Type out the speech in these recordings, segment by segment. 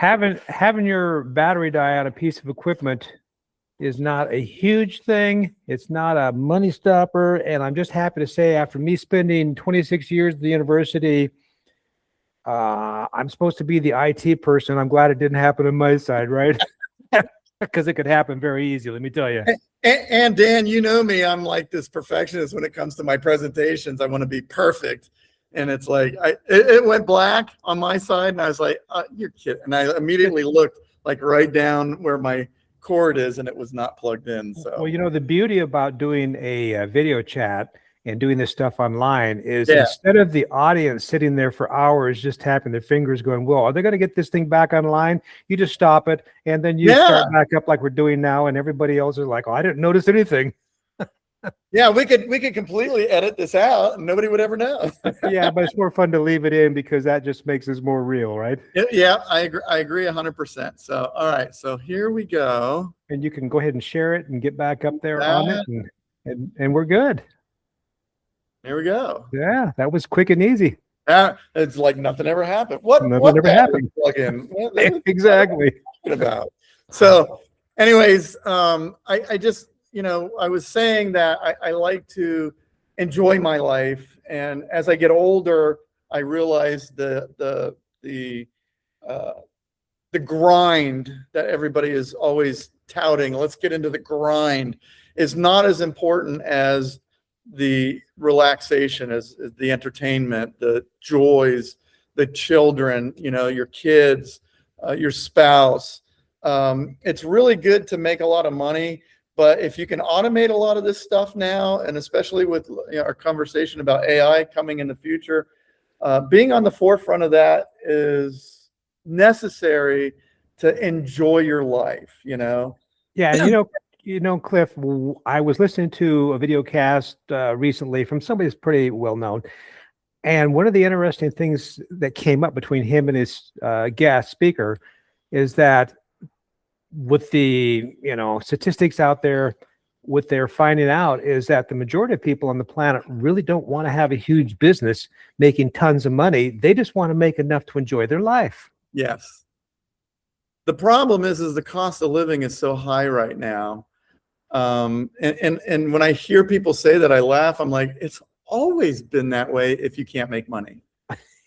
having your battery die on a piece of equipment is not a huge thing. It's not a money stopper. And I'm just happy to say, after me spending 26 years at the university, I'm supposed to be the IT person. I'm glad it didn't happen on my side, right? Because it could happen very easy, let me tell you. And Dan, you know me, I'm like this perfectionist when it comes to my presentations. I want to be perfect. And it's like, it went black on my side, and I was like, you're kidding. And I immediately looked like right down where my cord is, and it was not plugged in. So, well, you know, the beauty about doing a video chat and doing this stuff online is instead of the audience sitting there for hours just tapping their fingers going, well, are they going to get this thing back online? You just stop it, and then you start back up like we're doing now, and everybody else is like, oh, I didn't notice anything. Yeah, we could completely edit this out and nobody would ever know. Yeah, but it's more fun to leave it in because that just makes us more real, right? Yeah, I agree 100%. So, all right, so here we go. And you can go ahead and share it and get back up there on it, and we're good. There we go. Yeah, that was quick and easy. It's like nothing ever happened. Nothing ever happened. Plug in. Exactly. About. So, anyways, I just, you know, I was saying that I like to enjoy my life, and as I get older, I realize the grind that everybody is always touting. Let's get into the grind is not as important as the relaxation, as the entertainment, the joys, the children, you know, your kids, your spouse. It's really good to make a lot of money, but if you can automate a lot of this stuff now, and especially with our conversation about AI coming in the future, being on the forefront of that is necessary to enjoy your life, you know? Yeah, you know, Cliff, I was listening to a video cast recently from somebody that's pretty well known. And one of the interesting things that came up between him and his guest speaker is that with the, you know, statistics out there, what they're finding out is that the majority of people on the planet really don't want to have a huge business making tons of money. They just want to make enough to enjoy their life. Yes. The problem is the cost of living is so high right now. And when I hear people say that, I laugh. I'm like, it's always been that way if you can't make money.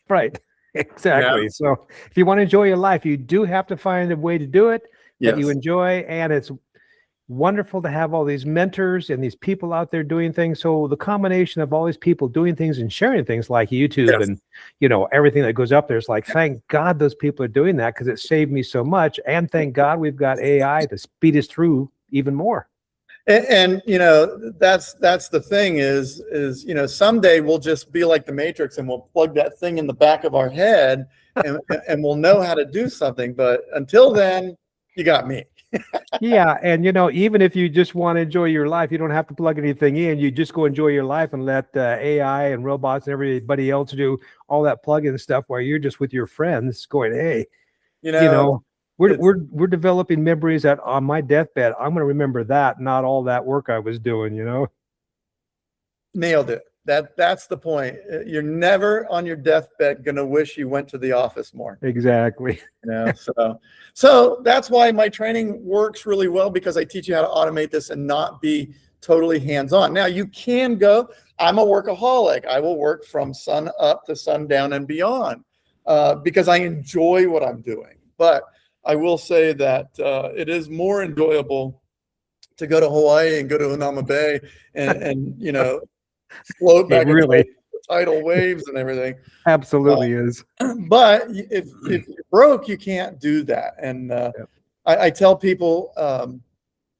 Right. Exactly. Yeah. So if you want to enjoy your life, you do have to find a way to do it that you enjoy. And it's wonderful to have all these mentors and these people out there doing things. So the combination of all these people doing things and sharing things like YouTube and, you know, everything that goes up there is like, thank God those people are doing that, because it saved me so much. And thank God we've got AI to speed us through even more. And you know, that's the thing is, you know, someday we'll just be like the Matrix and we'll plug that thing in the back of our head and we'll know how to do something. But until then, you got me. Yeah. And, you know, even if you just want to enjoy your life, you don't have to plug anything in. You just go enjoy your life and let AI and robots and everybody else do all that plug-in stuff while you're just with your friends going, hey, you know, we're developing memories that on my deathbed, I'm going to remember that, not all that work I was doing, you know? Nailed it. That's the point. You're never on your deathbed going to wish you went to the office more. Exactly. You know, so that's why my training works really well, because I teach you how to automate this and not be totally hands-on. Now you can go, I'm a workaholic. I will work from sun up to sundown and beyond because I enjoy what I'm doing. But I will say that it is more enjoyable to go to Hawaii and go to Unama Bay and you know, float back into the tidal waves and everything. Absolutely is. But if you're broke, you can't do that. And I tell people,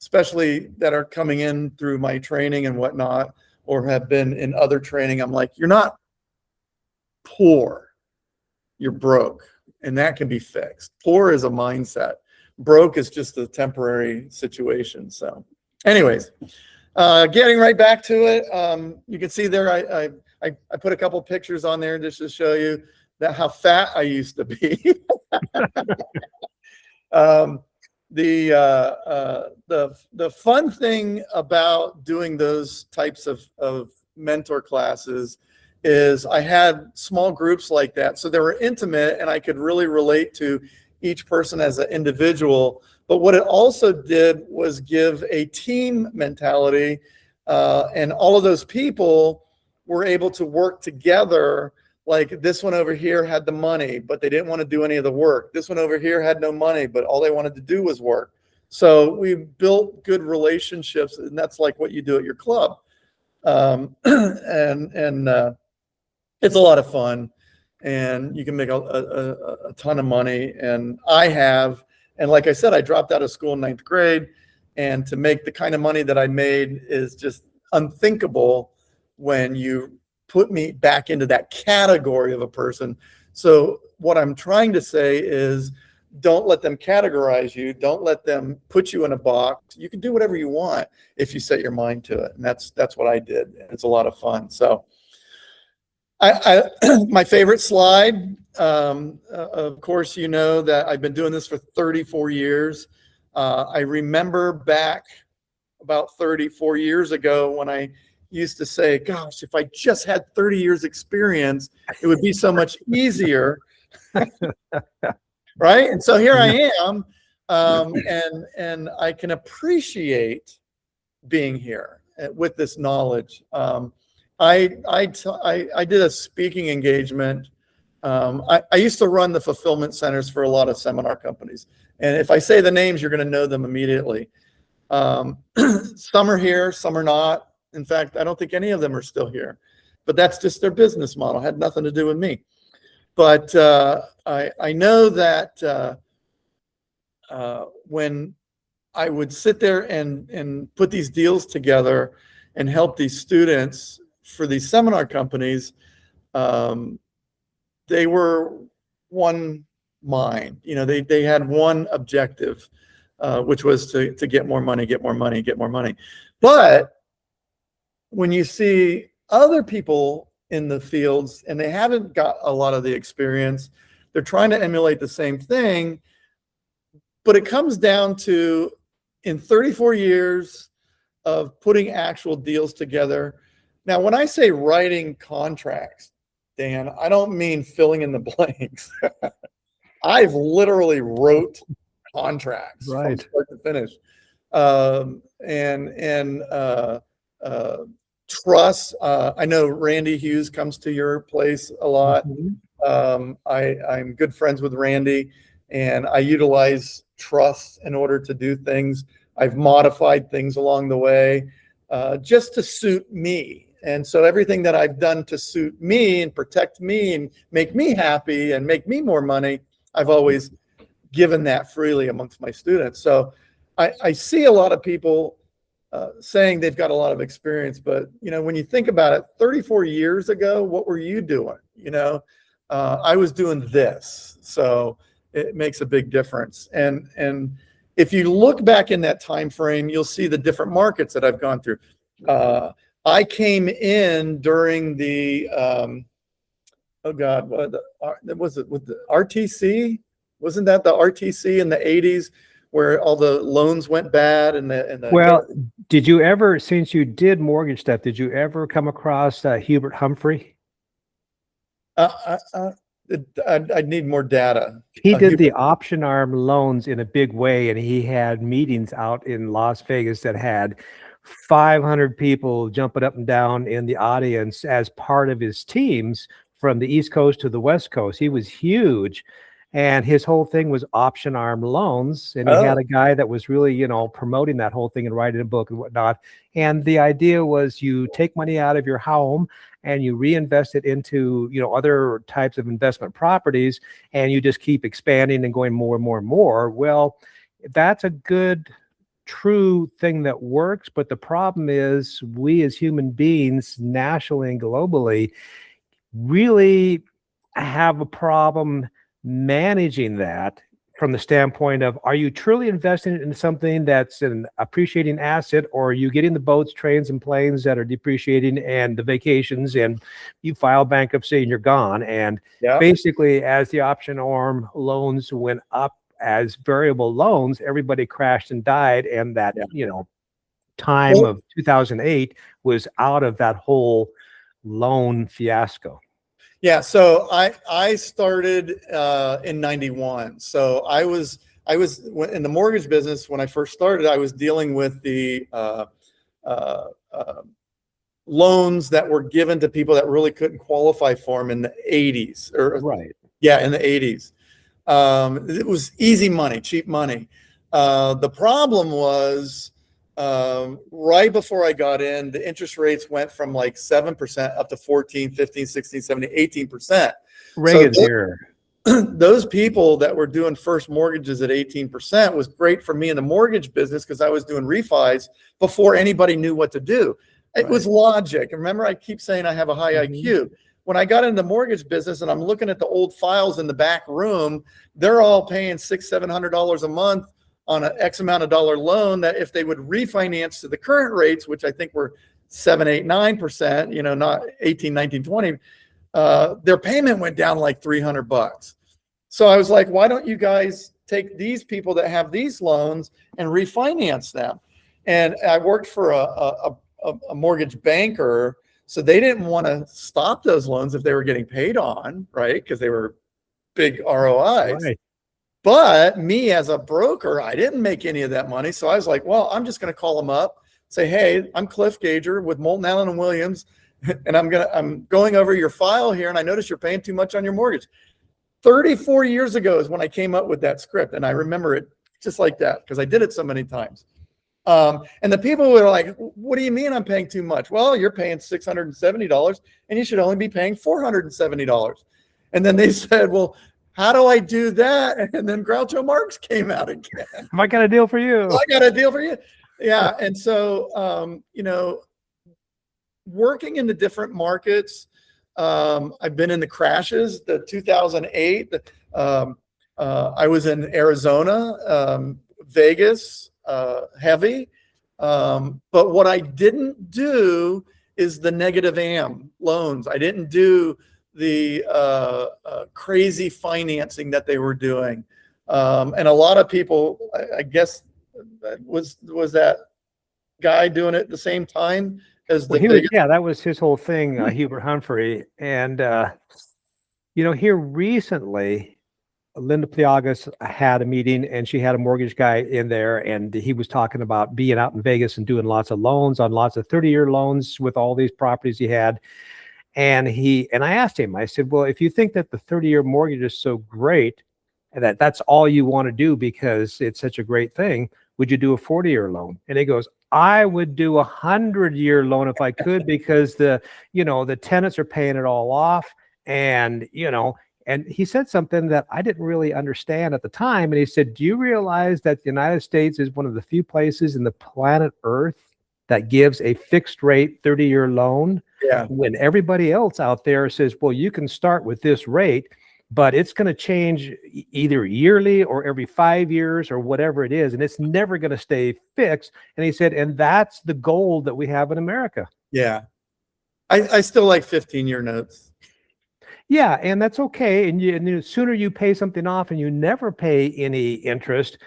especially that are coming in through my training and whatnot, or have been in other training, I'm like, you're not poor, you're broke. And that can be fixed. Poor is a mindset. Broke is just a temporary situation. So anyways, getting right back to it. You can see there, I put a couple pictures on there just to show you that how fat I used to be. The fun thing about doing those types of mentor classes is I had small groups like that, so they were intimate and I could really relate to each person as an individual. But what it also did was give a team mentality, and all of those people were able to work together. Like this one over here had the money, but they didn't want to do any of the work. This one over here had no money, but all they wanted to do was work. So we built good relationships, and that's like what you do at your club. And it's a lot of fun, and you can make a ton of money. And I have, and like I said, I dropped out of school in 9th grade, and to make the kind of money that I made is just unthinkable when you put me back into that category of a person. So what I'm trying to say is, don't let them categorize you. Don't let them put you in a box. You can do whatever you want if you set your mind to it. And that's what I did. It's a lot of fun. So my favorite slide, of course, you know that I've been doing this for 34 years. I remember back about 34 years ago when I used to say, gosh, if I just had 30 years experience, it would be so much easier. Right? And so here I am, and I can appreciate being here with this knowledge. I did a speaking engagement. I used to run the fulfillment centers for a lot of seminar companies. And if I say the names, you're going to know them immediately. Some are here, some are not. In fact, I don't think any of them are still here. But that's just their business model. It had nothing to do with me. But I know that when I would sit there and put these deals together and help these students for these seminar companies, they were one mind. You know, they had one objective, which was to get more money, get more money, get more money. But when you see other people in the fields and they haven't got a lot of the experience, they're trying to emulate the same thing, but it comes down to, in 34 years of putting actual deals together. Now, when I say writing contracts, Dan, I don't mean filling in the blanks. I've literally wrote contracts from start to finish. Trust. I know Randy Hughes comes to your place a lot. I'm good friends with Randy, and I utilize trust in order to do things. I've modified things along the way just to suit me. And so everything that I've done to suit me and protect me and make me happy and make me more money, I've always given that freely amongst my students. So I see a lot of people saying they've got a lot of experience, but you know, when you think about it, 34 years ago, what were you doing? You know, I was doing this, so it makes a big difference. And if you look back in that time frame, you'll see the different markets that I've gone through. I came in during the oh God, what was it with the RTC? Wasn't that the RTC in the 80s? Where all the loans went bad and the well, did you ever, since you did mortgage stuff, did you ever come across Hubert Humphrey? I need more data. He did the option arm loans in a big way, and he had meetings out in Las Vegas that had 500 people jumping up and down in the audience as part of his teams from the East Coast to the West Coast. He was huge. And his whole thing was option arm loans. And he had a guy that was really, you know, promoting that whole thing and writing a book and whatnot. And the idea was you take money out of your home and you reinvest it into, you know, other types of investment properties, and you just keep expanding and going more and more and more. Well, that's a good, true thing that works. But the problem is we as human beings, nationally and globally, really have a problem managing that from the standpoint of, are you truly investing in something that's an appreciating asset, or are you getting the boats, trains, and planes that are depreciating and the vacations, and you file bankruptcy and you're gone? And basically, as the option arm loans went up as variable loans, everybody crashed and died. And that, you know, time of 2008 was out of that whole loan fiasco. Yeah. So I started in 91. So I was in the mortgage business when I first started. I was dealing with the loans that were given to people that really couldn't qualify for them in the 80s, or Right. yeah, in the 80s. It was easy money, cheap money. The problem was right before I got in, the interest rates went from like 7% up to 14, 15, 16, 17, 18%. Reagan's here. Those people that were doing first mortgages at 18% was great for me in the mortgage business because I was doing refis before anybody knew what to do. It was logic. Remember, I keep saying I have a high IQ. When I got into the mortgage business and I'm looking at the old files in the back room, they're all paying $600-700 a month on an X amount of dollar loan that if they would refinance to the current rates, which I think were 7, 8, 9%, you know, not 18, 19, 20, their payment went down like $300. So I was like, why don't you guys take these people that have these loans and refinance them? And I worked for a mortgage banker, so they didn't want to stop those loans if they were getting paid on, right? Because they were big ROIs. Right. But me as a broker, I didn't make any of that money. So I was like, well, I'm just going to call them up, say, hey, I'm Cliff Gager with Moulton Allen and Williams, and I'm going over your file here, and I noticed you're paying too much on your mortgage. 34 years ago is when I came up with that script, and I remember it just like that because I did it so many times. And the people were like, what do you mean I'm paying too much? Well, you're paying $670 and you should only be paying $470. And then they said, well, how do I do that? And then Groucho Marx came out again. Have I got a deal for you? I got a deal for you. Yeah. And so, you know, working in the different markets, I've been in the crashes, the 2008, I was in Arizona, Vegas, heavy. But what I didn't do is the negative AM loans. I didn't do the crazy financing that they were doing. And a lot of people, I guess, was that guy doing it at the same time as the biggest? Yeah, that was his whole thing, Hubert Humphrey. And, you know, here recently, Linda Pliagas had a meeting and she had a mortgage guy in there, and he was talking about being out in Vegas and doing lots of loans on lots of 30-year loans with all these properties he had. And I asked him, I said, well, if you think that the 30-year mortgage is so great and that's all you want to do because it's such a great thing, would you do a 40-year loan? And he goes, I would do 100-year loan if I could because the tenants are paying it all off. And, you know, and he said something that I didn't really understand at the time. And he said, do you realize that the United States is one of the few places in the planet Earth that gives a fixed rate 30-year loan? Yeah. When everybody else out there says, well, you can start with this rate, but it's going to change either yearly or every 5 years or whatever it is. And it's never going to stay fixed. And he said, and that's the goal that we have in America. Yeah. I still like 15-year notes. Yeah, and that's okay. And the sooner you pay something off and you never pay any interest,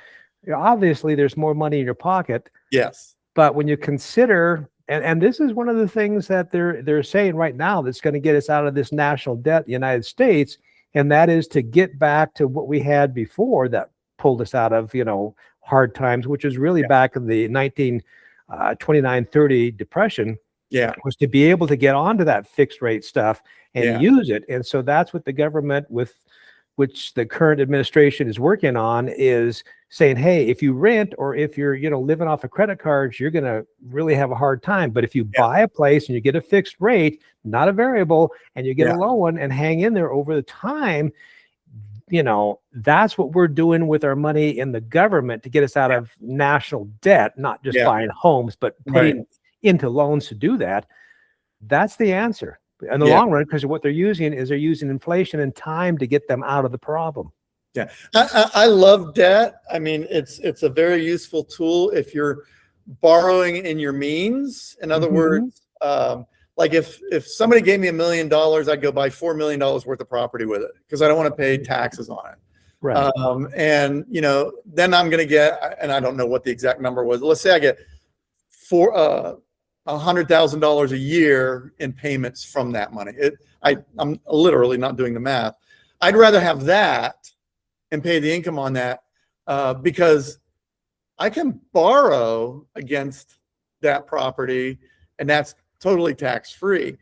obviously there's more money in your pocket. Yes. But when you consider, and this is one of the things that they're saying right now that's going to get us out of this national debt, the United States, and that is to get back to what we had before that pulled us out of, you know, hard times, which is really back in the 1929-30 depression. Yeah. Was to be able to get onto that fixed rate stuff and use it. And so that's what the government, with which the current administration is working on, is saying, hey, if you rent or if you're, you know, living off of credit cards, you're going to really have a hard time. But if you buy a place and you get a fixed rate, not a variable, and you get a loan and hang in there over the time, you know, that's what we're doing with our money in the government to get us out of national debt, not just buying homes, but paying into loans to do that. That's the answer in the long run, because what they're using is inflation and time to get them out of the problem. Yeah, I love debt. I mean, it's a very useful tool if you're borrowing in your means. In other words, like if somebody gave me $1 million, I'd go buy $4 million worth of property with it because I don't want to pay taxes on it. Right. And you know, then I'm going to get, and I don't know what the exact number was. Let's say I get $1 $100,000 a year in payments from that money. I'm literally not doing the math. I'd rather have that and pay the income on that because I can borrow against that property, and that's totally tax-free.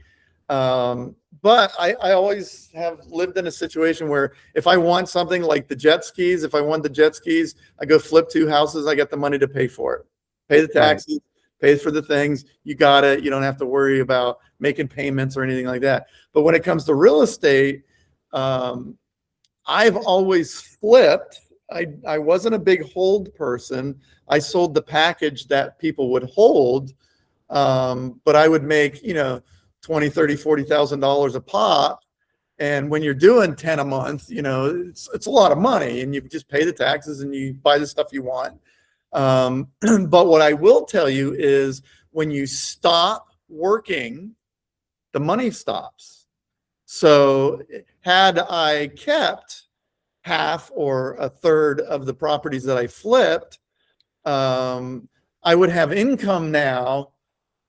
But I always have lived in a situation where if I want something like the jet skis, if I want the jet skis, I go flip 2 houses, I get the money to pay for it, pay the taxes, pay for the things. You got it. You don't have to worry about making payments or anything like that. But when it comes to real estate, I've always flipped. I wasn't a big hold person. I sold the package that people would hold, but I would make, $20, $30, $40,000 a pop. And when you're doing 10 a month, it's a lot of money, and you just pay the taxes and you buy the stuff you want. But what I will tell you is when you stop working, the money stops. So had I kept half or a third of the properties that I flipped, I would have income now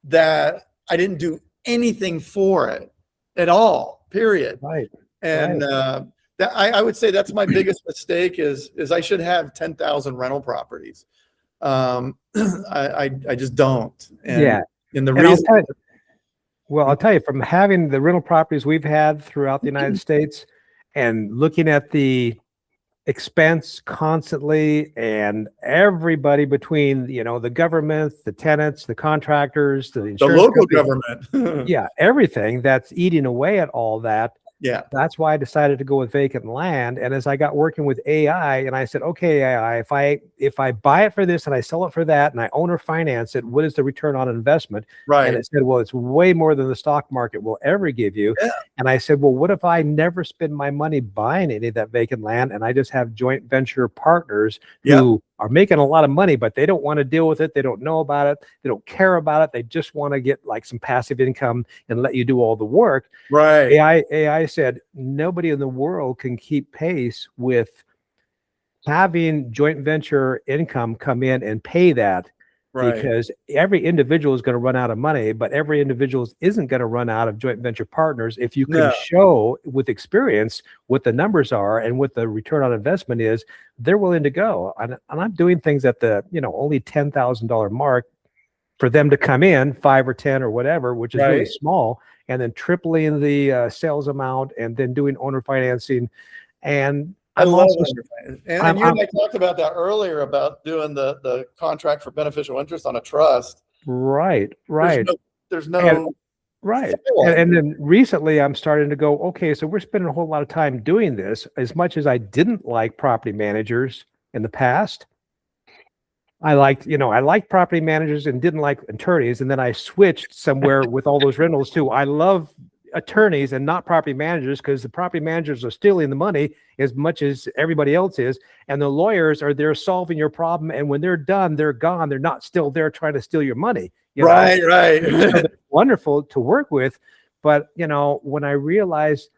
that I didn't do anything for it at all, period. Right. And that I would say that's my biggest mistake is I should have 10,000 rental properties. I just don't. And the reason, I'll tell you, from having the rental properties we've had throughout the United States and looking at the expense constantly, and everybody between, the government, the tenants, the contractors, the local company, government, everything that's eating away at all that. Yeah. That's why I decided to go with vacant land. And as I got working with AI, and I said, okay, AI, if I buy it for this and I sell it for that and I own or finance it, what is the return on investment? Right. And it said, well, it's way more than the stock market will ever give you. Yeah. And I said, well, what if I never spend my money buying any of that vacant land and I just have joint venture partners who are making a lot of money, but they don't want to deal with it. They don't know about it. They don't care about it. They just want to get like some passive income and let you do all the work. Right. AI said nobody in the world can keep pace with having joint venture income come in and pay that. Right. Because every individual is going to run out of money, but every individual isn't going to run out of joint venture partners. If you can show with experience what the numbers are and what the return on investment is, they're willing to go. And I'm doing things at the, only $10,000 mark for them to come in, 5 or 10 or whatever, which is really small, and then tripling the sales amount and then doing owner financing. And I love it. And you and I talked about that earlier about doing the contract for beneficial interest on a trust. Right. There's no right. And then recently I'm starting to go, okay, so we're spending a whole lot of time doing this. As much as I didn't like property managers in the past, I liked property managers and didn't like attorneys. And then I switched somewhere with all those rentals too. I love attorneys and not property managers because the property managers are stealing the money as much as everybody else is, and the lawyers are there solving your problem, and when they're done, they're gone. They're not still there trying to steal your money. Right. So they're wonderful to work with, but when I realized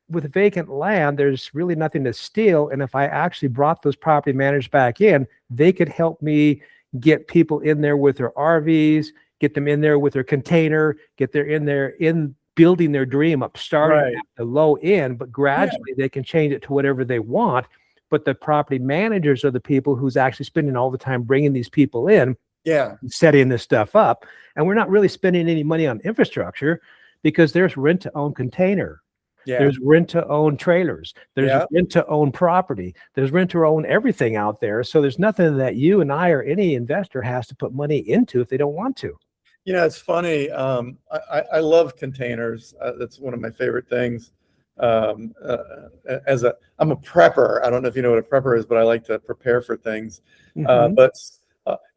with vacant land there's really nothing to steal, and if I actually brought those property managers back in, they could help me get people in there with their RVs, get them in there with their container, get them in there in building their dream up, starting at the low end, but gradually they can change it to whatever they want. But the property managers are the people who's actually spending all the time bringing these people in, setting this stuff up. And we're not really spending any money on infrastructure because there's rent to own container. There's rent to own trailers. There's rent to own property. There's rent to own everything out there. So there's nothing that you and I or any investor has to put money into if they don't want to. It's funny. I love containers. That's one of my favorite things. I'm a prepper. I don't know if you know what a prepper is, but I like to prepare for things. But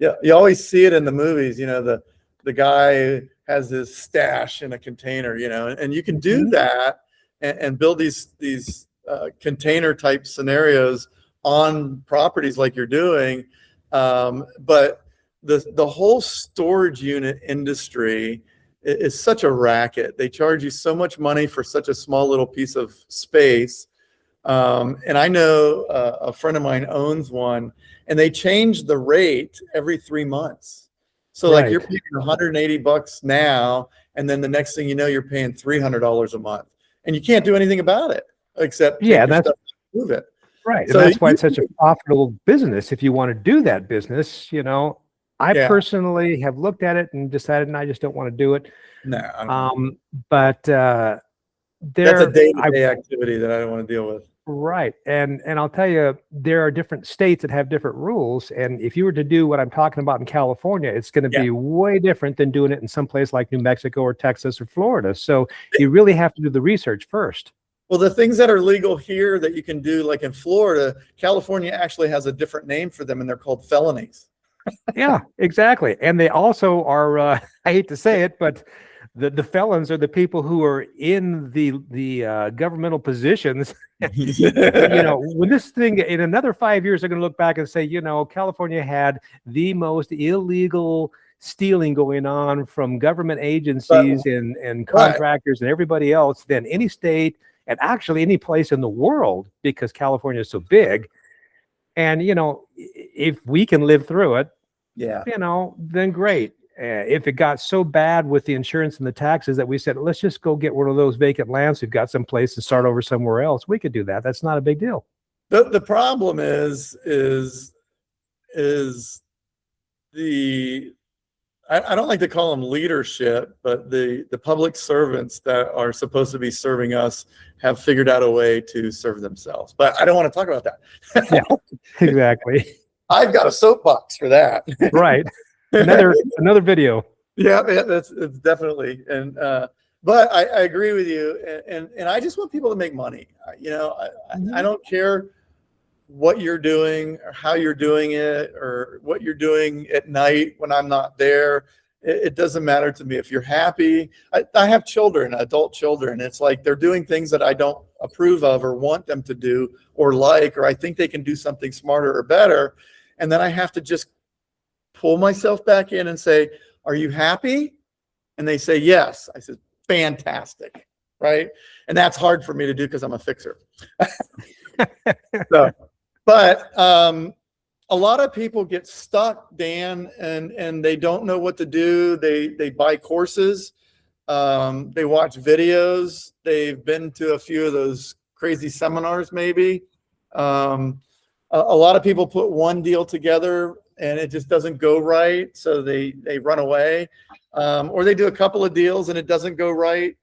you always see it in the movies. The guy has his stash in a container. And you can do that and build these container type scenarios on properties like you're doing. But the whole storage unit industry is such a racket. They charge you so much money for such a small little piece of space. And I know a friend of mine owns one, and they change the rate every 3 months. So like you're Right. paying $180 now, and then the next thing you know, you're paying $300 a month, and you can't do anything about it except take Yeah, your that's stuff and move it. right. And So that's why you, it's such a profitable business. If you want to do that business, I yeah, personally have looked at it and decided, I just don't want to do it. no, I don't. But That's a there, I day-to-day activity that I don't want to deal with. right. And I'll tell you, there are different states that have different rules. And if you were to do what I'm talking about in California, it's going to Yeah. be way different than doing it in some place like New Mexico or Texas or Florida. So you really have to do the research first. Well, the things that are legal here that you can do, like in Florida, California actually has a different name for them, and they're called felonies. Yeah, exactly. And they also are, I hate to say it, but the felons are the people who are in the governmental positions. When this thing in another 5 years, they're going to look back and say, California had the most illegal stealing going on from government agencies and contractors and everybody else than any state and actually any place in the world, because California is so big. And, if we can live through it, Yeah. then great. If it got so bad with the insurance and the taxes that we said, let's just go get one of those vacant lands, we've got some place to start over somewhere else, we could do that. That's not a big deal. The problem is the, I don't like to call them leadership, but the public servants that are supposed to be serving us have figured out a way to serve themselves. But I don't want to talk about that. Yeah, exactly. I've got a soapbox for that. Right. Another video. Yeah, it's definitely. And but I agree with you, and I just want people to make money. I don't care what you're doing or how you're doing it or what you're doing at night when I'm not there. It doesn't matter to me. If you're happy, I have children, adult children. It's like they're doing things that I don't approve of or want them to do or I think they can do something smarter or better. And then I have to just pull myself back in and say, are you happy? And they say, yes. I said, fantastic. Right. And that's hard for me to do because I'm a fixer. But a lot of people get stuck, Dan, and they don't know what to do. They buy courses. They watch videos. They've been to a few of those crazy seminars, maybe. A lot of people put one deal together and it just doesn't go right, so they run away, or they do a couple of deals and it doesn't go right,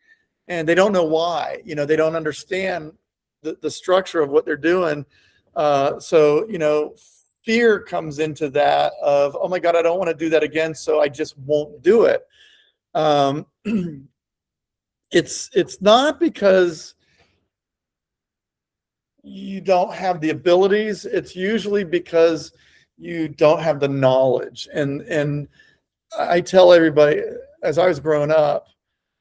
and they don't know why. They don't understand the structure of what they're doing. So fear comes into that of, oh my God, I don't want to do that again, so I just won't do it. It's not because you don't have the abilities. It's usually because you don't have the knowledge. And I tell everybody, as I was growing up,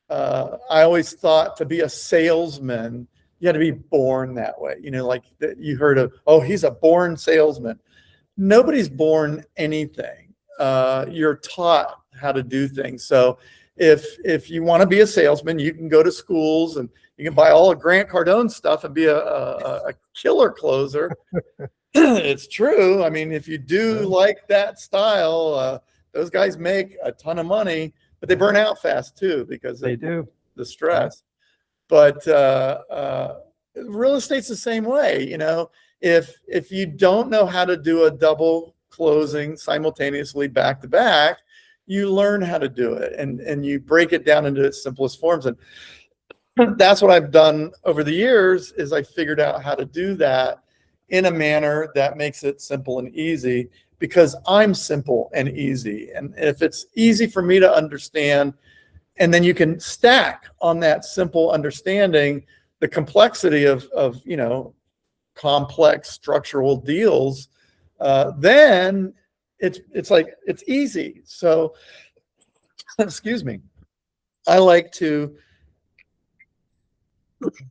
I always thought to be a salesman, you had to be born that way. Like you heard of, oh, he's a born salesman. Nobody's born anything. You're taught how to do things. So if you want to be a salesman, you can go to schools and you can buy all of Grant Cardone's stuff and be a killer closer. It's true. I mean, if you do like that style, those guys make a ton of money, but they burn out fast too because they do the stress. But real estate's the same way. If you don't know how to do a double closing simultaneously back to back, you learn how to do it and you break it down into its simplest forms. And that's what I've done over the years is I figured out how to do that in a manner that makes it simple and easy, because I'm simple and easy. And if it's easy for me to understand, and then you can stack on that simple understanding the complexity of complex structural deals, then it's like it's easy. So excuse me, I like to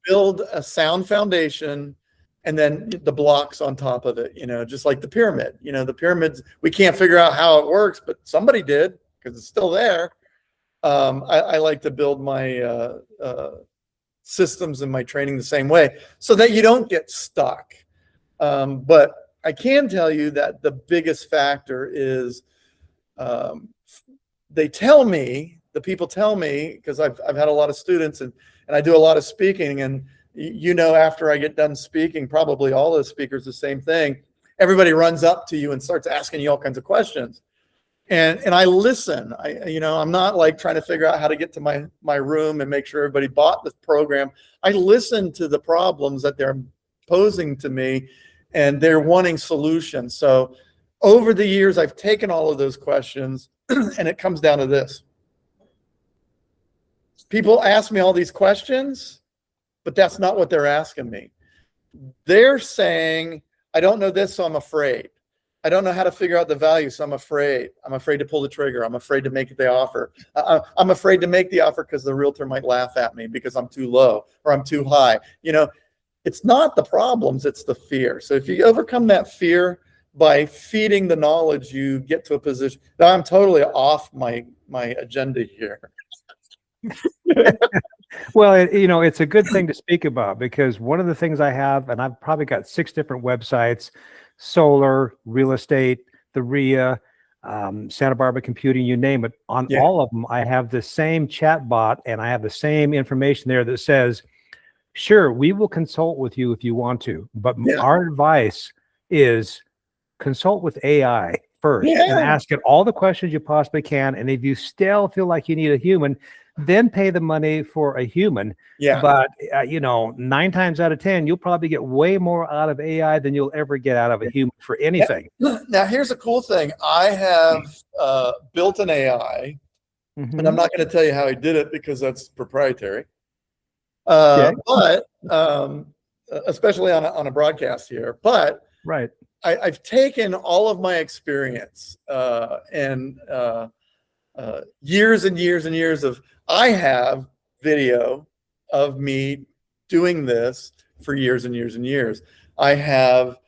build a sound foundation and then the blocks on top of it, just like the pyramid. The pyramids, we can't figure out how it works, but somebody did because it's still there. I like to build my systems and my training the same way so that you don't get stuck. But I can tell you that the biggest factor is they tell me, the people tell me, because I've had a lot of students and I do a lot of speaking, and after I get done speaking, probably all the speakers, the same thing. Everybody runs up to you and starts asking you all kinds of questions. And I listen. I'm not like trying to figure out how to get to my room and make sure everybody bought the program. I listen to the problems that they're posing to me, and they're wanting solutions. So over the years, I've taken all of those questions, and it comes down to this. People ask me all these questions, but that's not what they're asking me. They're saying, I don't know this, so I'm afraid. I don't know how to figure out the value, so I'm afraid. I'm afraid to pull the trigger. I'm afraid to make the offer. I'm afraid to make the offer because the realtor might laugh at me because I'm too low or I'm too high. It's not the problems, it's the fear. So if you overcome that fear by feeding the knowledge, you get to a position. Now I'm totally off my agenda here. Well, it's a good thing to speak about, because one of the things I have, and I've probably got 6 different websites: solar, real estate, the REIA, Santa Barbara Computing, you name it. On all of them, I have the same chat bot, and I have the same information there that says, sure, we will consult with you if you want to, but our advice is consult with AI first and ask it all the questions you possibly can. And if you still feel like you need a human, then pay the money for a human. But 9 times out of 10, you'll probably get way more out of AI than you'll ever get out of a human for anything. Now, here's a cool thing. I have built an AI, and I'm not going to tell you how I did it because that's proprietary. But especially on a broadcast here. But I've taken all of my experience and years and years and years of, I have video of me doing this for years and years and years. I have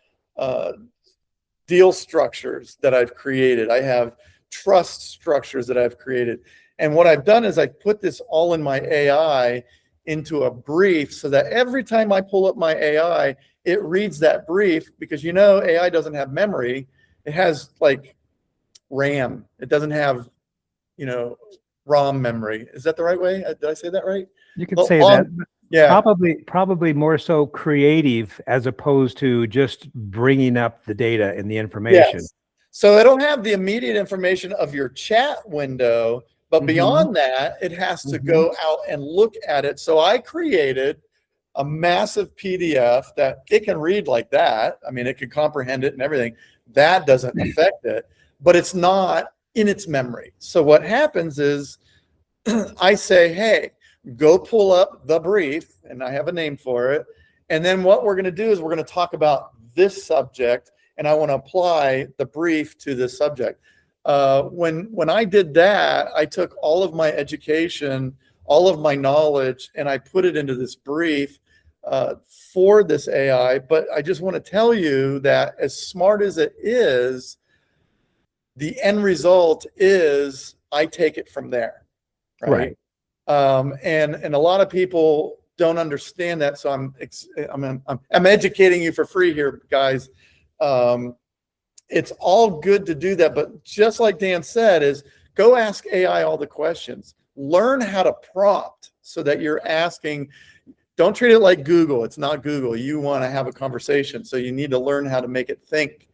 deal structures that I've created. I have trust structures that I've created. And what I've done is I put this all in my AI into a brief, so that every time I pull up my AI, it reads that brief, because AI doesn't have memory. It has like RAM. It doesn't have ROM memory. Is that the right way? Did I say that right? You can say that. Yeah. Probably more so creative as opposed to just bringing up the data and the information. Yes. So it'll have the immediate information of your chat window, but beyond that, it has to go out and look at it. So I created a massive PDF that it can read like that. I mean, it can comprehend it and everything. That doesn't affect it, but it's not in its memory. So what happens is I say, hey, go pull up the brief, and I have a name for it. And then what we're going to do is we're going to talk about this subject, and I want to apply the brief to this subject. When I did that, I took all of my education, all of my knowledge, and I put it into this brief for this AI. But I just want to tell you that as smart as it is, the end result is I take it from there. Right. And a lot of people don't understand that. So I'm educating you for free here, guys. It's all good to do that, but just like Dan said, is go ask AI all the questions. Learn how to prompt so that you're asking. Don't treat it like Google. It's not Google. You want to have a conversation, so you need to learn how to make it think.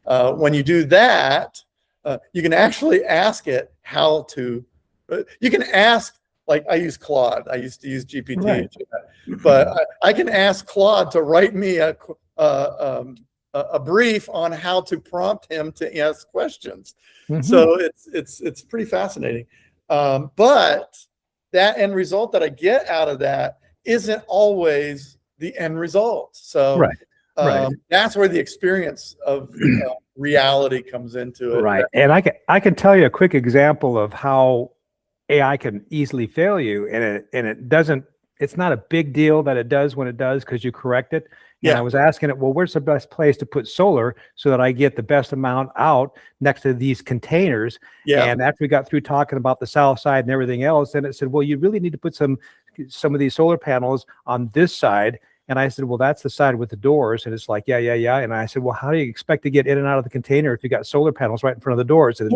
When you do that, you can actually ask it how to. You can ask, like I use Claude. I used to use GPT, but I can ask Claude to write me a brief on how to prompt him to ask questions. So it's pretty fascinating. But that end result that I get out of that isn't always the end result. So that's where the experience of reality comes into it. And I can tell you a quick example of how AI can easily fail you, and it doesn't. It's not a big deal that it does when it does, because you correct it. And I was asking it, well, where's the best place to put solar so that I get the best amount out next to these containers? And after we got through talking about the south side and everything else, then it said, well, you really need to put some of these solar panels on this side. And I said, well, that's the side with the doors. And it's like, yeah. And I said, well, how do you expect to get in and out of the container if you got solar panels right in front of the doors? And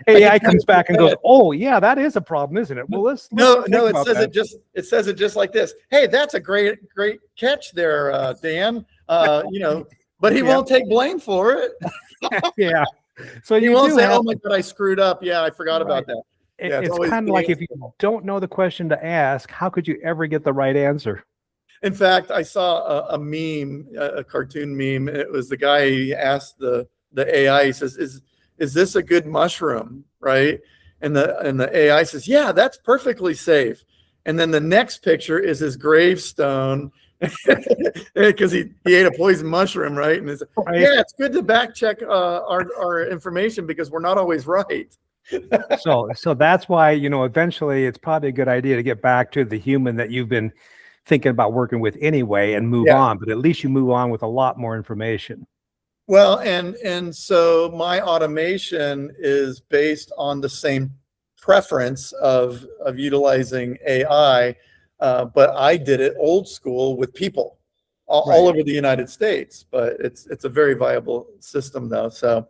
AI comes back and goes, "Oh yeah, that is a problem, isn't it?" Well, let's No, think no, about that. it says it just like this. Hey, that's a great catch there, Dan. But he won't take blame for it. Yeah. So He you won't do say, have, "Oh my God, I screwed up. Yeah, I forgot about that." Yeah, it's always kind of like if you don't know the question to ask, how could you ever get the right answer? In fact, I saw a meme, a cartoon meme. It was the guy, he asked the AI, he says, is this a good mushroom? Right? And the AI says, yeah, that's perfectly safe. And then the next picture is his gravestone because he ate a poison mushroom, right? And it's, Right. yeah, it's good to back check our information because we're not always right. So that's why, eventually it's probably a good idea to get back to the human that you've been thinking about working with anyway and move on, but at least you move on with a lot more information. Well, and so my automation is based on the same preference of utilizing AI, but I did it old school with people all over the United States. But it's a very viable system, though. So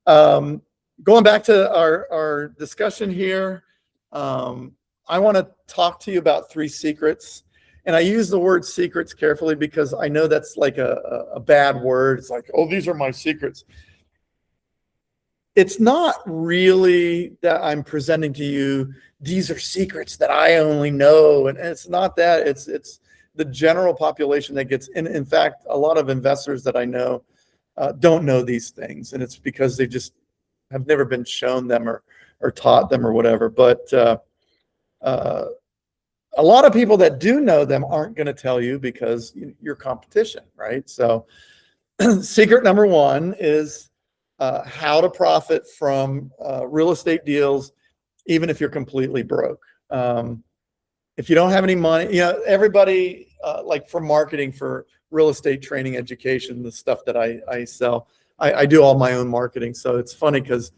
going back to our discussion here, I want to talk to you about 3 secrets. And I use the word secrets carefully because I know that's like a bad word. It's like, oh, these are my secrets. It's not really that I'm presenting to you, these are secrets that I only know. And it's not that. It's the general population that gets in fact, a lot of investors that I know don't know these things. And it's because they just have never been shown them or taught them or whatever. But a lot of people that do know them aren't going to tell you because you're competition, right? So secret number 1 is how to profit from real estate deals, even if you're completely broke. If you don't have any money, everybody like for marketing, for real estate training, education, the stuff that I sell, I do all my own marketing. So it's funny because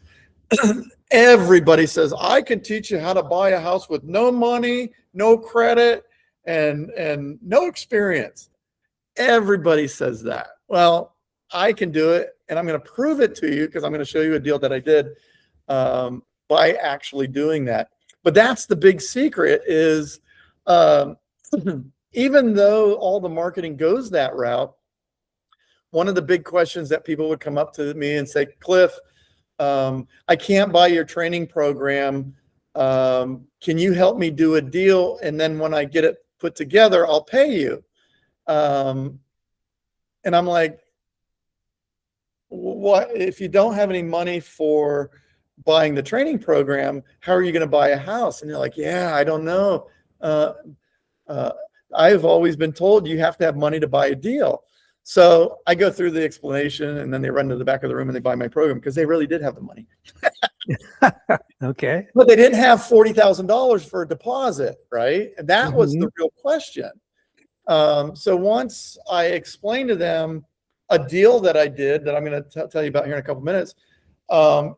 everybody says, I can teach you how to buy a house with no money, no credit, and no experience. Everybody says that. Well, I can do it, and I'm going to prove it to you because I'm going to show you a deal that I did by actually doing that. But that's the big secret is even though all the marketing goes that route, one of the big questions that people would come up to me and say, Cliff, I can't buy your training program. Can you help me do a deal? And then when I get it put together, I'll pay you. And I'm like, what if you don't have any money for buying the training program? How are you going to buy a house? And you're like, yeah, I don't know. I've always been told you have to have money to buy a deal. So I go through the explanation, and then they run to the back of the room and they buy my program because they really did have the money. Okay. But they didn't have $40,000 for a deposit, right? And that was the real question. So once I explained to them a deal that I did that I'm going to tell you about here in a couple minutes,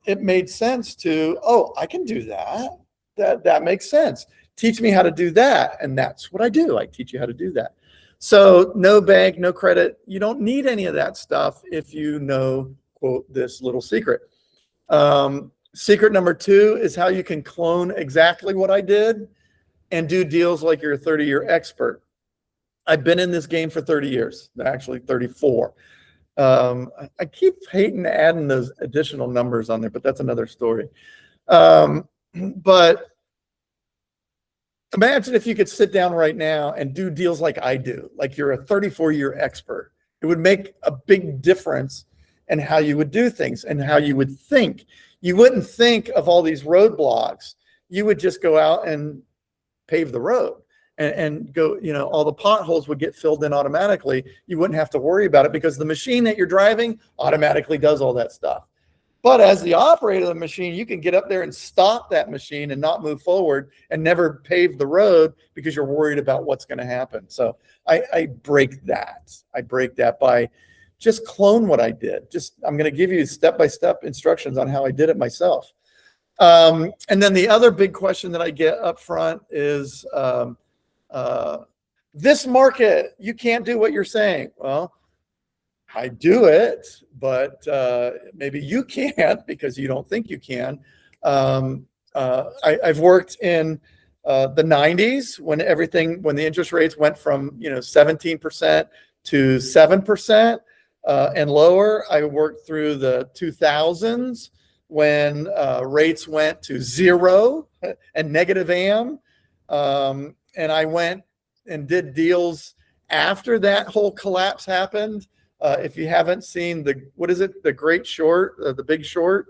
it made sense to, oh, I can do that. That makes sense. Teach me how to do that. And that's what I do. I teach you how to do that. So no bank, no credit. You don't need any of that stuff if you know, quote, this little secret. Secret number 2 is how you can clone exactly what I did and do deals like you're a 30-year expert. I've been in this game for 30 years, actually 34. I keep hating adding those additional numbers on there, but that's another story. But imagine if you could sit down right now and do deals like I do, like you're a 34-year expert. It would make a big difference in how you would do things and how you would think. You wouldn't think of all these roadblocks. You would just go out and pave the road and go, all the potholes would get filled in automatically. You wouldn't have to worry about it because the machine that you're driving automatically does all that stuff. But as the operator of the machine, you can get up there and stop that machine and not move forward and never pave the road because you're worried about what's going to happen. So I break that. I break that by just clone what I did. I'm going to give you step-by-step instructions on how I did it myself. And then the other big question that I get up front is, this market, you can't do what you're saying. Well, I do it, but maybe you can't because you don't think you can. I've worked in the 90s when the interest rates went from 17% to 7% and lower. I worked through the 2000s when rates went to zero and negative AM. And I went and did deals after that whole collapse happened. If you haven't seen The Great Short, The Big Short.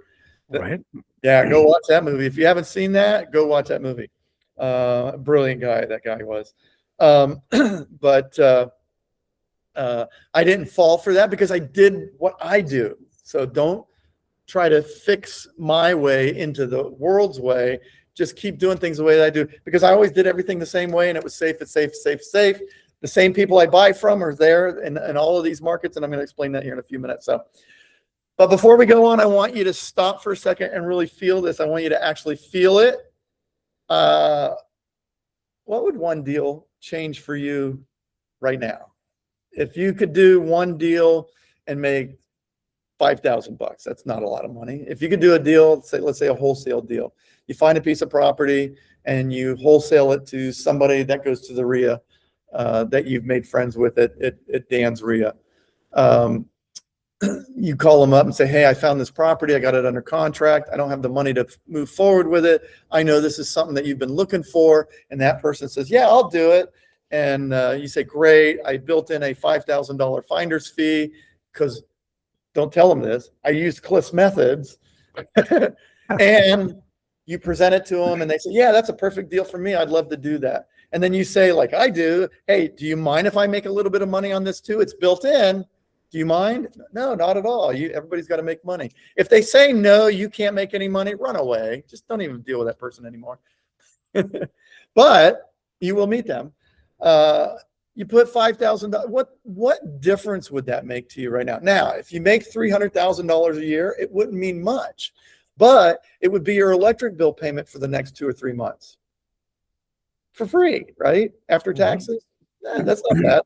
Right. Yeah, go watch that movie. If you haven't seen that, go watch that movie. Brilliant guy, that guy was. But I didn't fall for that because I did what I do. So don't try to fix my way into the world's way. Just keep doing things the way that I do, because I always did everything the same way, and it was safe. It's safe, safe, safe. The same people I buy from are there in all of these markets, and I'm going to explain that here in a few minutes. So, but before we go on, I want you to stop for a second and really feel this. I want you to actually feel it. What would one deal change for you right now? If you could do one deal and make $5,000, that's not a lot of money. If you could do a deal, let's say a wholesale deal, you find a piece of property and you wholesale it to somebody that goes to the REIA that you've made friends with at Dan's REIA. You call them up and say, hey, I found this property. I got it under contract. I don't have the money to move forward with it. I know this is something that you've been looking for. And that person says, yeah, I'll do it. And you say, great. I built in a $5,000 finder's fee, because don't tell them this, I used Cliff's methods. And you present it to them and they say, yeah, that's a perfect deal for me. I'd love to do that. And then you say, like I do, hey, do you mind if I make a little bit of money on this too? It's built in. Do you mind? No, not at all. Everybody's got to make money. If they say, no, you can't make any money, run away. Just don't even deal with that person anymore. But you will meet them. You put $5,000. What difference would that make to you right now? Now, if you make $300,000 a year, it wouldn't mean much, but it would be your electric bill payment for the next 2 or 3 months for free, right? After taxes. That's not bad.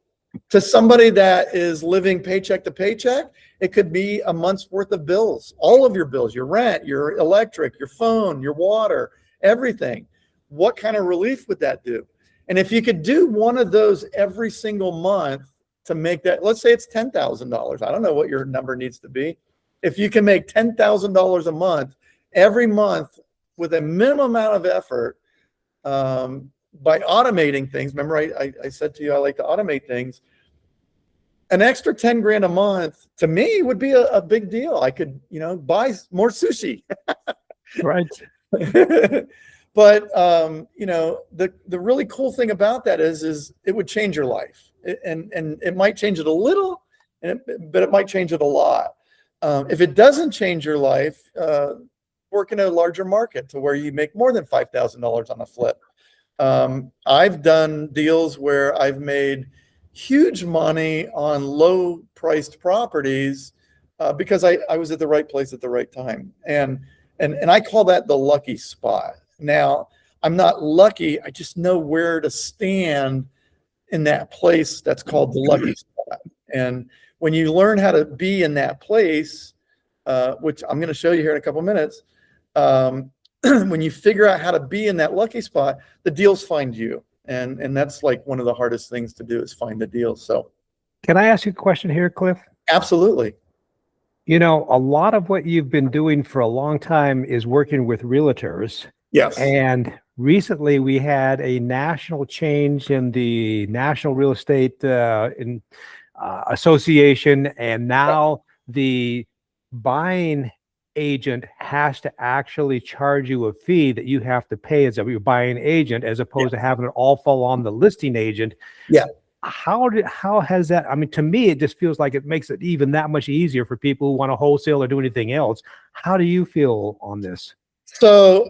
To somebody that is living paycheck to paycheck, it could be a month's worth of bills, all of your bills, your rent, your electric, your phone, your water, everything. What kind of relief would that do? And if you could do one of those every single month to make that, let's say it's $10,000. I don't know what your number needs to be. If you can make $10,000 a month, every month with a minimum amount of effort, by automating things. Remember, I said to you, I like to automate things. An extra 10 grand a month to me would be a big deal. I could, buy more sushi. Right. But, the really cool thing about that is it would change your life, and it might change it a little, but it might change it a lot. If it doesn't change your life, work in a larger market to where you make more than $5,000 on a flip. I've done deals where I've made huge money on low priced properties because I was at the right place at the right time. And I call that the lucky spot. Now, I'm not lucky. I just know where to stand in that place that's called the lucky spot. And when you learn how to be in that place, which I'm going to show you here in a couple minutes, when you figure out how to be in that lucky spot, the deals find you. And that's like one of the hardest things to do is find the deals. So can I ask you a question here, Cliff? Absolutely. A lot of what you've been doing for a long time is working with realtors. Yes. And recently we had a national change in the National Real Estate Association. And now the buying agent has to actually charge you a fee that you have to pay as a buying agent, as opposed to having it all fall on the listing agent. Yeah. How has that, to me, it just feels like it makes it even that much easier for people who want to wholesale or do anything else. How do you feel on this? So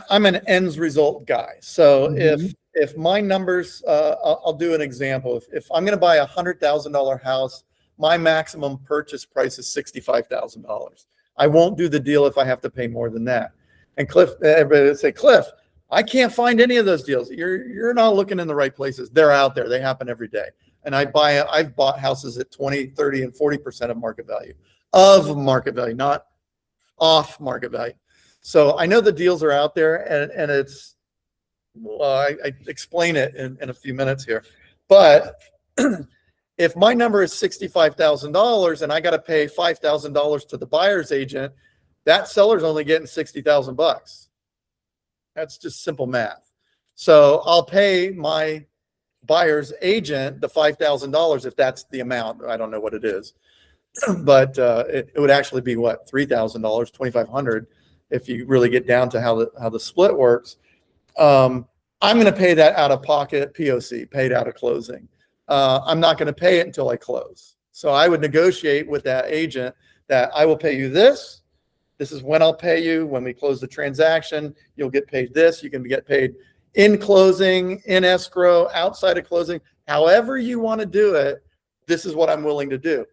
I'm an ends result guy. So if my numbers, I'll do an example. If I'm going to buy $100,000 house, my maximum purchase price is $65,000. I won't do the deal if I have to pay more than that. And Cliff, everybody would say, Cliff, I can't find any of those deals. You're not looking in the right places. They're out there. They happen every day. And I've bought houses at 20, 30, and 40% of market value, not off market value. So I know the deals are out there, and it's, well, I explain it in a few minutes here. But if my number is $65,000 and I got to pay $5,000 to the buyer's agent, that seller's only getting $60,000. That's just simple math. So I'll pay my buyer's agent the $5,000 if that's the amount. I don't know what it is, but it would actually be what, $3,000, $2,500 if you really get down to how the split works. I'm going to pay that out of pocket, POC, paid out of closing. I'm not going to pay it until I close. So I would negotiate with that agent that I will pay you this. This is when I'll pay you. When we close the transaction, you'll get paid this. You can get paid in closing, in escrow, outside of closing, however you want to do it. This is what I'm willing to do.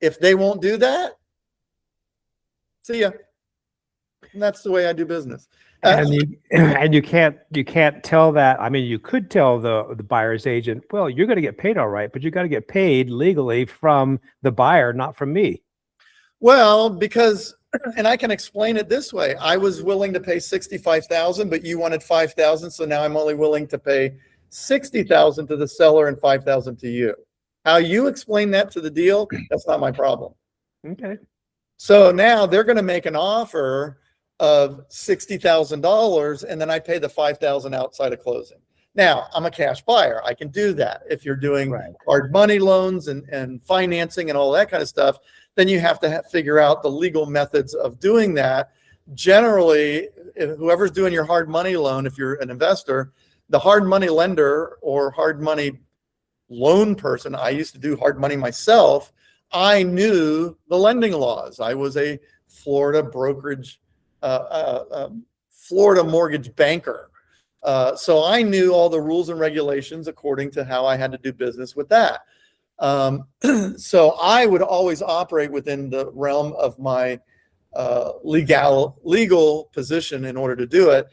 If they won't do that, see ya. And that's the way I do business. And you can't tell that. I mean, you could tell the buyer's agent, well, you're going to get paid all right, but you got to get paid legally from the buyer, not from me. Well, because, and I can explain it this way. I was willing to pay $65,000, but you wanted $5,000. So now I'm only willing to pay $60,000 to the seller and $5,000 to you. How you explain that to the deal, that's not my problem. Okay. So now they're going to make an offer of $60,000, and then I pay the $5,000 outside of closing. Now I'm a cash buyer. I can do that. If you're doing hard money loans and financing and all that kind of stuff, then you have to figure out the legal methods of doing that. Generally, whoever's doing your hard money loan, if you're an investor, the hard money lender or hard money loan person, I used to do hard money myself. I knew the lending laws. I was a Florida brokerage, Florida mortgage banker. So I knew all the rules and regulations according to how I had to do business with that. So I would always operate within the realm of my legal position in order to do it.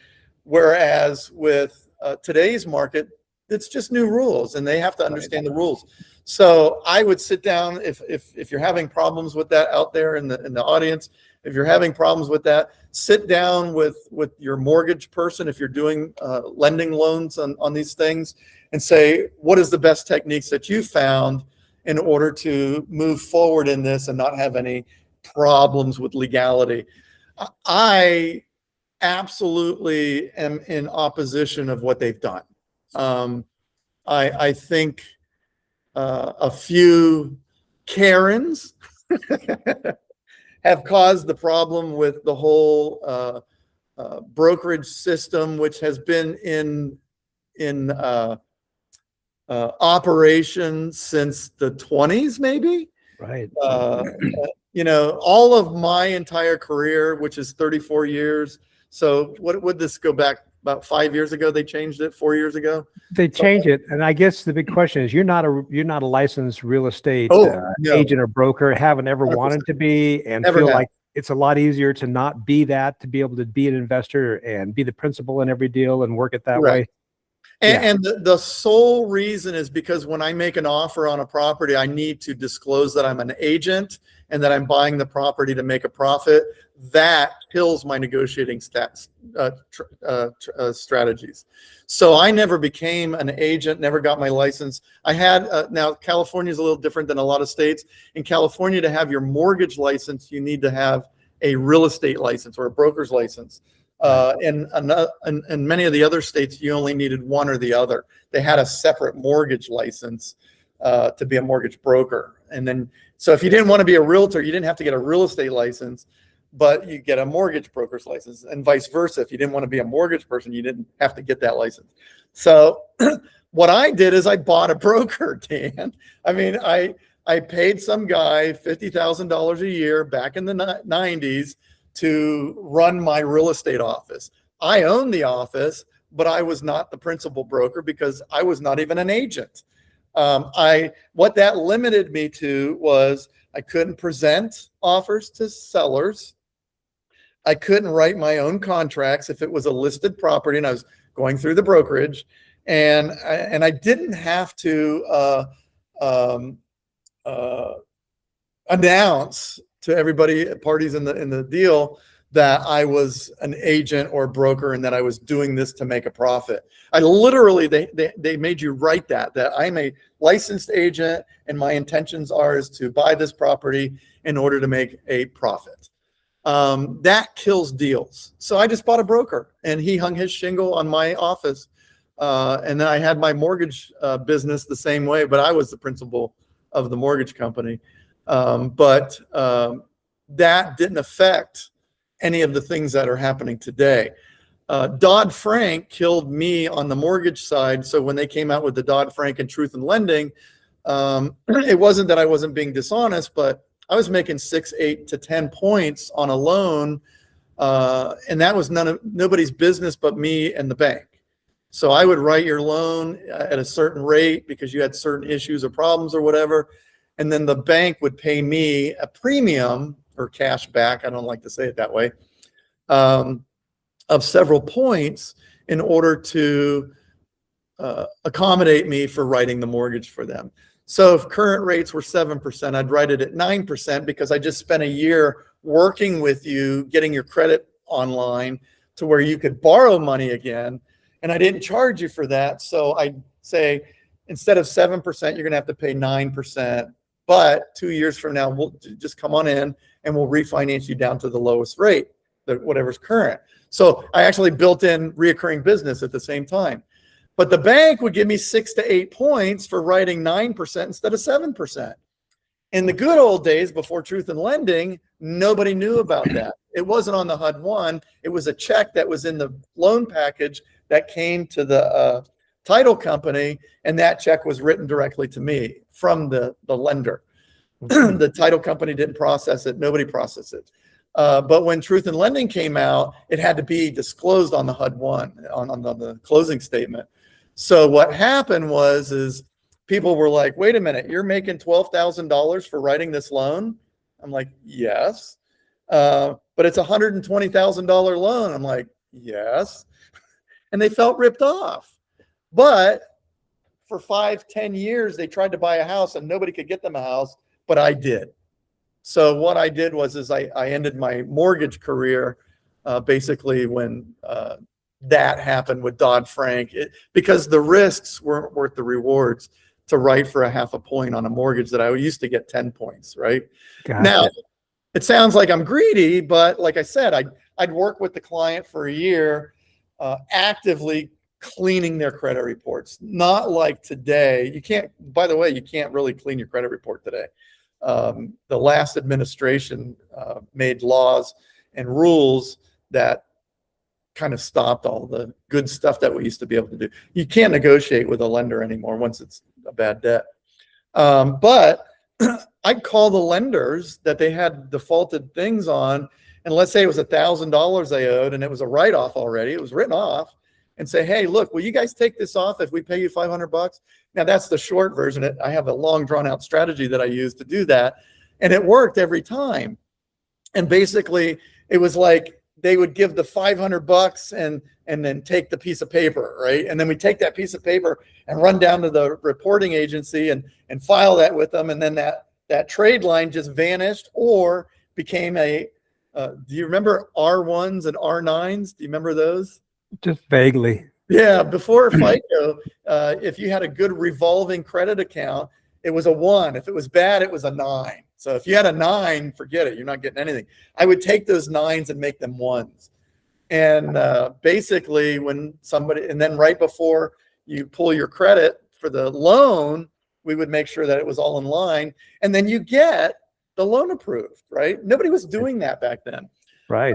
Whereas with today's market, it's just new rules and they have to understand the rules. So I would sit down if you're having problems with that out there in the audience, if you're having problems with that, sit down with your mortgage person if you're doing lending loans on these things and say, what is the best techniques that you found in order to move forward in this and not have any problems with legality? I absolutely am in opposition of what they've done. I think a few Karens have caused the problem with the whole brokerage system, which has been in operation since the 20s, maybe. Right. You know, all of my entire career, which is 34 years. So what would this go back about 5 years ago? They changed it 4 years ago. They changed it, and I guess the big question is, you're not a licensed real estate No. agent or broker. Haven't ever 100%. wanted to be, and Never feel have. like it's a lot easier to not be that, to be able to be an investor and be the principal in every deal and work it that way. And the sole reason is because when I make an offer on a property, I need to disclose that I'm an agent and that I'm buying the property to make a profit. That kills my negotiating strategies. So I never became an agent, never got my license. I had, now California is a little different than a lot of states. In California, to have your mortgage license, you need to have a real estate license or a broker's license. In many of the other states, you only needed one or the other. They had a separate mortgage license to be a mortgage broker. And then, so if you didn't want to be a realtor, you didn't have to get a real estate license, but you get a mortgage broker's license, and vice versa. If you didn't want to be a mortgage person, you didn't have to get that license. So what I did is I bought a broker, Dan. I mean, I paid some guy $50,000 a year back in the 90s to run my real estate office. I owned the office, but I was not the principal broker because I was not even an agent. What that limited me to was I couldn't present offers to sellers. I couldn't write my own contracts if it was a listed property and I was going through the brokerage, and I didn't have to announce to everybody, parties in the deal, that I was an agent or a broker and that I was doing this to make a profit. I literally, they made you write that I'm a licensed agent and my intentions are is to buy this property in order to make a profit. That kills deals. So I just bought a broker and he hung his shingle on my office. And then I had my mortgage business the same way, but I was the principal of the mortgage company. But that didn't affect any of the things that are happening today. Dodd-Frank killed me on the mortgage side. So when they came out with the Dodd-Frank and Truth in Lending, it wasn't that I wasn't being dishonest, but I was making 6, 8 to 10 points on a loan. And that was nobody's business but me and the bank. So I would write your loan at a certain rate because you had certain issues or problems or whatever. And then the bank would pay me a premium or cash back, I don't like to say it that way, of several points in order to accommodate me for writing the mortgage for them. So if current rates were 7%, I'd write it at 9% because I just spent a year working with you, getting your credit online to where you could borrow money again. And I didn't charge you for that. So I'd say, instead of 7%, you're going to have to pay 9%. But 2 years from now, we'll just come on in and we'll refinance you down to the lowest rate, whatever's current. So I actually built in reoccurring business at the same time. But the bank would give me 6 to 8 points for writing 9% instead of 7%. In the good old days before Truth in Lending, nobody knew about that. It wasn't on the HUD-1. It was a check that was in the loan package that came to the title company, and that check was written directly to me from the lender. The title company didn't process it. Nobody processed it. But when Truth in Lending came out, it had to be disclosed on the HUD-1, on the closing statement. So what happened is people were like, wait a minute, you're making $12,000 for writing this loan? I'm like, yes. But it's a $120,000 loan. I'm like, yes. And they felt ripped off. But for 5-10 years, they tried to buy a house and nobody could get them a house, but I did. So what I did was I ended my mortgage career basically when that happened with Dodd-Frank, because the risks weren't worth the rewards to write for a 0.5 point on a mortgage that I used to get 10 points, right? Gotcha. Now, it sounds like I'm greedy, but like I said, I'd work with the client for a year, actively cleaning their credit reports. Not like today. You can't, by the way, you can't really clean your credit report today. The last administration made laws and rules that kind of stopped all the good stuff that we used to be able to do. You can't negotiate with a lender anymore once it's a bad debt. But I'd call the lenders that they had defaulted things on, and let's say it was $1,000 they owed and it was a write-off already, it was written off, and say, hey, look, will you guys take this off if we pay you $500? Now that's the short version. I have a long drawn out strategy that I use to do that. And it worked every time. And basically it was like, they would give the $500 and then take the piece of paper, right? And then we take that piece of paper and run down to the reporting agency and file that with them. And then that trade line just vanished or became a, do you remember R1s and R9s? Do you remember those? Just vaguely. Yeah, before FICO, if you had a good revolving credit account, it was a 1. If it was bad, it was a 9. So if you had a 9, forget it. You're not getting anything. I would take those 9s and make them 1s. And basically when somebody, and then right before you pull your credit for the loan, we would make sure that it was all in line. And then you get the loan approved, right? Nobody was doing that back then. Right.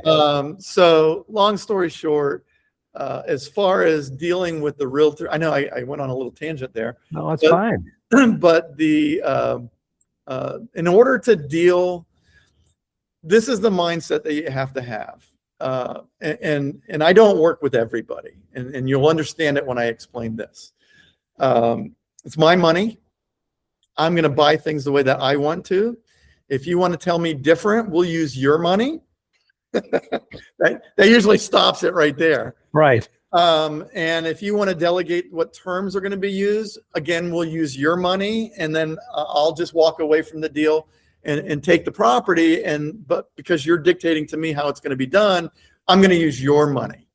So long story short, as far as dealing with the realtor, I know I went on a little tangent there. No, that's fine. But in order to deal, this is the mindset that you have to have. And I don't work with everybody, and you'll understand it when I explain this. It's my money. I'm going to buy things the way that I want to. If you want to tell me different, we'll use your money. that usually stops it right there. Right. And if you want to delegate what terms are going to be used, again, we'll use your money, and then I'll just walk away from the deal and take the property, but because you're dictating to me how it's going to be done, I'm going to use your money,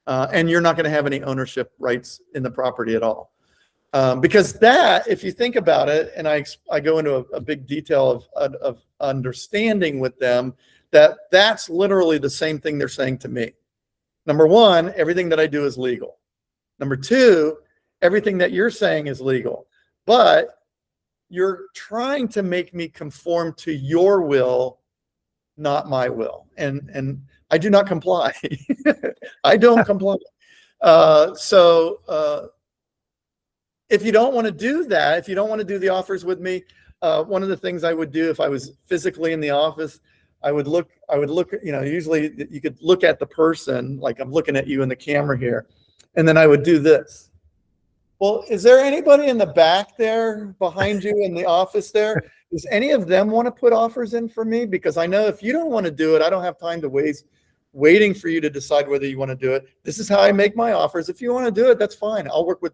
and you're not going to have any ownership rights in the property at all. Because that, if you think about it, and I go into a big detail of understanding with them, that's literally the same thing they're saying to me. Number one, everything that I do is legal. Number two, everything that you're saying is legal, but you're trying to make me conform to your will, not my will. And I do not comply. I don't comply. So if you don't want to do that, if you don't want to do the offers with me, one of the things I would do if I was physically in the office, I would look, usually you could look at the person, like I'm looking at you in the camera here, and then I would do this. Well, is there anybody in the back there behind you in the office there? Does any of them want to put offers in for me? Because I know if you don't want to do it, I don't have time to waste waiting for you to decide whether you want to do it. This is how I make my offers. If you want to do it, that's fine. I'll work with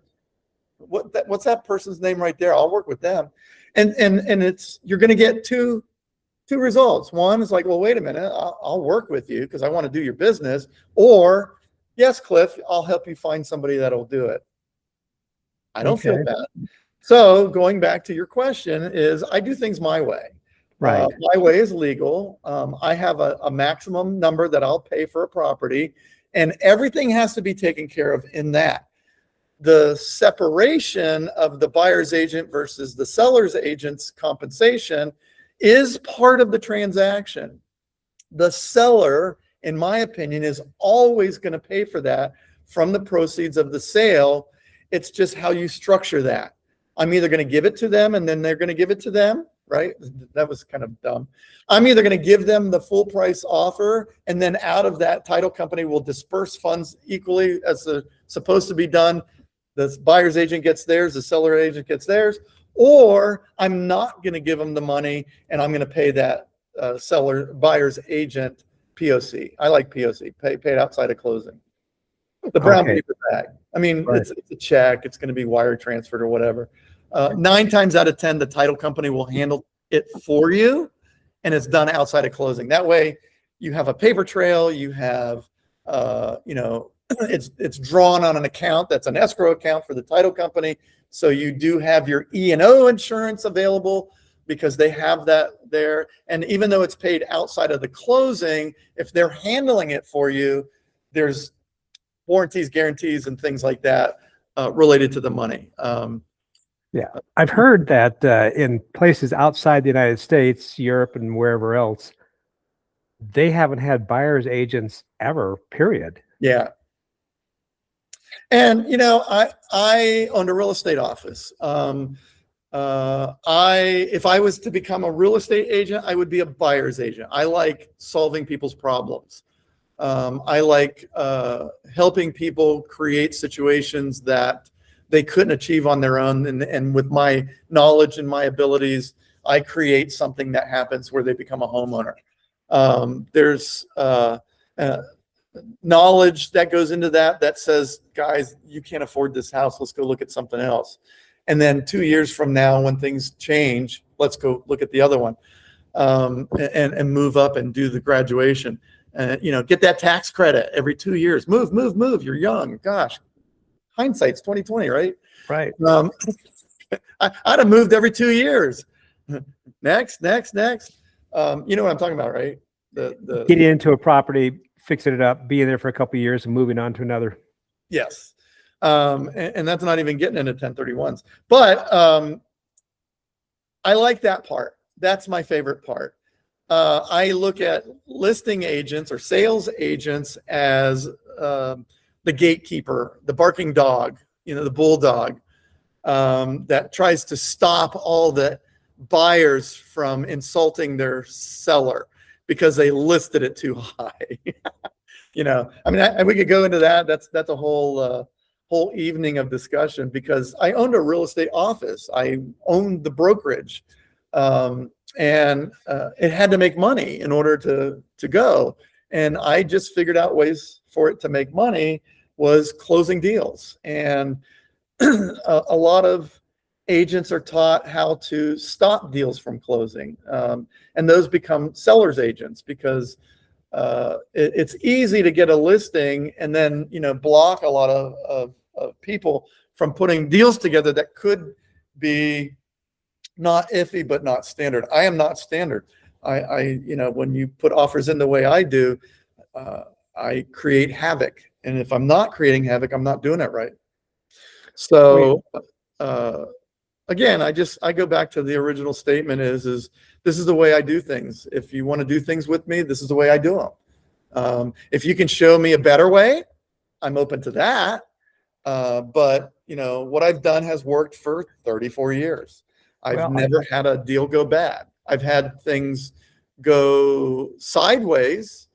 what's that person's name right there? I'll work with them. And you're going to get two results. One is like, well, wait a minute, I'll work with you because I want to do your business. Or, yes, Cliff, I'll help you find somebody that'll do it. I don't feel bad. So going back to your question is I do things my way. Right. My way is legal. I have a maximum number that I'll pay for a property, and everything has to be taken care of in that. The separation of the buyer's agent versus the seller's agent's compensation is part of the transaction. The seller, in my opinion, is always going to pay for that from the proceeds of the sale. It's just how you structure that. I'm either going to give it to them and then they're going to give it to them, right? That was kind of dumb. I'm either going to give them the full price offer, and then out of that, title company will disperse funds equally as they're supposed to be done. The buyer's agent gets theirs, the seller agent gets theirs, or I'm not going to give them the money and I'm going to pay that buyer's agent POC. I like POC, paid outside of closing. The brown paper bag. I mean, right. It's a check. It's going to be wire transferred or whatever. 9 times out of 10, the title company will handle it for you, and it's done outside of closing. That way, you have a paper trail. You have, it's drawn on an account that's an escrow account for the title company. So you do have your E&O insurance available because they have that there. And even though it's paid outside of the closing, if they're handling it for you, there's warranties, guarantees, and things like that related to the money. Yeah, I've heard that in places outside the United States, Europe, and wherever else, they haven't had buyer's agents ever, period. Yeah. And, I owned a real estate office. If I was to become a real estate agent, I would be a buyer's agent. I like solving people's problems. I like helping people create situations that they couldn't achieve on their own. And with my knowledge and my abilities, I create something that happens where they become a homeowner. There's knowledge that goes into that says, guys, you can't afford this house. Let's go look at something else. And then 2 years from now, when things change, let's go look at the other one and move up and do the graduation. Get that tax credit every 2 years. Move. You're young. Gosh, hindsight's 2020, right? Right. I'd have moved every 2 years. Next. You know what I'm talking about, right? Getting into a property, fixing it up, being there for a couple of years, and moving on to another. Yes. And that's not even getting into 1031s. But I like that part. That's my favorite part. I look at listing agents or sales agents as the gatekeeper, the barking dog, the bulldog that tries to stop all the buyers from insulting their seller because they listed it too high. We could go into that. That's a whole evening of discussion, because I owned a real estate office. I owned the brokerage. And it had to make money in order to go. And I just figured out ways for it to make money was closing deals. And a lot of agents are taught how to stop deals from closing. And those become sellers agents because it's easy to get a listing and then, block a lot of people from putting deals together that could be not iffy, but not standard. I am not standard. When you put offers in the way I do, I create havoc. And if I'm not creating havoc, I'm not doing it right. So, again, I go back to the original statement is this is the way I do things. If you want to do things with me, this is the way I do them. If you can show me a better way, I'm open to that. But what I've done has worked for 34 years. I've never had a deal go bad. I've had things go sideways.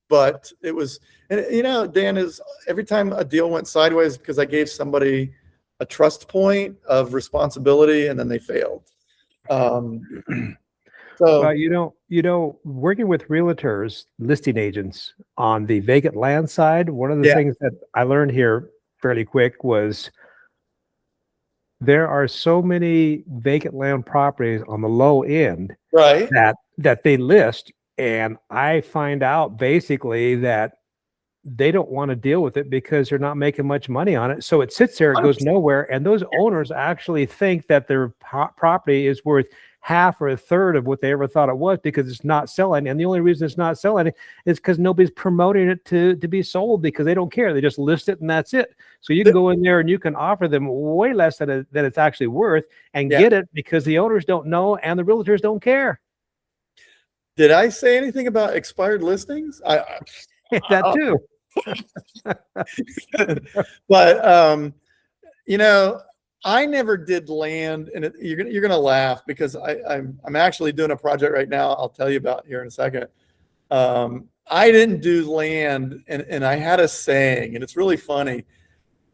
But it was, and Dan, is every time a deal went sideways because I gave somebody a trust point of responsibility and then they failed. Well, working with realtors, listing agents on the vacant land side, one of the things that I learned here fairly quick was there are so many vacant land properties on the low end, right, that they list. And I find out basically that they don't want to deal with it because they're not making much money on it. So it sits there, it goes nowhere. And those owners actually think that their property is worth half or a third of what they ever thought it was because it's not selling. And the only reason it's not selling is because nobody's promoting it to be sold because they don't care. They just list it and that's it. So you can go in there and you can offer them way less than it's actually worth and get it because the owners don't know and the realtors don't care. Did I say anything about expired listings? That too. But I never did land, and you're gonna laugh because I'm actually doing a project right now. I'll tell you about here in a second. I didn't do land, and I had a saying, and it's really funny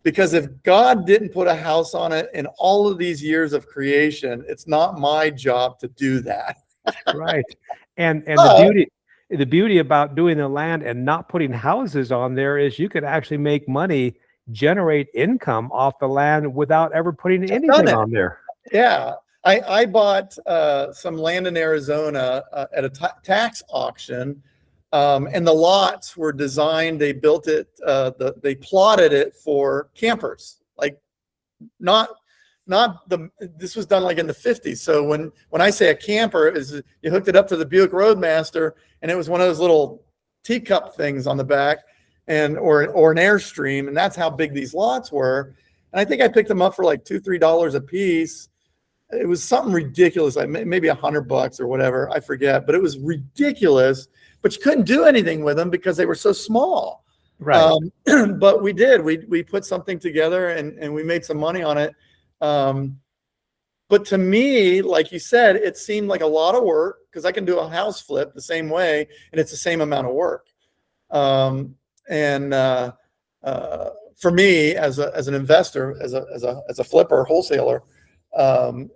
because if God didn't put a house on it in all of these years of creation, it's not my job to do that. Right. And the beauty about doing the land and not putting houses on there is you could actually make money, generate income off the land without ever putting anything on there. Yeah. I bought some land in Arizona at a tax auction, and the lots were designed, they built it, they plotted it for campers, like this was done like in the 50s. So when I say a camper, is you hooked it up to the Buick Roadmaster and it was one of those little teacup things on the back or an Airstream. And that's how big these lots were. And I think I picked them up for like $2-3 a piece. It was something ridiculous, like maybe $100 or whatever. I forget, but it was ridiculous, but you couldn't do anything with them because they were so small. Right. But we did, we put something together and we made some money on it. But to me, like you said, it seemed like a lot of work because I can do a house flip the same way and it's the same amount of work. For me as an investor, as a flipper, wholesaler,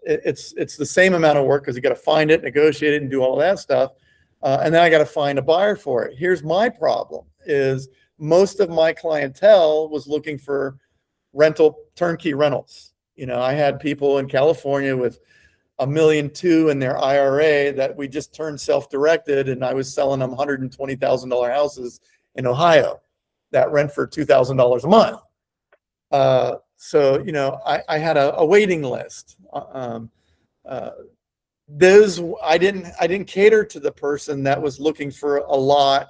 it's the same amount of work because you got to find it, negotiate it, and do all that stuff. And then I got to find a buyer for it. Here's my problem is most of my clientele was looking for turnkey rentals. I had people in California with $1.2 million in their IRA that we just turned self-directed, and I was selling them $120,000 houses in Ohio that rent for $2,000 a month. So I had a waiting list. Those I didn't cater to the person that was looking for a lot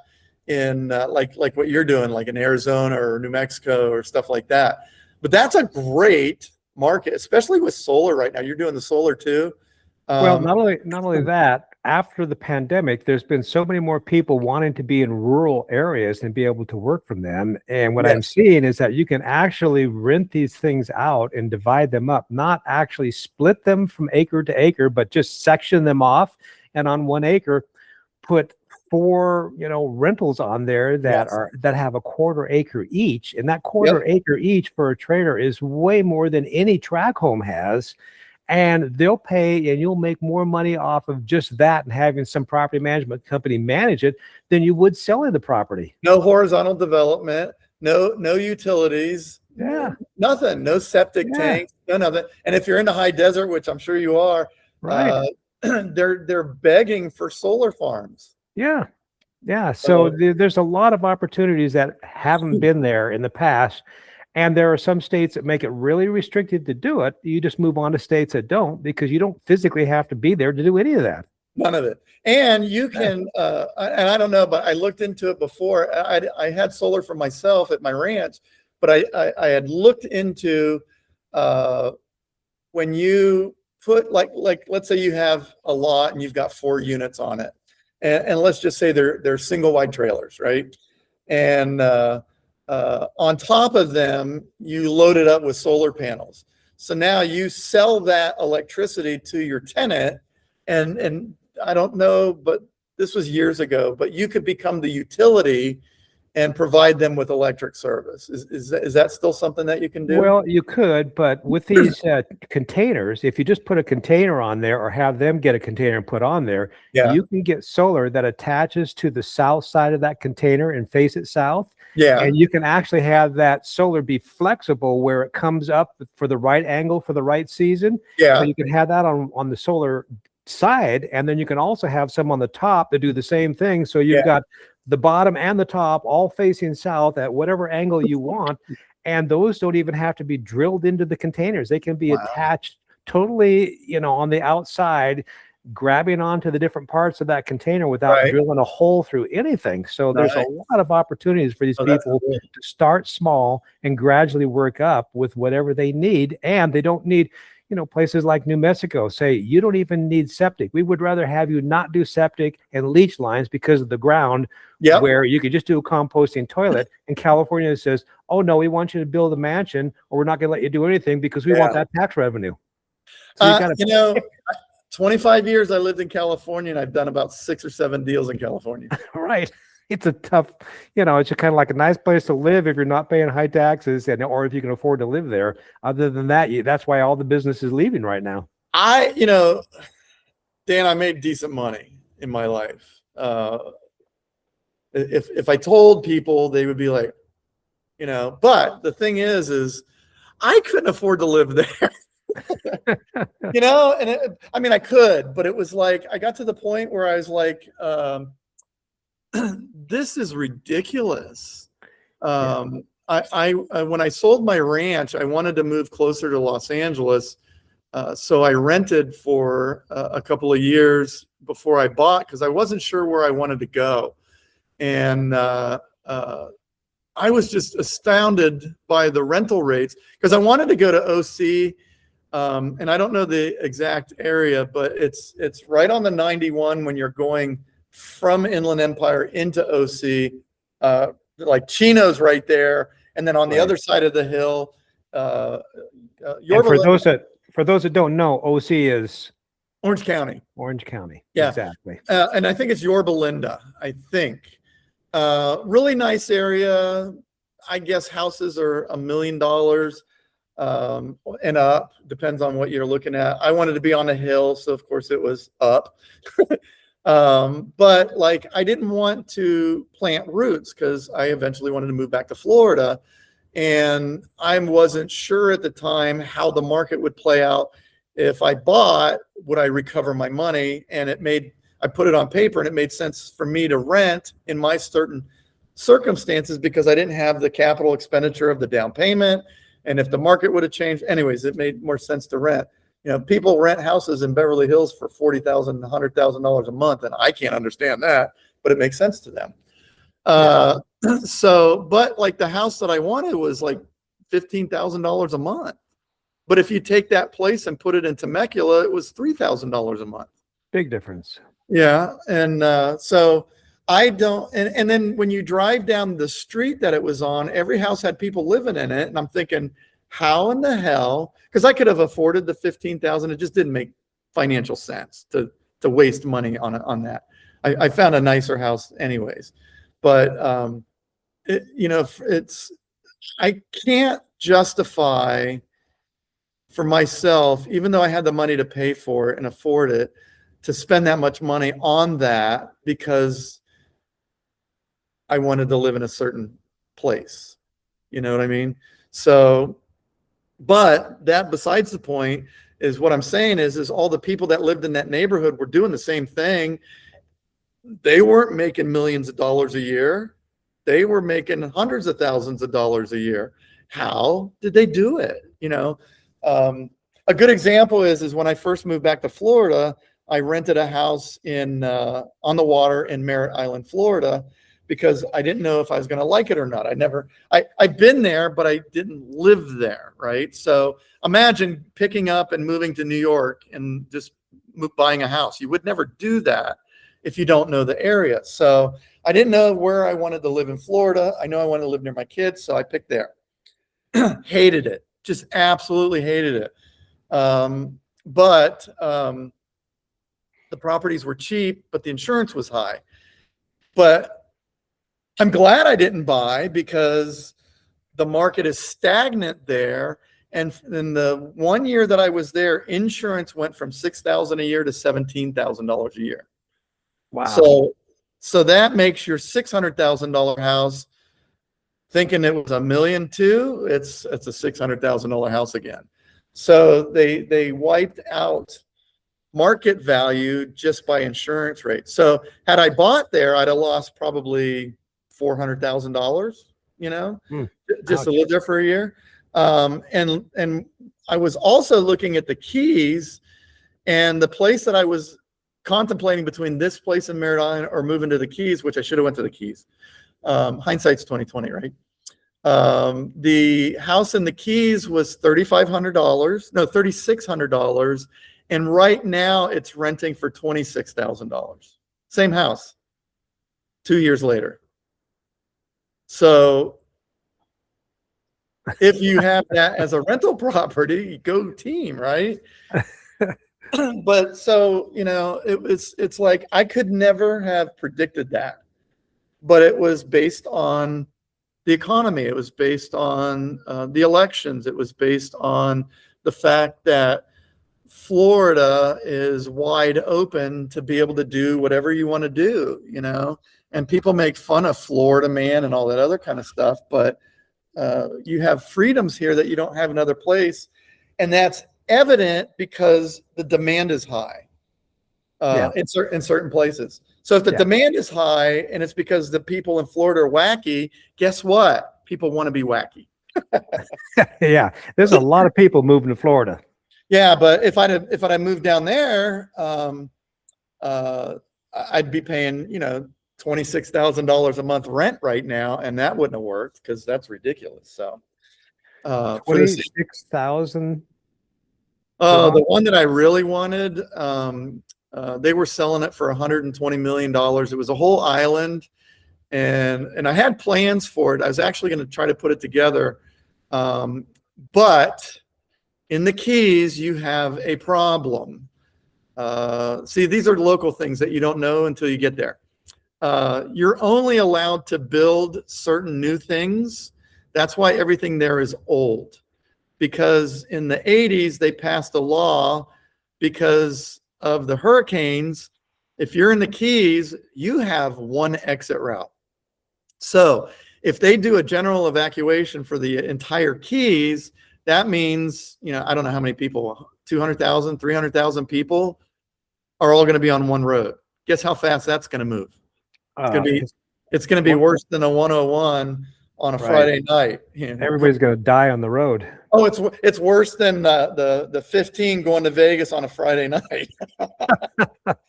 in like what you're doing, like in Arizona or New Mexico or stuff like that. But that's a great market, especially with solar right now. You're doing the solar too. Well, not only that, after the pandemic, there's been so many more people wanting to be in rural areas and be able to work from them. And what I'm seeing is that you can actually rent these things out and divide them up, not actually split them from acre to acre, but just section them off. And on 1 acre, put 4, rentals on there that have a 1/4 acre each. And that 1/4 acre each for a trader is way more than any tract home has. And they'll pay, and you'll make more money off of just that and having some property management company manage it than you would selling the property. No horizontal development, no utilities, Yeah. Nothing, no septic Yeah. tanks, none of it. And if you're in the high desert, which I'm sure you are, Right. they're begging for solar farms. Yeah. Yeah. So So there's a lot of opportunities that haven't been there in the past. And there are some states that make it really restricted to do it. You just move on to states that don't, because you don't physically have to be there to do any of that. none of it. And you Yeah. can, and I don't know, but I looked into it before. I had solar for myself at my ranch, but I had looked into when you put like let's say you have a lot and you've got 4 units on it, and let's just say they're single wide trailers, right? And on top of them, you load it up with solar panels. So now you sell that electricity to your tenant, and I don't know, but this was years ago, but you could become the utility and provide them with electric service. Is that still something that you can do? Well, you could, but with these containers, if you just put a container on there or have them get a container and put on there, Yeah. you can get solar that attaches to the south side of that container and face it south. Yeah. And you can actually have that solar be flexible where it comes up for the right angle for the right season. Yeah. So you can have that on the solar side, and then you can also have some on the top that do the same thing. So you've got the bottom and the top all facing south at whatever angle you want. And those don't even have to be drilled into the containers. They can be attached totally, on the outside, grabbing onto the different parts of that container without drilling a hole through anything. So there's a lot of opportunities for these people to start small and gradually work up with whatever they need. And they don't need, places like New Mexico say, you don't even need septic. We would rather have you not do septic and leach lines because of the ground, where you could just do a composting toilet. And California says, oh no, we want you to build a mansion, or we're not going to let you do anything because we want that tax revenue. So you got 25 years I lived in California, and I've done about 6 or 7 deals in California. Right. It's a tough, it's kind of like a nice place to live if you're not paying high taxes, or if you can afford to live there. Other than that, that's why all the business is leaving right now. Dan, I made decent money in my life. If I told people, they would be like, but the thing is I couldn't afford to live there. And I could, but it was like, I got to the point where I was like, this is ridiculous. When I sold my ranch, I wanted to move closer to Los Angeles. So I rented for a couple of years before I bought, because I wasn't sure where I wanted to go. And I was just astounded by the rental rates, because I wanted to go to OC. And I don't know the exact area, but it's right on the 91 when you're going from Inland Empire into OC, like Chino's right there. And then on the other side of the hill, for those that don't know, OC is Orange County. Orange County. Yeah. Exactly. And I think it's Yorba Linda, I think. Really nice area. I guess houses are $1 million and up, depends on what you're looking at. I wanted to be on a hill, so of course it was up. But like, I didn't want to plant roots because I eventually wanted to move back to Florida, and I wasn't sure at the time how the market would play out. If I bought, would I recover my money? And I put it on paper, and it made sense for me to rent in my certain circumstances because I didn't have the capital expenditure of the down payment. And if the market would have changed, anyways, it made more sense to rent. People rent houses in Beverly Hills for $40,000, $100,000 a month, and I can't understand that, but it makes sense to them. But like the house that I wanted was like $15,000 a month. But if you take that place and put it in Temecula, it was $3,000 a month. Big difference. Yeah. And so I don't, and then when you drive down the street that it was on, every house had people living in it. And I'm thinking, how in the hell? Because I could have afforded the $15,000. It just didn't make financial sense to waste money on that. I found a nicer house anyways. But I can't justify for myself, even though I had the money to pay for it and afford it, to spend that much money on that because I wanted to live in a certain place. You know what I mean? So, but that besides the point is what I'm saying is all the people that lived in that neighborhood were doing the same thing. They weren't making millions of dollars a year. They were making hundreds of thousands of dollars a year. How did they do it? A good example is when I first moved back to Florida, I rented a house in on the water in Merritt Island, Florida, because I didn't know if I was going to like it or not. I've been there, but I didn't live there, right? So imagine picking up and moving to New York and just buying a house. You would never do that if you don't know the area. So I didn't know where I wanted to live in Florida. I know I wanted to live near my kids, so I picked there. Hated it, just absolutely hated it. But the properties were cheap, but the insurance was high. But I'm glad I didn't buy because the market is stagnant there. And in the 1 year that I was there, insurance went from $6,000 a year to $17,000 a year. Wow. So that makes your $600,000 house, thinking it was $1.2 million, it's a $600,000 house again. So they wiped out market value just by insurance rates. So had I bought there, I'd have lost probably $400,000, just to live there for a year. And I was also looking at the Keys, and the place that I was contemplating between this place in Merritt Island or moving to the Keys, which I should have went to the Keys. Hindsight's 2020, right? The house in the Keys was $3,600, and right now it's renting for $26,000. Same house, 2 years later. So if you have that as a rental property, go team, right? But so, it's like I could never have predicted that, but it was based on the economy. It was based on the elections. It was based on the fact that Florida is wide open to be able to do whatever you want to do, and people make fun of Florida man and all that other kind of stuff, but you have freedoms here that you don't have in other place. And that's evident because the demand is high in certain places. So if the demand is high and it's because the people in Florida are wacky, guess what? People want to be wacky. Yeah, there's a lot of people moving to Florida. Yeah, but if I'd moved down there, I'd be paying, $26,000 a month rent right now, and that wouldn't have worked because that's ridiculous. So, 26,000. The one that I really wanted, they were selling it for $120 million. It was a whole island, and I had plans for it. I was actually going to try to put it together, but in the Keys, you have a problem. See, these are local things that you don't know until you get there. You're only allowed to build certain new things. That's why everything there is old. Because in the 80s, they passed a law because of the hurricanes. If you're in the Keys, you have one exit route. So if they do a general evacuation for the entire Keys, that means, I don't know how many people, 200,000, 300,000 people are all going to be on one road. Guess how fast that's going to move? It's going to be worse than a 101 on a Friday night. Everybody's going to die on the road. Oh, it's worse than the 15 going to Vegas on a Friday night.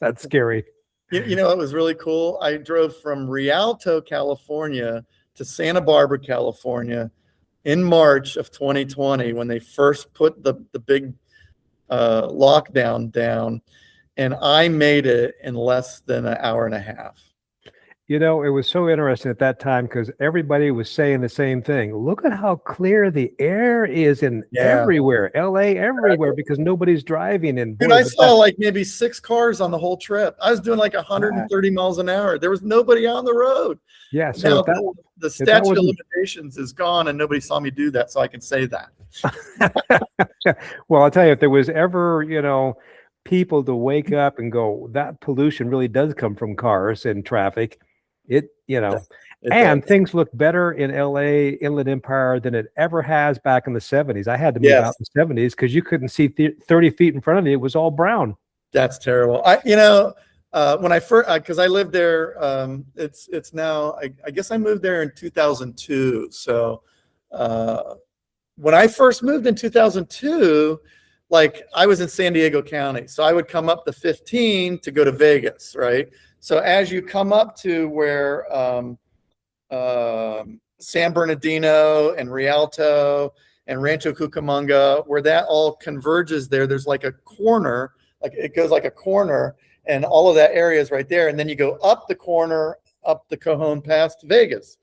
That's scary. It was really cool. I drove from Rialto, California to Santa Barbara, California in March of 2020 when they first put the big lockdown down, and I made it in less than an hour and a half. It was so interesting at that time because everybody was saying the same thing. Look at how clear the air is in everywhere, LA, everywhere, because nobody's driving. And I saw like maybe 6 cars on the whole trip. I was doing like 130 miles an hour. There was nobody on the road. Yeah. So the statute of limitations is gone and nobody saw me do that. So I can say that. Well, I'll tell you, if there was ever, people to wake up and go, that pollution really does come from cars and traffic. It, It and does. things look better in LA Inland Empire than it ever has back in the 70s. I had to move Yes. out in the 70s because you couldn't see 30 feet in front of me. It was all brown. That's terrible. When I first, because I lived there, it's now, I guess I moved there in 2002. So when I first moved in 2002, like I was in San Diego County. So I would come up the 15 to go to Vegas, right? So as you come up to where San Bernardino and Rialto and Rancho Cucamonga, where that all converges there's like a corner, like it goes like a corner, and all of that area is right there. And then you go up the corner, up the Cajon past Vegas.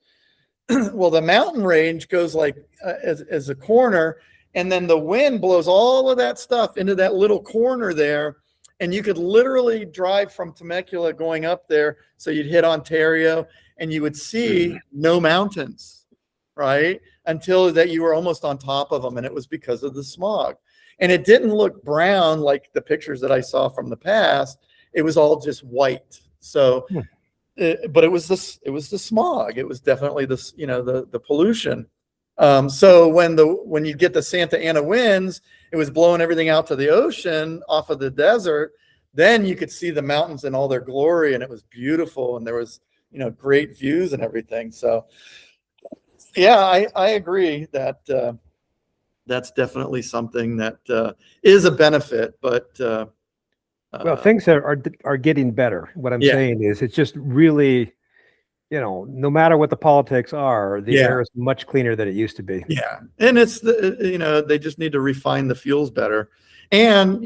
Well, the mountain range goes like as a corner, and then the wind blows all of that stuff into that little corner there. And you could literally drive from Temecula going up there. So you'd hit Ontario and you would see no mountains, right? Until that you were almost on top of them. And it was because of the smog. And it didn't look brown like the pictures that I saw from the past. It was all just white. So, but it was the smog. It was definitely the pollution. So when you get the Santa Ana winds, it was blowing everything out to the ocean off of the desert. Then you could see the mountains in all their glory, and it was beautiful. And there was, great views and everything. So yeah, I agree that, that's definitely something that, is a benefit, but, well, things are getting better. What I'm saying is it's just really, no matter what the politics are, the air is much cleaner than it used to be. Yeah. And it's they just need to refine the fuels better. And,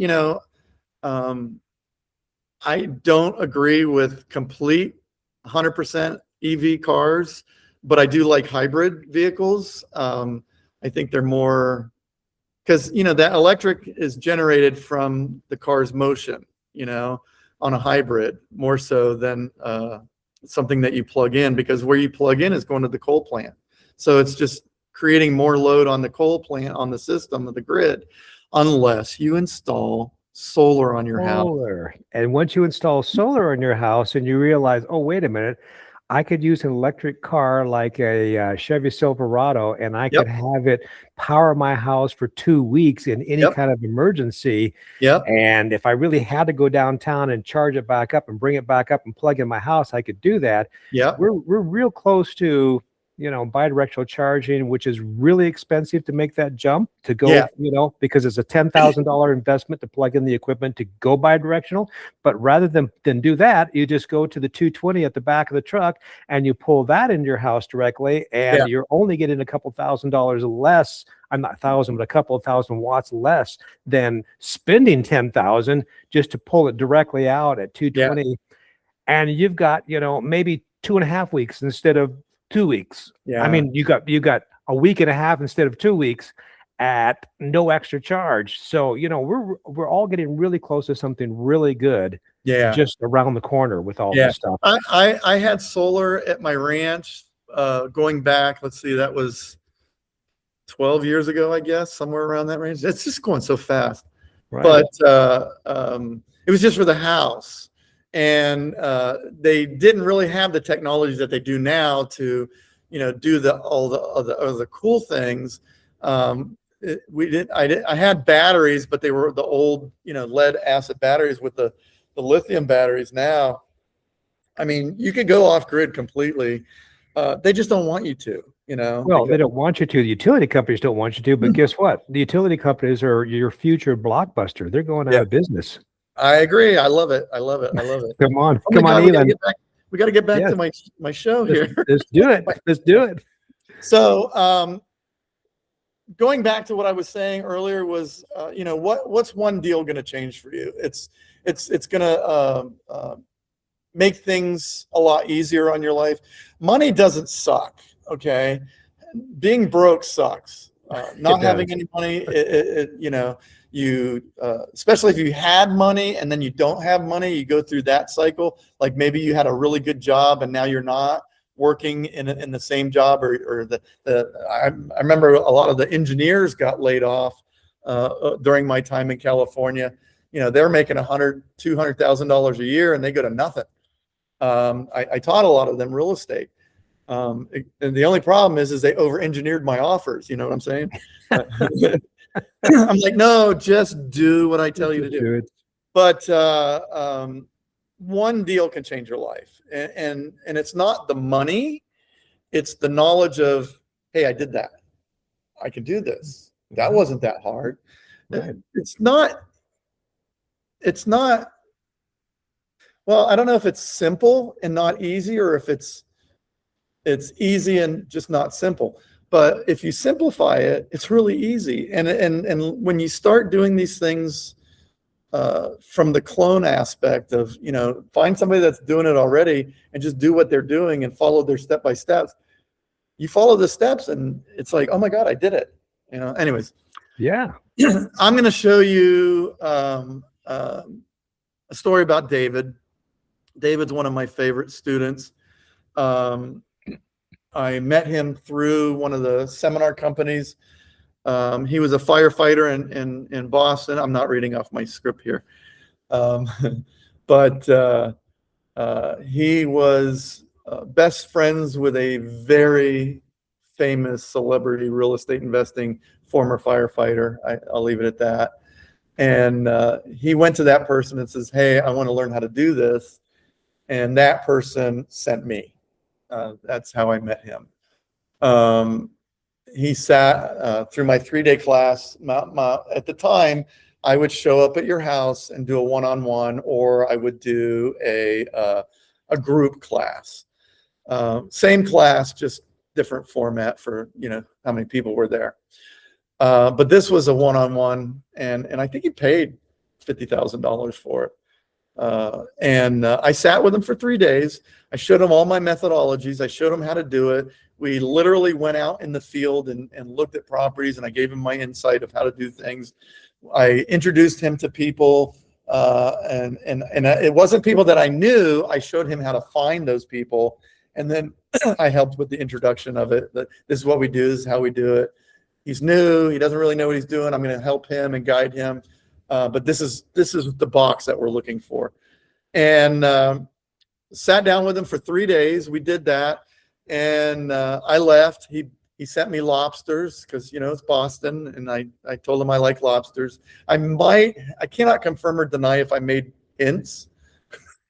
I don't agree with complete 100% EV cars, but I do like hybrid vehicles. I think they're more, because, that electric is generated from the car's motion, on a hybrid more so than, something that you plug in, because where you plug in is going to the coal plant. So it's just creating more load on the coal plant, on the system of the grid, unless you install solar on your house. And once you install solar on your house and you realize, oh, wait a minute, I could use an electric car like a Chevy Silverado, and I could have it power my house for 2 weeks in any kind of emergency. And if I really had to go downtown and charge it back up and bring it back up and plug in my house, I could do that. We're real close to, bidirectional charging, which is really expensive to make that jump to go, because it's a $10,000 investment to plug in the equipment to go bidirectional. But rather than do that, you just go to the 220 at the back of the truck and you pull that into your house directly, and you're only getting a couple $1,000s less. I'm not 1,000, but a couple of 1,000 watts less than spending 10,000 just to pull it directly out at 220. And you've got, maybe 2.5 weeks instead of 2 weeks. I mean, you got a week and a half instead of 2 weeks at no extra charge. So, we're all getting really close to something really good. Just around the corner with all this stuff. I had solar at my ranch, going back, let's see, that was 12 years ago, I guess, somewhere around that range. It's just going so fast. But it was just for the house. And they didn't really have the technologies that they do now to, do all the other cool things. I had batteries, but they were the old, lead acid batteries with the lithium batteries now. I mean, you could go off grid completely. They just don't want you to, Well, they don't want you to. The utility companies don't want you to, but guess what? The utility companies are your future blockbuster. They're going out of business. I agree. I love it. Come on, Elon. We got to get back to my show here. Let's do it. Let's do it. So, going back to what I was saying earlier was, what's one deal going to change for you? It's going to make things a lot easier on your life. Money doesn't suck. Okay, being broke sucks. Not having any money, especially if you had money and then you don't have money, you go through that cycle. Like maybe you had a really good job and now you're not working in the same job, or I remember a lot of the engineers got laid off during my time in California. They're making $200,000 a year and they go to nothing. I taught a lot of them real estate. And the only problem is they over-engineered my offers. You know what I'm saying? I'm like, no, just do what I tell you to do. But one deal can change your life, and it's not the money, it's the knowledge of, hey, I did that. I can do this. That wasn't that hard. Right. It's not. Well, I don't know if it's simple and not easy, or if it's easy and just not simple. But if you simplify it, it's really easy. And when you start doing these things from the clone aspect of, find somebody that's doing it already and just do what they're doing and follow their step by steps. You follow the steps and it's like, oh my God, I did it. Anyways. Yeah. I'm going to show you a story about David. David's one of my favorite students. I met him through one of the seminar companies. He was a firefighter in Boston. I'm not reading off my script here. But he was best friends with a very famous celebrity real estate investing former firefighter. I'll leave it at that. And he went to that person and says, hey, I want to learn how to do this. And that person sent me. That's how I met him. He sat through my 3-day class. At the time, I would show up at your house and do a one-on-one, or I would do a group class. Same class, just different format for how many people were there. But this was a one-on-one, and I think he paid $50,000 for it. I sat with him for 3 days. I showed him all my methodologies. I showed him how to do it. We literally went out in the field and looked at properties, and I gave him my insight of how to do things. I introduced him to people, and it wasn't people that I knew. I showed him how to find those people, and then I helped with the introduction of it. That this is what we do. This is how we do it. He's new. He doesn't really know what he's doing. I'm going to help him and guide him. But this is the box that we're looking for. And sat down with him for 3 days. We did that. And I left. He sent me lobsters because, it's Boston. And I told him I like lobsters. I cannot confirm or deny if I made hints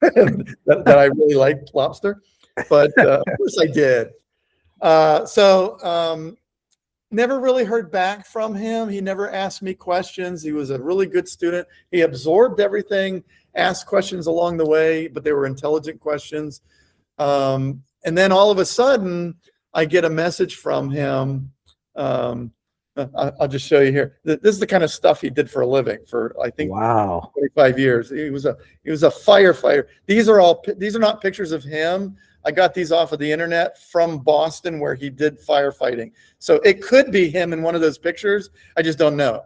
that I really liked lobster. But of course I did. Never really heard back from him. He never asked me questions. He was a really good student. He absorbed everything, asked questions along the way, but they were intelligent questions. And then all of a sudden, I get a message from him. I'll just show you here. This is the kind of stuff he did for a living for, I think, 25 years. He was a firefighter. These are not pictures of him. I got these off of the internet from Boston where he did firefighting. So it could be him in one of those pictures. I just don't know.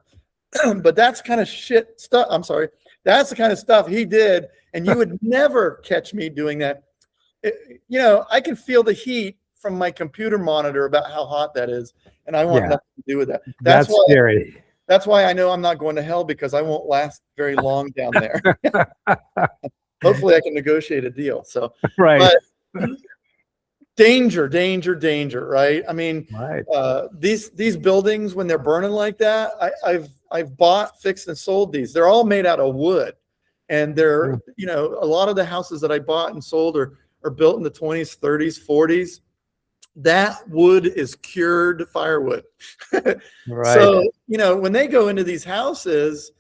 But that's kind of shit stuff. I'm sorry. That's the kind of stuff he did. And you would never catch me doing that. I can feel the heat from my computer monitor about how hot that is. And I want nothing to do with that. That's why, scary. That's why I know I'm not going to hell, because I won't last very long down there. Hopefully I can negotiate a deal. So, right. But, danger, right? I mean, these buildings, when they're burning like that, I've bought, fixed, and sold these. They're all made out of wood, and they're a lot of the houses that I bought and sold are built in the 20s, 30s, 40s. That wood is cured firewood. Right. So when they go into these houses,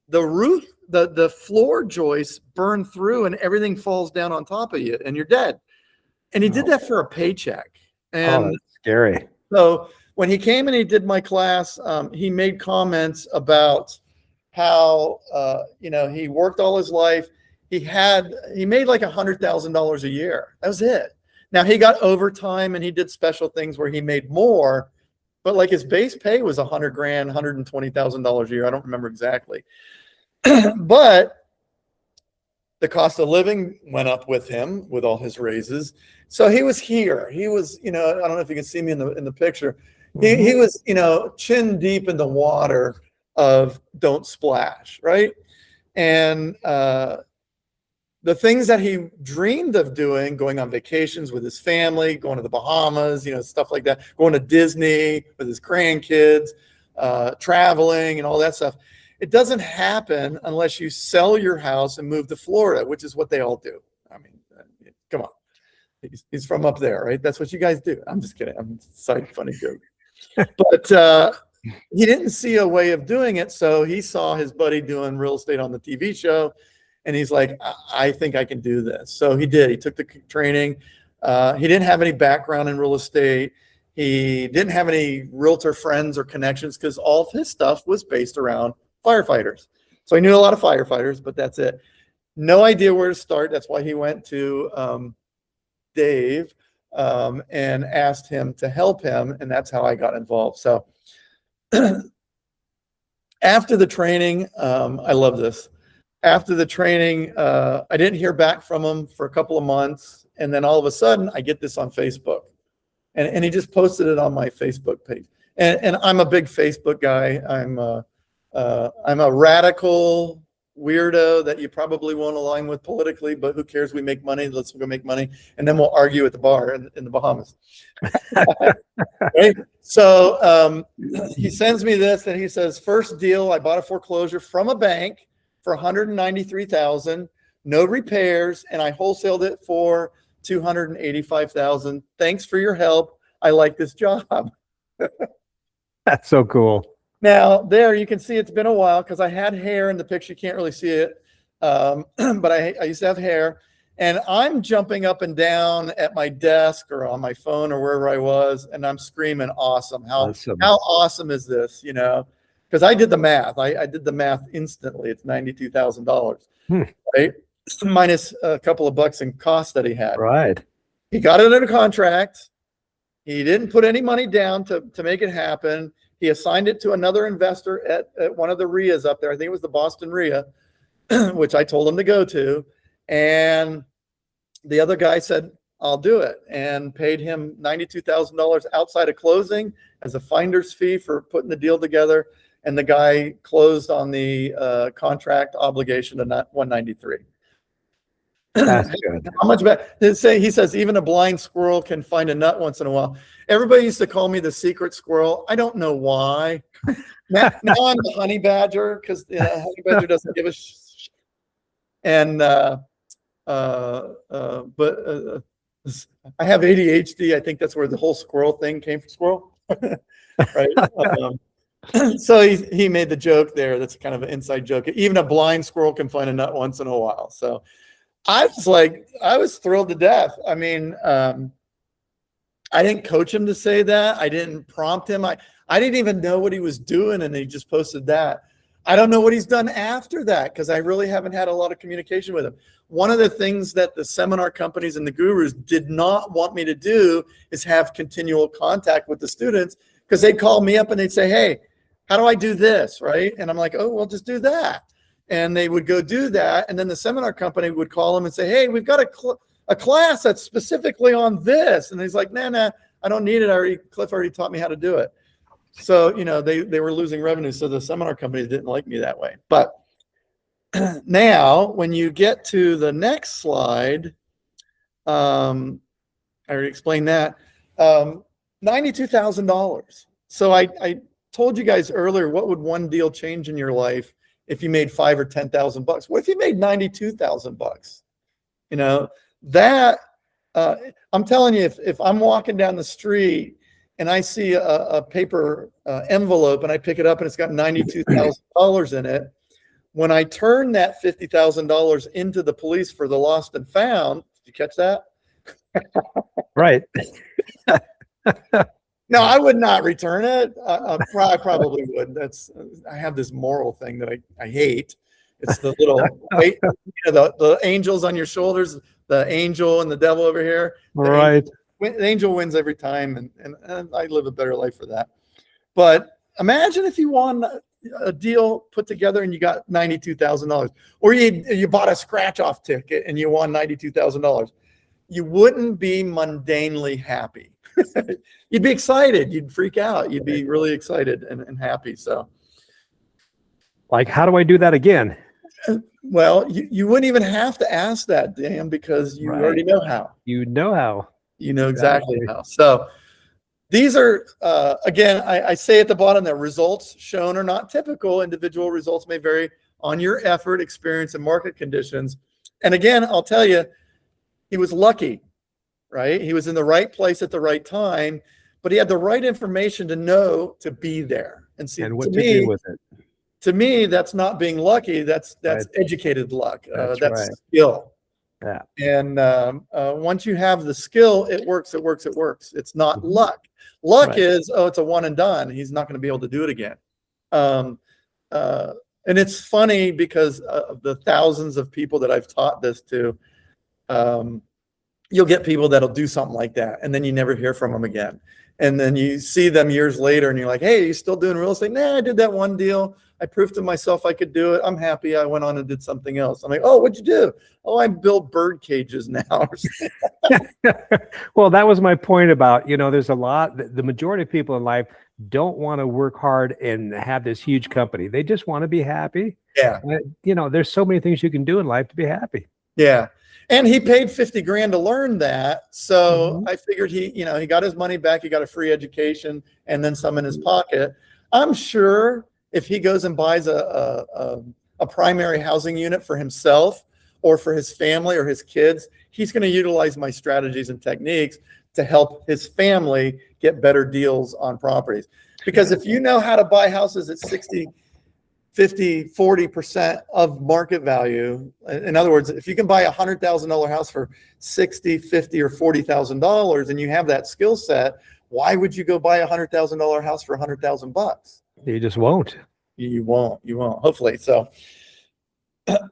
the roof, the floor joists burn through, and everything falls down on top of you, and you're dead. And he did that for a paycheck. And that's scary. So when he came and he did my class, he made comments about how, he worked all his life. He made like $100,000 a year. That was it. Now he got overtime and he did special things where he made more, but like his base pay was $100,000, $120,000 a year. I don't remember exactly. But the cost of living went up with him with all his raises. So he was here. He was, I don't know if you can see me in the picture. He was, chin deep in the water of don't splash, right? And the things that he dreamed of doing, going on vacations with his family, going to the Bahamas, stuff like that, going to Disney with his grandkids, traveling and all that stuff. It doesn't happen unless you sell your house and move to Florida, which is what they all do. I mean, come on. He's from up there, right? That's what you guys do. I'm just kidding. I'm side funny joke. But he didn't see a way of doing it. So he saw his buddy doing real estate on the TV show. And he's like, I think I can do this. So he did. He took the training. He didn't have any background in real estate. He didn't have any realtor friends or connections because all of his stuff was based around firefighters. So he knew a lot of firefighters, but that's it. No idea where to start. That's why he went to Dave and asked him to help him. And that's how I got involved. So after the training, I love this. After the training, I didn't hear back from him for a couple of months. And then all of a sudden I get this on Facebook and he just posted it on my Facebook page. And I'm a big Facebook guy. I'm a radical weirdo that you probably won't align with politically, but who cares? We make money. Let's go make money. And then we'll argue at the bar in the Bahamas. Right? So he sends me this and he says, first deal, I bought a foreclosure from a bank for $193,000, no repairs, and I wholesaled it for $285,000. Thanks for your help. I like this job. That's so cool. Now, there you can see it's been a while because I had hair in the picture. You can't really see it. But I used to have hair. And I'm jumping up and down at my desk or on my phone or wherever I was, and I'm screaming, awesome. How awesome is this, Because I did the math. I did the math instantly. It's $92,000, right? Minus a couple of bucks in costs that he had. Right. He got it under contract. He didn't put any money down to make it happen. He assigned it to another investor at one of the REIAs up there. I think it was the Boston REIA, which I told him to go to. And the other guy said, I'll do it, and paid him $92,000 outside of closing as a finder's fee for putting the deal together. And the guy closed on the contract obligation of $193,000. That's good. How much better? He says even a blind squirrel can find a nut once in a while. Everybody used to call me the secret squirrel. I don't know why. Now I'm the honey badger because the honey badger doesn't give a shit. And but I have ADHD. I think that's where the whole squirrel thing came from. Squirrel, right? So he made the joke there. That's kind of an inside joke. Even a blind squirrel can find a nut once in a while. So I was thrilled to death. I mean, I didn't coach him to say that. I didn't prompt him. I didn't even know what he was doing, and he just posted that. I don't know what he's done after that because I really haven't had a lot of communication with him. One of the things that the seminar companies and the gurus did not want me to do is have continual contact with the students because they'd call me up and they'd say, hey, how do I do this, right? And I'm like, oh, well, just do that. And they would go do that. And then the seminar company would call them and say, hey, we've got a class that's specifically on this. And he's like, nah, I don't need it. Cliff already taught me how to do it. So, they were losing revenue. So the seminar companies didn't like me that way. But now when you get to the next slide, I already explained that, $92,000. So I told you guys earlier, what would one deal change in your life if you made $5,000 or $10,000? What if you made $92,000? That I'm telling you, if I'm walking down the street and I see a paper envelope and I pick it up and it's got $92,000 in it, when I turn that $50,000 into the police for the lost and found, did you catch that? Right. No, I would not return it. I probably would. I have this moral thing that I hate. It's the little the angels on your shoulders, the angel and the devil over here. Right. The angel wins every time, and I live a better life for that. But imagine if you won a deal put together and you got $92,000, or you bought a scratch-off ticket and you won $92,000. You wouldn't be mundanely happy. You'd be excited. You'd freak out. You'd be really excited and happy. So, like, how do I do that again? Well, you wouldn't even have to ask that, Dan, because you already know how. You know how. You know exactly how. So these are, again, I say at the bottom that results shown are not typical. Individual results may vary on your effort, experience, and market conditions. And again, I'll tell you, he was lucky, right? He was in the right place at the right time, but he had the right information to know to be there. And see, And what to do with it. To me, that's not being lucky. That's Right. educated luck. That's That's right. skill. Yeah. And once you have the skill, it works, it works, it works. It's not Mhm. luck. Luck Right. is, oh, it's a one and done. He's not going to be able to do it again. And it's funny because of the thousands of people that I've taught this to, you'll get people that'll do something like that, and then you never hear from them again. And then you see them years later and you're like, hey, are you still doing real estate? Nah, I did that one deal. I proved to myself I could do it. I'm happy. I went on and did something else. I'm like, oh, what'd you do? Oh, I build bird cages now. Well, that was my point about, there's a lot, the majority of people in life don't want to work hard and have this huge company. They just want to be happy. Yeah. There's so many things you can do in life to be happy. Yeah. And he paid 50 grand to learn that. So I figured he got his money back. He got a free education and then some in his pocket. I'm sure if he goes and buys a primary housing unit for himself or for his family or his kids, he's going to utilize my strategies and techniques to help his family get better deals on properties. Because if you know how to buy houses at 60, 50, 40% of market value. In other words, if you can buy a $100,000 house for $60, $50, or $40,000 and you have that skill set, why would you go buy a $100,000 house for $100,000? You just won't. You won't, hopefully. So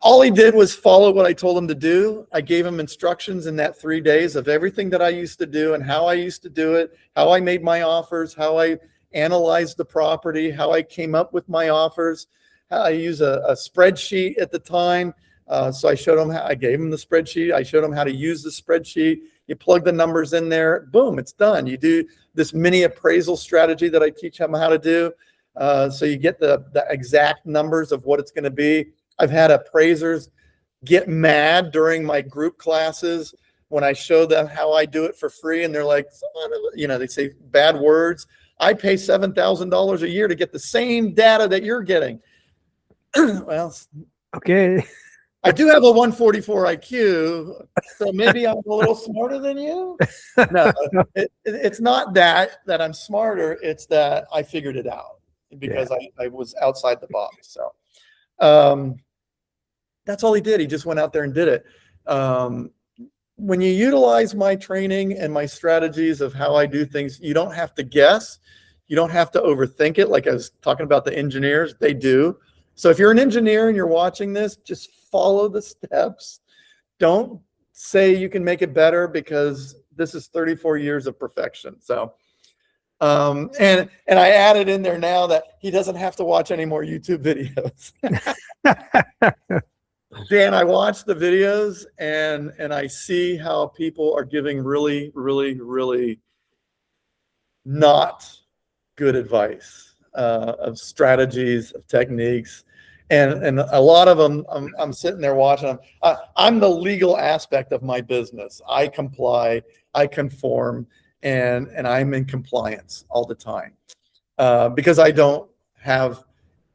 all he did was follow what I told him to do. I gave him instructions in that 3 days of everything that I used to do and how I used to do it, how I made my offers, how I analyzed the property, how I came up with my offers. I use a spreadsheet at the time. So I showed him how I gave him the spreadsheet. I showed him how to use the spreadsheet. You plug the numbers in there, boom, it's done. You do this mini appraisal strategy that I teach him how to do. So you get the exact numbers of what it's going to be. I've had appraisers get mad during my group classes when I show them how I do it for free. And they're like, they say bad words. I pay $7,000 a year to get the same data that you're getting. Well, okay. I do have a 144 IQ, so maybe I'm a little smarter than you. No, it's not that I'm smarter. It's that I figured it out because I was outside the box. So that's all he did. He just went out there and did it. When you utilize my training and my strategies of how I do things, you don't have to guess. You don't have to overthink it. Like I was talking about the engineers, they do. So if you're an engineer and you're watching this, just follow the steps. Don't say you can make it better because this is 34 years of perfection. So, and I added in there now that he doesn't have to watch any more YouTube videos. Dan, I watch the videos and I see how people are giving really, really, really not good advice. Of strategies, of techniques, and a lot of them I'm sitting there watching them. I'm the legal aspect of my business. I comply, I conform, and I'm in compliance all the time because I don't have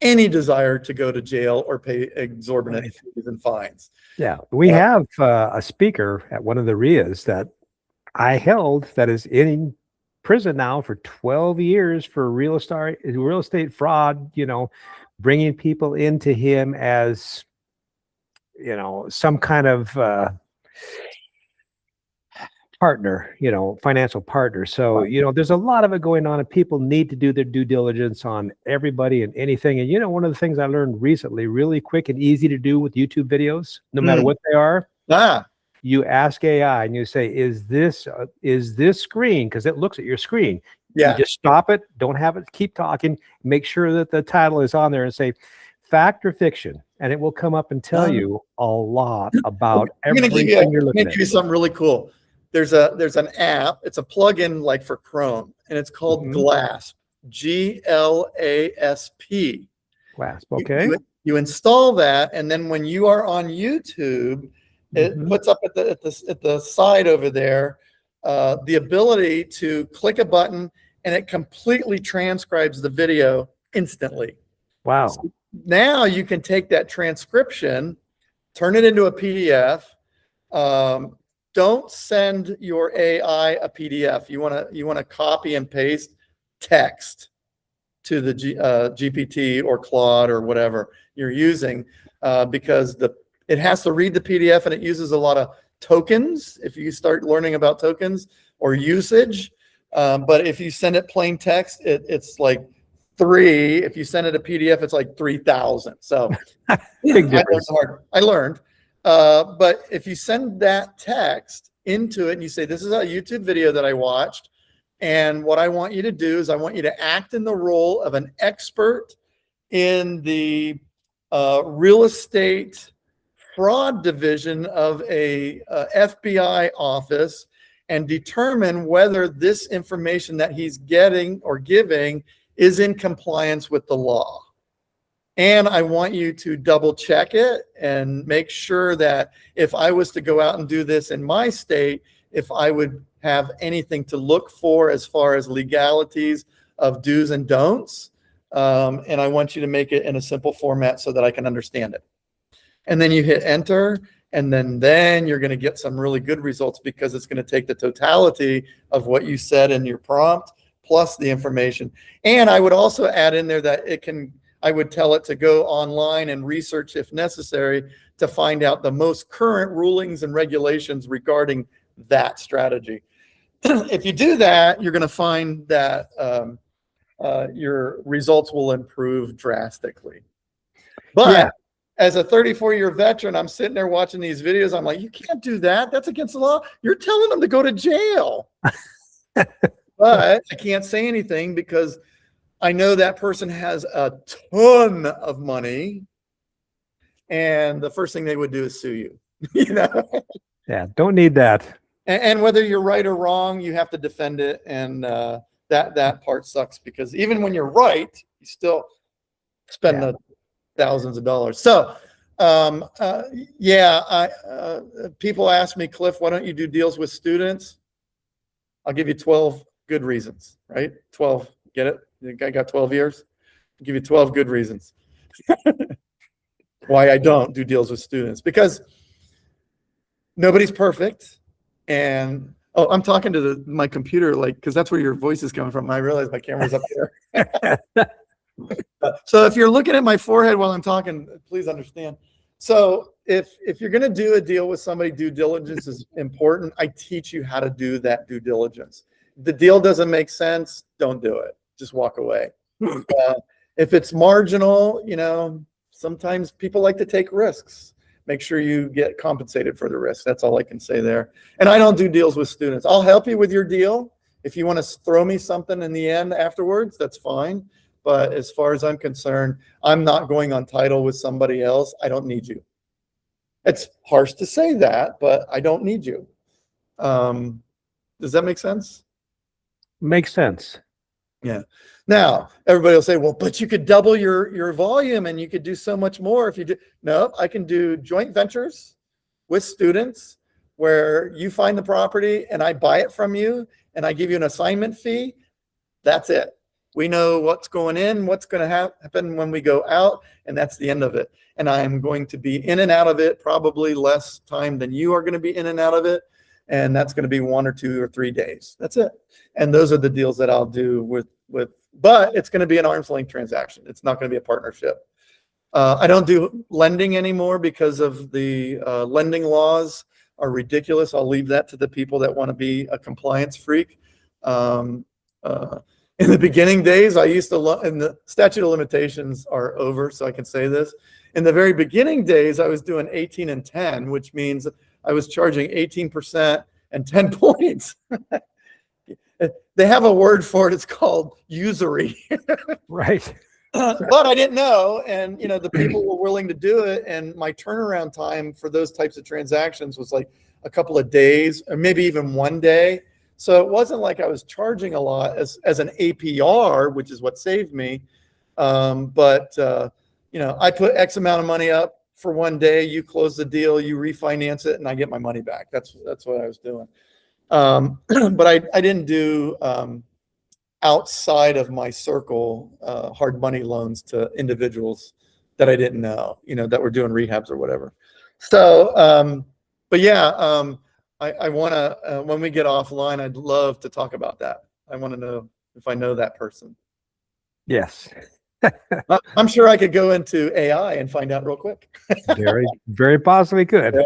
any desire to go to jail or pay exorbitant fees and fines. Yeah, we have a speaker at one of the REIAs that I held that is in prison now for 12 years for real estate fraud, bringing people into him as, some kind of partner, financial partner. So, there's a lot of it going on and people need to do their due diligence on everybody and anything. And, one of the things I learned recently, really quick and easy to do with YouTube videos, no matter what they are. You ask AI and you say, is this screen? Because it looks at your screen. Yeah. You just stop it. Don't have it. Keep talking. Make sure that the title is on there and say fact or fiction. And it will come up and tell you a lot about everything you're looking at. I'm going to give you something really cool. There's an app. It's a plugin like for Chrome and it's called GLASP, GLASP. GLASP. Okay. You install that, and then when you are on YouTube, it puts up at the side over there the ability to click a button, and it completely transcribes the video instantly. Wow. So now you can take that transcription, turn it into a PDF. Don't send your AI a PDF. You want to copy and paste text to the GPT or Claude or whatever you're using, because it has to read the PDF, and it uses a lot of tokens if you start learning about tokens or usage. But if you send it plain text, it's like 3. If you send it a PDF, it's like 3,000. So Big difference. I learned. But if you send that text into it and you say, this is a YouTube video that I watched, and what I want you to do is I want you to act in the role of an expert in the real estate fraud division of a FBI office, and determine whether this information that he's getting or giving is in compliance with the law. And I want you to double check it and make sure that if I was to go out and do this in my state, if I would have anything to look for as far as legalities of do's and don'ts. And I want you to make it in a simple format so that I can understand it. And then you hit enter, and then you're going to get some really good results, because it's going to take the totality of what you said in your prompt plus the information. And I would also add in there that I would tell it to go online and research if necessary to find out the most current rulings and regulations regarding that strategy. If you do that, you're going to find that your results will improve drastically. But Yeah. as a 34-year veteran, I'm sitting there watching these videos. I'm like, you can't do that. That's against the law. You're telling them to go to jail. But I can't say anything because I know that person has a ton of money, and the first thing they would do is sue you. You know? Yeah. Don't need that. And whether you're right or wrong, you have to defend it. And that part sucks, because even when you're right, you still spend the thousands of dollars. So, people ask me, Cliff, why don't you do deals with students? I'll give you 12 good reasons, right? 12, get it? The guy got 12 years? I'll give you 12 good reasons why I don't do deals with students, because nobody's perfect. And I'm talking to my computer, like, because that's where your voice is coming from. I realize my camera's up there. So if you're looking at my forehead while I'm talking, please understand. So if you're going to do a deal with somebody, due diligence is important. I teach you how to do that due diligence. If the deal doesn't make sense, don't do it. Just walk away. If it's marginal, sometimes people like to take risks. Make sure you get compensated for the risk. That's all I can say there. And I don't do deals with students. I'll help you with your deal. If you want to throw me something in the end afterwards, that's fine. But as far as I'm concerned, I'm not going on title with somebody else. I don't need you. It's harsh to say that, but I don't need you. Does that make sense? Makes sense. Yeah. Now, everybody will say, well, but you could double your volume and you could do so much more if you do. No, I can do joint ventures with students where you find the property and I buy it from you and I give you an assignment fee. That's it. We know what's going in, what's going to happen when we go out, and that's the end of it. And I'm going to be in and out of it probably less time than you are going to be in and out of it. And that's going to be 1 or 2 or 3 days. That's it. And those are the deals that I'll do with, but it's going to be an arm's length transaction. It's not going to be a partnership. I don't do lending anymore because of the lending laws are ridiculous. I'll leave that to the people that want to be a compliance freak. In the beginning days, I used to, and the statute of limitations are over, so I can say this. In the very beginning days, I was doing 18 and 10, which means I was charging 18% and 10 points. They have a word for it. It's called usury. Right. But I didn't know. And, the people were willing to do it. And my turnaround time for those types of transactions was like a couple of days or maybe even 1 day. So it wasn't like I was charging a lot as an APR, which is what saved me. But I put X amount of money up for one day, you close the deal, you refinance it, and I get my money back. That's what I was doing. But I didn't do outside of my circle hard money loans to individuals that I didn't know, that were doing rehabs or whatever. So, but yeah, I want to, when we get offline, I'd love to talk about that. I want to know if I know that person. Yes. I'm sure I could go into AI and find out real quick. Very, very possibly good.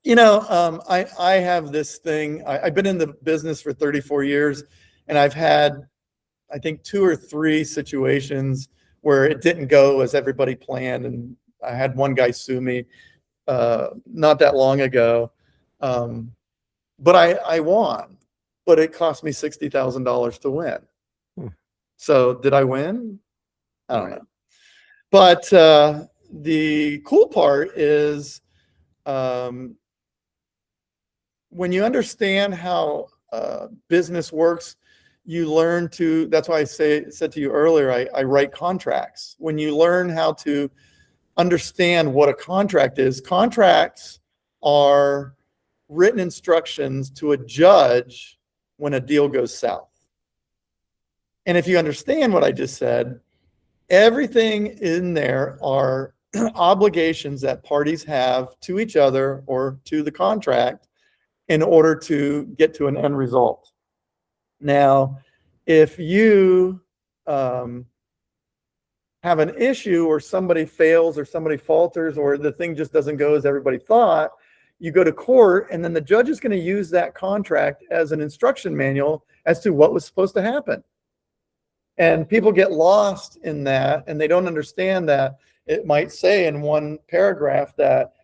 I have this thing. I've been in the business for 34 years, and I've had, I think, 2 or 3 situations where it didn't go as everybody planned. And I had one guy sue me not that long ago. But I won, but it cost me $60,000 to win. So did I win? I don't know. But the cool part is when you understand how business works, you learn to, that's why I said to you earlier, I write contracts. When you learn how to understand what a contract is, contracts are written instructions to a judge when a deal goes south. And if you understand what I just said, everything in there are obligations that parties have to each other or to the contract in order to get to an end result. Now, if you have an issue or somebody fails or somebody falters or the thing just doesn't go as everybody thought, you go to court, and then the judge is going to use that contract as an instruction manual as to what was supposed to happen. And people get lost in that, and they don't understand that it might say in one paragraph that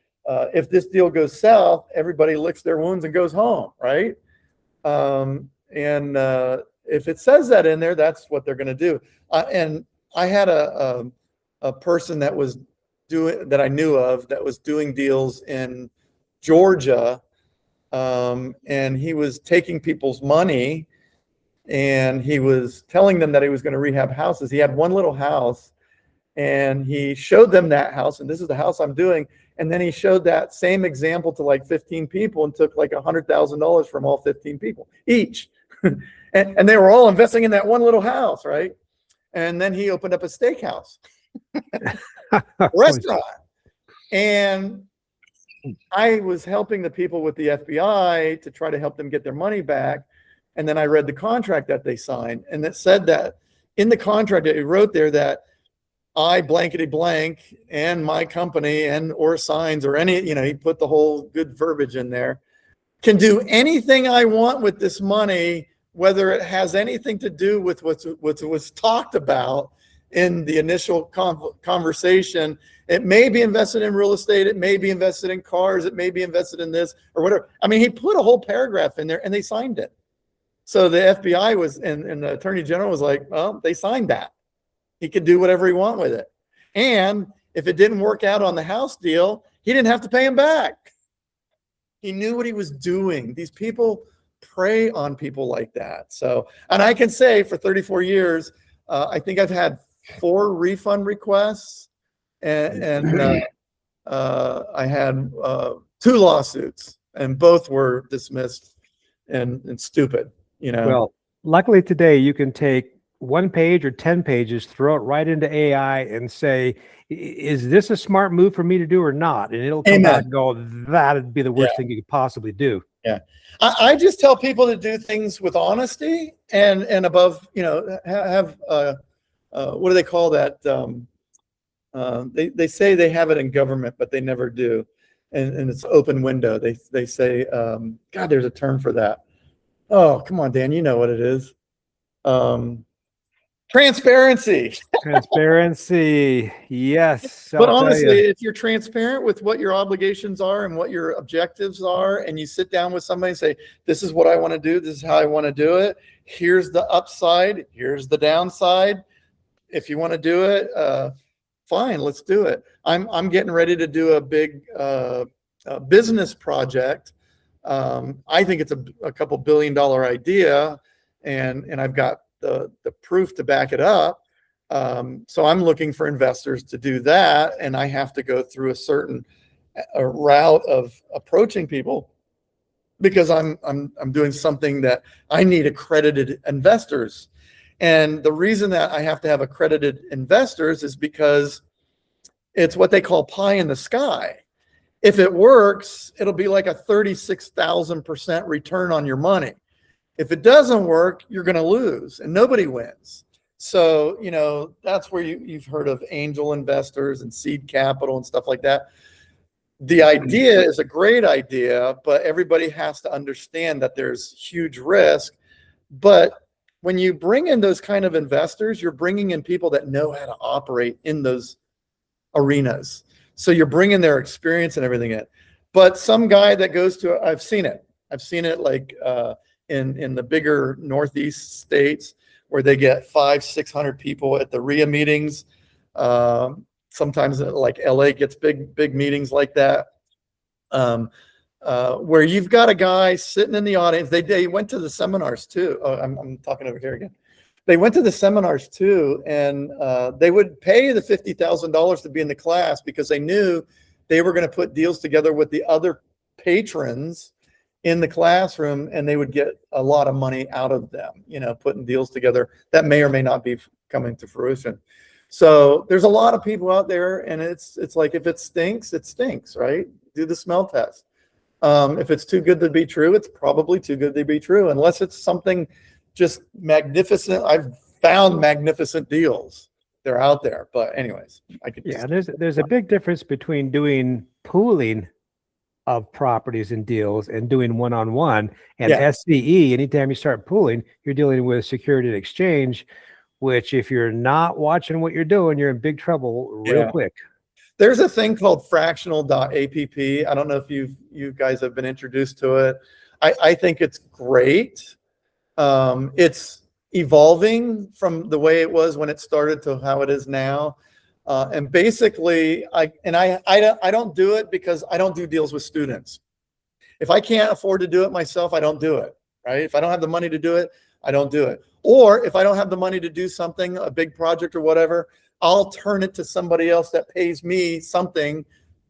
if this deal goes south, everybody licks their wounds and goes home, right? And if it says that in there, that's what they're going to do. And I had a person that I knew of that was doing deals in Georgia, and he was taking people's money, and he was telling them that he was going to rehab houses. He had one little house, and he showed them that house, and this is the house I'm doing. And then he showed that same example to like 15 people and took like $100,000 from all 15 people each. and they were all investing in that one little house, right? And then he opened up a steakhouse, restaurant. And I was helping the people with the FBI to try to help them get their money back. And then I read the contract that they signed, and it said that in the contract that he wrote there that I blankety blank and my company and or signs or any, he put the whole good verbiage in there, can do anything I want with this money, whether it has anything to do with what was talked about in the initial conversation. It may be invested in real estate. It may be invested in cars. It may be invested in this or whatever. I mean, he put a whole paragraph in there and they signed it. So the FBI was, and the Attorney General was like, well, they signed that. He could do whatever he want with it. And if it didn't work out on the house deal, he didn't have to pay him back. He knew what he was doing. These people prey on people like that. So, and I can say for 34 years, I think I've had 4 refund requests, and I had 2 lawsuits, and both were dismissed and stupid. Well, luckily today you can take 1 page or 10 pages, throw it right into AI and say, is this a smart move for me to do or not? And it'll come out and go, that'd be the worst thing you could possibly do. Yeah. I just tell people to do things with honesty and above, have, what do they call that? They say they have it in government, but they never do. And it's open window. They say, God, there's a term for that. Oh, come on, Dan, you know what it is. Transparency. Transparency. Yes. But honestly, if you're transparent with what your obligations are and what your objectives are, and you sit down with somebody and say, this is what I want to do. This is how I want to do it. Here's the upside. Here's the downside. If you want to do it, fine, let's do it. I'm getting ready to do a big business project. I think it's a couple $1 billion idea, and I've got the proof to back it up. So I'm looking for investors to do that, and I have to go through a certain route of approaching people because I'm doing something that I need accredited investors. And the reason that I have to have accredited investors is because it's what they call pie in the sky. If it works, it'll be like a 36,000% return on your money. If it doesn't work, you're going to lose, and nobody wins. So, that's where you've heard of angel investors and seed capital and stuff like that. The idea is a great idea, but everybody has to understand that there's huge risk. But when you bring in those kind of investors, you're bringing in people that know how to operate in those arenas. So you're bringing their experience and everything in. But some guy that goes to, I've seen it like in the bigger Northeast states where they get 500-600 people at the REIA meetings. Sometimes like LA gets big meetings like that, where you've got a guy sitting in the audience. They went to the seminars too. Oh, I'm talking over here again. They went to the seminars too, and they would pay the $50,000 to be in the class because they knew they were going to put deals together with the other patrons in the classroom, and they would get a lot of money out of them, putting deals together that may or may not be coming to fruition. So there's a lot of people out there, and it's like, if it stinks, right? Do the smell test. If it's too good to be true, it's probably too good to be true, unless it's something just magnificent. I've found magnificent deals. They're out there. But anyways, there's a big difference between doing pooling of properties and deals and doing one-on-one. And SCE, anytime you start pooling, you're dealing with security exchange, which if you're not watching what you're doing, you're in big trouble real quick. There's a thing called fractional.app. I don't know if you guys have been introduced to it. I think it's great. It's evolving from the way it was when it started to how it is now. And basically, I don't do it because I don't do deals with students. If I can't afford to do it myself, I don't do it, right? If I don't have the money to do it, I don't do it. Or if I don't have the money to do something, a big project or whatever, I'll turn it to somebody else that pays me something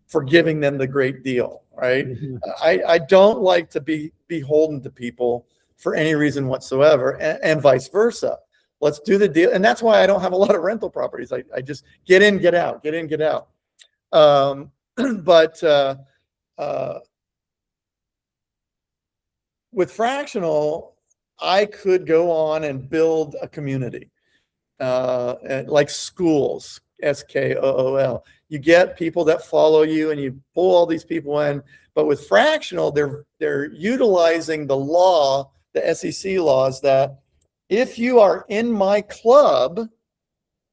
for giving them the great deal, right? Mm-hmm. I don't like to be beholden to people for any reason whatsoever, and vice versa. Let's do the deal. And that's why I don't have a lot of rental properties. I just get in, get out, get in, get out. But with fractional, I could go on and build a community, like schools, SKOOL. You get people that follow you and you pull all these people in. But with fractional, they're utilizing the law, the SEC laws, that if you are in my club,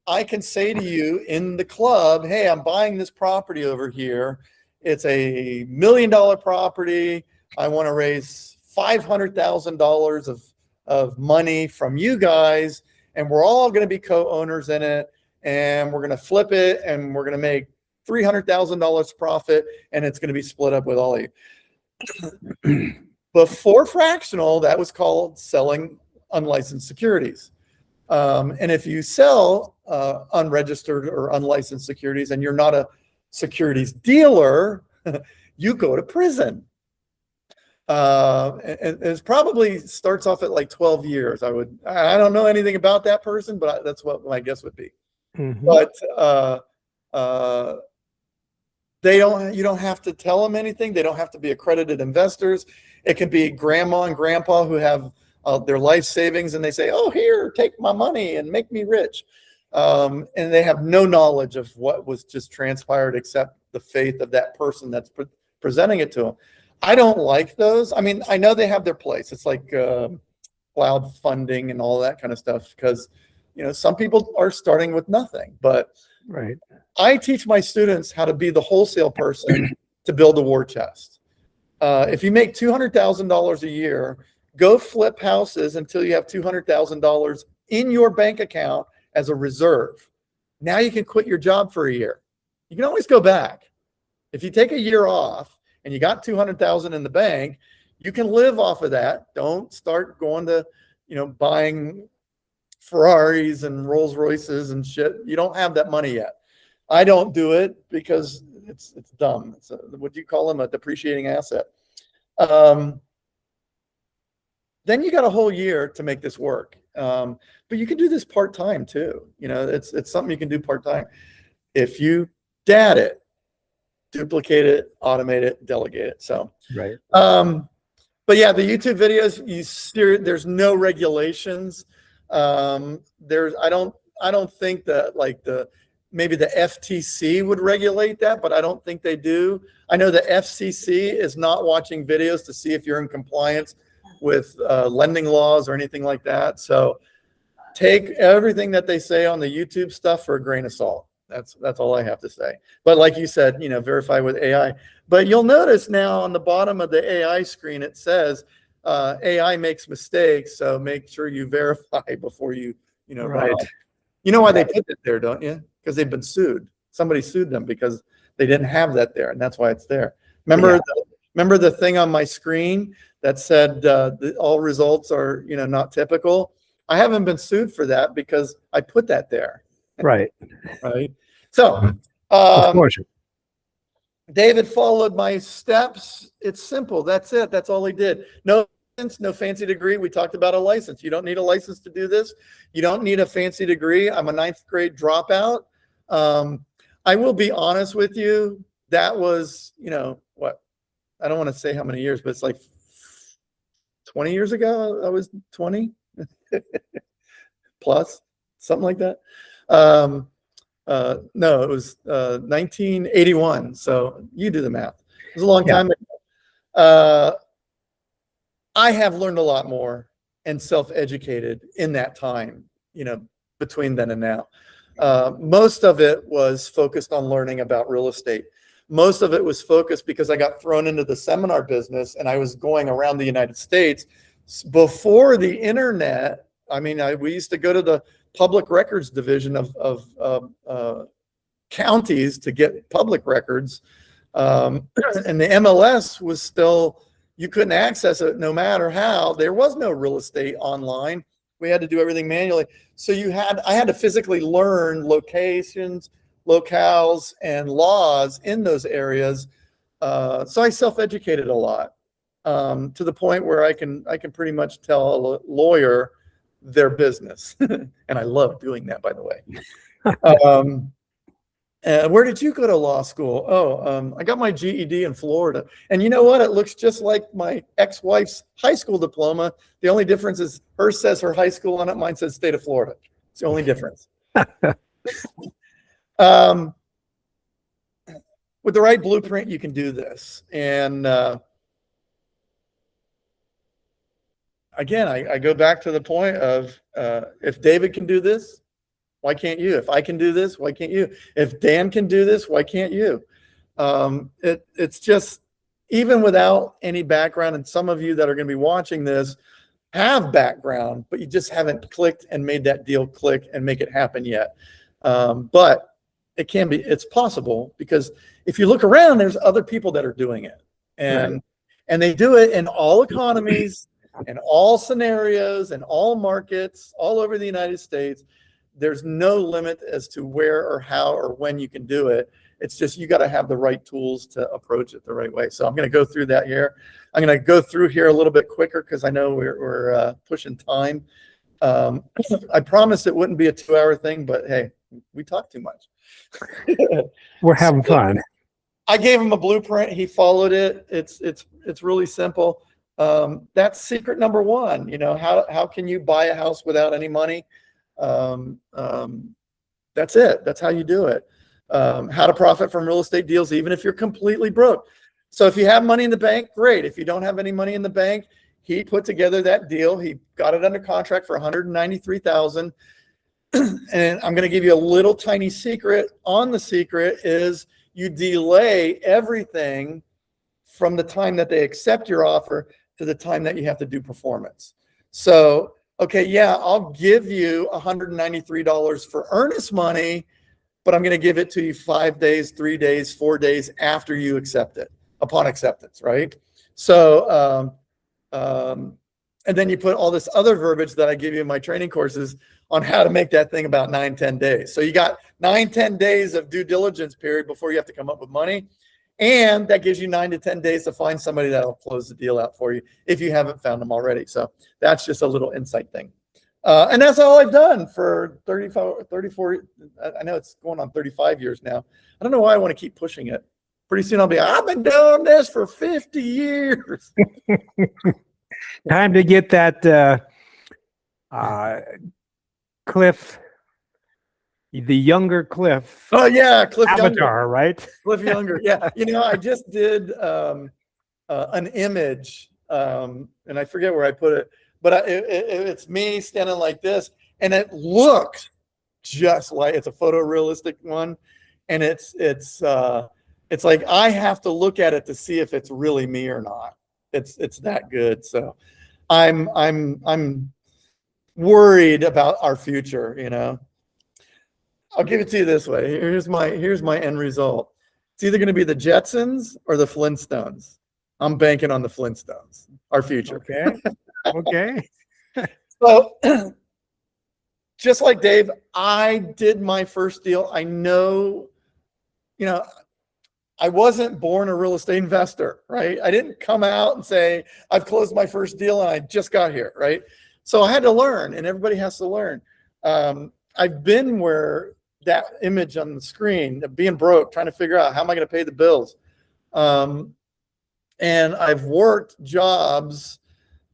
I can say to you in the club, hey, I'm buying this property over here. It's a $1 million property. I want to raise $500,000 of money from you guys, and we're all going to be co-owners in it, and we're going to flip it, and we're going to make $300,000 profit, and it's going to be split up with all of you. Before fractional, that was called selling unlicensed securities. And if you sell unregistered or unlicensed securities and you're not a securities dealer, you go to prison. And it probably starts off at like 12 years. I don't know anything about that person, but that's what my guess would be. Mm-hmm. But you don't have to tell them anything. They don't have to be accredited investors. It can be grandma and grandpa who have their life savings, and they say, oh, here, take my money and make me rich. And they have no knowledge of what was just transpired except the faith of that person that's presenting it to them. I don't like those. I mean, I know they have their place. It's like cloud funding and all that kind of stuff, because some people are starting with nothing. But right, I teach my students how to be the wholesale person to build a war chest. If you make $200,000 a year, go flip houses until you have $200,000 in your bank account as a reserve. Now you can quit your job for a year. You can always go back. If you take a year off and you got $200,000 in the bank, you can live off of that. Don't start going to, buying Ferraris and Rolls Royces and shit. You don't have that money yet. I don't do it because it's dumb. It's what do you call them? A depreciating asset. Then you got a whole year to make this work. But you can do this part-time too. You know, it's something you can do part-time. If you DAT it, duplicate it, automate it, delegate it. So, Right. But yeah, the YouTube videos, there's no regulations. I don't think that like maybe the FTC would regulate that, but I don't think they do. I know the FCC is not watching videos to see if you're in compliance with lending laws or anything like that. So take everything that they say on the YouTube stuff for a grain of salt. That's all I have to say. But like you said, you know, verify with AI. But you'll notice now on the bottom of the AI screen, it says AI makes mistakes. So make sure you verify before you Right. You know why they put it there, don't you? Because they've been sued. Somebody sued them because they didn't have that there, and that's why it's there. Remember the thing on my screen that said all results are not typical? I haven't been sued for that because I put that there. Right. Right. So David followed my steps. It's simple. That's it. That's all he did. No fancy degree. We talked about a license. You don't need a license to do this. You don't need a fancy degree. I'm a 9th grade dropout. I will be honest with you. That was, what? I don't want to say how many years, but it's like 20 years ago. I was 20 plus, something like that. No, it was 1981. So you do the math. It was a long time ago. I have learned a lot more and self-educated in that time, between then and now. Most of it was focused on learning about real estate. Most of it was focused because I got thrown into the seminar business and I was going around the United States before the internet. I mean, we used to go to the public records division of counties to get public records. And the MLS was still, you couldn't access it no matter how. There was no real estate online. We had to do everything manually. So I had to physically learn locations, locales, and laws in those areas. So I self-educated a lot, to the point where I can pretty much tell a lawyer their business. And I love doing that, by the way. Where did you go to law school? I got my GED in Florida. And you know what? It looks just like my ex-wife's high school diploma. The only difference is hers says her high school on it. Mine says state of Florida. It's the only difference. With the right blueprint, you can do this. And again, I go back to the point of if David can do this, why can't you? If I can do this, why can't you? If Dan can do this, why can't you? It's just, even without any background, and some of you that are going to be watching this have background, but you just haven't clicked and made that deal click and make it happen yet. But it's possible, because if you look around, there's other people that are doing it. And they do it in all economies and all scenarios and all markets all over the United States. There's no limit as to where or how or when you can do it. It's just, you got to have the right tools to approach it the right way. So I'm going to go through that here. I'm going to go through here a little bit quicker because I know we're pushing time. I promised it wouldn't be a 2-hour thing, but hey, we talk too much. We're having fun. I gave him a blueprint. He followed it. It's really simple. That's secret number one. How can you buy a house without any money? That's it. That's how you do it. How to profit from real estate deals, even if you're completely broke. So if you have money in the bank, great. If you don't have any money in the bank, he put together that deal. He got it under contract for $193,000. And I'm going to give you a little tiny secret. On the secret is you delay everything from the time that they accept your offer to the time that you have to do performance. So, okay, yeah, I'll give you $193 for earnest money, but I'm going to give it to you 5 days, 3 days, 4 days after you accept it, upon acceptance, right? So, And then you put all this other verbiage that I give you in my training courses on how to make that thing about 9-10 days. So you got 9-10 days of due diligence period before you have to come up with money. And that gives you 9 to 10 days to find somebody that'll close the deal out for you if you haven't found them already. So that's just a little insight thing. And that's all I've done for 34, I know it's going on 35 years now. I don't know why I want to keep pushing it. Pretty soon I'll be, I've been doing this for 50 years. Time to get that Cliff, the younger Cliff. Oh yeah, Cliff avatar, Younger. right? Cliff Younger. Yeah, you know, I just did an image, and I forget where I put it, but it's me standing like this, and it looks just like it's a photorealistic one, and it's like I have to look at it to see if it's really me or not. It's that good. So I'm worried about our future, you know. I'll give it to you this way. Here's my end result. It's either going to be the Jetsons or the Flintstones. I'm banking on the Flintstones, our future. Okay. Okay. So just like Dave, I did my first deal. I know, you know, I wasn't born a real estate investor, right? I didn't come out and say, I've closed my first deal and I just got here, right? So I had to learn, and everybody has to learn. I've been where that image on the screen, being broke, trying to figure out how am I going to pay the bills. And I've worked jobs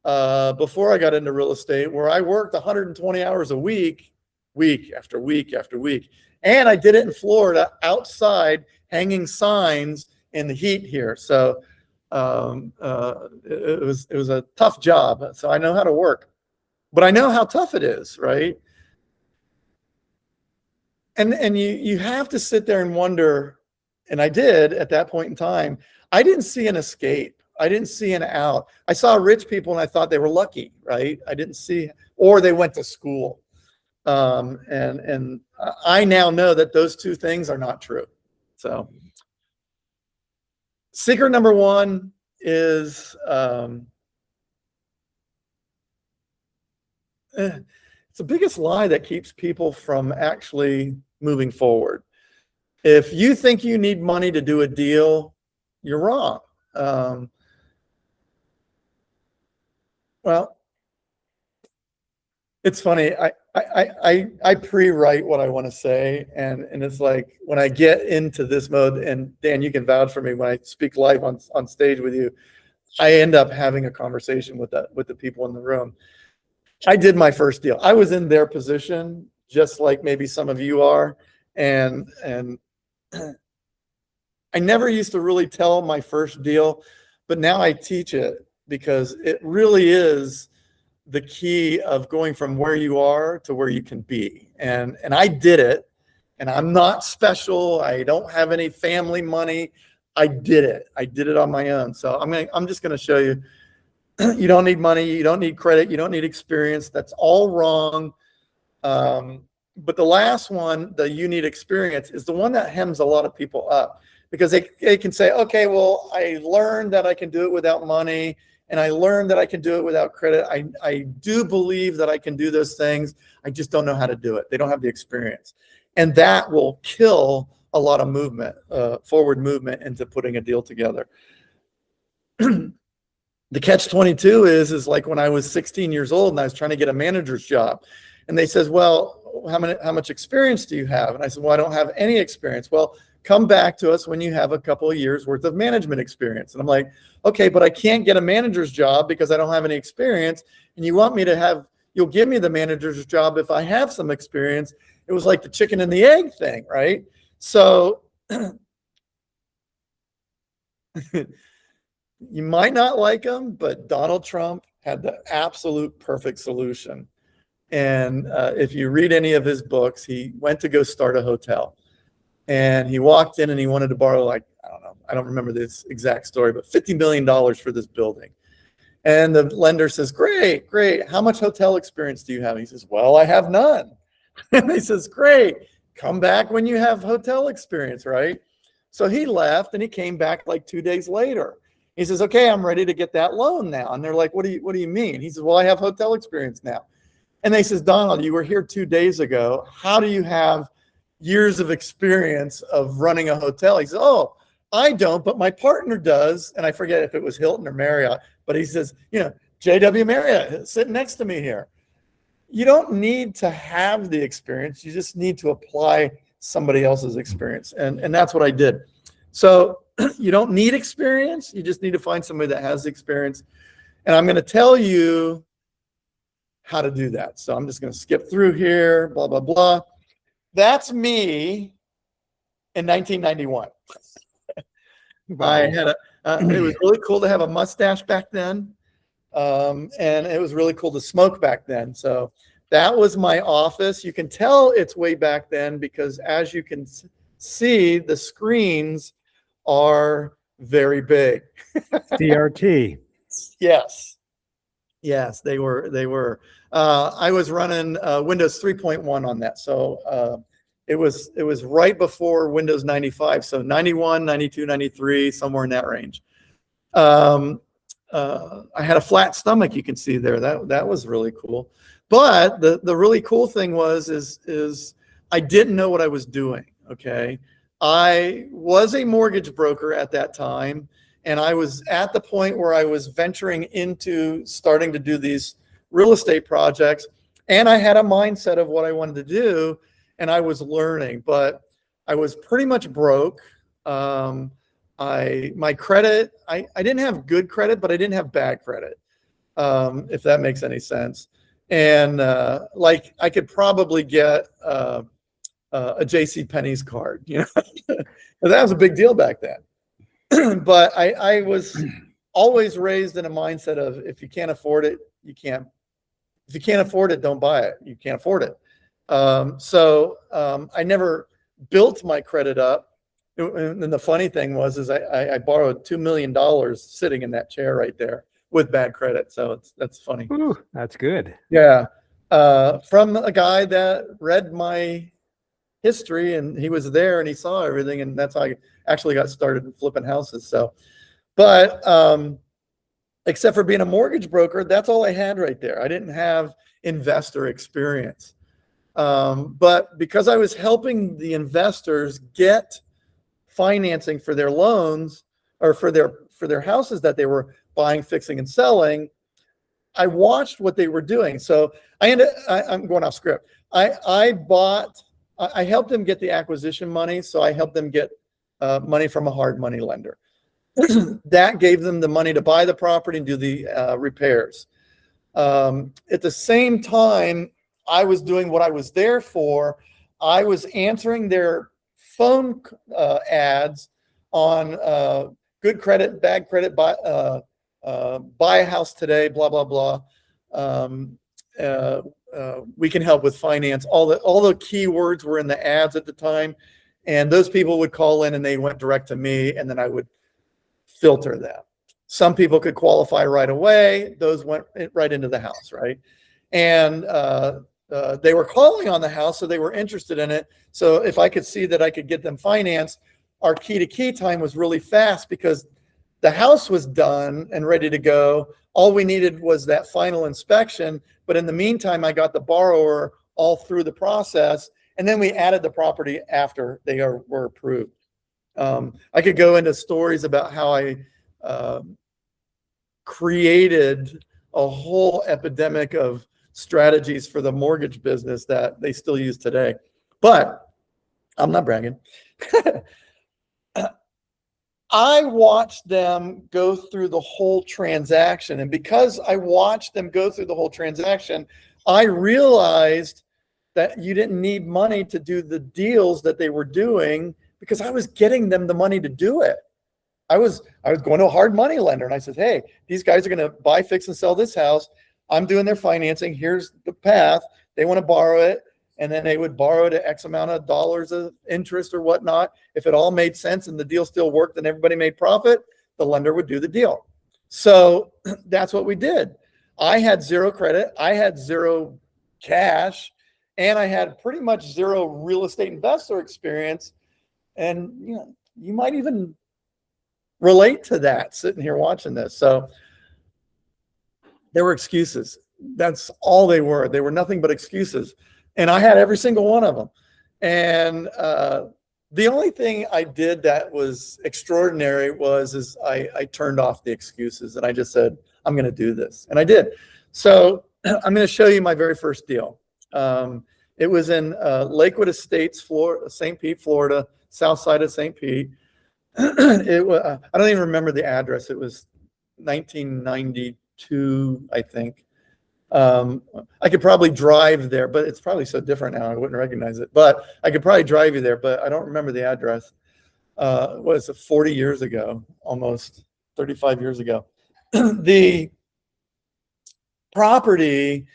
before I got into real estate where I worked 120 hours a week, week after week after week. And I did it in Florida outside, hanging signs in the heat here. So it was a tough job. So I know how to work, but I know how tough it is, right? And you have to sit there and wonder, and I did at that point in time. I didn't see an escape. I didn't see an out. I saw rich people and I thought they were lucky, right? I didn't see, or they went to school. And I now know that those two things are not true. So secret number one is it's the biggest lie that keeps people from actually moving forward. If you think you need money to do a deal, you're wrong. Well, it's funny. I pre-write what I want to say, and it's like when I get into this mode, and Dan, you can vouch for me, when I speak live on stage with you, I end up having a conversation with the people in the room. I did my first deal. I was in their position, just like maybe some of you are, and I never used to really tell my first deal, but now I teach it because it really is the key of going from where you are to where you can be. And I did it, and I'm not special. I don't have any family money. I did it. I did it on my own. So I'm just going to show you. You don't need money. You don't need credit. You don't need experience. That's all wrong. But the last one, the you need experience, is the one that hems a lot of people up, because they can say, okay, well, I learned that I can do it without money, and I learned that I can do it without credit. I do believe that I can do those things. I just don't know how to do it. They don't have the experience. And that will kill a lot of movement, forward movement into putting a deal together. The catch-22 is like when I was 16 years old and I was trying to get a manager's job, and they says, well, how much experience do you have? And I said, well, I don't have any experience. Well, come back to us when you have a couple of years worth of management experience. And I'm like, okay, but I can't get a manager's job because I don't have any experience. And you want me to have, you'll give me the manager's job if I have some experience. It was like the chicken and the egg thing, right? So you might not like him, but Donald Trump had the absolute perfect solution. And if you read any of his books, he went to go start a hotel. And he walked in and he wanted to borrow, like, I don't know, I don't remember this exact story, but $50 million for this building. And the lender says, great, great. How much hotel experience do you have? And he says, well, I have none. And he says, great. Come back when you have hotel experience, right? So he left and he came back like 2 days later. He says, okay, I'm ready to get that loan now. And they're like, what do you mean? He says, well, I have hotel experience now. And they says, Donald, you were here 2 days ago. How do you have years of experience of running a hotel? He says, oh, I don't, but my partner does. And I forget if it was Hilton or Marriott, but he says, JW Marriott sitting next to me here. You don't need to have the experience. You just need to apply somebody else's experience. And that's what I did. So you don't need experience. You just need to find somebody that has experience. And I'm going to tell you how to do that. So I'm just going to skip through here, blah, blah, blah. That's me in 1991. Wow. I had it was really cool to have a mustache back then. And it was really cool to smoke back then. So that was my office. You can tell it's way back then because as you can see, the screens are very big. CRT. Yes. Yes, they were. I was running Windows 3.1 on that. So it was right before Windows 95. So 91, 92, 93, somewhere in that range. I had a flat stomach, you can see there. That was really cool. But the really cool thing is I didn't know what I was doing, okay? I was a mortgage broker at that time, and I was at the point where I was venturing into starting to do these real estate projects, and I had a mindset of what I wanted to do, and I was learning, but I was pretty much broke. My credit, I didn't have good credit, but I didn't have bad credit, if that makes any sense. And like I could probably get a J.C. Penney's card, that was a big deal back then. But I was always raised in a mindset of if you can't afford it, you can't. If you can't afford it, don't buy it. You can't afford it. So I never built my credit up. And the funny thing was I borrowed $2 million sitting in that chair right there with bad credit. So that's funny. Ooh, that's good. Yeah. From a guy that read my history, and he was there and he saw everything, and that's how I actually got started in flipping houses. So, but except for being a mortgage broker, that's all I had right there. I didn't have investor experience. But because I was helping the investors get financing for their loans or for their houses that they were buying, fixing, and selling, I watched what they were doing. So I'm going off script. I helped them get the acquisition money. So I helped them get money from a hard money lender. That gave them the money to buy the property and do the repairs. At the same time, I was doing what I was there for. I was answering their phone ads on good credit, bad credit, buy a house today, blah, blah, blah. We can help with finance. All the keywords were in the ads at the time. And those people would call in and they went direct to me, and then I would filter them. Some people could qualify right away. Those went right into the house, right? And they were calling on the house, so they were interested in it. So if I could see that I could get them financed, our key-to-key time was really fast because the house was done and ready to go. All we needed was that final inspection. But in the meantime, I got the borrower all through the process, and then we added the property after they were approved. I could go into stories about how I created a whole epidemic of strategies for the mortgage business that they still use today. But I'm not bragging. I watched them go through the whole transaction. And because I watched them go through the whole transaction, I realized that you didn't need money to do the deals that they were doing because I was getting them the money to do it. I was going to a hard money lender and I said, hey, these guys are going to buy, fix, and sell this house. I'm doing their financing. Here's the path. They want to borrow it. And then they would borrow it at X amount of dollars of interest or whatnot. If it all made sense and the deal still worked and everybody made profit, the lender would do the deal. So that's what we did. I had zero credit. I had zero cash. And I had pretty much zero real estate investor experience. And you might even relate to that sitting here watching this. So there were excuses. That's all they were. They were nothing but excuses. And I had every single one of them. And the only thing I did that was extraordinary is I turned off the excuses and I just said, I'm going to do this. And I did. So I'm going to show you my very first deal. It was in Lakewood Estates, Florida, St. Pete, Florida, south side of St. Pete. It was, I don't even remember the address. It was 1992, I think. I could probably drive there, but it's probably so different now I wouldn't recognize it. But I could probably drive you there, but I don't remember the address. What is it, 40 years ago, almost 35 years ago. The property,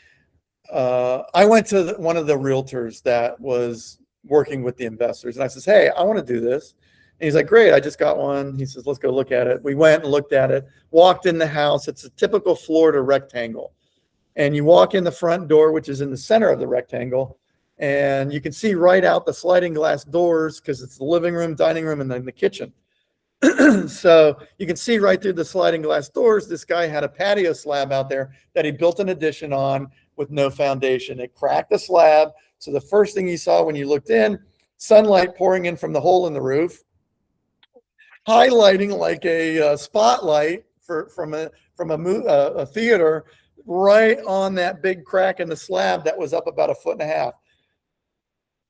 I went to one of the realtors that was working with the investors, and I says, hey, I want to do this. And he's like, great, I just got one. He says, let's go look at it. We went and looked at it, walked in the house. It's a typical Florida rectangle. And you walk in the front door, which is in the center of the rectangle, and you can see right out the sliding glass doors because it's the living room, dining room, and then the kitchen. So you can see right through the sliding glass doors, this guy had a patio slab out there that he built an addition on with no foundation. It cracked the slab. So the first thing you saw when you looked in, sunlight pouring in from the hole in the roof, highlighting like a spotlight from a theater right on that big crack in the slab that was up about 1.5 feet.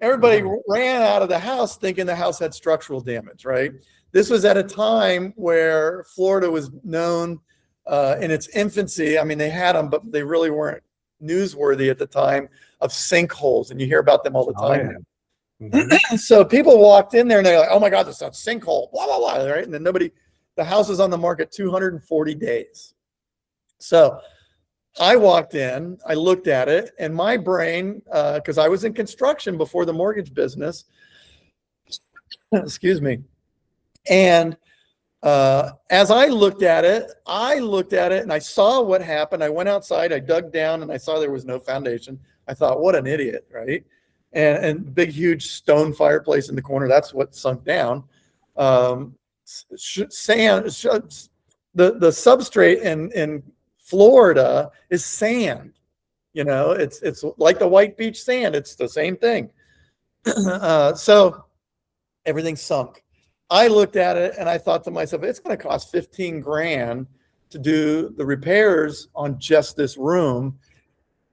Everybody ran out of the house thinking the house had structural damage, right? This was at a time where Florida was known in its infancy. I mean, they had them, but they really weren't newsworthy at the time, of sinkholes. And you hear about them all the time. Oh, yeah. Mm-hmm. So people walked in there and they're like, oh my God, this is a sinkhole, blah, blah, blah, right? And then the house is on the market 240 days. So I walked in, I looked at it, and my brain, because I was in construction before the mortgage business, excuse me. And as I looked at it and I saw what happened. I went outside, I dug down, and I saw there was no foundation. I thought, what an idiot, right? And big, huge stone fireplace in the corner. That's what sunk down. Sand, the substrate in Florida is sand. You know, it's like the white beach sand. It's the same thing. So everything sunk. I looked at it and I thought to myself, it's going to cost 15 grand to do the repairs on just this room.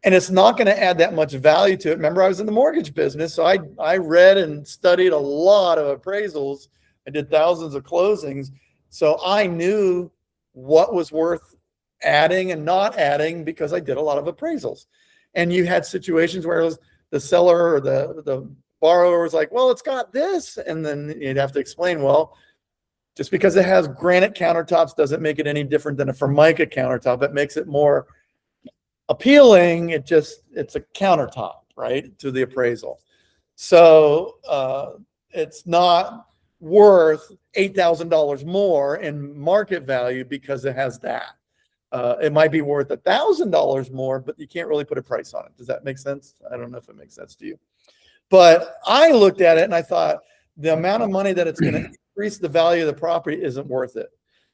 And it's not going to add that much value to it. Remember, I was in the mortgage business. So I read and studied a lot of appraisals. I did thousands of closings. So I knew what was worth adding and not adding because I did a lot of appraisals. And you had situations where it was the seller or the borrower was like, well, it's got this. And then you'd have to explain, well, just because it has granite countertops doesn't make it any different than a Formica countertop. It makes it more appealing. It's a countertop, right, to the appraisal. So it's not worth $8,000 more in market value because it has that. It might be worth $1,000 more, but you can't really put a price on it. Does that make sense? I don't know if it makes sense to you. But I looked at it and I thought the amount of money that it's going to increase the value of the property isn't worth it.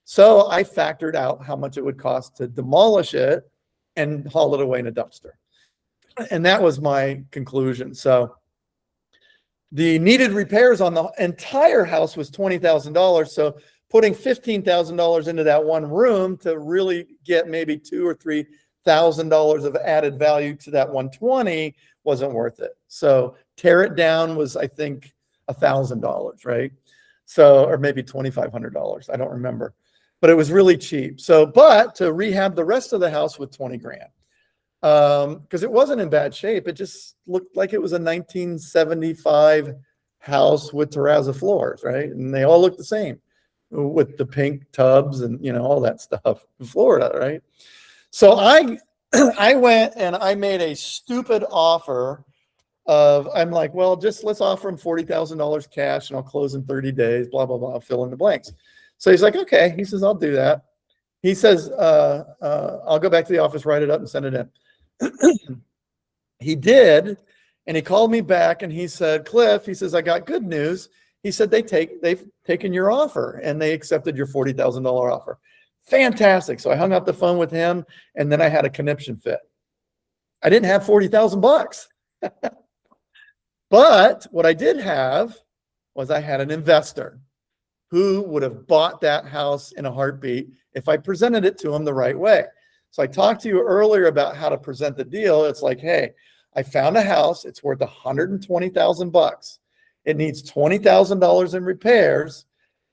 So I factored out how much it would cost to demolish it and haul it away in a dumpster. And that was my conclusion. So the needed repairs on the entire house was $20,000. So putting $15,000 into that one room to really get maybe $2,000 or $3,000 of added value to that 120 wasn't worth it. So tear it down was, I think, $1,000, right? So, or maybe $2,500. I don't remember, but it was really cheap. So, but to rehab the rest of the house with 20 grand, because it wasn't in bad shape. It just looked like it was a 1975 house with terrazzo floors, right? And they all look the same with the pink tubs and, you know, all that stuff in Florida, right? So I went and I made a stupid offer of, I'm like, well, just let's offer him $40,000 cash and I'll close in 30 days, blah, blah, blah, fill in the blanks. So he's like, okay. He says, I'll do that. He says, I'll go back to the office, write it up and send it in. He did. And he called me back and he said, Cliff, he says, I got good news. He said, they've taken your offer and they accepted your $40,000 offer. Fantastic. So I hung up the phone with him and then I had a conniption fit. I didn't have 40,000 bucks. But what I did have was I had an investor who would have bought that house in a heartbeat if I presented it to him the right way. So I talked to you earlier about how to present the deal. It's like, hey, I found a house. It's worth 120,000 bucks. It needs $20,000 in repairs.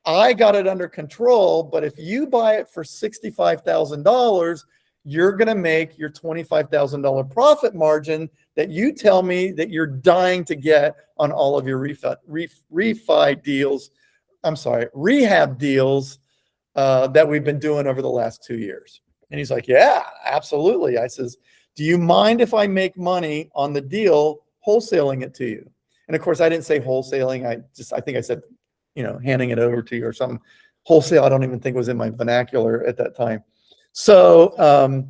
I got it under control, but if you buy it for $65,000, you're going to make your $25,000 profit margin that you tell me that you're dying to get on all of your refi deals. I'm sorry, rehab deals that we've been doing over the last 2 years. And he's like, yeah, absolutely. I says, do you mind if I make money on the deal wholesaling it to you? And of course, I didn't say wholesaling. I think I said, handing it over to you or something. Wholesale, I don't even think was in my vernacular at that time. So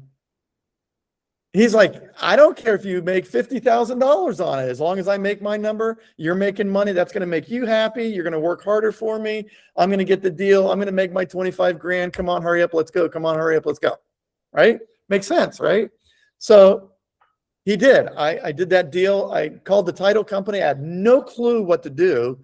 he's like, I don't care if you make $50,000 on it. As long as I make my number, you're making money. That's going to make you happy. You're going to work harder for me. I'm going to get the deal. I'm going to make my 25 grand. Come on, hurry up. Let's go. Come on, hurry up. Let's go. Right? Makes sense, right? So he did. I did that deal. I called the title company. I had no clue what to do.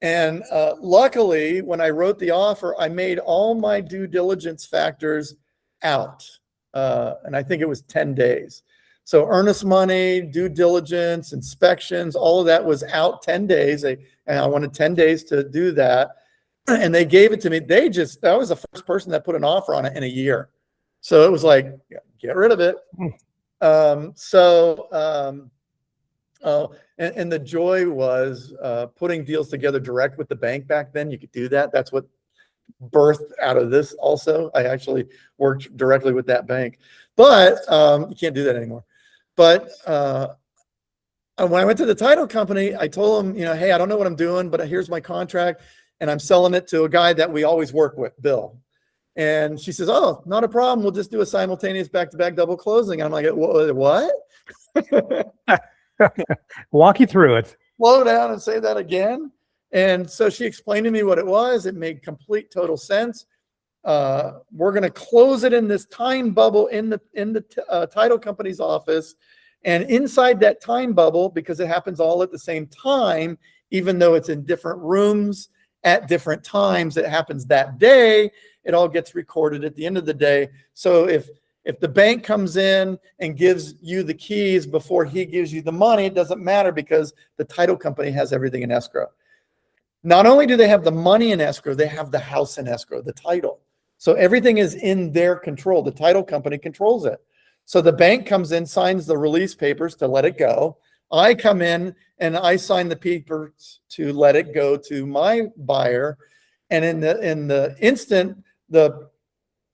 And luckily, when I wrote the offer, I made all my due diligence factors out. And I think it was 10 days. So earnest money, due diligence, inspections, all of that was out 10 days. And I wanted 10 days to do that. And they gave it to me. That was the first person that put an offer on it in a year. So it was like, get rid of it. And the joy was putting deals together direct with the bank back then. You could do that. That's what birthed out of this also. I actually worked directly with that bank. But you can't do that anymore. But when I went to the title company, I told them, hey, I don't know what I'm doing, but here's my contract. And I'm selling it to a guy that we always work with, Bill. And she says, oh, not a problem. We'll just do a simultaneous back-to-back double closing. And I'm like, what? Walk you through it. Slow down and say that again. And so she explained to me what it was. It made complete total sense. We're going to close it in this time bubble in the title company's office. And inside that time bubble, because it happens all at the same time, even though it's in different rooms at different times, it happens that day. It all gets recorded at the end of the day. So if the bank comes in and gives you the keys before he gives you the money, it doesn't matter because the title company has everything in escrow. Not only do they have the money in escrow, they have the house in escrow, the title. So everything is in their control. The title company controls it. So the bank comes in, signs the release papers to let it go. I come in and I sign the papers to let it go to my buyer. And in the instant, the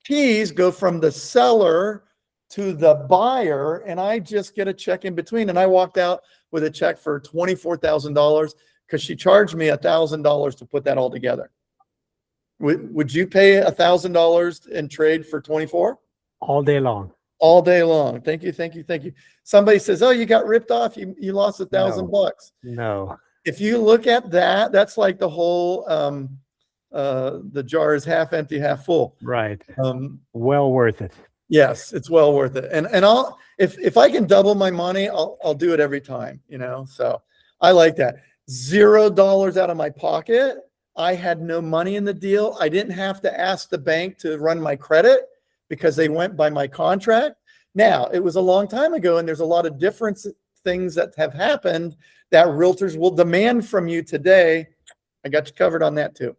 keys go from the seller to the buyer, and I just get a check in between. And I walked out with a check for $24,000 because she charged me $1,000 to put that all together. Would you pay $1,000 in trade for 24? All day long. All day long. Thank you, thank you, thank you. Somebody says, "Oh, you got ripped off. You lost $1,000 bucks." No. If you look at that, that's like the whole the jar is half empty, half full. Right. Well worth it. Yes, it's well worth it. And I'll if I can double my money, I'll do it every time. So I like that. $0 out of my pocket. I had no money in the deal. I didn't have to ask the bank to run my credit because they went by my contract. Now, it was a long time ago, and there's a lot of different things that have happened that realtors will demand from you today. I got you covered on that too.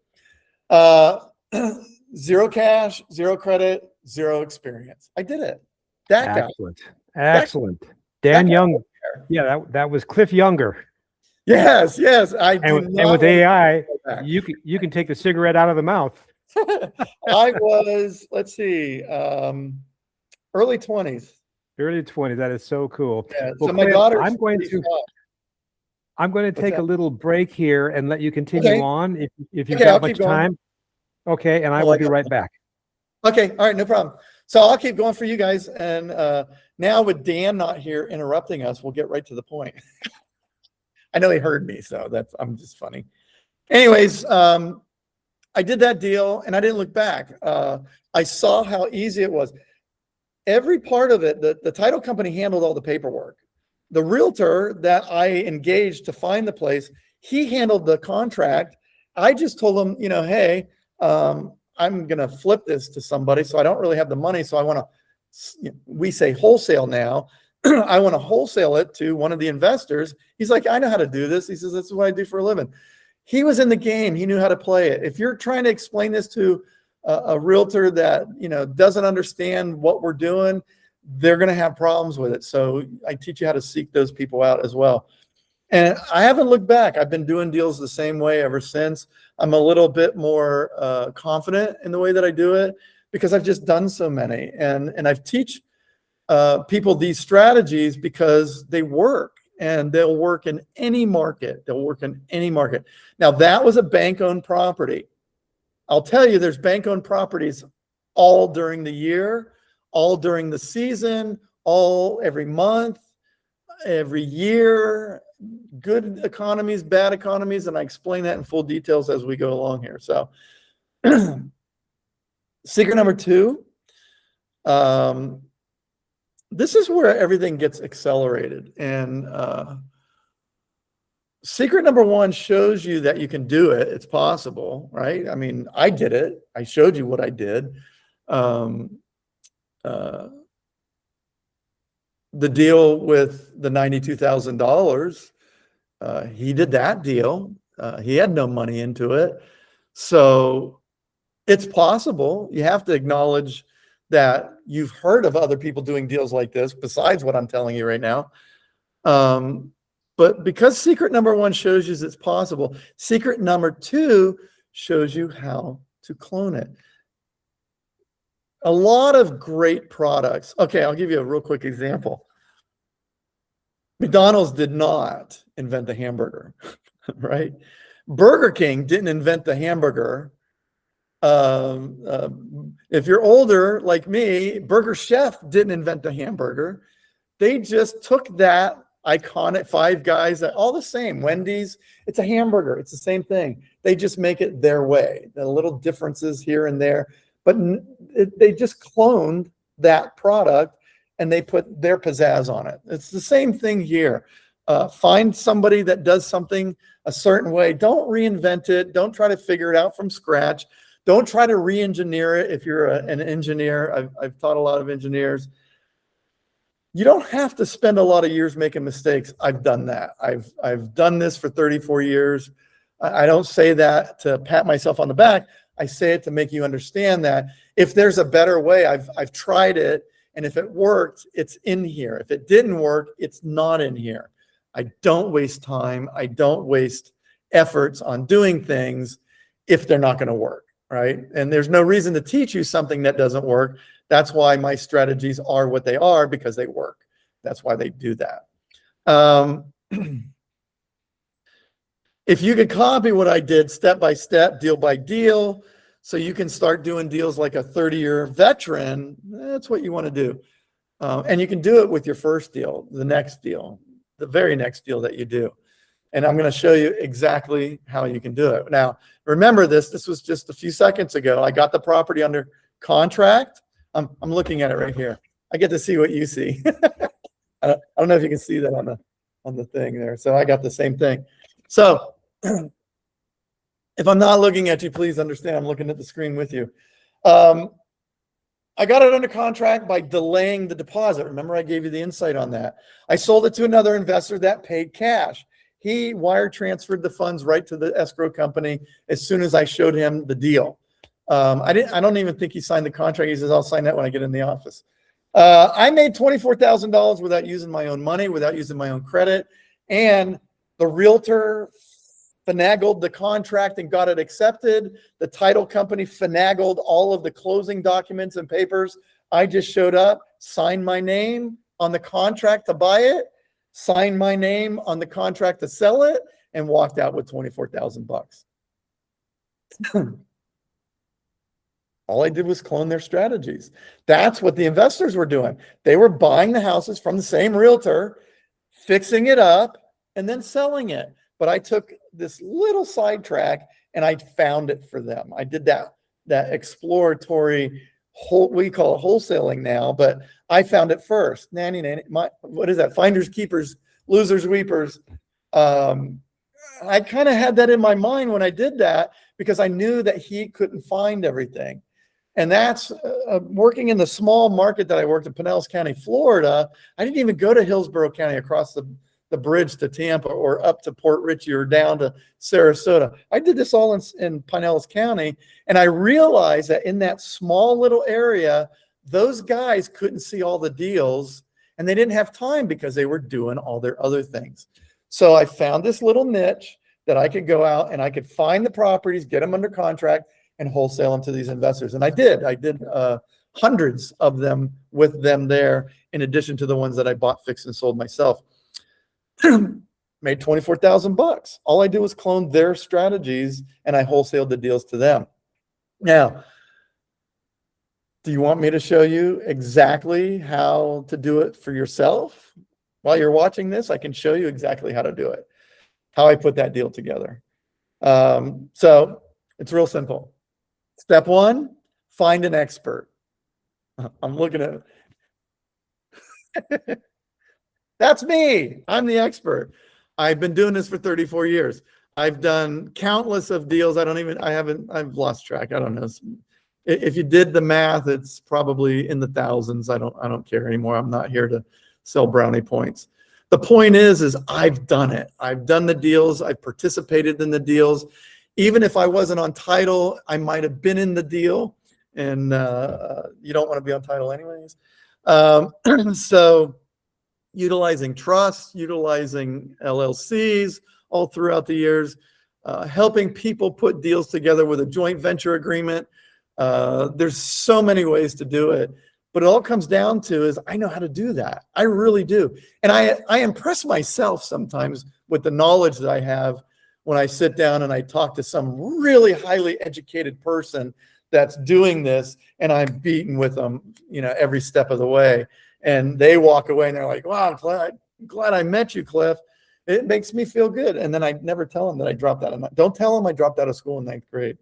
Zero cash, zero credit, zero experience. I did it. That Excellent. Guy. Excellent. Dan Young. Yeah, that was Cliff Younger. Yes. And with AI, you can take the cigarette out of the mouth. I was, let's see, early 20s. Early 20s. That is so cool. Yeah, well, so my Cliff, daughter. I'm going to take a little break here and let you continue on if you've got much time. Okay, and I will be right back. Okay, all right, no problem. So I'll keep going for you guys. And now with Dan not here interrupting us, we'll get right to the point. I know he heard me, so I'm just funny. Anyways, I did that deal and I didn't look back. I saw how easy it was. Every part of it, the title company handled all the paperwork. The realtor that I engaged to find the place, he handled the contract. I just told him, you know, hey, I'm going to flip this to somebody, so I don't really have the money. So I want to, we say wholesale now. I want to wholesale it to one of the investors. He's like, I know how to do this. He says, this is what I do for a living. He was in the game. He knew how to play it. If you're trying to explain this to a realtor that, you know, doesn't understand what we're doing, they're going to have problems with it. So I teach you how to seek those people out as well. And I haven't looked back. I've been doing deals the same way ever since. I'm a little bit more confident in the way that I do it because I've just done so many. And I've teach people these strategies because they work, and they'll work in any market. They'll work in any market. Now, that was a bank-owned property. I'll tell you, there's bank-owned properties all during the year, all during the season, all every month, every year, good economies, bad economies, and I explain that in full details as we go along here. So secret number 2, this is where everything gets accelerated. And secret number 1 shows you that you can do it. It's possible, right? I mean, I did it. I showed you what I did. The deal with the $92,000, he did that deal. He had no money into it. So it's possible. You have to acknowledge that you've heard of other people doing deals like this besides what I'm telling you right now. But because secret number 1 shows you it's possible, secret number 2 shows you how to clone it. A lot of great products. Okay, I'll give you a real quick example. McDonald's did not invent the hamburger, right? Burger King didn't invent the hamburger. If you're older like me, Burger Chef didn't invent the hamburger. They just took that iconic Five Guys, all the same. Wendy's, it's a hamburger. It's the same thing. They just make it their way. The little differences here and there. But they just cloned that product and they put their pizzazz on it. It's the same thing here. Find somebody that does something a certain way. Don't reinvent it. Don't try to figure it out from scratch. Don't try to re-engineer it if you're an engineer. I've taught a lot of engineers. You don't have to spend a lot of years making mistakes. I've done that. I've done this for 34 years. I don't say that to pat myself on the back. I say it to make you understand that if there's a better way, I've tried it, and if it worked, it's in here. If it didn't work, it's not in here. I don't waste time. I don't waste efforts on doing things if they're not going to work, right? And there's no reason to teach you something that doesn't work. That's why my strategies are what they are, because they work. That's why they do that. If you could copy what I did step by step, deal by deal, so you can start doing deals like a 30-year veteran, that's what you want to do. And you can do it with your first deal, the next deal, the very next deal that you do. And I'm going to show you exactly how you can do it. Now, remember this was just a few seconds ago. I got the property under contract. I'm looking at it right here. I get to see what you see. I don't know if you can see that on the thing there. So I got the same thing. So if I'm not looking at you, please understand I'm looking at the screen with you. I got it under contract by delaying the deposit. Remember, I gave you the insight on that. I sold it to another investor that paid cash. He wire transferred the funds right to the escrow company as soon as I showed him the deal. I don't even think he signed the contract. He says, I'll sign that when I get in the office. I made $24,000 without using my own money, without using my own credit. And the realtor finagled the contract and got it accepted. The title company finagled all of the closing documents and papers. I just showed up, signed my name on the contract to buy it, signed my name on the contract to sell it, and walked out with 24,000 bucks. All I did was clone their strategies. That's what the investors were doing. They were buying the houses from the same realtor, fixing it up, and then selling it. but I took this little sidetrack and I found it for them. I did that exploratory we call it wholesaling now, but I found it first. Nanny, what is that? Finders, keepers, losers, weepers. I kind of had that in my mind when I did that because I knew that he couldn't find everything. And that's working in the small market that I worked in Pinellas County, Florida. I didn't even go to Hillsborough County across the bridge to Tampa or up to Port Richey or down to Sarasota. I did this all in Pinellas County. And I realized that in that small little area, those guys couldn't see all the deals and they didn't have time because they were doing all their other things. So I found this little niche that I could go out and I could find the properties, get them under contract and wholesale them to these investors. And I did hundreds of them with them there, in addition to the ones that I bought, fixed and sold myself. Made $24,000. All I did was clone their strategies and I wholesaled the deals to them. Now, do you want me to show you exactly how to do it for yourself? While you're watching this, I can show you exactly how to do it, how I put that deal together. So it's real simple. Step one, find an expert. I'm looking at it. That's me. I'm the expert. I've been doing this for 34 years. I've done countless of deals. I've lost track. I don't know. If you did the math, it's probably in the thousands. I don't care anymore. I'm not here to sell brownie points. The point is I've done it. I've done the deals. I've participated in the deals. Even if I wasn't on title, I might have been in the deal. And you don't want to be on title anyways. So utilizing trusts, utilizing LLCs all throughout the years, helping people put deals together with a joint venture agreement. There's so many ways to do it, but it all comes down to is I know how to do that. I really do. And I impress myself sometimes with the knowledge that I have when I sit down and I talk to some really highly educated person that's doing this and I'm beaten with them, every step of the way. And they walk away and they're like, wow, I'm glad I met you, Cliff. It makes me feel good. And then I never tell them that I dropped out of don't tell them I dropped out of school in 9th grade.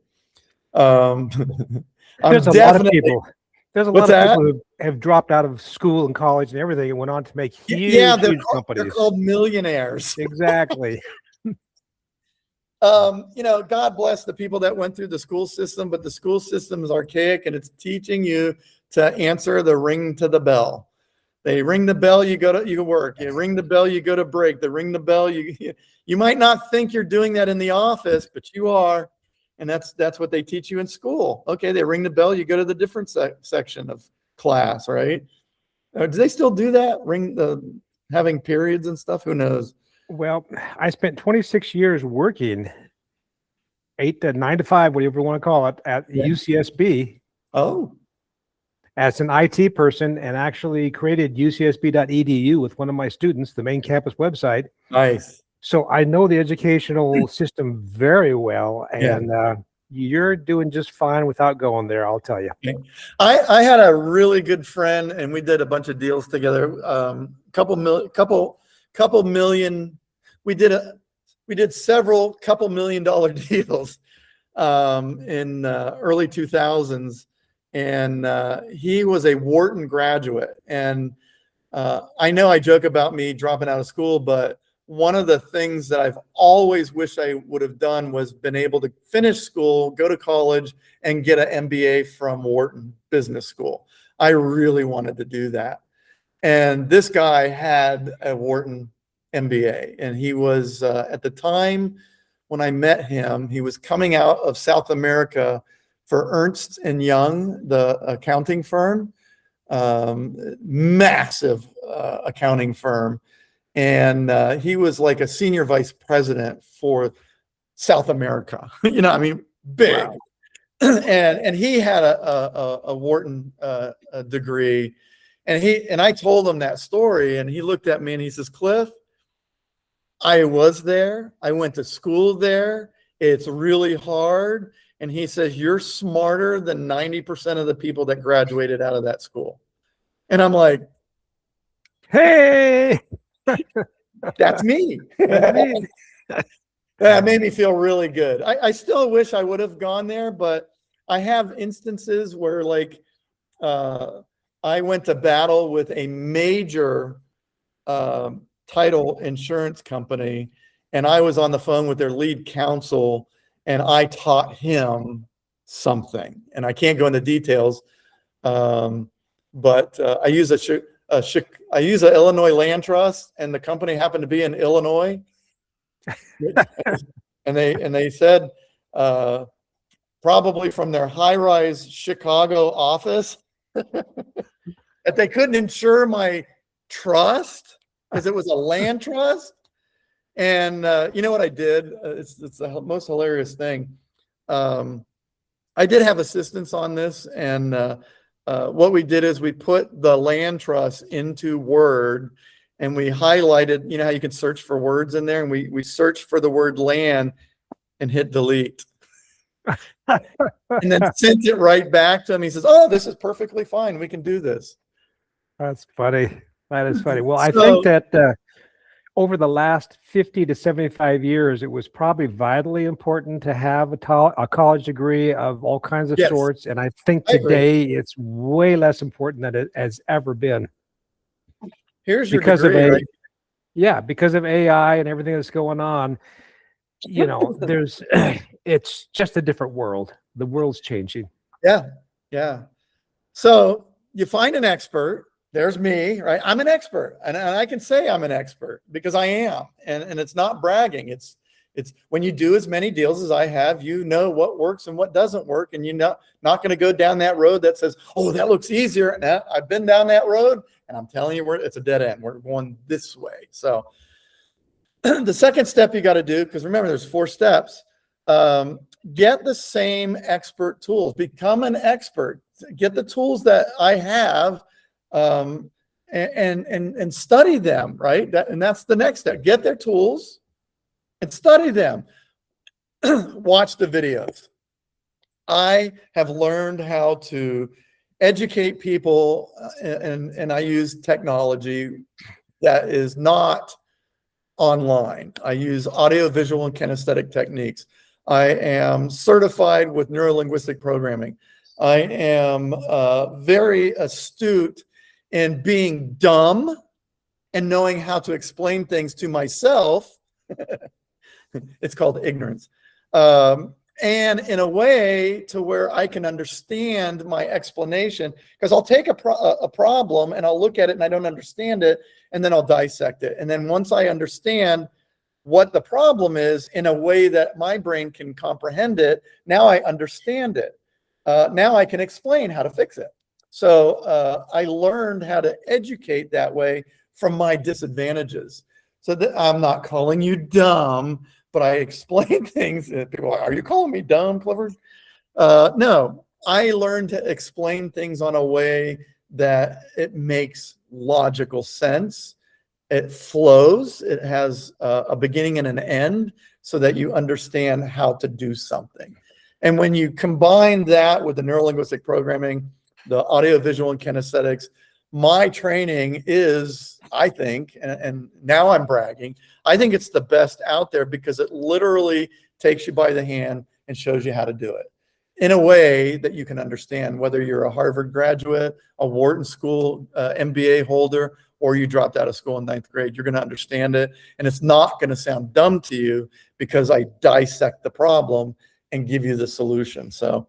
There's a lot of people who have dropped out of school and college and everything and went on to make huge companies. They're called millionaires. Exactly. God bless the people that went through the school system, but the school system is archaic and it's teaching you to answer the ring to the bell. They ring the bell, you work. You ring the bell, you go to break. They ring the bell, you might not think you're doing that in the office, but you are. And that's what they teach you in school. Okay, they ring the bell, you go to the different section of class, right? Do they still do that? Having periods and stuff? Who knows? Well, I spent 26 years working 8 to 9 to 5, whatever you want to call it, at UCSB. Oh. As an IT person, and actually created ucsb.edu with one of my students, the main campus website. Nice. So I know the educational system very well, and you're doing just fine without going there, I'll tell you. I had a really good friend, and we did a bunch of deals together. Couple million. We did several couple $1 million deals in early 2000s. And he was a Wharton graduate. And I know I joke about me dropping out of school, but one of the things that I've always wished I would have done was been able to finish school, go to college, and get an MBA from Wharton Business School. I really wanted to do that. And this guy had a Wharton MBA. And he was, at the time when I met him, he was coming out of South America for Ernst & Young, the accounting firm, massive accounting firm. And he was like a senior vice president for South America, big. Wow. And he had a Wharton degree. And I told him that story, and he looked at me and he says, Cliff, I was there. I went to school there. It's really hard. And he says, you're smarter than 90% of the people that graduated out of that school. And I'm like, hey, that's me. That made me feel really good. I still wish I would have gone there, but I have instances where like I went to battle with a major title insurance company, and I was on the phone with their lead counsel, and I taught him something. And I can't go into details, but I use I use an Illinois land trust, and the company happened to be in Illinois. and they said probably from their high-rise Chicago office that they couldn't insure my trust because it was a land trust. And you know what I did? It's the most hilarious thing. I did have assistance on this, and what we did is we put the land trust into Word, and we highlighted, you know how you can search for words in there, and we searched for the word land and hit delete. And then sent it right back to him. He says, "Oh, this is perfectly fine. We can do this." That's funny. That is funny. Well, I think that over the last 50 to 75 years, it was probably vitally important to have a college degree of all kinds of sorts. And I think today it's way less important than it has ever been. Here's your degree, right? Yeah, because of AI and everything that's going on, you know, it's just a different world. The world's changing. Yeah. Yeah. So you find an expert. There's me, right? I'm an expert, and I can say I'm an expert because I am, and it's not bragging. It's when you do as many deals as I have, you know what works and what doesn't work, and you're not going to go down that road that says, "Oh, that looks easier." Now, I've been down that road, and I'm telling you, it's a dead end. We're going this way. So the second step you got to do, because remember, there's 4 steps. Get the same expert tools. Become an expert. Get the tools that I have. And study them, right? And that's the next step. Get their tools and study them. Watch the videos. I have learned how to educate people, and I use technology that is not online. I use audio, visual, and kinesthetic techniques. I am certified with neuro-linguistic programming. I am very astute in being dumb and knowing how to explain things to myself. It's called ignorance. And in a way to where I can understand my explanation, because I'll take a problem and I'll look at it and I don't understand it, and then I'll dissect it. And then once I understand what the problem is in a way that my brain can comprehend it, now I understand it. Now I can explain how to fix it. So I learned how to educate that way from my disadvantages. So that I'm not calling you dumb, but I explain things. People are you calling me dumb, Clifford? No, I learned to explain things on a way that it makes logical sense. It flows. It has a beginning and an end so that you understand how to do something. And when you combine that with the neuro-linguistic programming, the audio, visual, and kinesthetics, my training is, I think, and now I'm bragging, I think it's the best out there because it literally takes you by the hand and shows you how to do it in a way that you can understand, whether you're a Harvard graduate, a Wharton School MBA holder, or you dropped out of school in 9th grade. You're going to understand it, and it's not going to sound dumb to you because I dissect the problem and give you the solution. So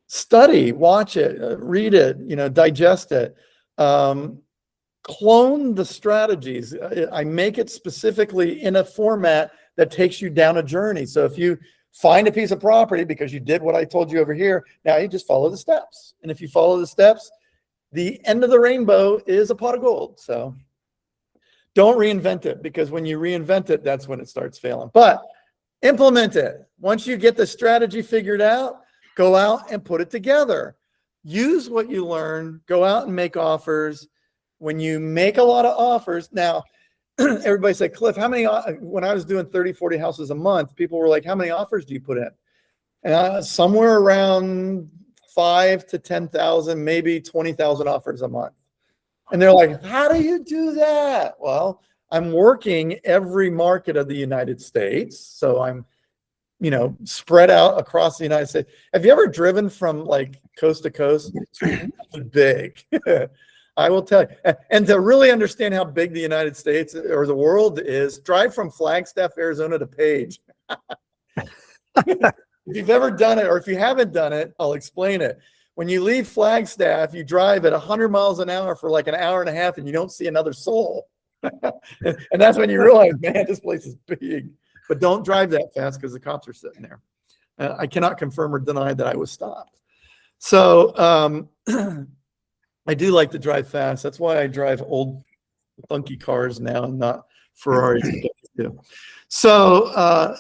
study, watch it, read it, digest it. Clone the strategies. I make it specifically in a format that takes you down a journey. So if you find a piece of property because you did what I told you over here, now you just follow the steps. And if you follow the steps, the end of the rainbow is a pot of gold. So don't reinvent it, because when you reinvent it, that's when it starts failing. But implement it. Once you get the strategy figured out, go out and put it together. Use what you learn. Go out and make offers. When you make a lot of offers, now everybody said, Cliff, how many, when I was doing 30, 40 houses a month, people were like, how many offers do you put in? And somewhere around 5 to 10,000, maybe 20,000 offers a month. And they're like, how do you do that? Well, I'm working every market of the United States. So I'm, you know, spread out across the United States. Have you ever driven from like coast to coast? It's big. I will tell you. And to really understand how big the United States or the world is, drive from Flagstaff, Arizona to Page. If you've ever done it, or if you haven't done it, I'll explain it. When you leave Flagstaff, you drive at 100 miles an hour for like an hour and a half and you don't see another soul. And that's when you realize, man, this place is big. But don't drive that fast because the cops are sitting there. I cannot confirm or deny that I was stopped. So I do like to drive fast. That's why I drive old funky cars now and not Ferraris. So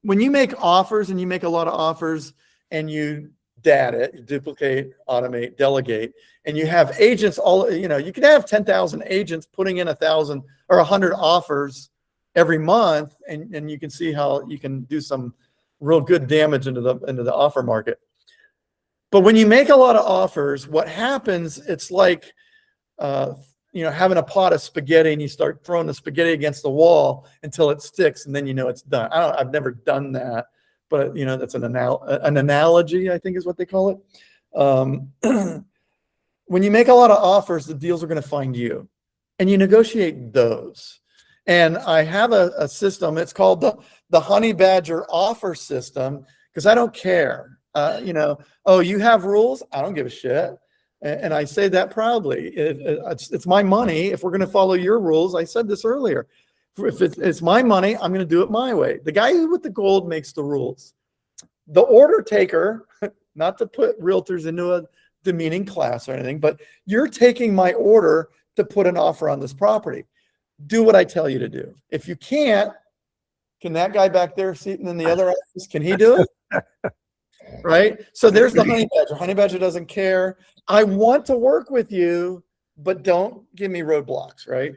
when you make offers, and you make a lot of offers, and you data it, duplicate, automate, delegate, and you have agents all, you know, you can have 10,000 agents putting in 1,000 or 100 offers every month, and you can see how you can do some real good damage into the offer market. But when you make a lot of offers, what happens, it's like, you know, having a pot of spaghetti and you start throwing the spaghetti against the wall until it sticks, and then you know it's done. I've never done that, but you know, that's an analogy, I think is what they call it. When you make a lot of offers, the deals are going to find you, and you negotiate those. And I have a system. It's called the Honey Badger offer system, because I don't care. You know, oh, you have rules? I don't give a shit. And I say that proudly. It's my money. If we're going to follow your rules, I said this earlier. If it's my money, I'm going to do it my way. The guy with the gold makes the rules. The order taker, not to put realtors into a demeaning class or anything, but you're taking my order to put an offer on this property. Do what I tell you to do. If you can't, can that guy back there sitting in the other office, can he do it? Right? So there's the Honey Badger. Honey Badger doesn't care. I want to work with you, but don't give me roadblocks, right?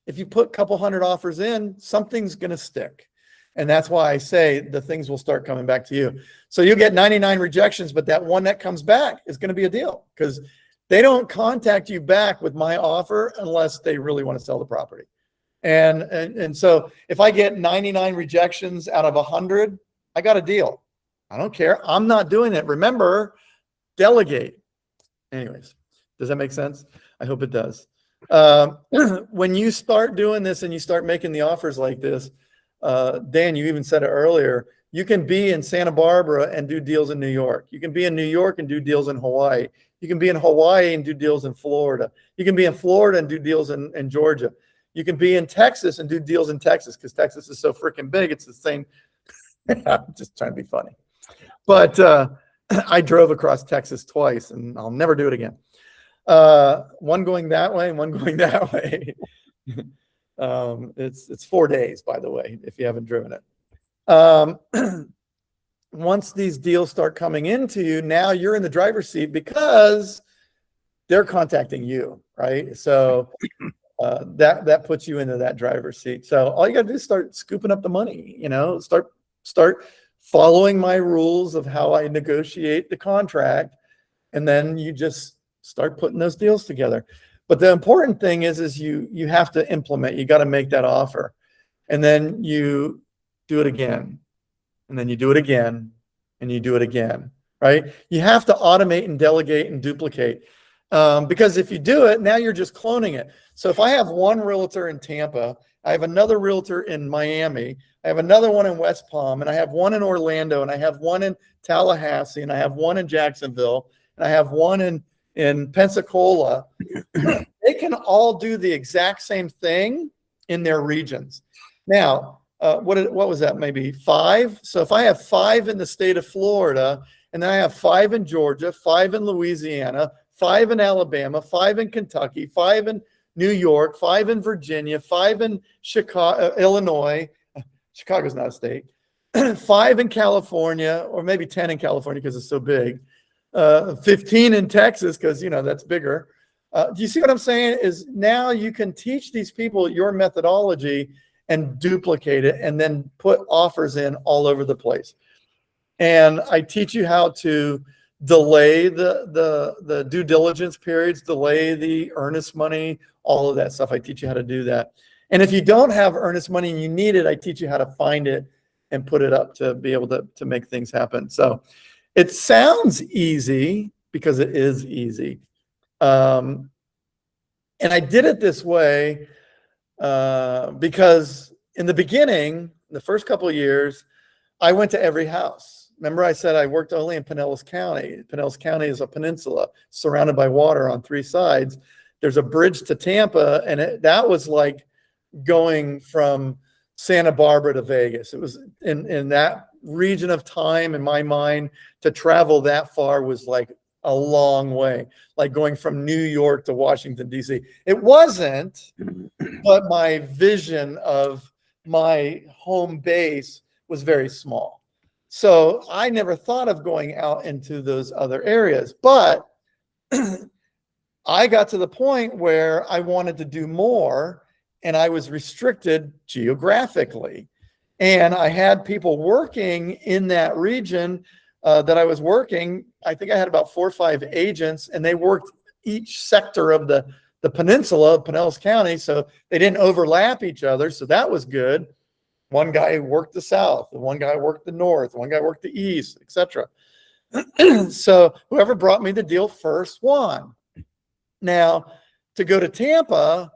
If you put a couple hundred offers in, something's going to stick. And that's why I say the things will start coming back to you. So you'll get 99 rejections, but that one that comes back is going to be a deal, because they don't contact you back with my offer unless they really want to sell the property. And so if I get 99 rejections out of 100, I got a deal. I don't care. I'm not doing it. Remember, delegate. Anyways, does that make sense? I hope it does. When you start doing this and you start making the offers like this, Dan, you even said it earlier, you can be in Santa Barbara and do deals in New York. You can be in New York and do deals in Hawaii. You can be in Hawaii and do deals in Florida. You can be in Florida and do deals in Georgia. You can be in Texas and do deals in Texas, because Texas is so freaking big. It's the same. I'm just trying to be funny. But I drove across Texas twice, and I'll never do it again. One going that way and one going that way. It's 4 days, by the way, if you haven't driven it. Once these deals start coming into you, now you're in the driver's seat because they're contacting you, right? So that puts you into that driver's seat. So all you got to do is start scooping up the money, you know, start following my rules of how I negotiate the contract, and then you just start putting those deals together. But the important thing is you have to implement. You got to make that offer, and then you do it again, and then you do it again, and you do it again, right? You have to automate and delegate and duplicate, because if you do it, now you're just cloning it. So if I have one realtor in Tampa, I have another realtor in Miami, I have another one in West Palm, and I have one in Orlando, and I have one in Tallahassee, and I have one in Jacksonville, and I have one in Pensacola. They can all do the exact same thing in their regions. Now, what was that? Maybe 5. So if I have 5 in the state of Florida, and then I have 5 in Georgia, 5 in Louisiana, 5 in Alabama, 5 in Kentucky, 5 in New York, 5 in Virginia, 5 in Chicago, Illinois. Chicago's not a state. 5 in California, or maybe 10 in California because it's so big. 15 in Texas because, you know, that's bigger. Do you see what I'm saying? Is now you can teach these people your methodology and duplicate it, and then put offers in all over the place. And I teach you how to delay the due diligence periods, delay the earnest money all of that stuff. I teach you how to do that. And if you don't have earnest money and you need it, I teach you how to find it and put it up to be able to make things happen. So it sounds easy because it is easy. And I did it this way because in the beginning, the first couple of years, I went to every house. Remember I said I worked only in Pinellas County. Pinellas County is a peninsula surrounded by water on 3 sides. There's a bridge to Tampa, and that was like going from Santa Barbara to Vegas. It was in that region of time in my mind. To travel that far was like a long way, like going from New York to Washington, D.C. It wasn't, but my vision of my home base was very small. So I never thought of going out into those other areas. But I got to the point where I wanted to do more, and I was restricted geographically. And I had people working in that region that I was working. I think I had about 4 or 5 agents, and they worked each sector of the peninsula of Pinellas County. So they didn't overlap each other. So that was good. One guy worked the south, and one guy worked the north, one guy worked the east, etc. So whoever brought me the deal first won. Now, to go to Tampa,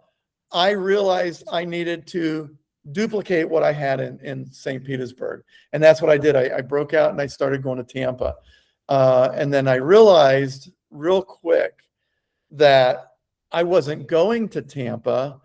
I realized I needed to duplicate what I had in St. Petersburg. And that's what I did. I broke out and I started going to Tampa. And then I realized real quick that I wasn't going to Tampa.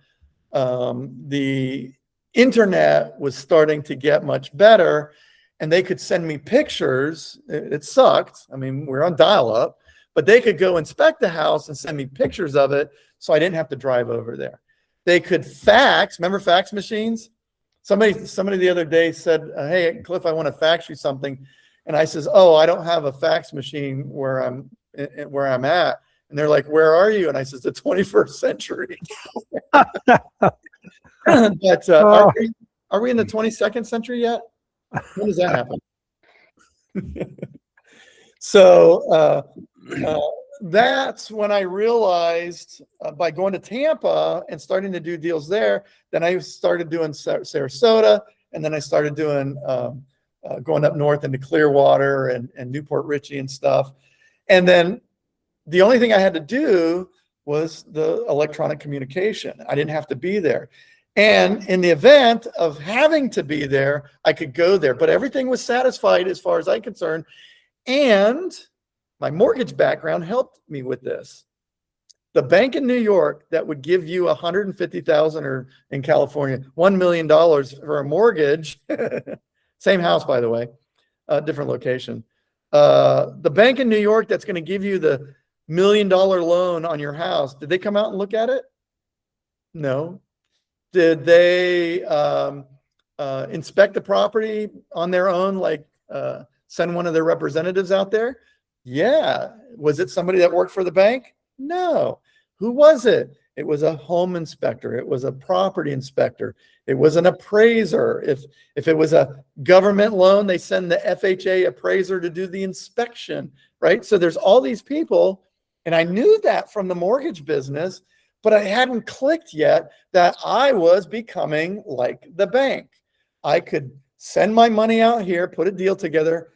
The internet was starting to get much better, and they could send me pictures. It sucked. I mean, we're on dial-up, but they could go inspect the house and send me pictures of it, so I didn't have to drive over there. They could fax. Remember fax machines? Somebody the other day said, "Hey, Cliff, I want to fax you something," and I says, "Oh, I don't have a fax machine where I'm at." And they're like, "Where are you?" And I says, "The 21st century." But are we in the 22nd century yet? When does that happen? So that's when I realized by going to Tampa and starting to do deals there, then I started doing Sarasota, and then I started doing going up north into Clearwater and Newport Richey and stuff. And then the only thing I had to do was the electronic communication. I didn't have to be there. And in the event of having to be there, I could go there. But everything was satisfied as far as I'm concerned. And my mortgage background helped me with this. The bank in New York that would give you $150,000, or in California, $1 million for a mortgage, same house, by the way, different location. The bank in New York that's going to give you the $1 million loan on your house, did they come out and look at it? No. Did they inspect the property on their own, like send one of their representatives out there? Yeah. Was it somebody that worked for the bank? No. Who was it? It was a home inspector. It was a property inspector. It was an appraiser. If it was a government loan, they send the FHA appraiser to do the inspection, right? So there's all these people, and I knew that from the mortgage business, but I hadn't clicked yet that I was becoming like the bank. I could send my money out here, put a deal together,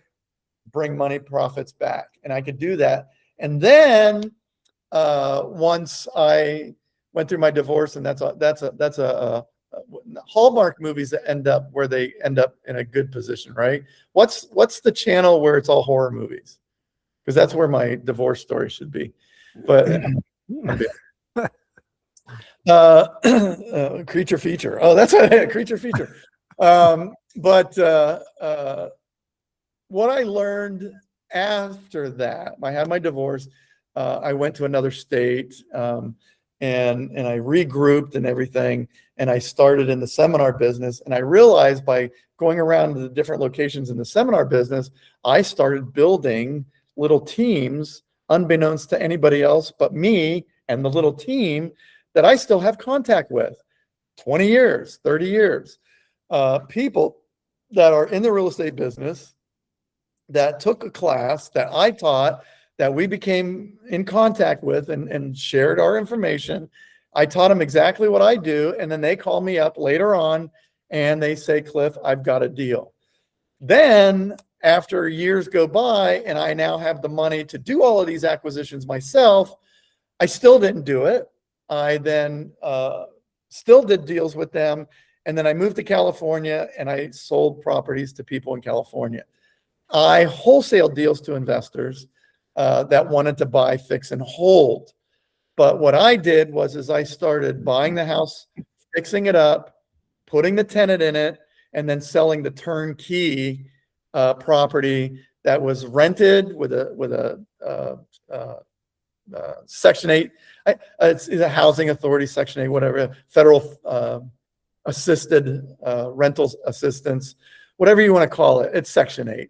bring money profits back, and I could do that. And then once I went through my divorce, and that's a Hallmark movies that end up where they end up in a good position, right? What's the channel where it's all horror movies? Because that's where my divorce story should be. But Creature Feature. Oh, that's a Creature Feature. But what I learned after that, I had my divorce. I went to another state, and I regrouped and everything. And I started in the seminar business. And I realized by going around to the different locations in the seminar business, I started building little teams, unbeknownst to anybody else but me and the little team that I still have contact with 20 years, 30 years. People that are in the real estate business that took a class that I taught, that we became in contact with and shared our information. I taught them exactly what I do. And then they call me up later on and they say, Cliff, I've got a deal. Then after years go by and I now have the money to do all of these acquisitions myself, I still didn't do it. I then still did deals with them. And then I moved to California and I sold properties to people in California. I wholesaled deals to investors that wanted to buy, fix, and hold. But what I did was I started buying the house, fixing it up, putting the tenant in it, and then selling the turnkey property that was rented with a Section 8. It's a housing authority, Section 8, whatever, federal assisted rentals assistance, whatever you want to call it. It's Section 8.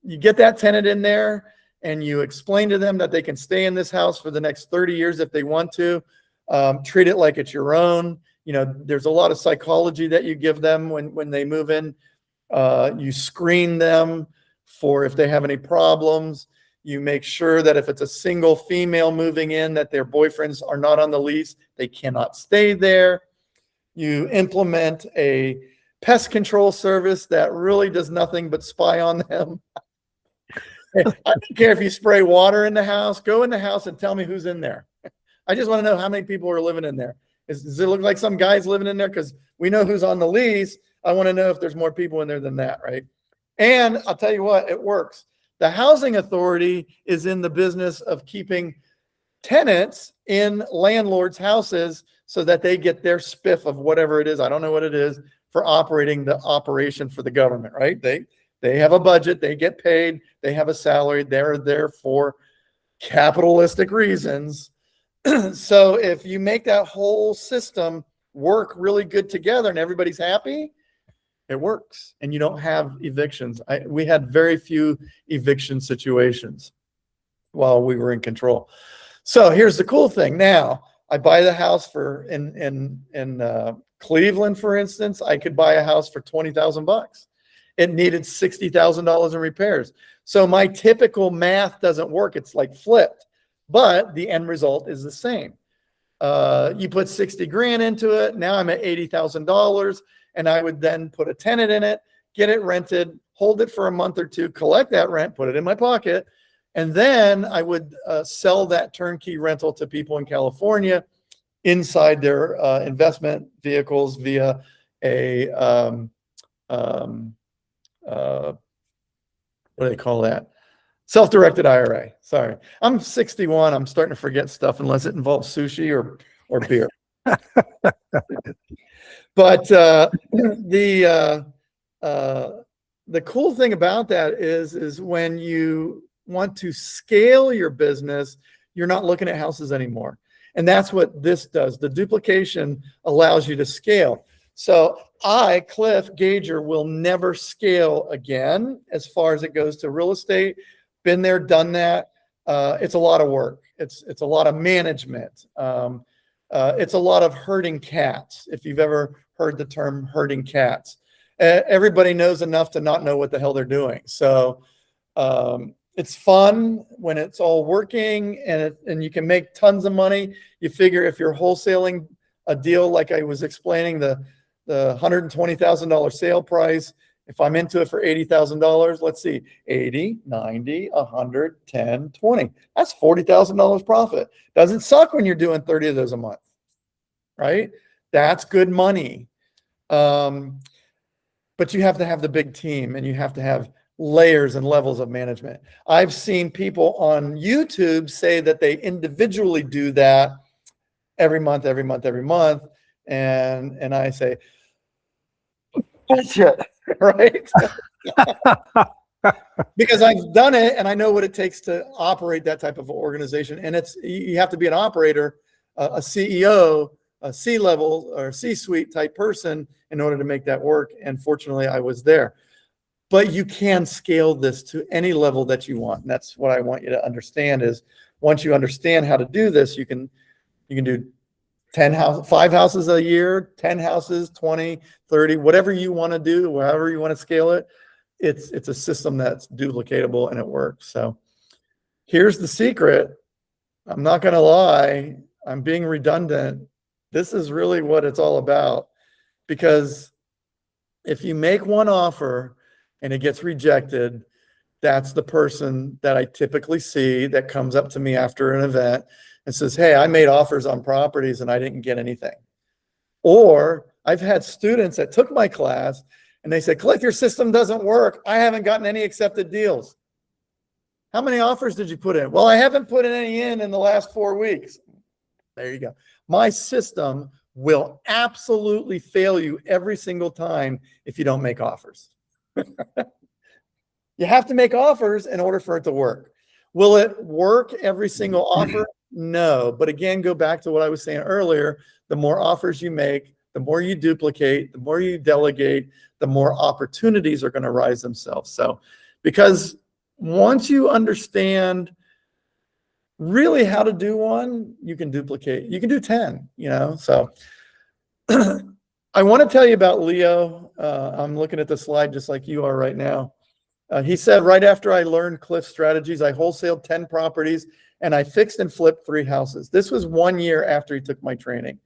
You get that tenant in there and you explain to them that they can stay in this house for the next 30 years if they want to. Treat it like it's your own. You know, there's a lot of psychology that you give them when they move in. You screen them for if they have any problems. You make sure that if it's a single female moving in, that their boyfriends are not on the lease, they cannot stay there. You implement a pest control service that really does nothing but spy on them. I don't care if you spray water in the house, go in the house and tell me who's in there. I just want to know how many people are living in there. Does it look like some guys living in there? Because we know who's on the lease. I want to know if there's more people in there than that, right? And I'll tell you what, it works. The housing authority is in the business of keeping tenants in landlords' houses so that they get their spiff of whatever it is. I don't know what it is for operating the operation for the government, right? They have a budget, they get paid, they have a salary, they're there for capitalistic reasons. So if you make that whole system work really good together and everybody's happy, it works. And you don't have evictions. We had very few eviction situations while we were in control. So here's the cool thing. Now I buy the house for in Cleveland, for instance, I could buy a house for $20,000. It needed $60,000 in repairs. So my typical math doesn't work. It's like flipped, but the end result is the same. You put 60 grand into it. Now I'm at $80,000 and I would then put a tenant in it, get it rented, hold it for a month or two, collect that rent, put it in my pocket. And then I would sell that turnkey rental to people in California inside their investment vehicles via a, what do they call that? Self-directed IRA. Sorry. I'm 61. I'm starting to forget stuff unless it involves sushi or beer. But the cool thing about that is when you want to scale your business, you're not looking at houses anymore. And that's what this does. The duplication allows you to scale. So I, Cliff Gager, will never scale again as far as it goes to real estate. Been there, done that. It's a lot of work. It's a lot of management. It's a lot of herding cats, if you've ever heard the term herding cats. Everybody knows enough to not know what the hell they're doing. So it's fun when it's all working and you can make tons of money. You figure if you're wholesaling a deal, like I was explaining, the $120,000 sale price, if I'm into it for $80,000, let's see, 80, 90, 100, 10, 20. That's $40,000 profit. Doesn't suck when you're doing 30 of those a month, right? That's good money. But you have to have the big team and you have to have layers and levels of management. I've seen people on YouTube say that they individually do that every month. And I say, bullshit, right? Because I've done it and I know what it takes to operate that type of organization. And you have to be an operator, a CEO, a C-level or C-suite type person in order to make that work. And fortunately, I was there. But you can scale this to any level that you want. And that's what I want you to understand is once you understand how to do this, you can do 5 houses a year, 10 houses, 20, 30, whatever you want to do, wherever you want to scale it. It's a system that's duplicatable and it works. So here's the secret. I'm not going to lie. I'm being redundant. This is really what it's all about, because if you make one offer and it gets rejected, that's the person that I typically see that comes up to me after an event and says, hey, I made offers on properties and I didn't get anything. Or I've had students that took my class and they said, Cliff, your system doesn't work. I haven't gotten any accepted deals. How many offers did you put in? Well, I haven't put any in the last 4 weeks. There you go. My system will absolutely fail you every single time if you don't make offers. You have to make offers in order for it to work. Will it work every single offer? No. But again, go back to what I was saying earlier. The more offers you make, the more you duplicate, the more you delegate, the more opportunities are going to rise themselves. So, because once you understand really how to do one, you can duplicate. You can do 10, you know. So I want to tell you about Leo. I'm looking at the slide just like you are right now. He said, right after I learned Cliff's strategies, I wholesaled 10 properties and I fixed and flipped 3 houses. This was 1 year after he took my training.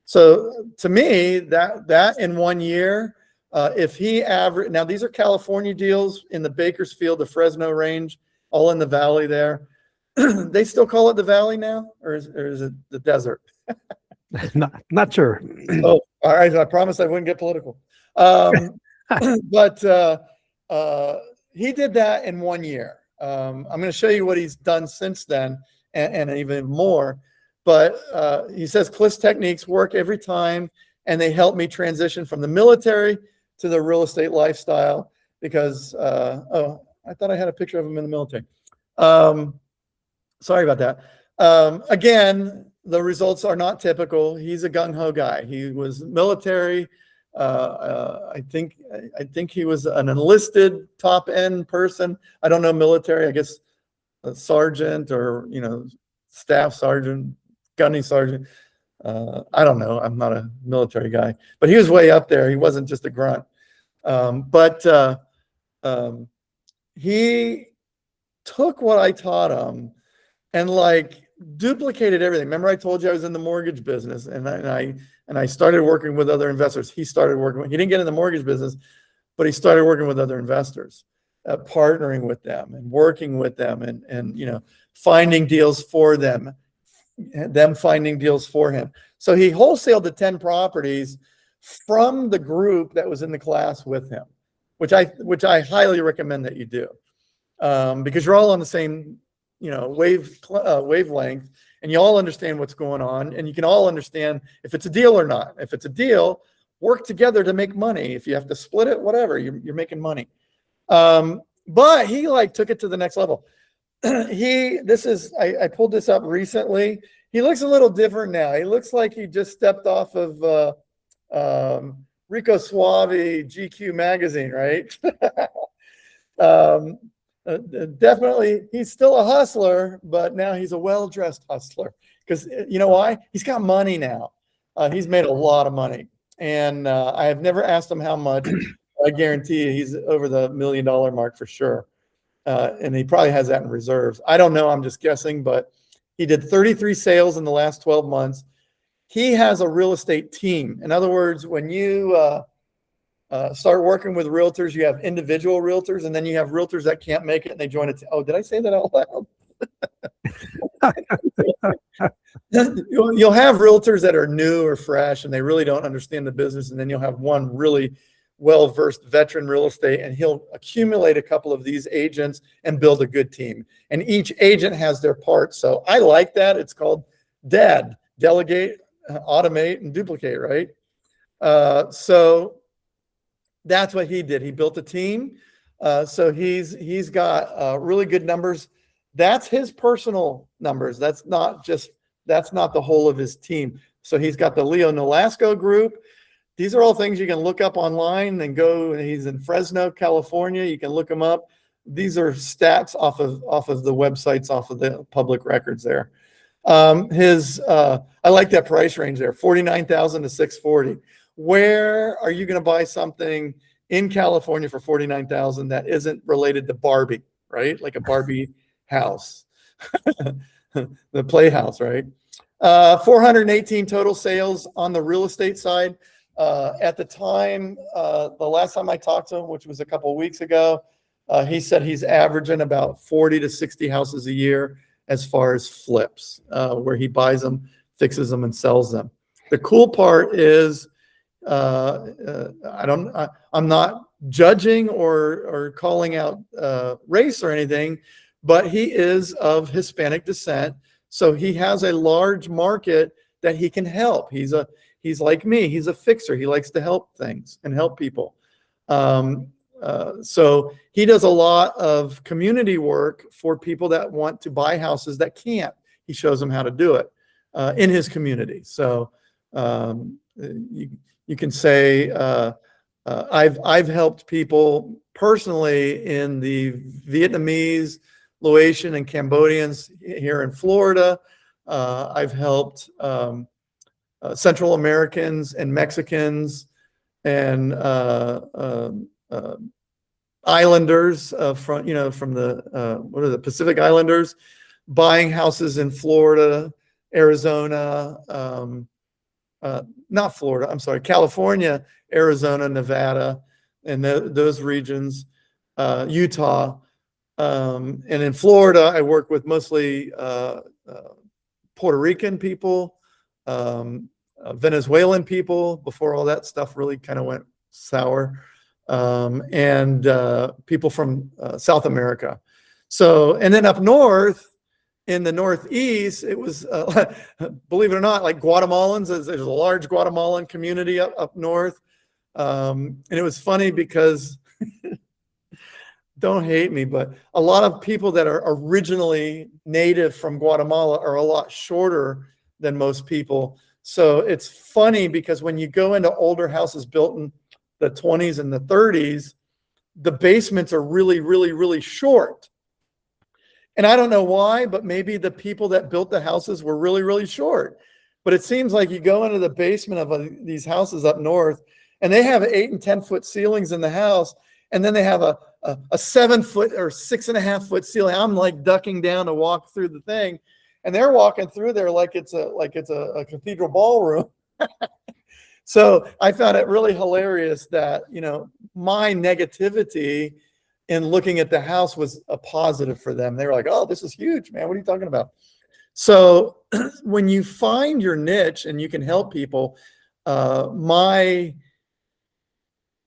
So to me, that in 1 year, if he averaged, now these are California deals in the Bakersfield, the Fresno range, all in the valley there. They still call it the valley now, or is it the desert? Not sure. Oh, all right. I promised I wouldn't get political. But he did that in 1 year. I'm going to show you what he's done since then, and even more. But he says Cliff's techniques work every time, and they help me transition from the military to the real estate lifestyle. Because oh, I thought I had a picture of him in the military. Sorry about that. Again, the results are not typical. He's a gung-ho guy. He was military. I think he was an enlisted top end person. I don't know military. I guess a sergeant or staff sergeant, gunny sergeant. I don't know. I'm not a military guy, but he was way up there. He wasn't just a grunt. But he took what I taught him and duplicated everything. Remember, I told you I was in the mortgage business, and I started working with other investors. He didn't get in the mortgage business, but he started working with other investors, partnering with them and working with them, and finding deals for them finding deals for him. So he wholesaled the 10 properties from the group that was in the class with him, which I highly recommend that you do, because you're all on the same wavelength, and you all understand what's going on, and you can all understand if it's a deal or not. If it's a deal, work together to make money. If you have to split it, whatever, you're making money. But he took it to the next level. I pulled this up recently. He looks a little different now. He looks like he just stepped off of Rico Suave GQ magazine, right? Definitely, he's still a hustler, but now he's a well-dressed hustler. Because you know why? He's got money now. He's made a lot of money, and I have never asked him how much. I guarantee you he's over the $1 million mark for sure. And he probably has that in reserves. I don't know. I'm just guessing, but he did 33 sales in the last 12 months. He has a real estate team. In other words, when you start working with realtors, you have individual realtors, and then you have realtors that can't make it and they join it. Oh, did I say that out loud? You'll have realtors that are new or fresh and they really don't understand the business. And then you'll have one really well-versed veteran real estate, and he'll accumulate a couple of these agents and build a good team. And each agent has their part. So I like that. It's called DAD, delegate, automate, and duplicate, right? So that's what he did. He built a team. So he's got really good numbers. That's his personal numbers. That's not the whole of his team. So he's got the Leo Nolasco group. These are all things you can look up online and go. He's in Fresno, California. You can look him up. These are stats off of the websites, off of the public records there. I like that price range there, 49,000 to 640. Where are you going to buy something in California for 49,000 that isn't related to Barbie, right? Like a Barbie house, the playhouse, right? 418 total sales on the real estate side. At the time, the last time I talked to him, which was a couple of weeks ago, he said he's averaging about 40 to 60 houses a year as far as flips, where he buys them, fixes them, and sells them. The cool part is, I'm not judging or calling out race or anything, but he is of Hispanic descent. So he has a large market that he can help. He's like me. He's a fixer. He likes to help things and help people. So he does a lot of community work for people that want to buy houses that can't. He shows them how to do it in his community. So you can say I've helped people personally in the Vietnamese, Laotian, and Cambodians here in Florida. I've helped Central Americans and Mexicans and Islanders from the Pacific Islanders, buying houses in Florida, Arizona, not Florida, I'm sorry, California, Arizona, Nevada, and those regions, Utah. And in Florida, I work with mostly Puerto Rican people, Venezuelan people, before all that stuff really kind of went sour, and people from South America. So, and then up north, in the Northeast, it was, believe it or not, like Guatemalans. There's a large Guatemalan community up north. And it was funny because, don't hate me, but a lot of people that are originally native from Guatemala are a lot shorter than most people. So it's funny because when you go into older houses built in the 20s and the 30s, the basements are really, really, really short. And I don't know why, but maybe the people that built the houses were really, really short. But it seems like you go into the basement of these houses up north, and they have 8 and 10 foot ceilings in the house, and then they have a 7 foot or 6.5 foot ceiling. I'm like ducking down to walk through the thing, and they're walking through there like it's a cathedral ballroom. So I found it really hilarious that, my negativity in looking at the house was a positive for them. They were like, "Oh, this is huge, man. What are you talking about?" So when you find your niche and you can help people, my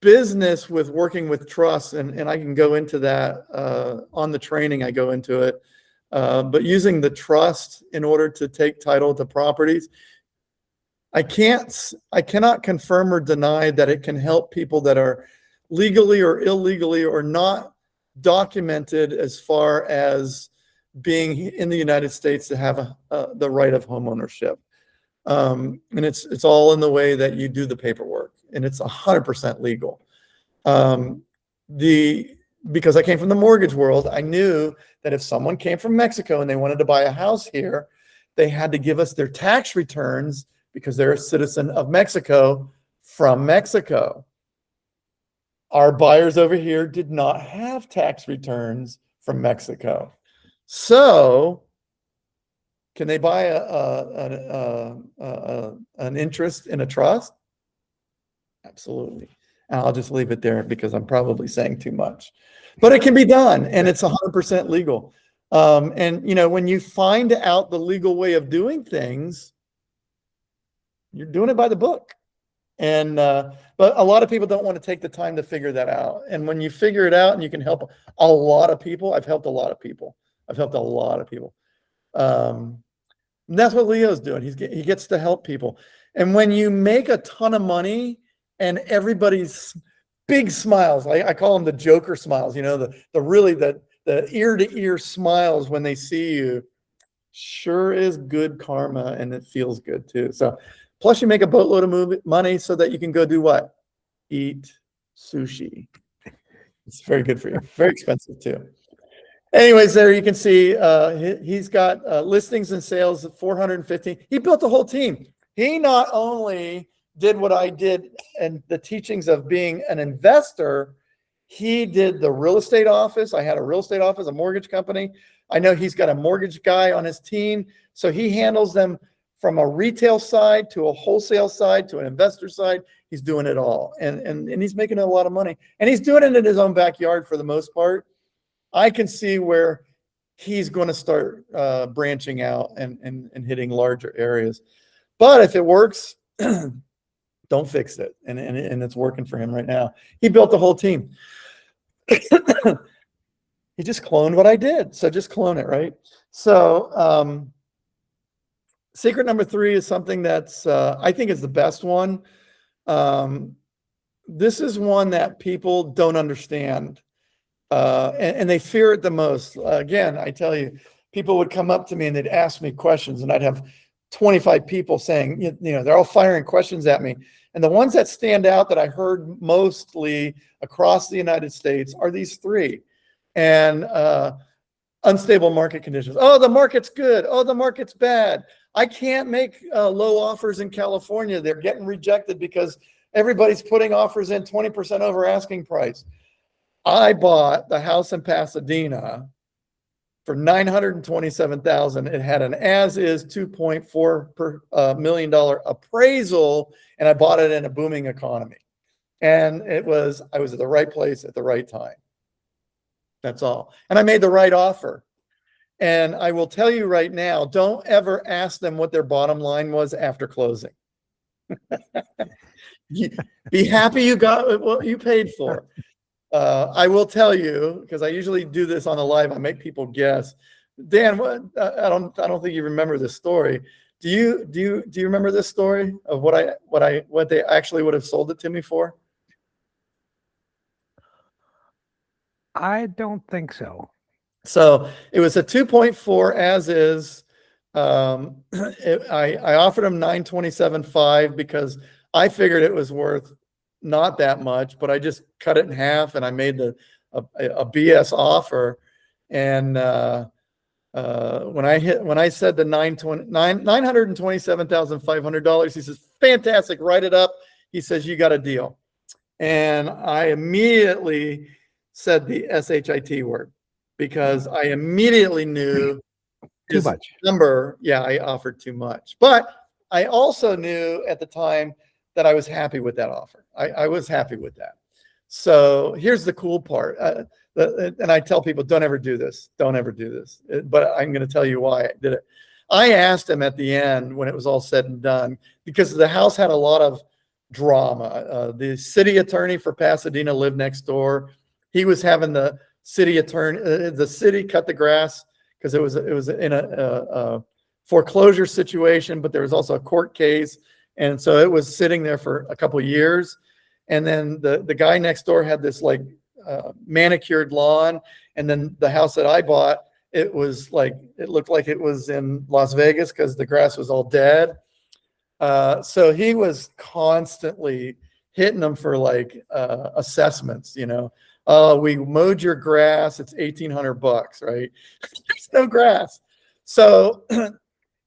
business with working with trusts, and I can go into that on the training, I go into it, but using the trust in order to take title to properties, I cannot confirm or deny that it can help people that are legally or illegally or not documented as far as being in the United States to have the right of home ownership. And it's all in the way that you do the paperwork, and it's 100% legal. Because I came from the mortgage world, I knew that if someone came from Mexico and they wanted to buy a house here, they had to give us their tax returns because they're a citizen of Mexico from Mexico. Our buyers over here did not have tax returns from Mexico. So can they buy an interest in a trust? Absolutely. And I'll just leave it there because I'm probably saying too much. But it can be done, and it's 100% legal. And when you find out the legal way of doing things, you're doing it by the book. And but a lot of people don't want to take the time to figure that out. And when you figure it out and you can help a lot of people, I've helped a lot of people. And that's what Leo's doing. He gets to help people. And when you make a ton of money and everybody's big smiles, I call them the Joker smiles, the ear to ear smiles when they see you, sure is good karma, and it feels good too. So plus you make a boatload of money so that you can go do what? Eat sushi. It's very good for you. Very expensive too. Anyways, there you can see he's got listings and sales of 415. He built a whole team. He not only did what I did and the teachings of being an investor, he did the real estate office. I had a real estate office, a mortgage company. I know he's got a mortgage guy on his team. So he handles them from a retail side to a wholesale side to an investor side. He's doing it all, and he's making a lot of money, and he's doing it in his own backyard for the most part. I can see where he's going to start branching out and hitting larger areas. But if it works, don't fix it. And it's working for him right now. He built the whole team. He just cloned what I did. So just clone it, right? So secret number 3 is something that's, I think is the best one. This is one that people don't understand. And they fear it the most. Again, I tell you, people would come up to me and they'd ask me questions, and I'd have 25 people saying, you know, they're all firing questions at me. And the ones that stand out that I heard mostly across the United States are these 3. And unstable market conditions. Oh, the market's good. Oh, the market's bad. I can't make low offers in California. They're getting rejected because everybody's putting offers in 20% over asking price. I bought the house in Pasadena for $927,000. It had an as-is $2.4 million appraisal, and I bought it in a booming economy. And I was at the right place at the right time. That's all. And I made the right offer. And I will tell you right now, don't ever ask them what their bottom line was after closing. Be happy you got what you paid for. I will tell you, because I usually do this on a live, I make people guess. Dan, I don't think you remember this story. Do you remember this story of what they actually would have sold it to me for? I don't think so. So it was a 2.4 as is. I offered him 927.5 because I figured it was worth not that much, but I just cut it in half and I made a BS offer. And when I said the $927,500, he says, fantastic, write it up. He says, you got a deal. And I immediately said the SHIT word because I immediately knew Too much. number. Yeah, I offered too much. But I also knew at the time that I was happy with that offer. I was happy with that. So here's the cool part. And I tell people, don't ever do this. Don't ever do this. But I'm going to tell you why I did it. I asked him at the end when it was all said and done, because the house had a lot of drama. The city attorney for Pasadena lived next door. He was having the city attorney, the city cut the grass because it was in a foreclosure situation, but there was also a court case. And so it was sitting there for a couple of years. And then the guy next door had this like manicured lawn. And then the house that I bought, it looked like it was in Las Vegas because the grass was all dead. So he was constantly hitting them for like assessments, you know. We mowed your grass. It's $1,800, right? There's no grass. So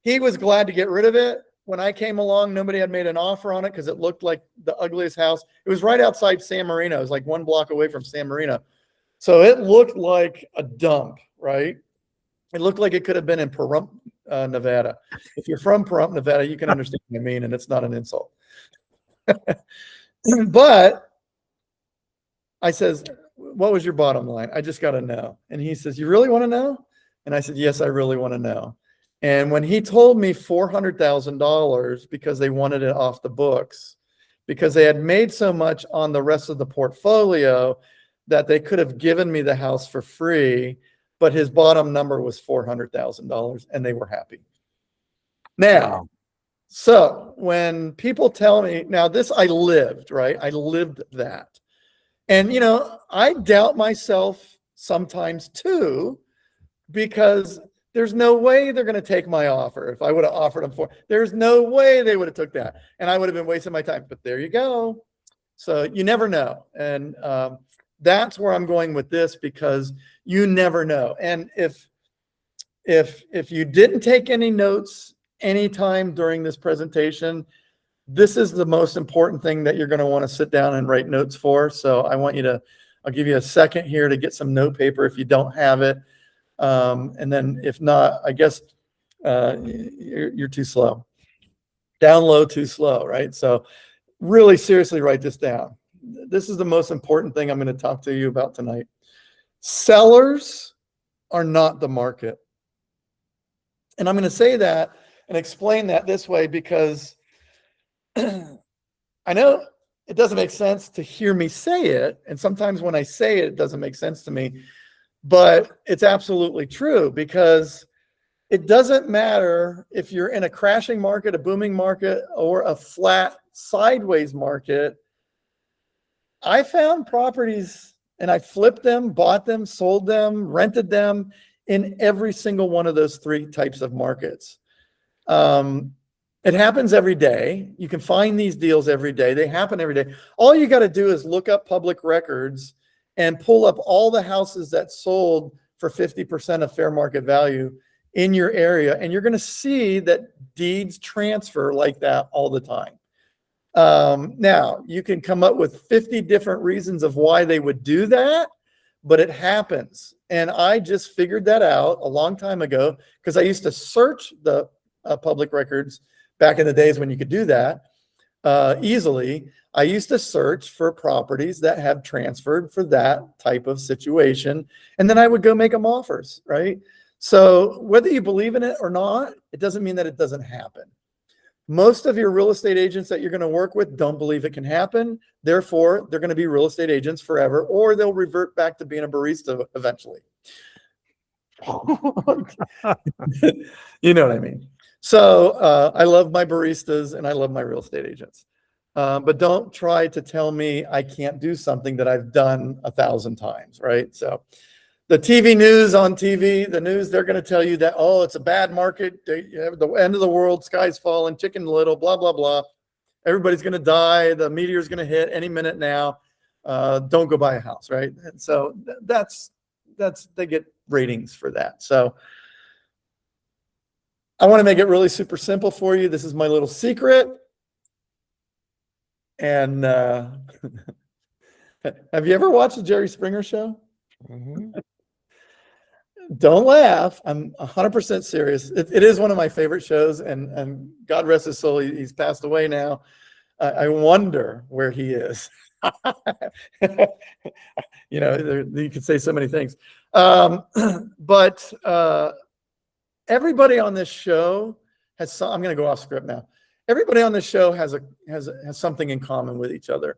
he was glad to get rid of it. When I came along, nobody had made an offer on it because it looked like the ugliest house. It was right outside San Marino. It was like 1 block away from San Marino. So it looked like a dump, right? It looked like it could have been in Pahrump, Nevada. If you're from Pahrump, Nevada, you can understand what I mean, and it's not an insult. But I says, what was your bottom line? I just got to know. And he says, you really want to know? And I said, yes, I really want to know. And when he told me $400,000 because they wanted it off the books, because they had made so much on the rest of the portfolio that they could have given me the house for free, but his bottom number was $400,000 and they were happy. Now, Wow. So when people tell me, now this I lived, right? I lived that. And, you know, I doubt myself sometimes too, because there's no way they're going to take my offer. If I would have offered them there's no way they would have took that. And I would have been wasting my time. But there you go. So you never know. And that's where I'm going with this, because you never know. And if you didn't take any notes anytime during this presentation, this is the most important thing that you're going to want to sit down and write notes for. So I want you to, I'll give you a second here to get some note paper if you don't have it. And then if not, I guess you're too slow. Down low, too slow, right? So really seriously write this down. This is the most important thing I'm going to talk to you about tonight. Sellers are not the market. And I'm going to say that and explain that this way because I know it doesn't make sense to hear me say it. And sometimes when I say it, it doesn't make sense to me. But it's absolutely true because it doesn't matter if you're in a crashing market, a booming market, or a flat sideways market. I found properties and I flipped them, bought them, sold them, rented them in every single one of those three types of markets. It happens every day. You can find these deals every day. They happen every day. All you got to do is look up public records and pull up all the houses that sold for 50% of fair market value in your area. And you're going to see that deeds transfer like that all the time. Now, you can come up with 50 different reasons of why they would do that, but it happens. And I just figured that out a long time ago because I used to search the public records back in the days when you could do that easily. I used to search for properties that have transferred for that type of situation. And then I would go make them offers, right? So whether you believe in it or not, it doesn't mean that it doesn't happen. Most of your real estate agents that you're going to work with don't believe it can happen. Therefore, they're going to be real estate agents forever, or they'll revert back to being a barista eventually. You know what I mean? So I love my baristas and I love my real estate agents. But don't try to tell me I can't do something that I've done 1,000 times, right? So the TV news on TV, the news, they're going to tell you that, oh, it's a bad market. You have the end of the world, sky's falling, chicken little, blah, blah, blah. Everybody's going to die. The meteor's going to hit any minute now. Don't go buy a house, right? And so that's they get ratings for that. So I want to make it really super simple for you. This is my little secret. And have you ever watched the Jerry Springer show? Mm-hmm. Don't laugh. I'm 100% serious. It is one of my favorite shows, and God rest his soul, he's passed away now. I wonder where he is. You know, you could say so many things. But everybody on this show has some, I'm going to go off script now. Everybody on this show has something in common with each other.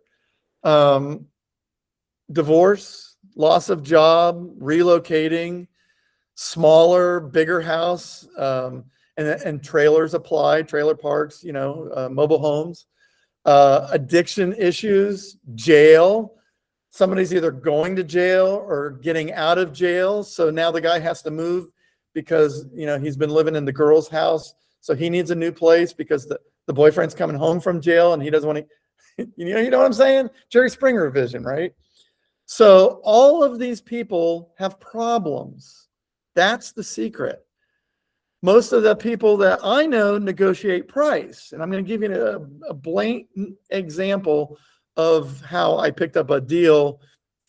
Divorce, loss of job, relocating, smaller, bigger house, and trailers apply, trailer parks, you know, mobile homes, addiction issues, jail. Somebody's either going to jail or getting out of jail. So now the guy has to move because, you know, he's been living in the girl's house. So he needs a new place because the boyfriend's coming home from jail and he doesn't want to, you know what I'm saying? Jerry Springer vision, right? So all of these people have problems. That's the secret. Most of the people that I know negotiate price. And I'm going to give you a blatant example of how I picked up a deal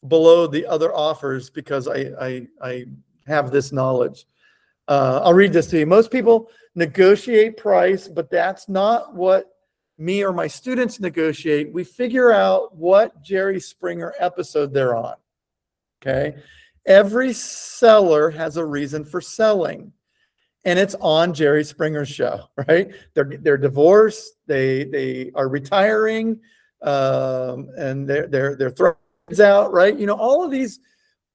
below the other offers because I have this knowledge. I'll read this to you. Most people negotiate price, but that's not what me or my students negotiate. We figure out what Jerry Springer episode they're on. Okay. Every seller has a reason for selling, and it's on Jerry Springer's show, right? They're divorced, they are retiring, and they're throwing kids out, right? You know, all of these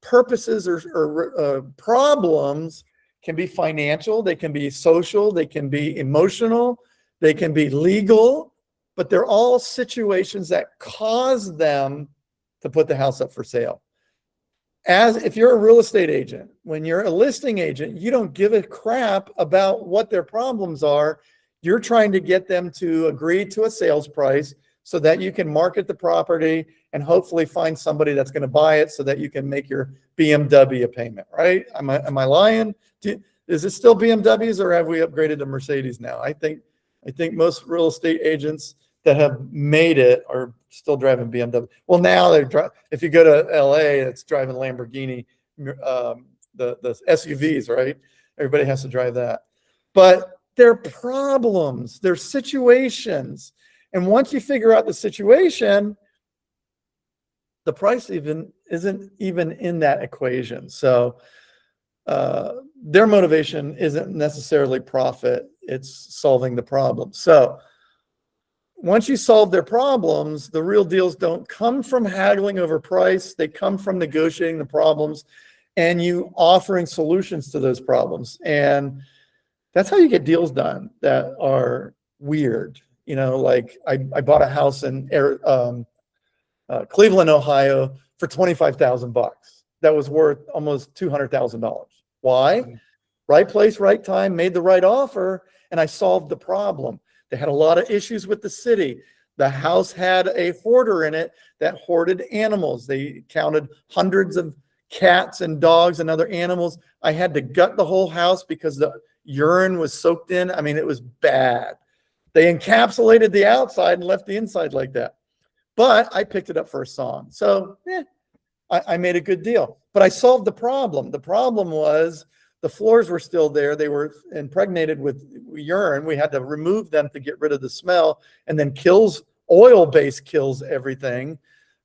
purposes or problems can be financial, they can be social, they can be emotional, they can be legal, but they're all situations that cause them to put the house up for sale. As if you're a real estate agent, when you're a listing agent, you don't give a crap about what their problems are. You're trying to get them to agree to a sales price so that you can market the property and hopefully find somebody that's going to buy it so that you can make your BMW payment, right? Am I lying? Is it still BMWs or have we upgraded to Mercedes now? I think most real estate agents that have made it are still driving BMW. Well, now if you go to LA, it's driving Lamborghini, the SUVs, right? Everybody has to drive that. But They're problems, they're situations. And once you figure out the situation, the price isn't even in that equation. So their motivation isn't necessarily profit, it's solving the problem. So once you solve their problems, the real deals don't come from haggling over price. They come from negotiating the problems and you offering solutions to those problems. And that's how you get deals done that are weird. You know, like I bought a house in Cleveland, Ohio for $25,000. That was worth almost $200,000. Why? Right place, right time, made the right offer, and I solved the problem. They had a lot of issues with the city. The house had a hoarder in it that hoarded animals. They counted hundreds of cats and dogs and other animals. I had to gut the whole house because the urine was soaked in. I mean, it was bad. They encapsulated the outside and left the inside like that. But I picked it up for a song. So I made a good deal. But I solved the problem. The problem was the floors were still there. They were impregnated with urine. We had to remove them to get rid of the smell, and then oil-based kills everything,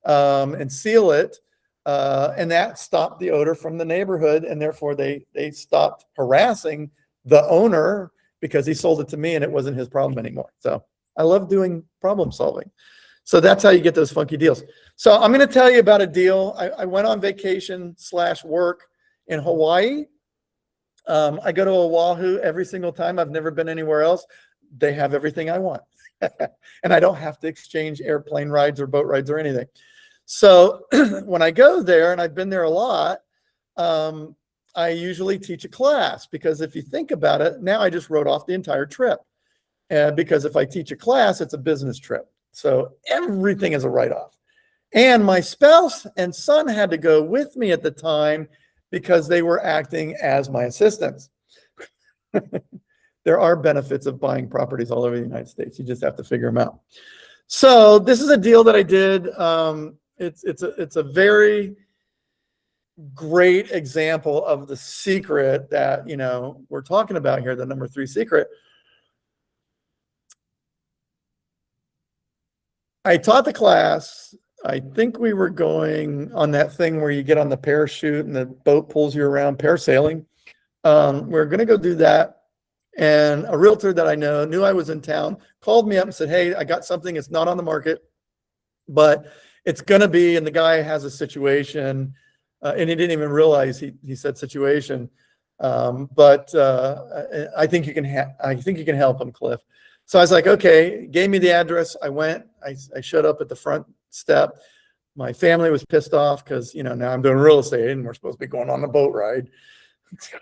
and seal it. And that stopped the odor from the neighborhood. And therefore they stopped harassing the owner because he sold it to me and it wasn't his problem anymore. So I love doing problem solving. So that's how you get those funky deals. So I'm going to tell you about a deal. I went on vacation / work in Hawaii. I go to Oahu every single time. I've never been anywhere else. They have everything I want. And I don't have to exchange airplane rides or boat rides or anything. So when I go there, and I've been there a lot, I usually teach a class, because if you think about it, now I just wrote off the entire trip. Because if I teach a class, it's a business trip. So everything is a write-off. And my spouse and son had to go with me at the time because they were acting as my assistants. There are benefits of buying properties all over the United States. You just have to figure them out. So this is a deal that I did. It's a very great example of the secret that, you know, we're talking about here, the number 3 secret. I taught the class. I think we were going on that thing where you get on the parachute and the boat pulls you around, parasailing. We're going to go do that. And a realtor that I know knew I was in town, called me up and said, hey, I got something. It's not on the market, but it's going to be, and the guy has a situation, and he didn't even realize he said situation. But I think you can help him, Cliff. So I was like, okay, gave me the address. I went, I showed up at the front step. My family was pissed off because, you know, now I'm doing real estate and we're supposed to be going on a boat ride.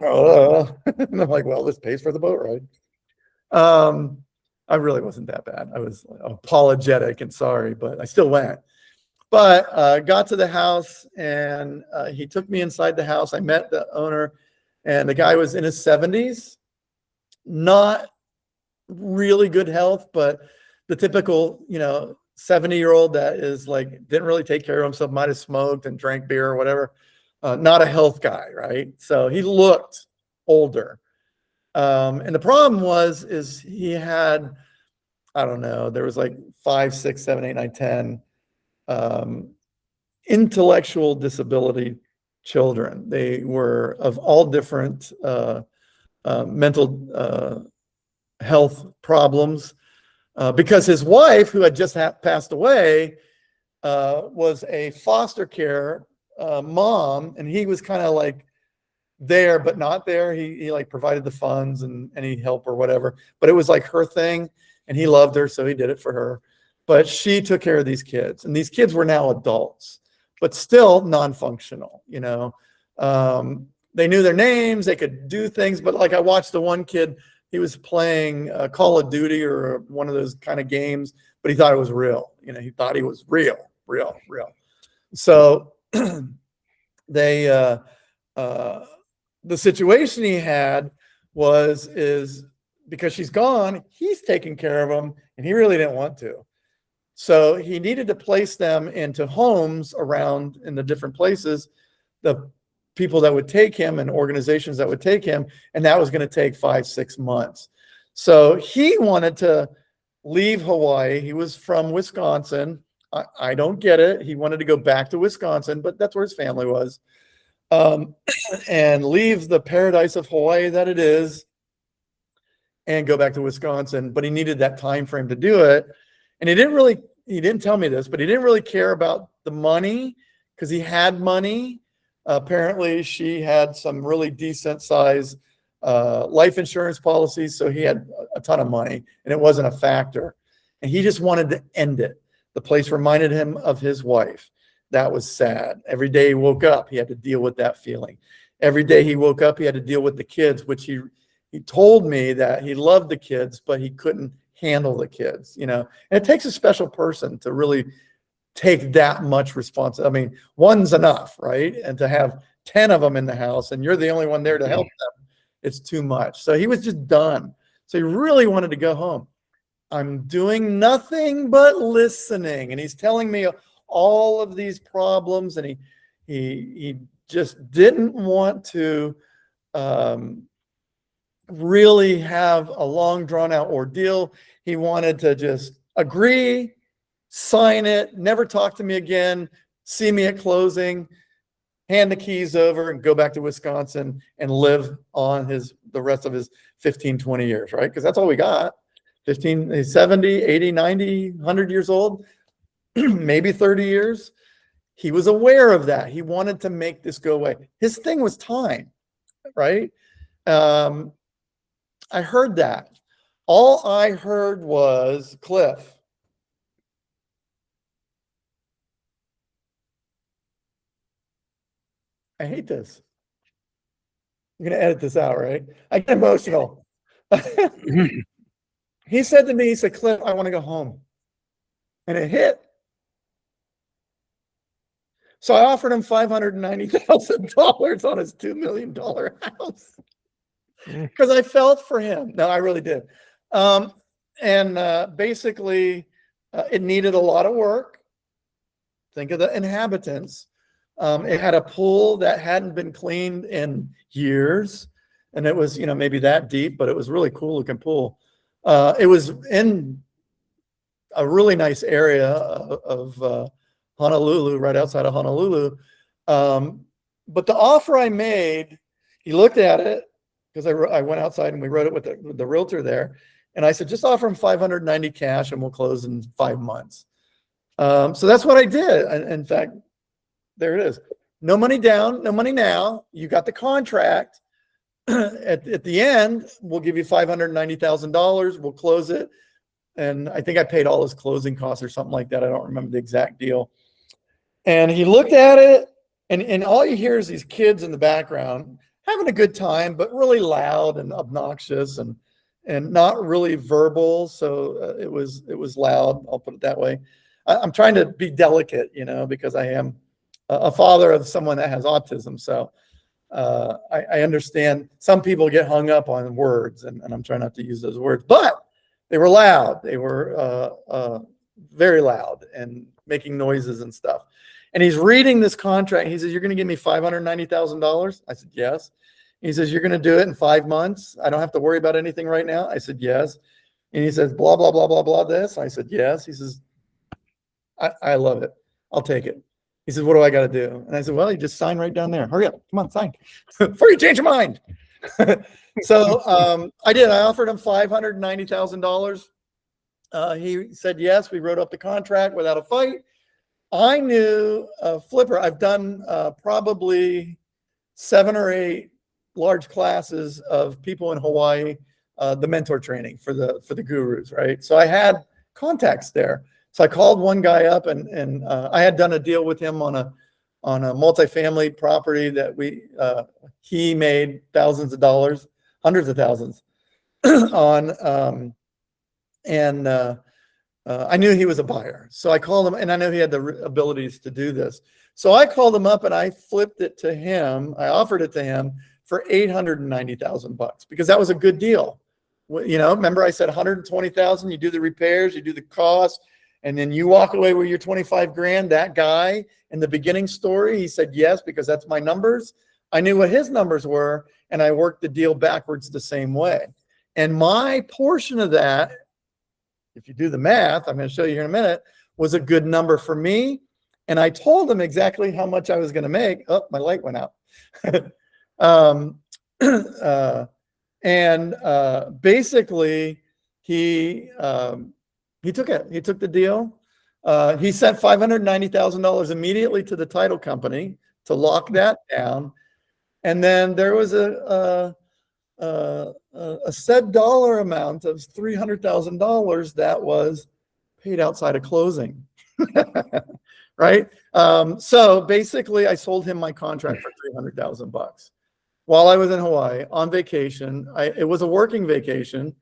And I'm like, well, this pays for the boat ride. I really wasn't that bad. I was apologetic and sorry, but I still went. But got to the house, and he took me inside the house. I met the owner, and the guy was in his 70s, not really good health, but the typical, you know, 70-year-old that is like, didn't really take care of himself, might have smoked and drank beer or whatever. Not a health guy, right? So he looked older. And the problem is he had, I don't know, there was like 5, 6, 7, 8, 9, 10 intellectual disability children. They were of all different mental health problems, because his wife, who had just passed away, was a foster care mom, and he was kind of like there but not there. He like provided the funds and any help or whatever, but it was like her thing, and he loved her, so he did it for her. But she took care of these kids, and these kids were now adults, but still non-functional. You know, they knew their names, they could do things, but like I watched the one kid, he was playing Call of Duty or one of those kind of games, but he thought it was real. You know, he thought he was real. So the situation he had is because she's gone, he's taking care of them, and he really didn't want to. So he needed to place them into homes around in the different places, the people that would take him and organizations that would take him, and that was going to take 5, 6 months. So he wanted to leave Hawaii. He was from Wisconsin. I don't get it. He wanted to go back to Wisconsin, but that's where his family was. And leave the paradise of Hawaii that it is and go back to Wisconsin. But he needed that time frame to do it. And he didn't tell me this, but he didn't really care about the money because he had money. Apparently she had some really decent size life insurance policies. So he had a ton of money and it wasn't a factor. And he just wanted to end it. The place reminded him of his wife. That was sad. Every day he woke up, he had to deal with that feeling. Every day he woke up, he had to deal with the kids, which he told me that he loved the kids, but he couldn't handle the kids, you know. And it takes a special person to really take that much responsibility. I mean, one's enough, right? And to have 10 of them in the house and you're the only one there to help them, it's too much. So he was just done. So he really wanted to go home. I'm doing nothing but listening. And he's telling me all of these problems, and he just didn't want to really have a long drawn out ordeal. He wanted to just agree, sign it, never talk to me again, see me at closing, hand the keys over and go back to Wisconsin and live on the rest of his 15, 20 years, right? Because that's all we got. 15, 70, 80, 90, 100 years old, maybe 30 years. He was aware of that. He wanted to make this go away. His thing was time, right? I heard that. All I heard was, Cliff, I hate this. I'm going to edit this out, right? I get emotional. He said to me, he said, Cliff, I want to go home. And it hit. So I offered him $590,000 on his $2 million house because I felt for him. No, I really did. Basically, it needed a lot of work. Think of the inhabitants. It had a pool that hadn't been cleaned in years. And it was, maybe that deep, but it was really cool looking pool. It was in a really nice area of Honolulu, right outside of Honolulu. But the offer I made, he looked at it because I went outside and we wrote it with the realtor there. And I said, just offer him $590 cash and we'll close in 5 months. So that's what I did. In fact, there it is. No money down, no money now. You got the contract. At the end, we'll give you $590,000. We'll close it. And I think I paid all his closing costs or something like that. I don't remember the exact deal. And he looked at it, and all you hear is these kids in the background having a good time, but really loud and obnoxious and not really verbal. So it was loud. I'll put it that way. I'm trying to be delicate, because I am a father of someone that has autism. So I understand some people get hung up on words, and I'm trying not to use those words, but they were loud. They were very loud and making noises and stuff. And he's reading this contract. He says, you're going to give me $590,000? I said, yes. He says, you're going to do it in 5 months? I don't have to worry about anything right now? I said, yes. And he says, blah, blah, blah, blah, blah, this. I said, yes. He says, I love it. I'll take it. He said, what do I got to do? And I said, well, you just sign right down there. Hurry up. Come on, sign before you change your mind. So I did. I offered him $590,000. He said yes. We wrote up the contract without a fight. I knew Flipper. I've done probably 7 or 8 large classes of people in Hawaii, the mentor training for the gurus, right? So I had contacts there. So I called one guy up, and I had done a deal with him on a multifamily property that he made thousands of dollars, hundreds of thousands on, I knew he was a buyer. So I called him, and I knew he had the abilities to do this. So I called him up and I flipped it to him. I offered it to him for $890,000 because that was a good deal. Remember I said 120,000, you do the repairs, you do the cost, and then you walk away with your 25 grand. That guy in the beginning story, he said yes, because that's my numbers. I knew what his numbers were, and I worked the deal backwards the same way. And my portion of that, if you do the math, I'm going to show you here in a minute, was a good number for me. And I told him exactly how much I was going to make. Oh, my light went out. Basically, he took it. He took the deal. He sent $590,000 immediately to the title company to lock that down. And then there was a said dollar amount of $300,000 that was paid outside of closing. Right. So basically I sold him my contract for $300,000 while I was in Hawaii on vacation. It was a working vacation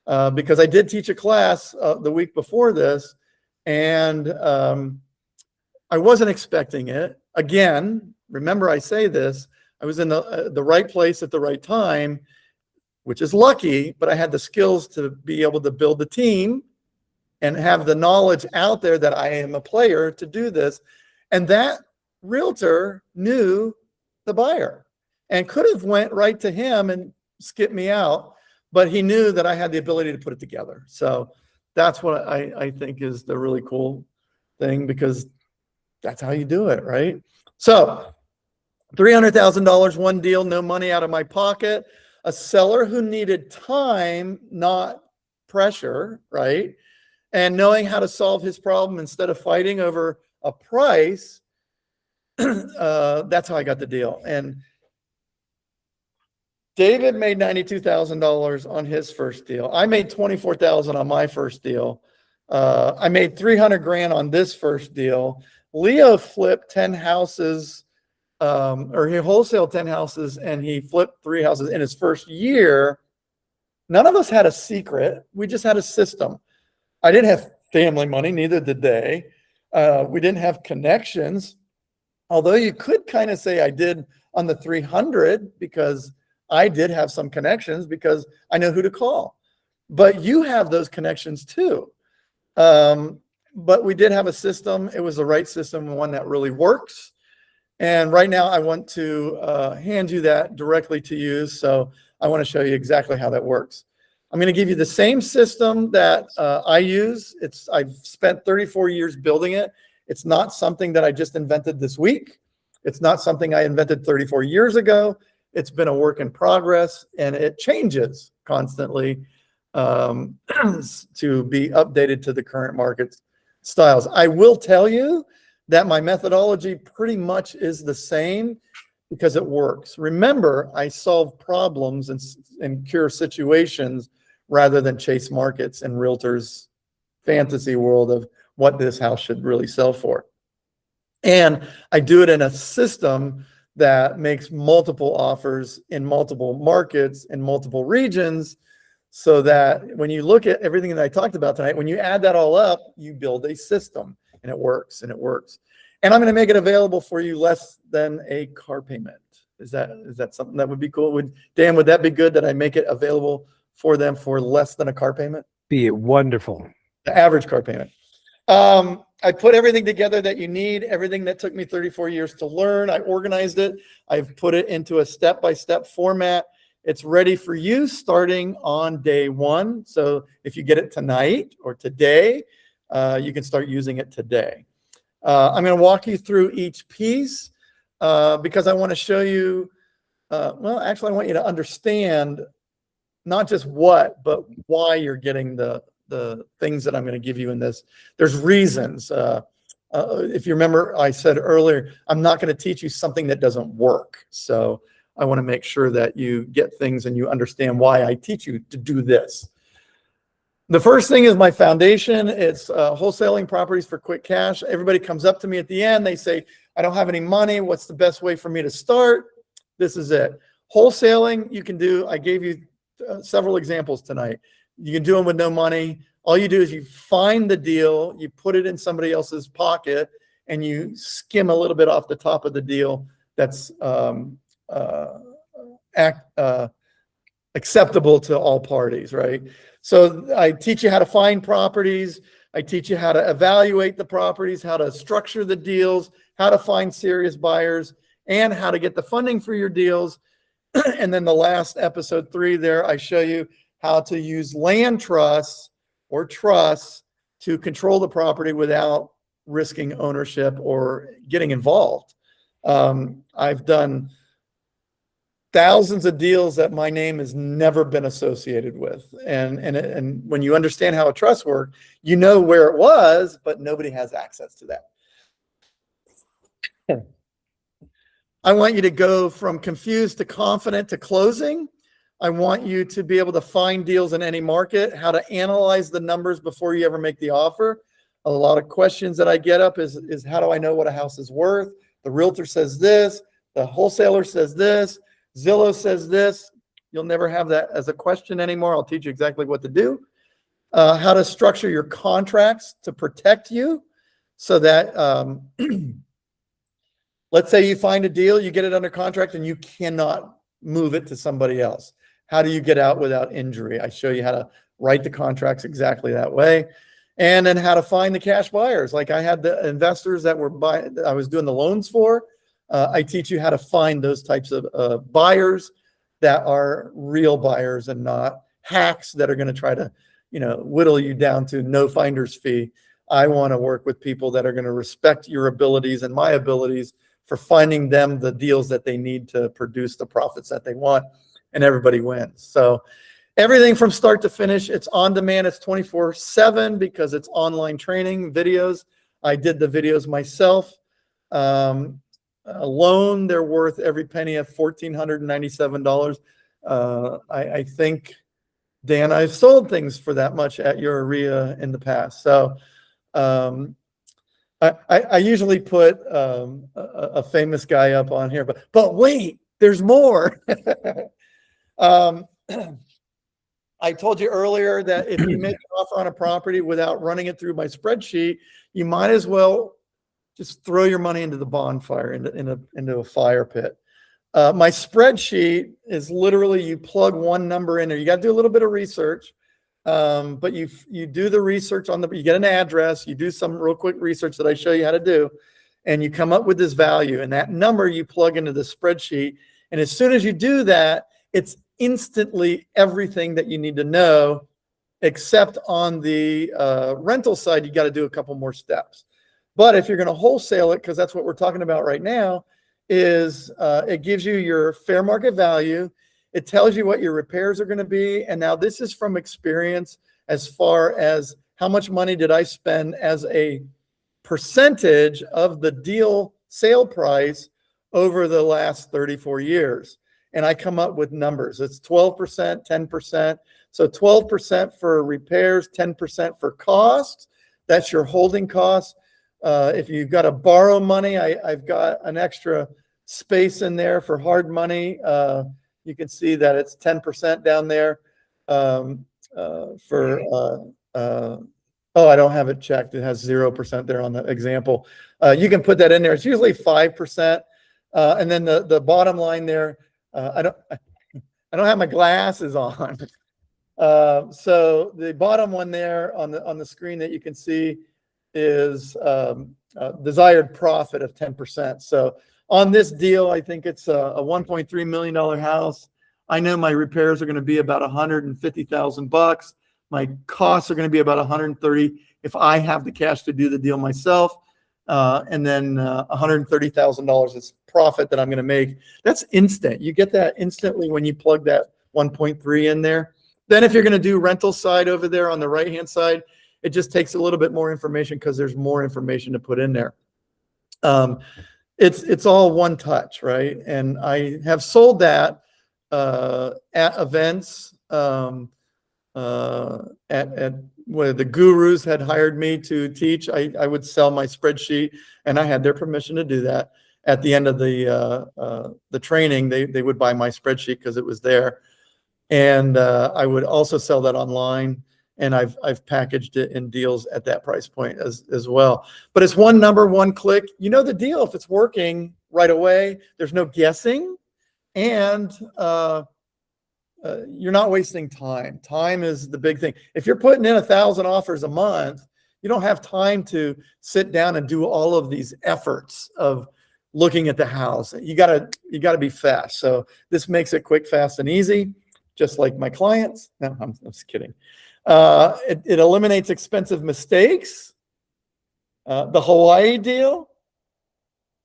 because I did teach a class the week before this, and I wasn't expecting it. Again, remember I say this, I was in the right place at the right time, which is lucky, but I had the skills to be able to build the team and have the knowledge out there that I am a player to do this. And that realtor knew the buyer and could have went right to him and skipped me out, but he knew that I had the ability to put it together. So that's what I think is the really cool thing, because that's how you do it, right? So $300,000, one deal, no money out of my pocket, a seller who needed time, not pressure, right? And knowing how to solve his problem instead of fighting over a price. That's how I got the deal. And David made $92,000 on his first deal. I made $24,000 on my first deal. I made $300,000 on this first deal. Leo flipped 10 houses, or he wholesaled 10 houses, and he flipped 3 houses in his first year. None of us had a secret. We just had a system. I didn't have family money, neither did they. We didn't have connections, although you could kind of say I did on the 300, because I did have some connections because I know who to call. But you have those connections too. But we did have a system. It was the right system, one that really works. And right now I want to hand you that directly to you. So I want to show you exactly how that works. I'm going to give you the same system that I use. I've spent 34 years building it. It's not something that I just invented this week. It's not something I invented 34 years ago. It's been a work in progress, and it changes constantly to be updated to the current market styles. I will tell you that my methodology pretty much is the same because it works. Remember, I solve problems and cure situations rather than chase markets and realtors' fantasy world of what this house should really sell for. And I do it in a system that makes multiple offers in multiple markets in multiple regions, so that when you look at everything that I talked about tonight, when you add that all up, you build a system, and it works, and it works. And I'm going to make it available for you less than a car payment. Is that something that would be cool? Dan, would that be good that I make it available for them for less than a car payment? Be wonderful. The average car payment. I put everything together that you need, everything that took me 34 years to learn. I organized it. I've put it into a step-by-step format. It's ready for you starting on day one. So if you get it tonight or today, you can start using it today. I'm going to walk you through each piece because I want to show you, well, actually, I want you to understand not just what, but why you're getting the things that I'm going to give you in this. There's reasons. If you remember, I said earlier, I'm not going to teach you something that doesn't work. So I want to make sure that you get things and you understand why I teach you to do this. The first thing is my foundation. It's wholesaling properties for quick cash. Everybody comes up to me at the end. They say, I don't have any money. What's the best way for me to start? This is it. Wholesaling, you can do, I gave you several examples tonight. You can do them with no money. All you do is you find the deal, you put it in somebody else's pocket, and you skim a little bit off the top of the deal that's acceptable to all parties, right? So I teach you how to find properties. I teach you how to evaluate the properties, how to structure the deals, how to find serious buyers, and how to get the funding for your deals. And then the last episode 3 there, I show you how to use land trusts or trusts to control the property without risking ownership or getting involved. I've done thousands of deals that my name has never been associated with. And when you understand how a trust works, you know where it was, but nobody has access to that. I want you to go from confused to confident to closing. I want you to be able to find deals in any market, how to analyze the numbers before you ever make the offer. A lot of questions that I get up is how do I know what a house is worth? The realtor says this, the wholesaler says this, Zillow says this. You'll never have that as a question anymore. I'll teach you exactly what to do. How to structure your contracts to protect you so that let's say you find a deal, you get it under contract, and you cannot move it to somebody else. How do you get out without injury? I show you how to write the contracts exactly that way. And then how to find the cash buyers. Like I had the investors that were I was doing the loans for. I teach you how to find those types of buyers that are real buyers and not hacks that are going to try to, whittle you down to no finder's fee. I want to work with people that are going to respect your abilities and my abilities for finding them the deals that they need to produce the profits that they want, and everybody wins. So everything from start to finish, it's on demand. It's 24/7 because it's online training, videos. I did the videos myself. Alone, they're worth every penny at $1,497. I think, Dan, I've sold things for that much at your REIA in the past. So I usually put a famous guy up on here, but wait, there's more. I told you earlier that if you make an offer on a property without running it through my spreadsheet, you might as well just throw your money into the bonfire, into a fire pit. My spreadsheet is literally you plug one number in there. You got to do a little bit of research, but you do the research you get an address, you do some real quick research that I show you how to do, and you come up with this value, and that number you plug into the spreadsheet. And as soon as you do that, it's instantly everything that you need to know, except on the rental side, you got to do a couple more steps. But if you're going to wholesale it, because that's what we're talking about right now, is it gives you your fair market value. It tells you what your repairs are going to be. And now this is from experience as far as how much money did I spend as a percentage of the deal sale price over the last 34 years. And I come up with numbers. It's 12%, 10%. So 12% for repairs, 10% for costs. That's your holding costs. If you've got to borrow money, I've got an extra space in there for hard money. You can see that it's 10% down there I don't have it checked. It has 0% there on the example. You can put that in there. It's usually 5%. And then the bottom line there, I don't have my glasses on. So the bottom one there on the screen that you can see is desired profit of 10%. So on this deal, I think it's a $1.3 million house. I know my repairs are going to be about $150,000. My costs are going to be about $130,000 if I have the cash to do the deal myself. And then $130,000 is profit that I'm going to make. That's instant. You get that instantly when you plug that 1.3 in there. Then if you're going to do rental side over there on the right-hand side, it just takes a little bit more information because there's more information to put in there. It's all one touch, right? And I have sold that at events, at where the gurus had hired me to teach. I would sell my spreadsheet, and I had their permission to do that. At the end of the training, they would buy my spreadsheet because it was there. And I would also sell that online, and I've packaged it in deals at that price point as well. But it's one number, one click. You know the deal. If it's working right away, there's no guessing, and you're not wasting time. Time is the big thing. If you're putting in 1,000 offers a month, you don't have time to sit down and do all of these efforts of looking at the house. You gotta be fast. So this makes it quick, fast, and easy. just like my clients. No, I'm just kidding. It eliminates expensive mistakes. The Hawaii deal,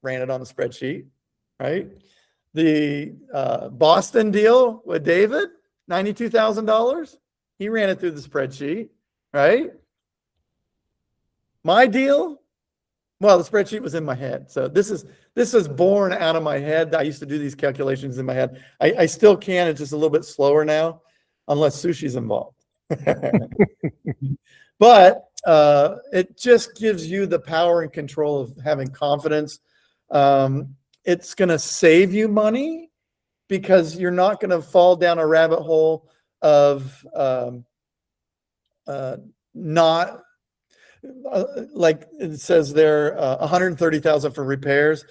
ran it on the spreadsheet, right? The Boston deal with David, $92,000. He ran it through the spreadsheet, right? My deal, well, the spreadsheet was in my head. So this is born out of my head. I used to do these calculations in my head. I still can. It's just a little bit slower now, unless sushi's involved. But it just gives you the power and control of having confidence. It's going to save you money because you're not going to fall down a rabbit hole of not like it says there, 130,000 for repairs.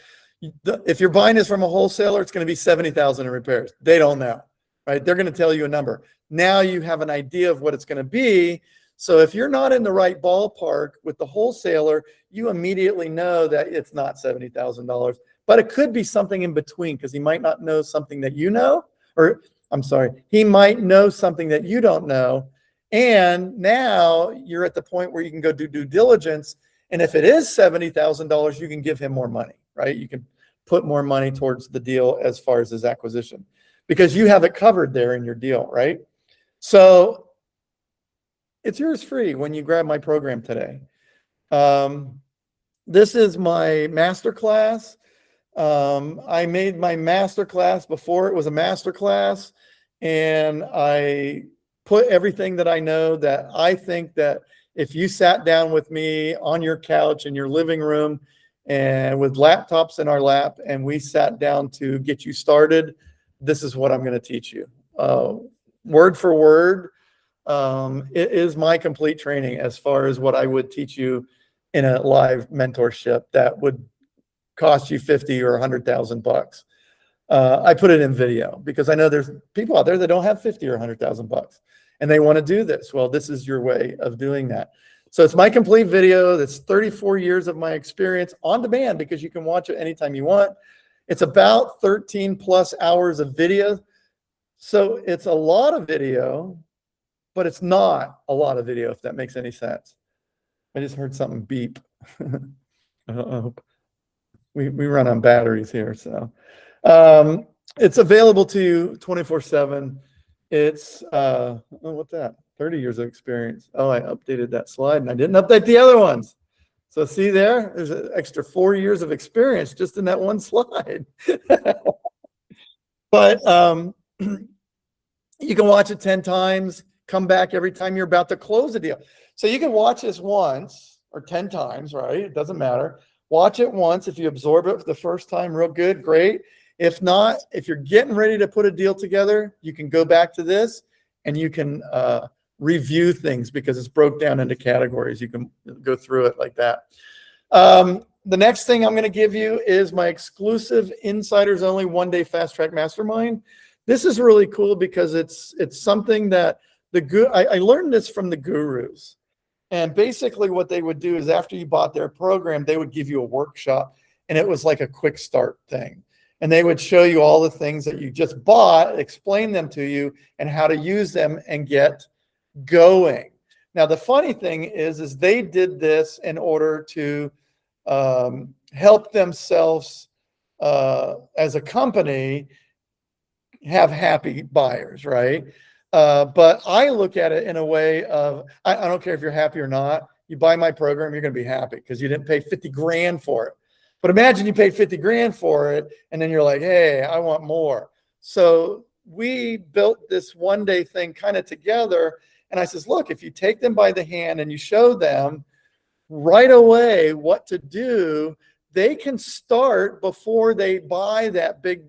If you're buying this from a wholesaler, it's going to be 70,000 in repairs. They don't know, right? They're going to tell you a number. Now you have an idea of what it's going to be. So if you're not in the right ballpark with the wholesaler, you immediately know that it's not $70,000, but it could be something in between because he might not know something that you know, or I'm sorry, he might know something that you don't know. And now you're at the point where you can go do due diligence. And if it is $70,000, you can give him more money, right? You can put more money towards the deal as far as his acquisition because you have it covered there in your deal, right? So it's yours free when you grab my program today. This is my masterclass. I made my masterclass before it was a masterclass, and I put everything that I know that I think that if you sat down with me on your couch in your living room and with laptops in our lap and we sat down to get you started, this is what I'm going to teach you. Word for word. It is my complete training as far as what I would teach you in a live mentorship that would cost you 50 or 100,000 bucks. I put it in video because I know there's people out there that don't have 50 or 100,000 bucks and they want to do this. Well, this is your way of doing that. So it's my complete video. That's 34 years of my experience on demand because you can watch it anytime you want. It's about 13 plus hours of video. So it's a lot of video, but it's not a lot of video, if that makes any sense. I just heard something beep. We run on batteries here. So it's available to you 24/7. It's, what's that? 30 years of experience. Oh, I updated that slide and I didn't update the other ones. So see there, there's an extra 4 years of experience just in that one slide. But you can watch it 10 times, come back every time you're about to close a deal. So you can watch this once or 10 times, right? It doesn't matter. Watch it once. If you absorb it the first time, real good, great. If not, if you're getting ready to put a deal together, you can go back to this and you can review things because it's broke down into categories. You can go through it like that. The next thing I'm going to give you is my exclusive insiders only 1-day fast track mastermind. This is really cool because it's something that I learned this from the gurus. And basically what they would do is after you bought their program, they would give you a workshop and it was like a quick start thing. And they would show you all the things that you just bought, explain them to you and how to use them and get going. Now, the funny thing is they did this in order to help themselves as a company have happy buyers, right? But I look at it in a way of, I don't care if you're happy or not. You buy my program, you're going to be happy because you didn't pay 50 grand for it. But imagine you paid 50 grand for it and then you're like, hey, I want more. So we built this 1-day thing kind of together. And I says, look, if you take them by the hand and you show them right away what to do, they can start before they buy that big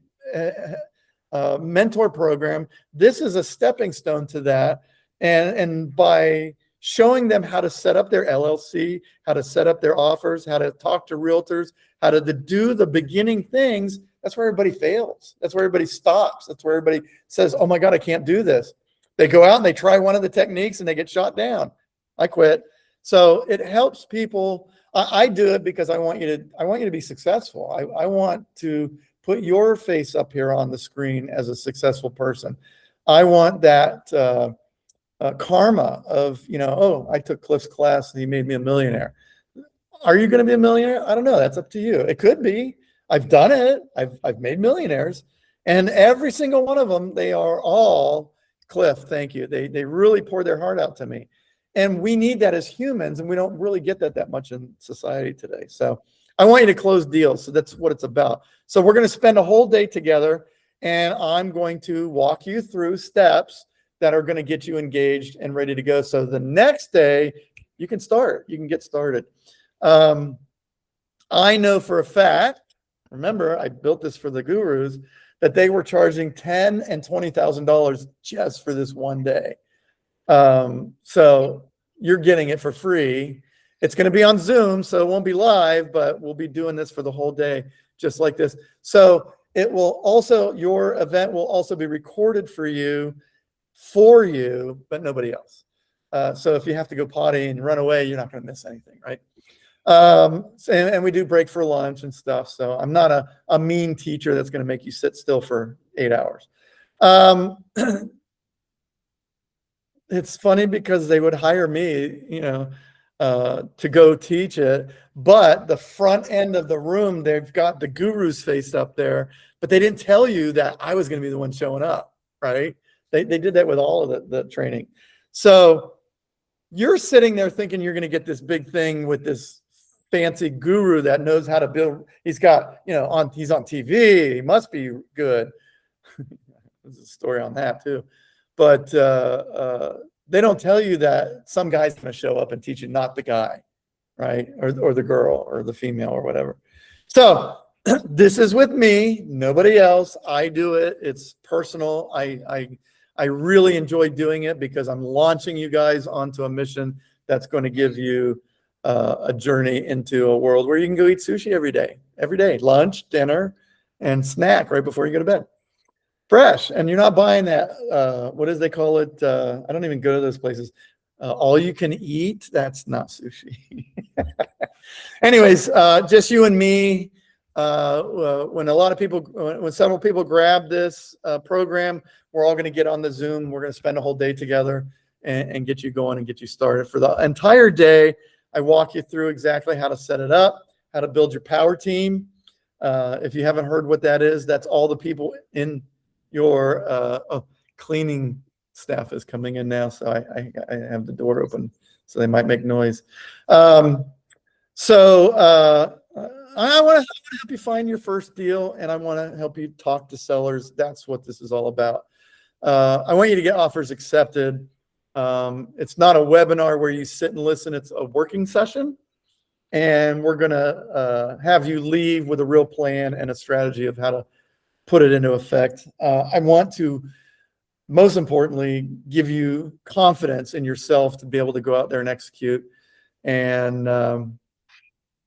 mentor program. This is a stepping stone to that. And by showing them how to set up their LLC, how to set up their offers, how to talk to realtors, how to do the beginning things, that's where everybody fails. That's where everybody stops. That's where everybody says, oh my God, I can't do this. They go out and they try one of the techniques and they get shot down. I quit. So it helps people. I do it because I want you to be successful. I want to put your face up here on the screen as a successful person. I want that karma of, oh, I took Cliff's class and he made me a millionaire. Are you going to be a millionaire? I don't know. That's up to you. It could be. I've done it. I've made millionaires, and every single one of them, they are all, Cliff, thank you. They really poured their heart out to me. And we need that as humans, and we don't really get that much in society today. So I want you to close deals. So that's what it's about. So we're going to spend a whole day together, and I'm going to walk you through steps that are going to get you engaged and ready to go. So the next day you can start, you can get started. I know for a fact, remember, I built this for the gurus, that they were charging $10,000 and $20,000 just for this one day. So you're getting it for free. It's going to be on Zoom, so it won't be live, but we'll be doing this for the whole day, just like this. So it will also, your event will also be recorded for you, but nobody else. So if you have to go potty and run away, you're not going to miss anything, right? And we do break for lunch and stuff. So I'm not a mean teacher that's going to make you sit still for 8 hours. It's funny because they would hire me, to go teach it, but the front end of the room, they've got the guru's face up there, but they didn't tell you that I was going to be the one showing up, right? They did that with all of the training. So you're sitting there thinking you're going to get this big thing with this fancy guru that knows how to build. He's got, he's on TV. He must be good. There's a story on that too. But they don't tell you that some guy's going to show up and teach you, not the guy, right? Or the girl or the female or whatever. So this is with me, nobody else. I do it. It's personal. I really enjoy doing it because I'm launching you guys onto a mission that's going to give you a journey into a world where you can go eat sushi every day, lunch, dinner, and snack right before you go to bed. Fresh. And you're not buying that, what do they call it? I don't even go to those places. All you can eat, that's not sushi. Anyways, just you and me. When several people grab this program, we're all going to get on the Zoom. We're going to spend a whole day together and get you going and get you started. For the entire day, I walk you through exactly how to set it up, how to build your power team. If you haven't heard what that is, that's all the people in your cleaning staff is coming in now. So I have the door open, so they might make noise. I want to help you find your first deal, and I want to help you talk to sellers. That's what this is all about. I want you to get offers accepted. It's not a webinar where you sit and listen. It's a working session, and we're going to have you leave with a real plan and a strategy of how to put it into effect. I want to, most importantly, give you confidence in yourself to be able to go out there and execute. And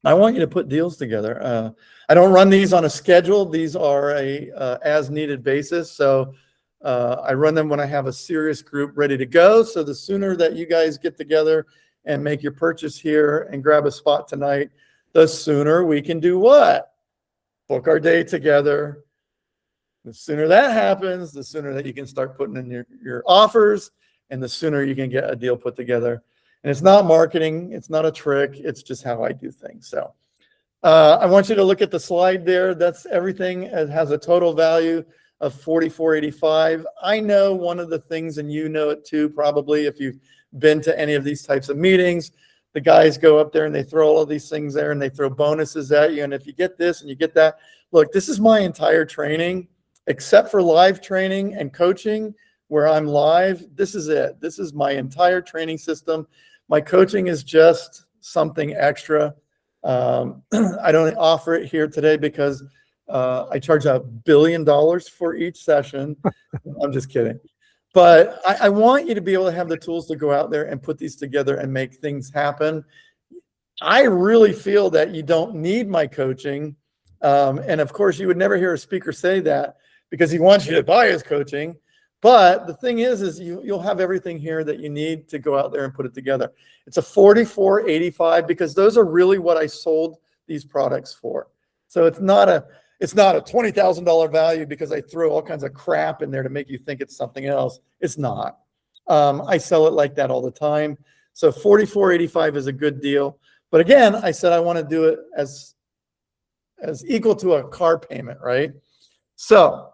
I want you to put deals together. I don't run these on a schedule. These are a as needed basis. So I run them when I have a serious group ready to go. So the sooner that you guys get together and make your purchase here and grab a spot tonight, the sooner we can do what? Book our day together. The sooner that happens, the sooner that you can start putting in your offers, and the sooner you can get a deal put together. And it's not marketing. It's not a trick. It's just how I do things. So I want you to look at the slide there. That's everything. It has a total value of $44.85. I know one of the things, and you know it too, probably if you've been to any of these types of meetings, the guys go up there and they throw all of these things there and they throw bonuses at you. And if you get this and you get that, look, this is my entire training, except for live training and coaching where I'm live. This is it. This is my entire training system. My coaching is just something extra. I don't offer it here today because I charge $1 billion for each session. I'm just kidding. But I want you to be able to have the tools to go out there and put these together and make things happen. I really feel that you don't need my coaching. And of course, you would never hear a speaker say that because he wants you to buy his coaching. But the thing is you'll have everything here that you need to go out there and put it together. It's a $44.85 because those are really what I sold these products for. So it's not It's not a $20,000 value because I throw all kinds of crap in there to make you think it's something else. It's not. I sell it like that all the time. So $44.85 is a good deal. But again, I said I want to do it as equal to a car payment, right? So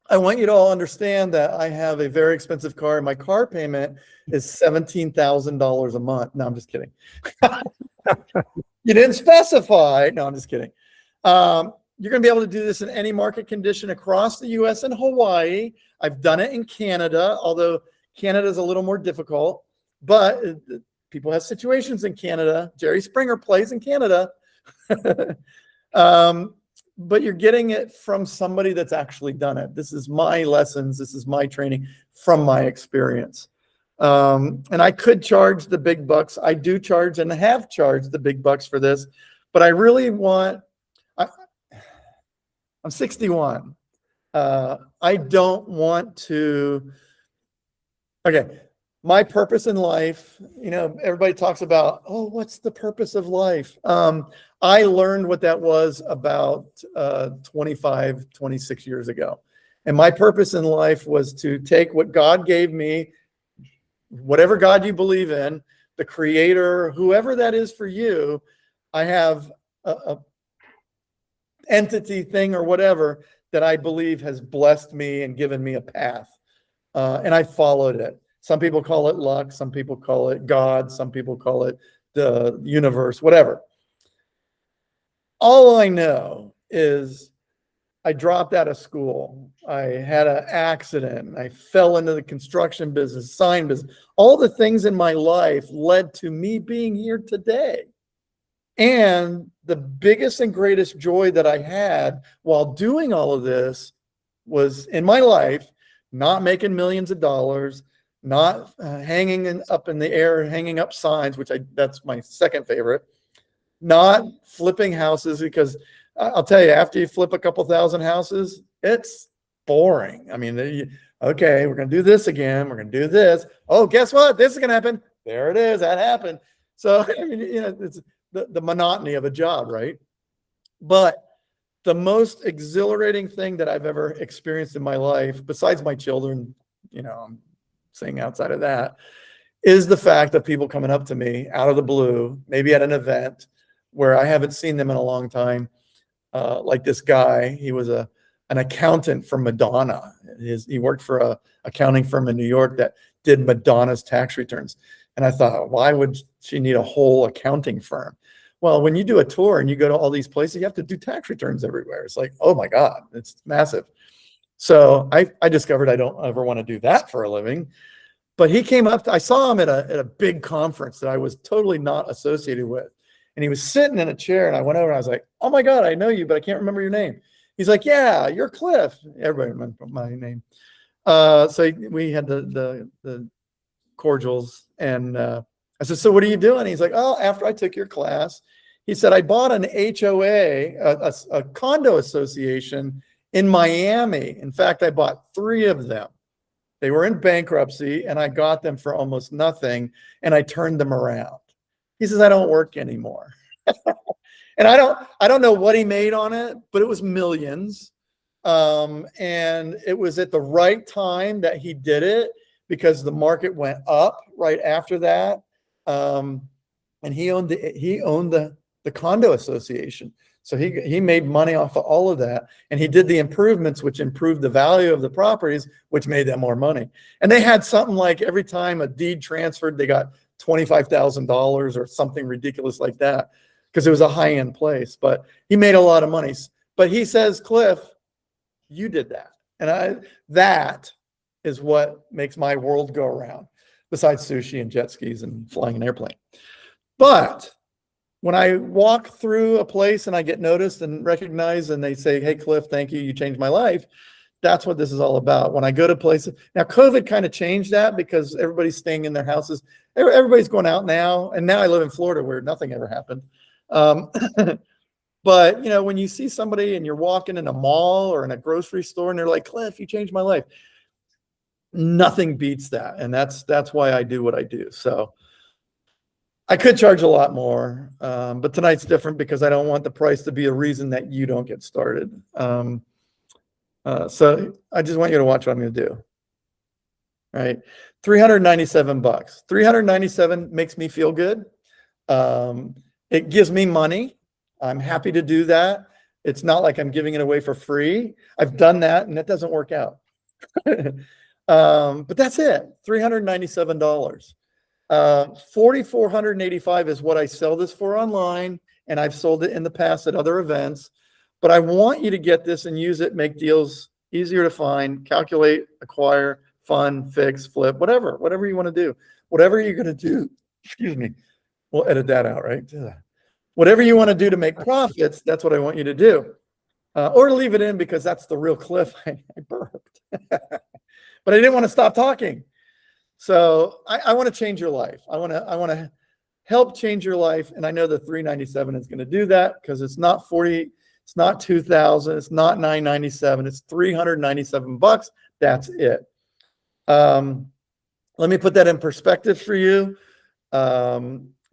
I want you to all understand that I have a very expensive car, and my car payment is $17,000 a month. No, I'm just kidding. You didn't specify. No, I'm just kidding. You're going to be able to do this in any market condition across the U.S. and Hawaii. I've done it in Canada, although Canada is a little more difficult. But people have situations in Canada. Jerry Springer plays in Canada. But you're getting it from somebody that's actually done it. This is my lessons. This is my training from my experience. And I could charge the big bucks. I do charge and have charged the big bucks for this, but I really want, I'm 61. I don't want to, okay. My purpose in life, you know, everybody talks about, oh, what's the purpose of life? I learned what that was about 25, 26 years ago. And my purpose in life was to take what God gave me, whatever God you believe in, the creator, whoever that is for you. I have a entity thing or whatever that I believe has blessed me and given me a path. And I followed it. Some people call it luck. Some people call it God. Some people call it the universe, whatever. All I know is I dropped out of school. I had an accident. I fell into the construction business, sign business. All the things in my life led to me being here today. And the biggest and greatest joy that I had while doing all of this was in my life, not making millions of dollars, not hanging up in the air, hanging up signs, which that's my second favorite, not flipping houses, because I'll tell you, after you flip a couple thousand houses, it's boring. I mean, okay, we're going to do this again. We're going to do this. Oh, guess what? This is going to happen. There it is. That happened. So, I mean, you know, it's the monotony of a job, right? But the most exhilarating thing that I've ever experienced in my life, besides my children, you know, I'm saying outside of that, is the fact that people coming up to me out of the blue, maybe at an event where I haven't seen them in a long time, like this guy. He was an accountant for Madonna. He worked for a accounting firm in New York that did Madonna's tax returns. And I thought, why would she need a whole accounting firm? Well, when you do a tour and you go to all these places, you have to do tax returns everywhere. It's like, oh my God, it's massive. So I discovered I don't ever want to do that for a living. But he came up, I saw him at a big conference that I was totally not associated with. And he was sitting in a chair, and I went over and I was like, oh my God, I know you, but I can't remember your name. He's like, yeah, you're Cliff. Everybody remembered my name. So we had the cordials, and I said, so what are you doing? He's like, oh, after I took your class, he said, I bought an HOA, a condo association in Miami. In fact, I bought 3 of them. They were in bankruptcy, and I got them for almost nothing, and I turned them around. He says, I don't work anymore. And I don't know what he made on it, but it was millions. And it was at the right time that he did it, because the market went up right after that. And he owned the condo association. So he made money off of all of that. And he did the improvements, which improved the value of the properties, which made them more money. And they had something like every time a deed transferred, they got $25,000 or something ridiculous like that, because it was a high-end place. But he made a lot of money. But he says, Cliff, you did that. And that is what makes my world go around, besides sushi and jet skis and flying an airplane. But when I walk through a place and I get noticed and recognized, and they say, hey, Cliff, thank you, you changed my life, that's what this is all about. When I go to places, now COVID kind of changed that, because everybody's staying in their houses. Everybody's going out now. And now I live in Florida, where nothing ever happened. But, you know, when you see somebody and you're walking in a mall or in a grocery store and they're like, Cliff, you changed my life, nothing beats that. And that's why I do what I do. So I could charge a lot more, but tonight's different because I don't want the price to be a reason that you don't get started. So I just want you to watch what I'm going to do. All right, $397. 397 makes me feel good. It gives me money. I'm happy to do that. It's not like I'm giving it away for free. I've done that and that doesn't work out. But that's it, $397. 4,485 is what I sell this for online, and I've sold it in the past at other events. But I want you to get this and use it, make deals easier to find, calculate, acquire, fund, fix, flip, whatever you want to do. Whatever you're going to do, excuse me, we'll edit that out, right? Whatever you want to do to make profits, that's what I want you to do. Or leave it in because that's the real Cliff. I burped. But I didn't want to stop talking. So I want to change your life. I want to help change your life. And I know the 397 is going to do that because it's not 40, it's not 2,000, it's not 997, it's 397 bucks. That's it. Let me put that in perspective for you.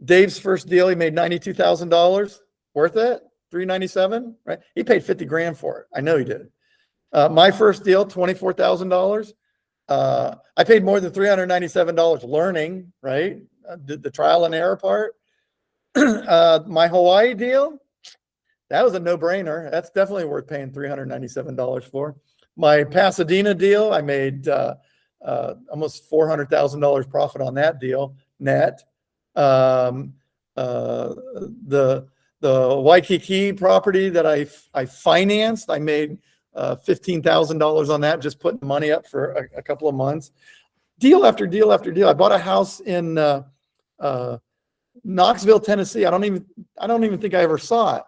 Dave's first deal, he made $92,000. Worth it? 397, right? He paid 50 grand for it. I know he did. My first deal, $24,000. I paid more than $397 learning, right? The trial and error part. My Hawaii deal, that was a no-brainer. That's definitely worth paying $397 for. My Pasadena deal, I made almost $400,000 profit on that deal net. The Waikiki property that I financed, I made $15,000 on that, just putting money up for a couple of months. Deal after deal after deal. I bought a house in Knoxville, Tennessee. I don't even think I ever saw it.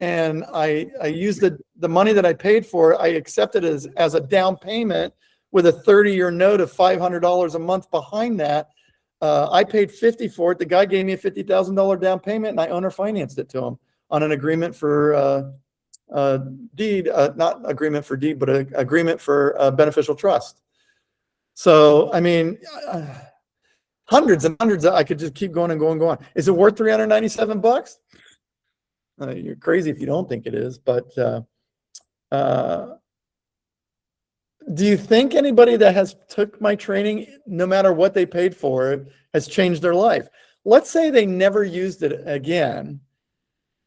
And I used the money that I paid for it. I accepted it as a down payment with a 30-year note of $500 a month behind that. I paid $50 for it. The guy gave me a $50,000 down payment, and I owner financed it to him on an agreement for deed, not agreement for deed, but an agreement for beneficial trust. So, I mean, hundreds and hundreds. I could just keep going and going and going. Is it worth 397 bucks? You're crazy if you don't think it is, but do you think anybody that has took my training, no matter what they paid for it, has changed their life? Let's say they never used it again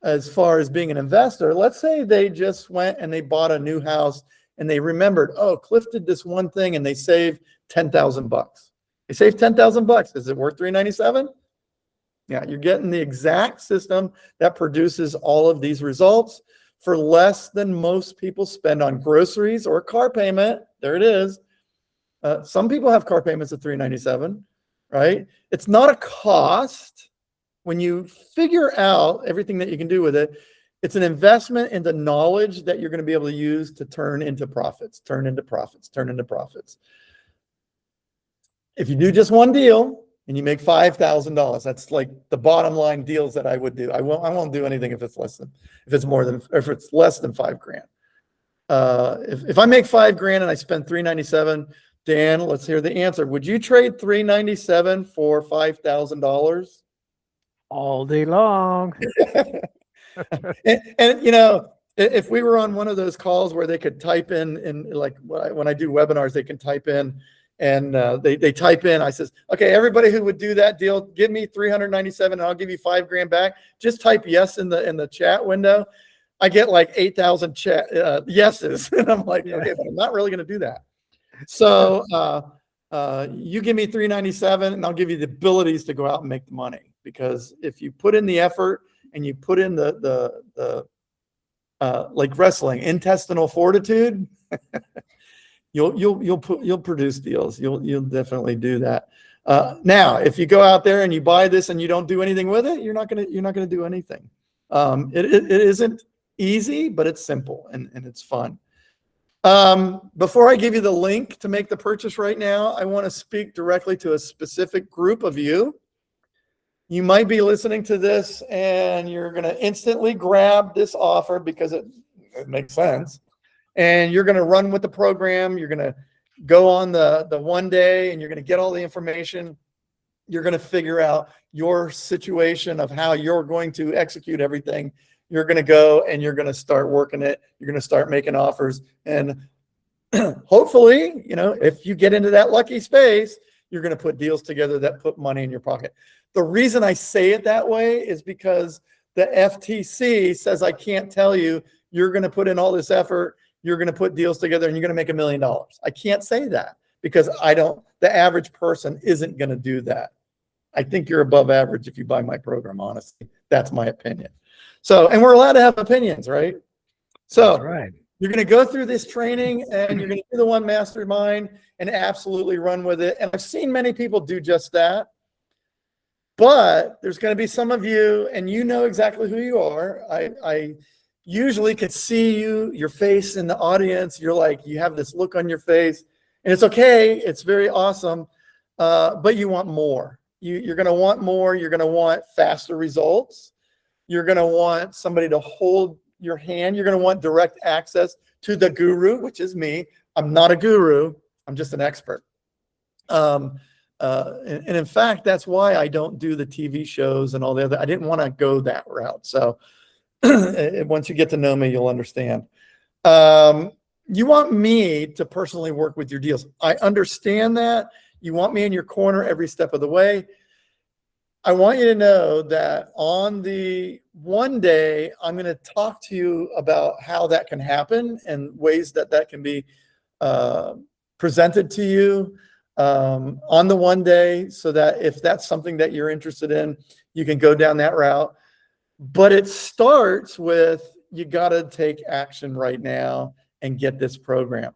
as far as being an investor. Let's say they just went and they bought a new house and they remembered, oh, Cliff did this one thing and they saved 10,000 bucks. They saved 10,000 bucks. Is it worth 397? Yeah, you're getting the exact system that produces all of these results for less than most people spend on groceries or car payment. There it is. Some people have car payments at 397, right? It's not a cost. When you figure out everything that you can do with it, it's an investment in the knowledge that you're going to be able to use to turn into profits, turn into profits, turn into profits. If you do just one deal and you make $5,000, that's like the bottom line deals that I would do. I won't do anything if it's less than $5 grand. If I make $5 grand and I spend $397, Dan, let's hear the answer. Would you trade $397 for $5,000? All day long. and you know, if we were on one of those calls where they could type in like when I do webinars, they can type in and they type in, I says, okay, everybody who would do that deal, give me 397 and I'll give you $5 grand back. Just type yes in the chat window. I get like 8,000 yeses. And I'm like, okay, but I'm not really going to do that. So you give me 397 and I'll give you the abilities to go out and make the money. Because if you put in the effort and you put in the like wrestling, intestinal fortitude, you'll produce deals. You'll definitely do that. Now, if you go out there and you buy this and you don't do anything with it, you're not gonna do anything. It isn't easy, but it's simple and it's fun. Before I give you the link to make the purchase right now, I want to speak directly to a specific group of you. You might be listening to this and you're going to instantly grab this offer because it makes sense. And you're going to run with the program. You're going to go on the one day and you're going to get all the information. You're going to figure out your situation of how you're going to execute everything. You're going to go and you're going to start working it. You're going to start making offers. And hopefully, you know, if you get into that lucky space, you're going to put deals together that put money in your pocket. The reason I say it that way is because the FTC says, I can't tell you, you're going to put in all this effort, you're going to put deals together and you're going to make $1 million. I can't say that because the average person isn't going to do that. I think you're above average if you buy my program, honestly. That's my opinion. So, and we're allowed to have opinions, right? So That's right. you're going to go through this training and you're going to do the one mastermind and absolutely run with it. And I've seen many people do just that. But there's going to be some of you, and you know exactly who you are. I usually could see your face in the audience. You're like, you have this look on your face, and it's okay. It's very awesome. But you want more. You're going to want more. You're going to want faster results. You're going to want somebody to hold your hand. You're going to want direct access to the guru, which is me. I'm not a guru. I'm just an expert. And in fact, that's why I don't do the TV shows and all the other. I didn't want to go that route. So once you get to know me, you'll understand. You want me to personally work with your deals. I understand that. You want me in your corner every step of the way. I want you to know that on the one day, I'm going to talk to you about how that can happen and ways that that can be presented to you on the one day, so that if that's something that you're interested in, you can go down that route. But it starts with, you got to take action right now and get this program.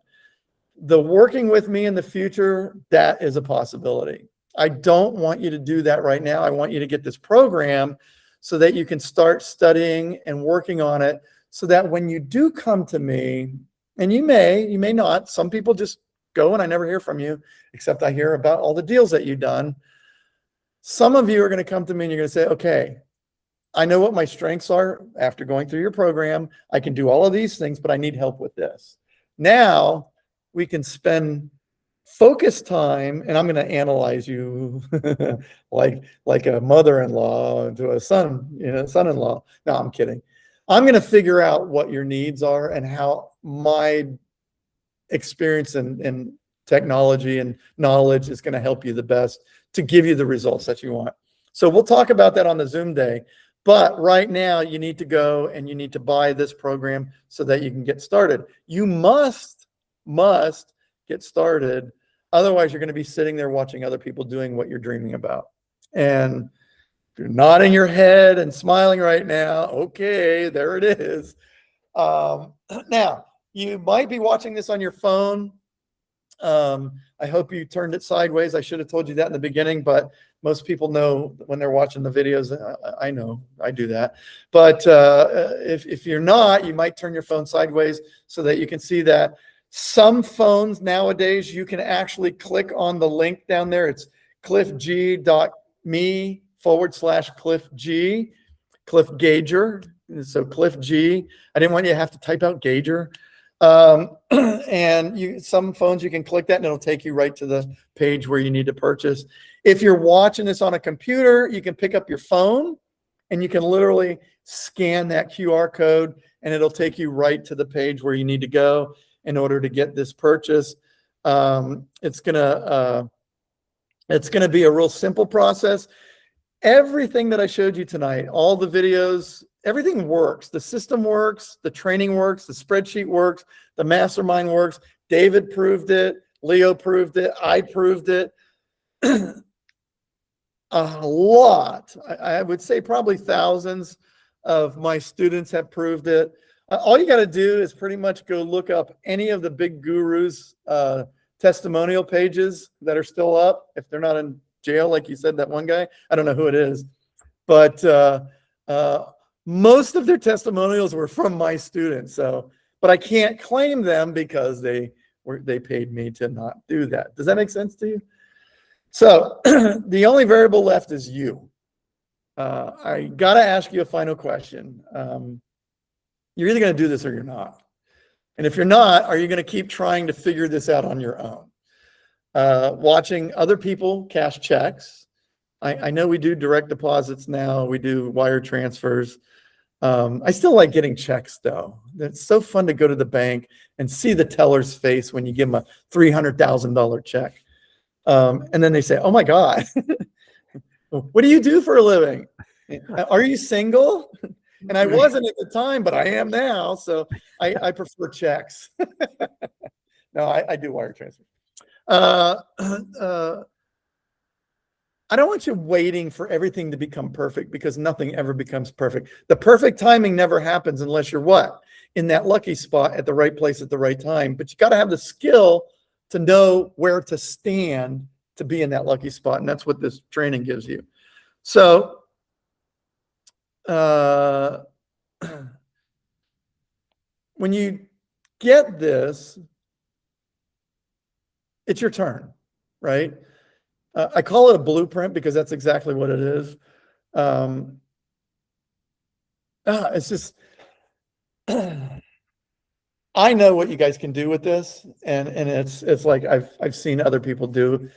The working with me in the future, that is a possibility. I don't want you to do that right now. I want you to get this program so that you can start studying and working on it, so that when you do come to me, and you may not, some people just go and I never hear from you, except I hear about all the deals that you've done. Some of you are going to come to me and you're going to say, okay, I know what my strengths are after going through your program. I can do all of these things, but I need help with this. Now we can spend focused time, and I'm going to analyze you like a mother-in-law to a son-in-law. No, I'm kidding. I'm going to figure out what your needs are and how my experience in technology and knowledge is going to help you the best to give you the results that you want. So we'll talk about that on the Zoom day. But right now, you need to go and you need to buy this program so that you can get started. You must get started. Otherwise, you're going to be sitting there watching other people doing what you're dreaming about. And you're nodding your head and smiling right now. Okay, there it is. Now, you might be watching this on your phone. I hope you turned it sideways. I should have told you that in the beginning, but most people know when they're watching the videos. I know I do that. But if you're not, you might turn your phone sideways so that you can see that. Some phones nowadays, you can actually click on the link down there. It's cliffg.me/Cliff G, Cliff Gager. So Cliff G. I didn't want you to have to type out Gager. And some phones you can click that and it'll take you right to the page where you need to purchase. If you're watching this on a computer, you can pick up your phone and you can literally scan that QR code and it'll take you right to the page where you need to go in order to get this purchase. It's gonna be a real simple process. Everything that I showed you tonight, all the videos, everything works. The system works, the training works, the spreadsheet works, the mastermind works. David proved it, Leo proved it, I proved it. A lot, I would say probably thousands of my students have proved it. All you got to do is pretty much go look up any of the big gurus' testimonial pages that are still up. If they're not in jail, like you said, that one guy, I don't know who it is, but most of their testimonials were from my students. So, but I can't claim them because they paid me to not do that. Does that make sense to you? So the only variable left is you. I got to ask you a final question. You're either going to do this or you're not. And if you're not, are you going to keep trying to figure this out on your own? Watching other people cash checks I know we do direct deposits now. We do wire transfers. I still like getting checks though. It's so fun to go to the bank and see the teller's face when you give them a $300,000 check. And then they say, oh my God, what do you do for a living? Are you single? And I wasn't at the time, but I am now. So I prefer checks. No, I do wire transfer. I don't want you waiting for everything to become perfect, because nothing ever becomes perfect. The perfect timing never happens unless you're what? In that lucky spot at the right place at the right time. But you got to have the skill to know where to stand to be in that lucky spot. And that's what this training gives you. So, when you get this, it's your turn, right? I call it a blueprint because that's exactly what it is. It's just, I know what you guys can do with this, and it's like I've seen other people do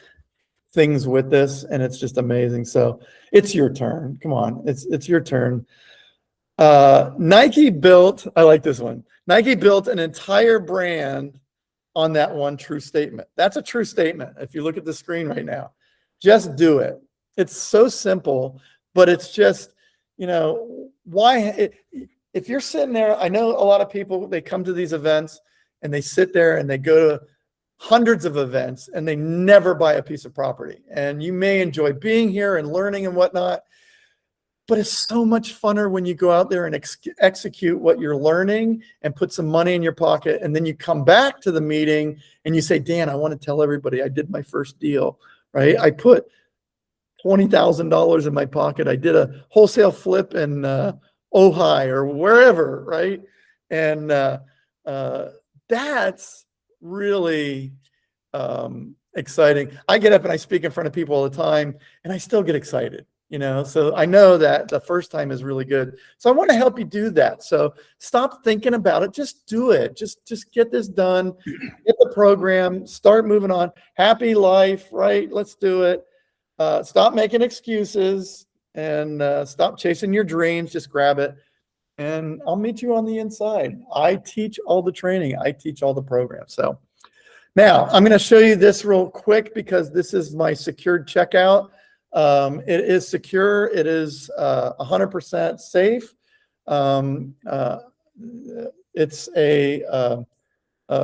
things with this, and it's just amazing. So it's your turn. Come on, it's your turn. Nike built, I like this one. Nike built an entire brand on that one true statement. That's a true statement. If you look at the screen right now, just do it. It's so simple, but it's just, if you're sitting there, I know a lot of people, they come to these events and they sit there and they go to hundreds of events and they never buy a piece of property. And you may enjoy being here and learning and whatnot, but it's so much funner when you go out there and execute what you're learning and put some money in your pocket. And then you come back to the meeting and you say, Dan, I want to tell everybody I did my first deal, right? I put $20,000 in my pocket. I did a wholesale flip in Ojai or wherever, right? And that's really exciting. I get up and I speak in front of people all the time, and I still get excited. So I know that the first time is really good. So I want to help you do that. So stop thinking about it. Just do it. Just get this done. Get the program. Start moving on. Happy life, right? Let's do it. Stop making excuses and stop chasing your dreams. Just grab it. And I'll meet you on the inside. I teach all the training. I teach all the programs. So now I'm going to show you this real quick because this is my secured checkout. It is secure. It is 100% safe. It's a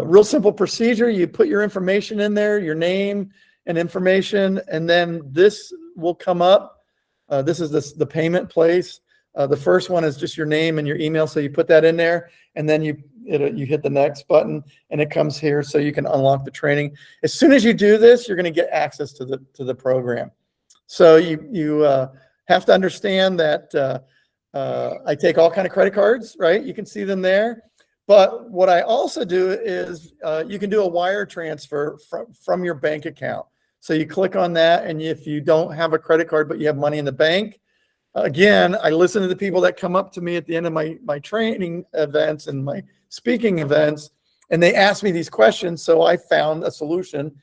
real simple procedure. You put your information in there, your name and information, and then this will come up. This is the payment place. The first one is just your name and your email. So you put that in there, and then you hit the next button and it comes here so you can unlock the training. As soon as you do this, you're going to get access to the program. So you have to understand that I take all kind of credit cards, right? You can see them there. But what I also do is you can do a wire transfer from your bank account. So you click on that, and if you don't have a credit card but you have money in the bank, again, I listen to the people that come up to me at the end of my training events and my speaking events, and they ask me these questions. So I found a solution.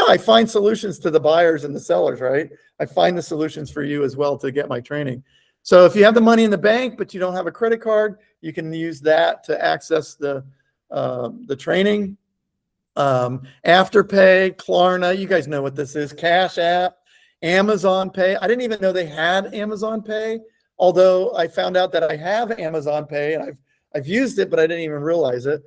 I find solutions to the buyers and the sellers, right? I find the solutions for you as well to get my training. So if you have the money in the bank, but you don't have a credit card, you can use that to access the training. Afterpay, Klarna, you guys know what this is, Cash App, Amazon Pay. I didn't even know they had Amazon Pay, although I found out that I have Amazon Pay and I've used it, but I didn't even realize it.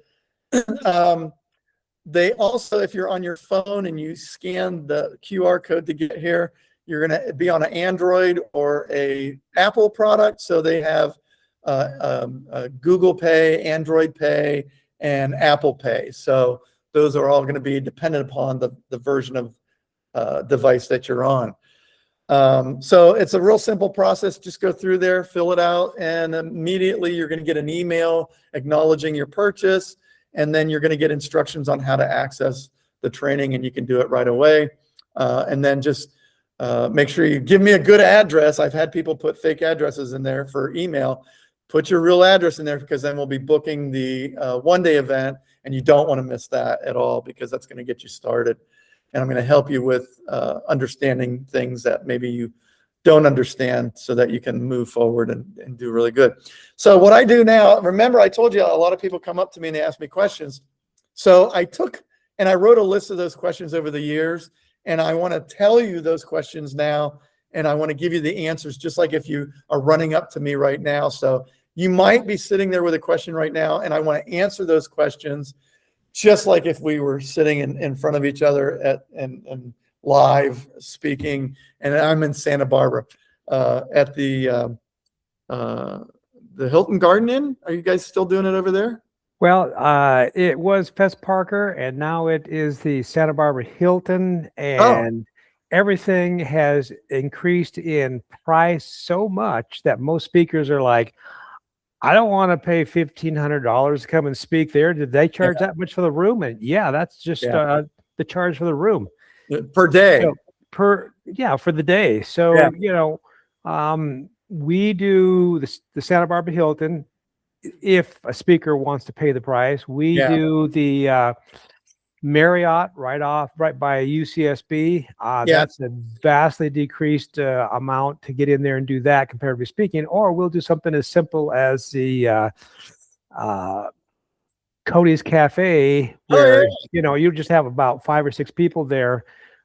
They also, if you're on your phone and you scan the QR code to get here, you're going to be on an Android or a Apple product. So they have Google Pay, Android Pay, and Apple Pay. So those are all going to be dependent upon the version of device that you're on. So it's a real simple process. Just go through there, fill it out, and immediately you're going to get an email acknowledging your purchase. And then you're going to get instructions on how to access the training, and you can do it right away. And then just make sure you give me a good address. I've had people put fake addresses in there for email. Put your real address in there, because then we'll be booking the one-day event, and you don't want to miss that at all, because that's going to get you started. and I'm going to help you with understanding things that maybe you don't understand so that you can move forward and do really good. So what I do now, remember I told you a lot of people come up to me and they ask me questions. So I took and I wrote a list of those questions over the years, and I want to tell you those questions now, and I want to give you the answers just like if you are running up to me right now. So you might be sitting there with a question right now, and I want to answer those questions just like if we were sitting in front of each other and live speaking. And I'm in Santa Barbara at the Hilton Garden Inn. Are you guys still doing it over there? Well, it was Fest Parker, and now it is the Santa Barbara Hilton, and everything has increased in price so much that most speakers are like, I don't want to pay $1,500 to come and speak there. Did they charge that much for the room? And yeah, that's just the charge for the room per day. So, for the day. So we do the Santa Barbara Hilton. If a speaker wants to pay the price, we do the Marriott right by UCSB. That's a vastly decreased amount to get in there and do that compared to speaking. Or we'll do something as simple as the Cody's Cafe, where you just have about 5 or 6 people there,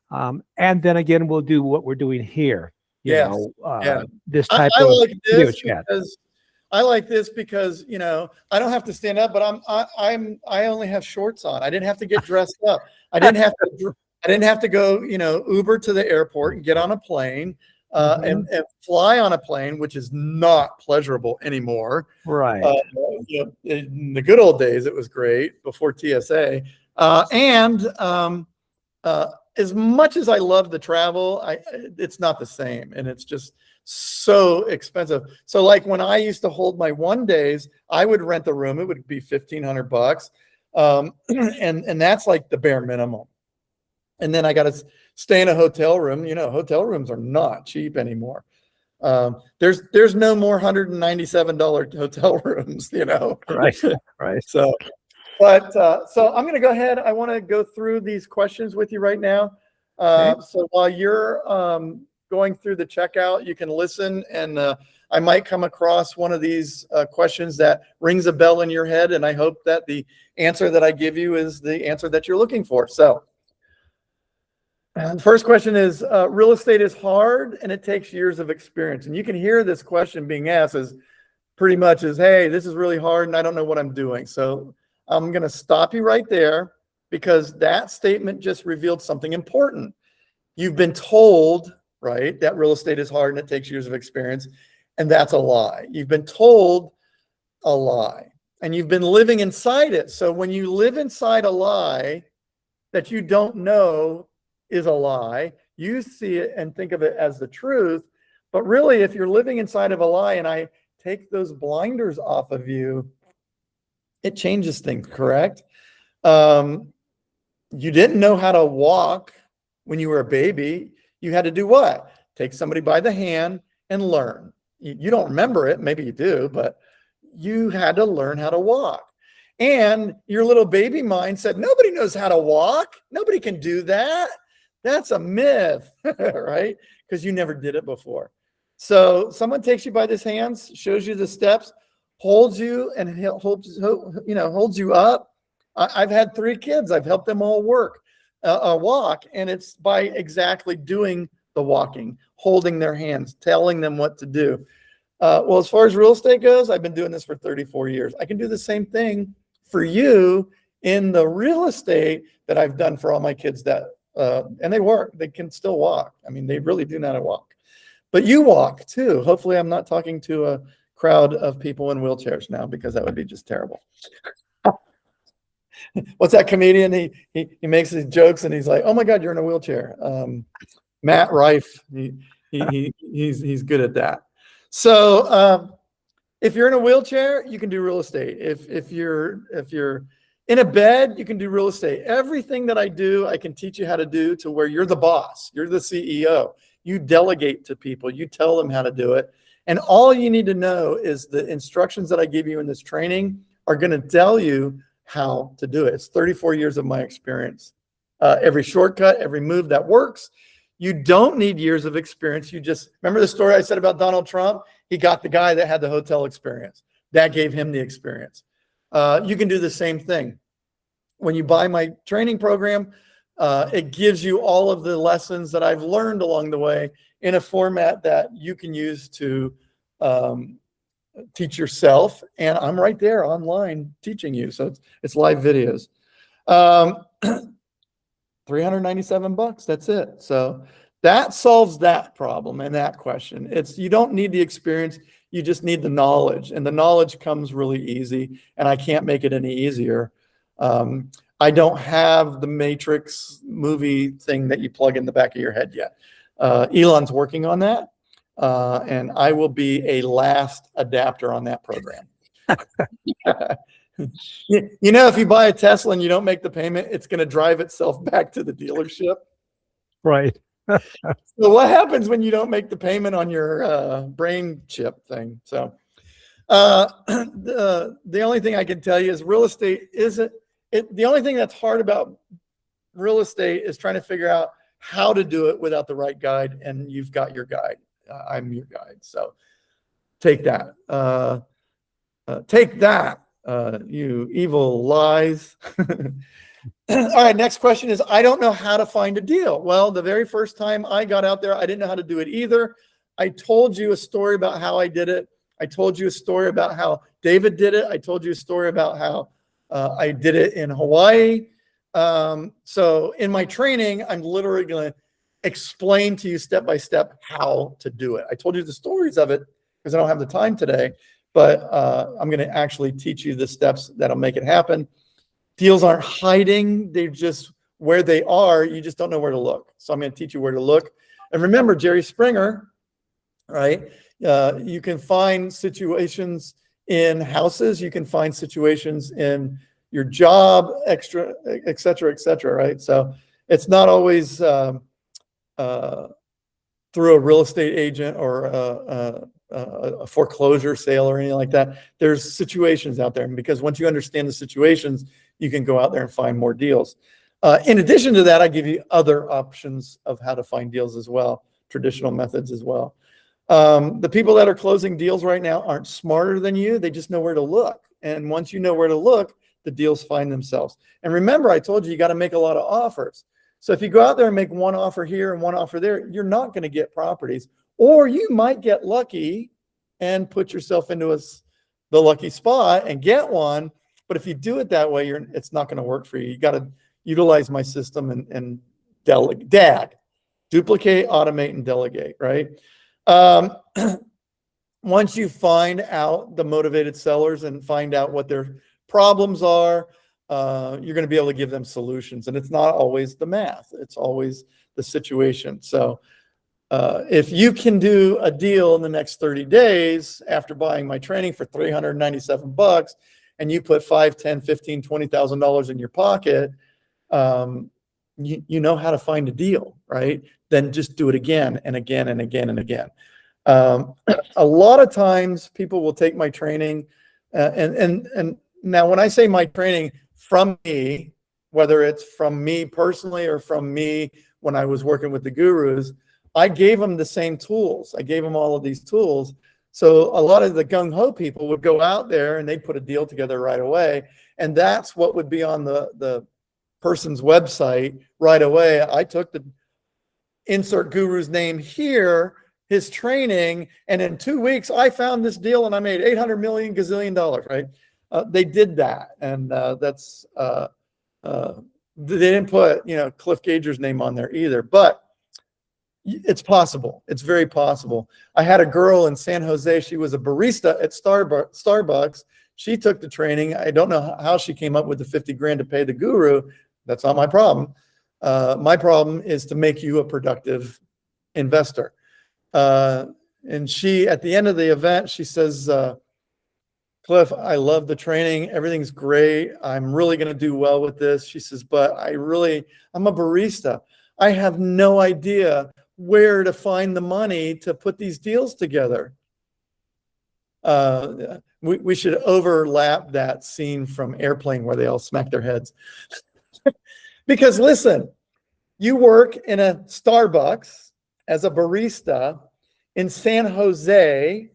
and then again we'll do what we're doing here. This type of video chat. I like this because I don't have to stand up, but I only have shorts on. I didn't have to get dressed up. I didn't have to go Uber to the airport and get on a plane and fly on a plane, which is not pleasurable anymore. Right. In the good old days, it was great before TSA. As much as I love the travel, it's not the same, and it's just so expensive. So like when I used to hold my 1 days, I would rent a room. It would be $1,500. And that's like the bare minimum. And then I got to stay in a hotel room. Hotel rooms are not cheap anymore. There's no more $197 hotel rooms, Right. So I'm going to go ahead. I want to go through these questions with you right now. So while you're going through the checkout, you can listen, and I might come across one of these questions that rings a bell in your head, and I hope that the answer that I give you is the answer that you're looking for. So the first question is, real estate is hard and it takes years of experience. And you can hear this question being asked as pretty much as, hey, this is really hard and I don't know what I'm doing. So I'm going to stop you right there, because that statement just revealed something important. You've been told, right, that real estate is hard and it takes years of experience, and that's a lie. You've been told a lie, and you've been living inside it. So when you live inside a lie that you don't know is a lie, you see it and think of it as the truth. But really, if you're living inside of a lie and I take those blinders off of you, it changes things, correct? You didn't know how to walk when you were a baby. You had to do what? Take somebody by the hand and learn. You don't remember it. Maybe you do, but you had to learn how to walk. And your little baby mind said, nobody knows how to walk. Nobody can do that. That's a myth, right? Because you never did it before. So someone takes you by the hands, shows you the steps, holds you and holds you up. I've had 3 kids. I've helped them all walk, and it's by exactly doing the walking, holding their hands, telling them what to do. Well, as far as real estate goes, I've been doing this for 34 years. I can do the same thing for you in the real estate that I've done for all my kids and they can still walk. I mean, they really do know how to walk. But you walk too. Hopefully I'm not talking to a crowd of people in wheelchairs now, because that would be just terrible. What's that comedian? He makes these jokes and he's like, "Oh my God, you're in a wheelchair." Matt Rife, he's good at that. So if you're in a wheelchair, you can do real estate. If you're in a bed, you can do real estate. Everything that I do, I can teach you how to do to where you're the boss. You're the CEO. You delegate to people. You tell them how to do it. And all you need to know is the instructions that I give you in this training are going to tell you how to do it. It's 34 years of my experience every shortcut, every move that works. You don't need years of experience. You just remember the story I said about Donald Trump? He got the guy that had the hotel experience. That gave him the experience. You can do the same thing. When you buy my training program, it gives you all of the lessons that I've learned along the way in a format that you can use to teach yourself. And I'm right there online teaching you. So it's live videos. $397. That's it. So that solves that problem and that question. You don't need the experience. You just need the knowledge, and the knowledge comes really easy, and I can't make it any easier. I don't have the Matrix movie thing that you plug in the back of your head yet. Elon's working on that, and I will be a last adapter on that program. You know, if you buy a Tesla and you don't make the payment, it's going to drive itself back to the dealership. Right. So what happens when you don't make the payment on your brain chip thing? So the only thing I can tell you is real estate isn't it. The only thing that's hard about real estate is trying to figure out how to do it without the right guide. And you've got your guide. I'm your guide. So take that. Take that. You evil lies. All right, next question is, I don't know how to find a deal. Well, the very first time I got out there, I didn't know how to do it either. I told you a story about how I did it. I told you a story about how David did it. I told you a story about how I did it in Hawaii. So in my training, I'm literally going to explain to you step by step how to do it. I told you the stories of it because I don't have the time today, but I'm going to actually teach you the steps that'll make it happen. Deals aren't hiding. They're just where they are. You just don't know where to look. So I'm going to teach you where to look. And remember, Jerry Springer, right? You can find situations in houses. You can find situations in your job, et cetera, right? So it's not always through a real estate agent or a foreclosure sale or anything like that. There's situations out there. And because once you understand the situations, you can go out there and find more deals. In addition to that, I give you other options of how to find deals as well, traditional methods as well. The people that are closing deals right now aren't smarter than you. They just know where to look. And once you know where to look, the deals find themselves. And remember, I told you got to make a lot of offers. So if you go out there and make one offer here and one offer there, you're not going to get properties. Or you might get lucky and put yourself into the lucky spot and get one. But if you do it that way, it's not going to work for you. You got to utilize my system and delegate, duplicate, automate, and delegate, right? Once you find out the motivated sellers and find out what their problems are, you're going to be able to give them solutions. And it's not always the math. It's always the situation. So if you can do a deal in the next 30 days after buying my training for $397 and you put $5, $10, $15, $20,000 in your pocket, you know how to find a deal, right? Then just do it again and again and again and again. A lot of times people will take my training and now when I say my training from me, whether it's from me personally or from me when I was working with the gurus, I gave them the same tools. I gave them all of these tools. So a lot of the gung-ho people would go out there and they'd put a deal together right away. And that's what would be on the person's website right away. I took the insert guru's name here, his training, and in 2 weeks, I found this deal and I made 800 million gazillion dollars, right? They did that. And that's, they didn't put, Cliff Gager's name on there either, but it's possible. It's very possible. I had a girl in San Jose. She was a barista at Starbucks. She took the training. I don't know how she came up with the 50 grand to pay the guru. That's not my problem. My problem is to make you a productive investor. And she, at the end of the event, she says, Cliff, I love the training. Everything's great. I'm really going to do well with this. She says, but I'm a barista. I have no idea where to find the money to put these deals together. We should overlap that scene from Airplane where they all smack their heads. Because listen, you work in a Starbucks as a barista in San Jose.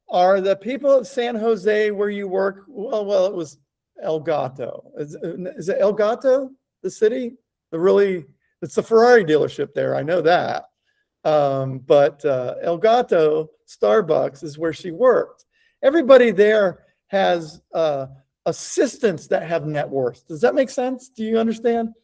Are the people of San Jose where you work? Well, it was El Gato. Is it El Gato, the city? It's the Ferrari dealership there. I know that. But El Gato Starbucks is where she worked. Everybody there has assistants that have net worth. Does that make sense? Do you understand?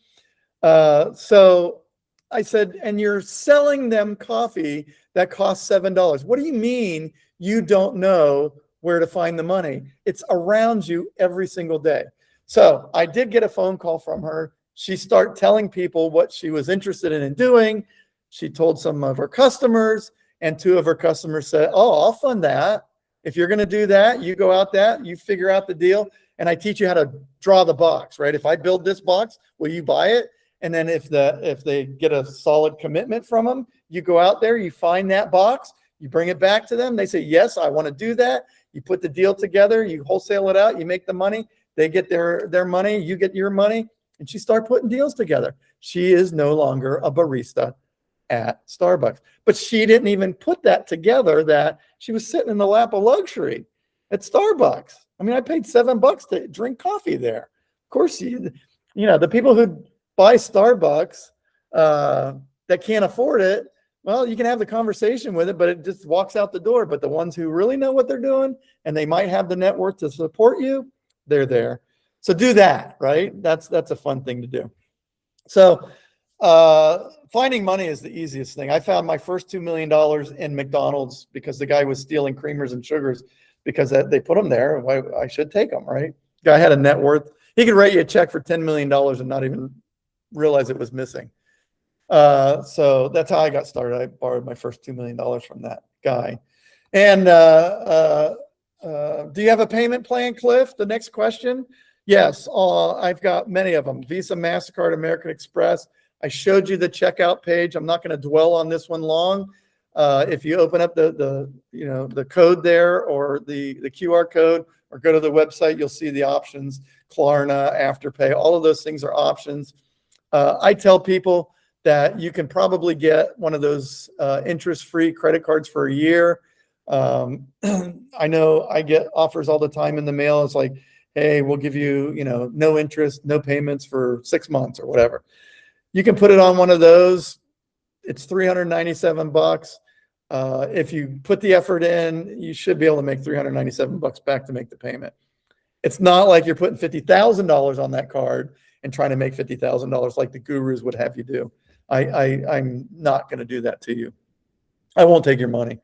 So I said, and you're selling them coffee that costs $7. What do you mean you don't know where to find the money? It's around you every single day. So I did get a phone call from her. She started telling people what she was interested in doing. She told some of her customers, and 2 of her customers said, oh, I'll fund that. If you're going to do that, you go out that, you figure out the deal, and I teach you how to draw the box, right? If I build this box, will you buy it? And then if they get a solid commitment from them, you go out there, you find that box, you bring it back to them. They say, yes, I want to do that. You put the deal together, you wholesale it out, you make the money, they get their money, you get your money, and she started putting deals together. She is no longer a barista at Starbucks. But she didn't even put that together, that she was sitting in the lap of luxury at Starbucks. I mean, I paid $7 to drink coffee there. Of course, the people who buy Starbucks that can't afford it, well, you can have the conversation with it, but it just walks out the door. But the ones who really know what they're doing, and they might have the net worth to support you, they're there. So do that, right? That's a fun thing to do. So finding money is the easiest thing. I found my first $2 million in McDonald's because the guy was stealing creamers and sugars because they put them there. I should take them, right? Guy had a net worth. He could write you a check for $10 million and not even realize it was missing. So that's how I got started. I borrowed my first $2 million from that guy. And do you have a payment plan, Cliff? The next question. Yes, I've got many of them. Visa, MasterCard, American Express. I showed you the checkout page. I'm not going to dwell on this one long. If you open up the code there, or the QR code, or go to the website, you'll see the options. Klarna, Afterpay, all of those things are options. I tell people that you can probably get one of those interest-free credit cards for a year. I know I get offers all the time in the mail. It's like, hey, we'll give you, no interest, no payments for 6 months or whatever. You can put it on one of those. It's $397. If you put the effort in, you should be able to make $397 back to make the payment. It's not like you're putting $50,000 on that card and trying to make $50,000 like the gurus would have you do. I'm not going to do that to you. I won't take your money.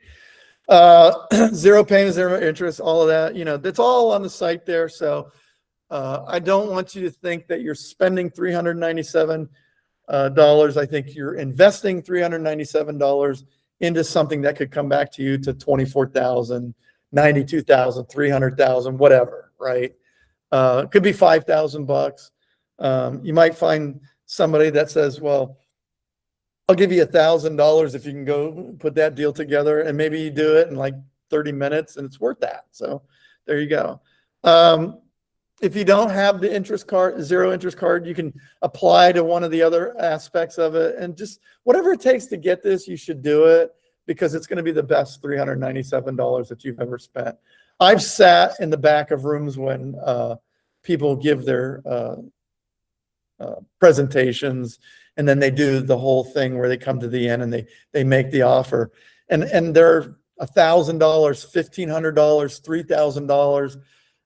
Zero payment, zero interest, all of that, that's all on the site there. So I don't want you to think that you're spending $397. I think you're investing $397 into something that could come back to you to $24,000, $92,000, $300,000, whatever, right? It could be $5,000. You might find somebody that says, well, I'll give you $1,000 if you can go put that deal together, and maybe you do it in like 30 minutes and it's worth that. So there you go. If you don't have the zero interest card, you can apply to one of the other aspects of it, and just whatever it takes to get this, you should do it, because it's going to be the best $397 that you've ever spent. I've sat in the back of rooms when people give their presentations, and then they do the whole thing where they come to the end and they make the offer, and they're $1,000, $1,500,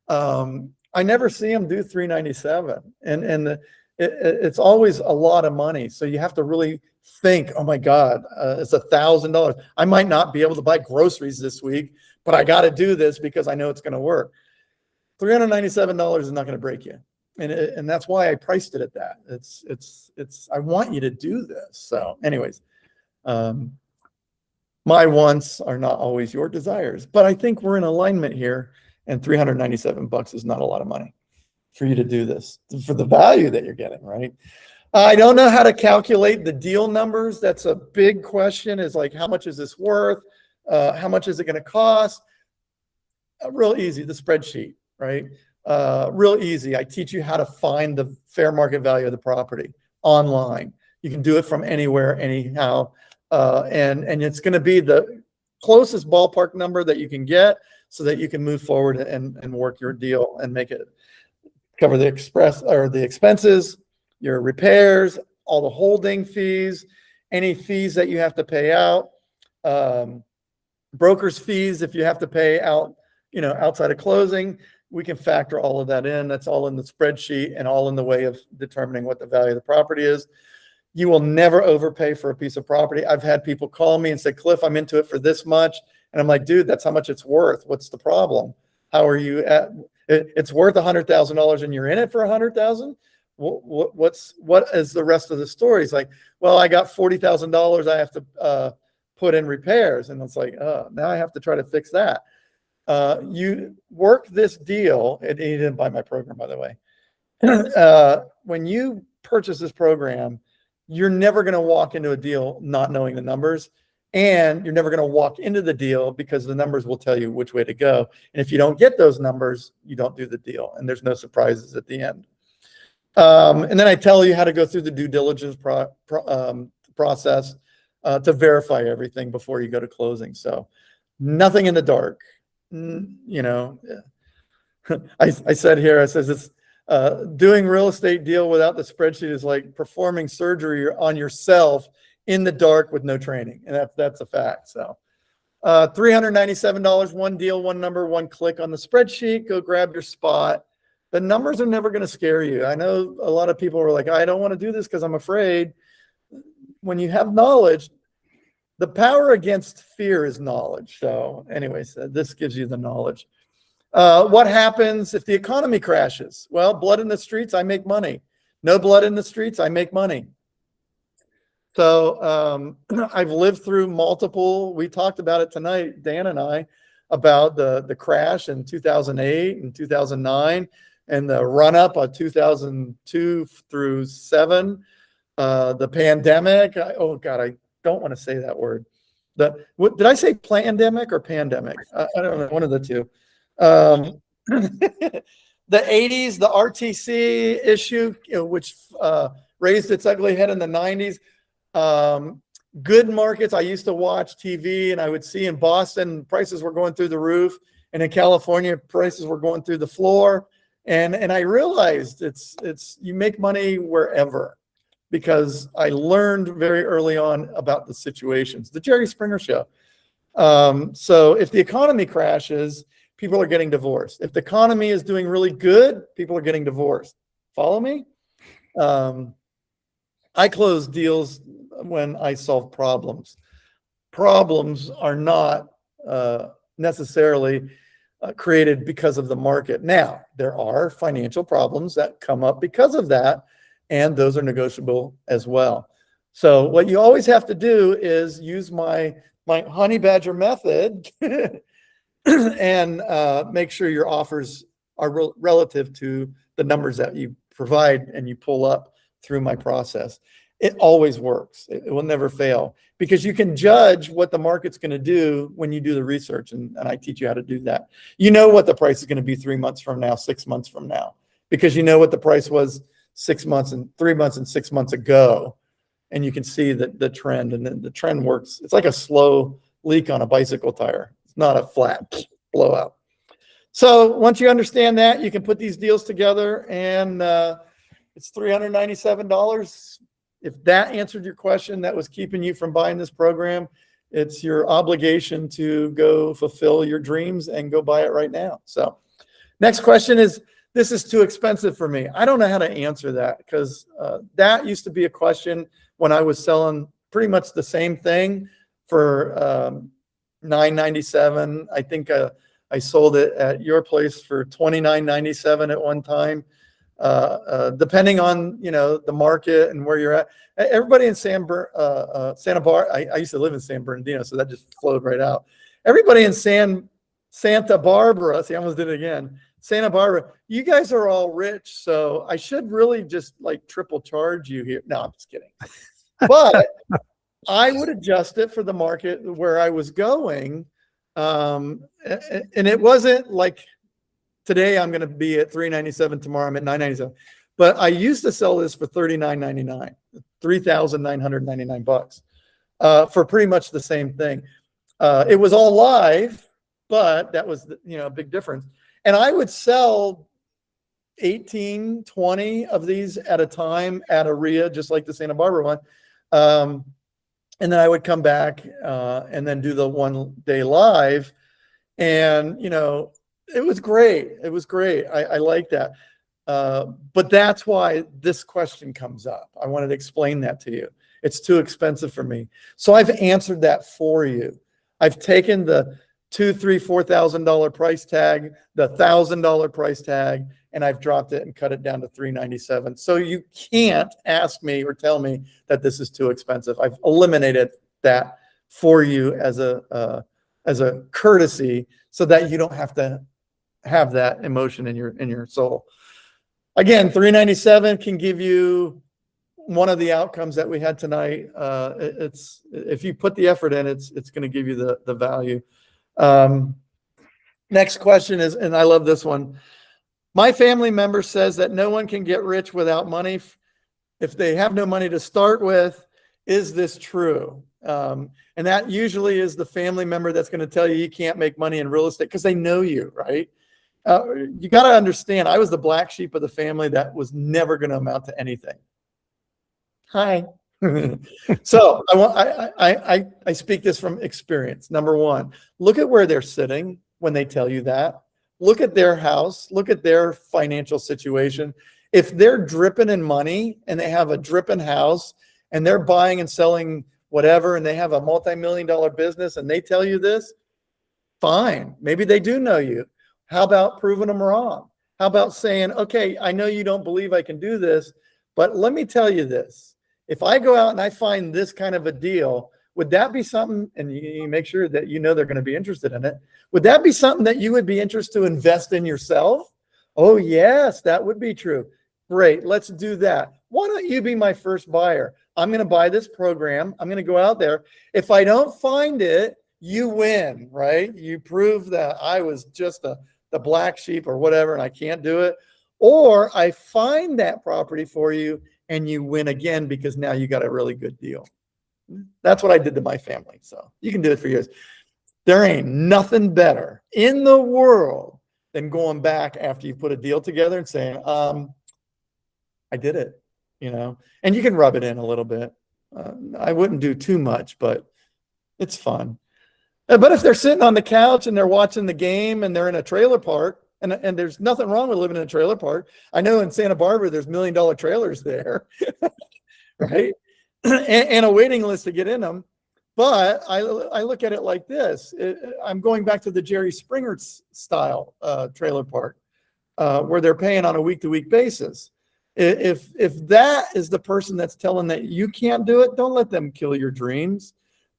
$3,000. I never see them do $397, and it's always a lot of money. So you have to really think, oh my God, it's $1,000. I might not be able to buy groceries this week, but I got to do this because I know it's going to work. $397 is not going to break you. And that's why I priced it at that. I want you to do this. So anyways, my wants are not always your desires, but I think we're in alignment here, and $397 is not a lot of money for you to do this for the value that you're getting, right? I don't know how to calculate the deal numbers. That's a big question, is like, how much is this worth? How much is it going to cost? Real easy, the spreadsheet, right? real easy. I teach you how to find the fair market value of the property online. You can do it from anywhere, anyhow. And it's going to be the closest ballpark number that you can get so that you can move forward and work your deal and make it cover the expenses, your repairs, all the holding fees, any fees that you have to pay out, broker's fees if you have to pay out, outside of closing. We can factor all of that in. That's all in the spreadsheet and all in the way of determining what the value of the property is. You will never overpay for a piece of property. I've had people call me and say, Cliff, I'm into it for this much. And I'm like, dude, that's how much it's worth. What's the problem? How are you at? It's worth $100,000 and you're in it for $100,000. What is the rest of the story? It's like, well, I got $40,000 I have to put in repairs. And it's like, now I have to try to fix that. You work this deal, and he didn't buy my program, by the way. When you purchase this program, you're never going to walk into a deal not knowing the numbers, and you're never going to walk into the deal because the numbers will tell you which way to go. And if you don't get those numbers, you don't do the deal, and there's no surprises at the end. And then I tell you how to go through the due diligence process to verify everything before you go to closing. So nothing in the dark. I said here, I says it's doing real estate deal without the spreadsheet is like performing surgery on yourself in the dark with no training. And that's a fact. So $397, one deal, one number, one click on the spreadsheet. Go grab your spot. The numbers are never going to scare you. I know a lot of people are like, I don't want to do this because I'm afraid. When you have knowledge, the power against fear is knowledge. So anyways, this gives you the knowledge. What happens if the economy crashes? Well, blood in the streets, I make money. No blood in the streets, I make money. So I've lived through multiple, we talked about it tonight, Dan and I, about the crash in 2008 and 2009 and the run up of 2002 through 7, the pandemic. Oh God, I don't want to say that word. Did I say pandemic or pandemic? I don't know, one of the two. The 80s, the RTC issue, which raised its ugly head in the 90s. Good markets. I used to watch TV and I would see in Boston prices were going through the roof, and in California prices were going through the floor. And I realized it's you make money wherever, because I learned very early on about the situations. The Jerry Springer show. So if the economy crashes, people are getting divorced. If the economy is doing really good, people are getting divorced. Follow me? I close deals when I solve problems. Problems are not necessarily created because of the market. Now, there are financial problems that come up because of that, and those are negotiable as well. So what you always have to do is use my honey badger method and make sure your offers are relative to the numbers that you provide and you pull up through my process. It always works. It will never fail, because you can judge what the market's going to do when you do the research, and I teach you how to do that. You know what the price is going to be 3 months from now, 6 months from now, because you know what the price was 6 months and 3 months and 6 months ago, and you can see the trend, and then the trend works. It's like a slow leak on a bicycle tire. It's not a flat blowout. So once you understand that, you can put these deals together, and it's $397. If that answered your question, that was keeping you from buying this program, it's your obligation to go fulfill your dreams and go buy it right now. So next question is, this is too expensive for me. I don't know how to answer that, because that used to be a question when I was selling pretty much the same thing for $997. I think I sold it at your place for $29.97 at one time. Depending on the market and where you're at. Everybody in Santa Barbara, I used to live in San Bernardino, so that just flowed right out. Everybody in Santa Barbara, see, I almost did it again. Santa Barbara, you guys are all rich, so I should really just like triple charge you here. No, I'm just kidding. But I would adjust it for the market where I was going, and it wasn't like Today I'm going to be at $397. Tomorrow I'm at $997. But I used to sell this for $39.99, $3,999 for pretty much the same thing. It was all live, but that was, a big difference. And I would sell 18, 20 of these at a time at a REIA, just like the Santa Barbara one. And then I would come back and then do the 1 day live. And, it was great. It was great. I like that. But that's why this question comes up. I wanted to explain that to you. It's too expensive for me. So I've answered that for you. I've taken the $2,000, $3,000, $4,000 price tag, the $1,000 price tag, and I've dropped it and cut it down to $397. So you can't ask me or tell me that this is too expensive. I've eliminated that for you as a courtesy, so that you don't have to have that emotion in your soul. Again, $397 can give you one of the outcomes that we had tonight. It's, if you put the effort in, it's going to give you the value. Next question is, and I love this one. My family member says that no one can get rich without money if they have no money to start with. Is this true? And that usually is the family member that's going to tell you can't make money in real estate because they know you, right? You got to understand, I was the black sheep of the family that was never going to amount to anything. Hi. So I speak this from experience. Number one, look at where they're sitting when they tell you that. Look at their house. Look at their financial situation. If they're dripping in money and they have a dripping house and they're buying and selling whatever, and they have a multi-million-dollar business and they tell you this, fine. Maybe they do know you. How about proving them wrong? How about saying, okay, I know you don't believe I can do this, but let me tell you this. If I go out and I find this kind of a deal, would that be something, and you make sure that they're going to be interested in it, would that be something that you would be interested to invest in yourself? Oh, yes, that would be true. Great, let's do that. Why don't you be my first buyer? I'm going to buy this program. I'm going to go out there. If I don't find it, you win, right? You prove that I was just the black sheep or whatever, and I can't do it. Or I find that property for you and you win again because now you got a really good deal. That's what I did to my family. So you can do it for yours. There ain't nothing better in the world than going back after you put a deal together and saying, I did it, and you can rub it in a little bit. I wouldn't do too much, but it's fun. But if they're sitting on the couch and they're watching the game and they're in a trailer park, and there's nothing wrong with living in a trailer park. I know in Santa Barbara, there's $1 million trailers there, right? And a waiting list to get in them. But I look at it like this. I'm going back to the Jerry Springer style trailer park where they're paying on a week-to-week basis. If that is the person that's telling that you can't do it, don't let them kill your dreams.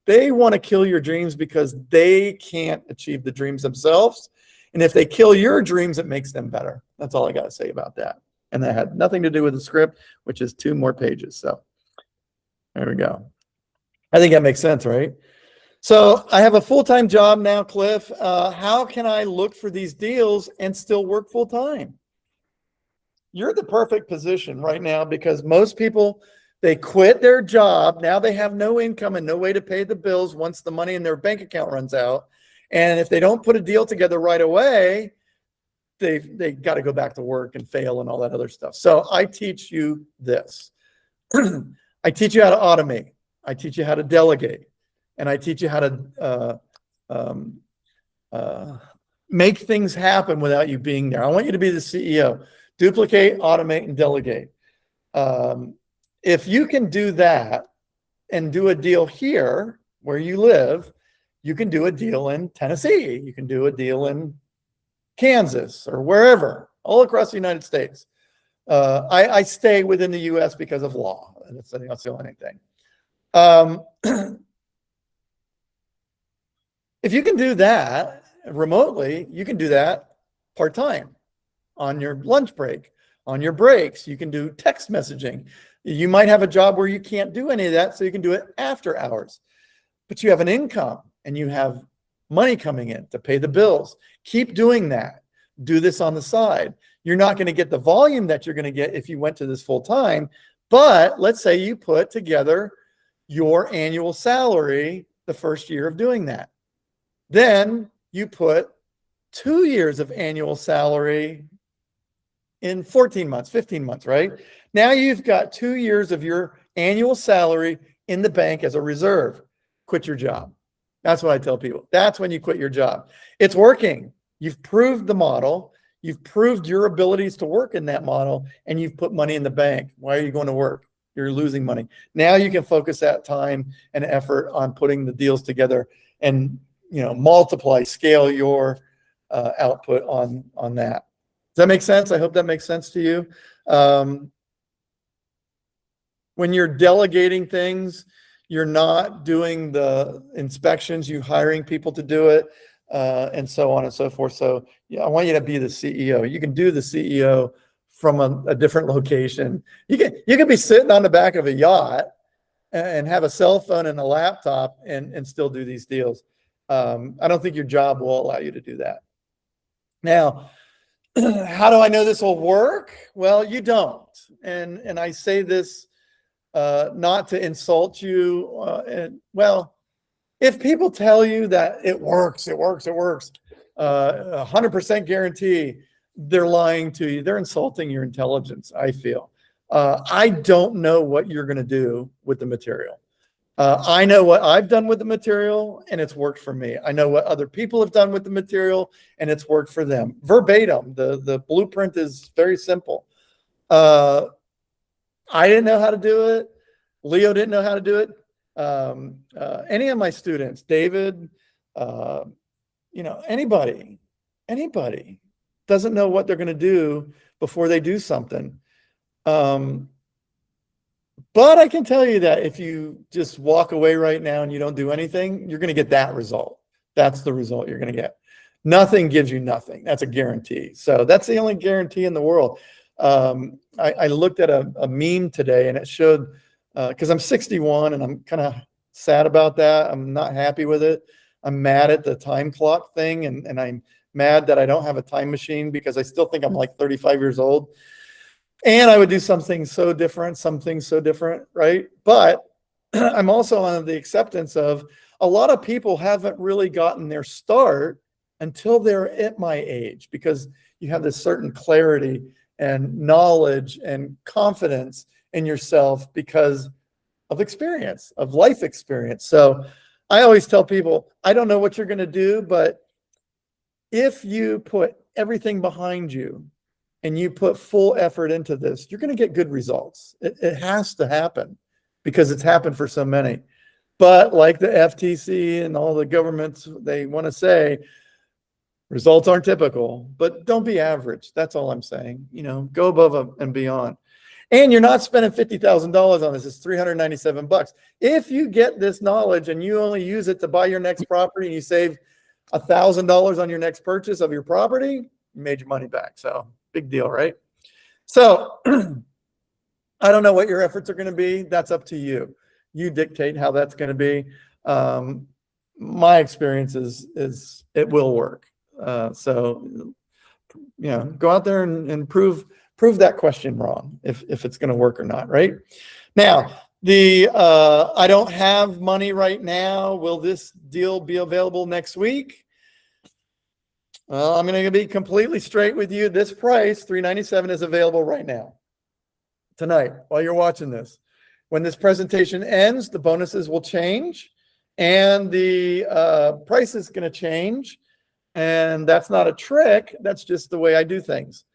They want to kill your dreams because they can't achieve the dreams themselves. And if they kill your dreams, it makes them better. That's all I got to say about that. And that had nothing to do with the script, which is 2 more pages. So there we go. I think that makes sense, right? So I have a full-time job now, Cliff. How can I look for these deals and still work full-time? You're the perfect position right now because most people, they quit their job. Now they have no income and no way to pay the bills once the money in their bank account runs out. And if they don't put a deal together right away, they got to go back to work and fail and all that other stuff. So I teach you this. I teach you how to automate. I teach you how to delegate. And I teach you how to make things happen without you being there. I want you to be the CEO. Duplicate, automate, and delegate. If you can do that and do a deal here where you live, you can do a deal in Tennessee. You can do a deal in Kansas or wherever, all across the United States. I stay within the U.S. because of law. That's the only thing. If you can do that remotely, you can do that part-time on your lunch break, on your breaks. You can do text messaging. You might have a job where you can't do any of that, so you can do it after hours. But you have an income and you have money coming in to pay the bills. Keep doing that. do this on the side. You're not going to get the volume that you're going to get if you went to this full time. But let's say you put together your annual salary the first year of doing that. Then you put 2 years of annual salary in 14 months, 15 months, right? Now you've got 2 years of your annual salary in the bank as a reserve. Quit your job. That's what I tell people. That's when you quit your job. It's working. You've proved the model. You've proved your abilities to work in that model, and you've put money in the bank. Why are you going to work? You're losing money. Now you can focus that time and effort on putting the deals together and, you know, multiply, scale your output on that. Does that make sense? I hope that makes sense to you. When you're delegating things, you're not doing the inspections, you're hiring people to do it, and so on and so forth. So yeah, I want you to be the CEO. You can do the CEO from a different location. You can be sitting on the back of a yacht and have a cell phone and a laptop and still do these deals. I don't think your job will allow you to do that. Now, how do I know this will work? Well, you don't. And I say this not to insult you. Well, if people tell you that it works, 100% guarantee, they're lying to you. They're insulting your intelligence, I feel. I don't know what you're going to do with the material. I know what I've done with the material, and it's worked for me. I know what other people have done with the material, and it's worked for them. Verbatim, the blueprint is very simple. I didn't know how to do it. Leo didn't know how to do it. Any of my students, David, you know, anybody doesn't know what they're going to do before they do something. But I can tell you that if you just walk away right now and you don't do anything, you're going to get that result. That's the result you're going to get. Nothing gives you nothing. That's a guarantee. So that's the only guarantee in the world. I looked at a meme today, and it showed, because I'm 61 and I'm kind of sad about that. I'm not happy with it. I'm mad at the time clock thing, and I'm mad that I don't have a time machine because I still think I'm like 35 years old. And I would do something so different, right? But I'm also on the acceptance of a lot of people haven't really gotten their start until they're at my age, because you have this certain clarity and knowledge and confidence in yourself because of experience, of life experience. So I always tell people, I don't know what you're going to do, but if you put everything behind you and you put full effort into this, you're going to get good results. It has to happen because it's happened for so many. But like the FTC and all the governments, they want to say results aren't typical, but don't be average. That's all I'm saying. You know, go above and beyond. And you're not spending $50,000 on this. It's $397. If you get this knowledge and you only use it to buy your next property and you save $1,000 on your next purchase of your property, you made your money back. So big deal, right? So I don't know what your efforts are going to be. That's up to you. You dictate how that's going to be. My experience is it will work. So, you know, go out there and prove that question wrong if it's going to work or not, right? Now, I don't have money right now. Will this deal be available next week? Well, I'm going to be completely straight with you. This price, $397, is available right now, tonight, while you're watching this. When this presentation ends, the bonuses will change and the price is going to change. And that's not a trick. That's just the way I do things.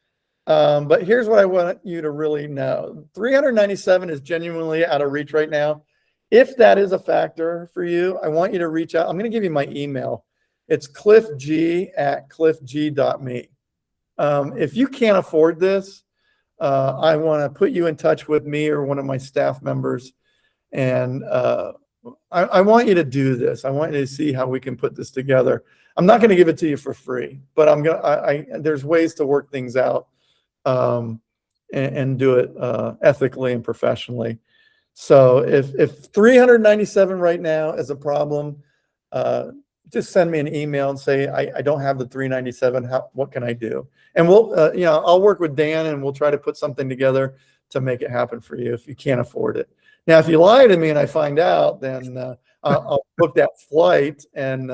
But here's what I want you to really know. $397 is genuinely out of reach right now. If that is a factor for you, I want you to reach out. I'm going to give you my email. It's cliffg@cliffg.me. If you can't afford this, I want to put you in touch with me or one of my staff members. And I want you to do this. I want you to see how we can put this together. I'm not going to give it to you for free, but there's ways to work things out and do it ethically and professionally. So if $397 right now is a problem, just send me an email and say, I don't have the 397. What can I do? And we'll, I'll work with Dan and we'll try to put something together to make it happen for you if you can't afford it. Now, if you lie to me and I find out, then I'll book that flight. And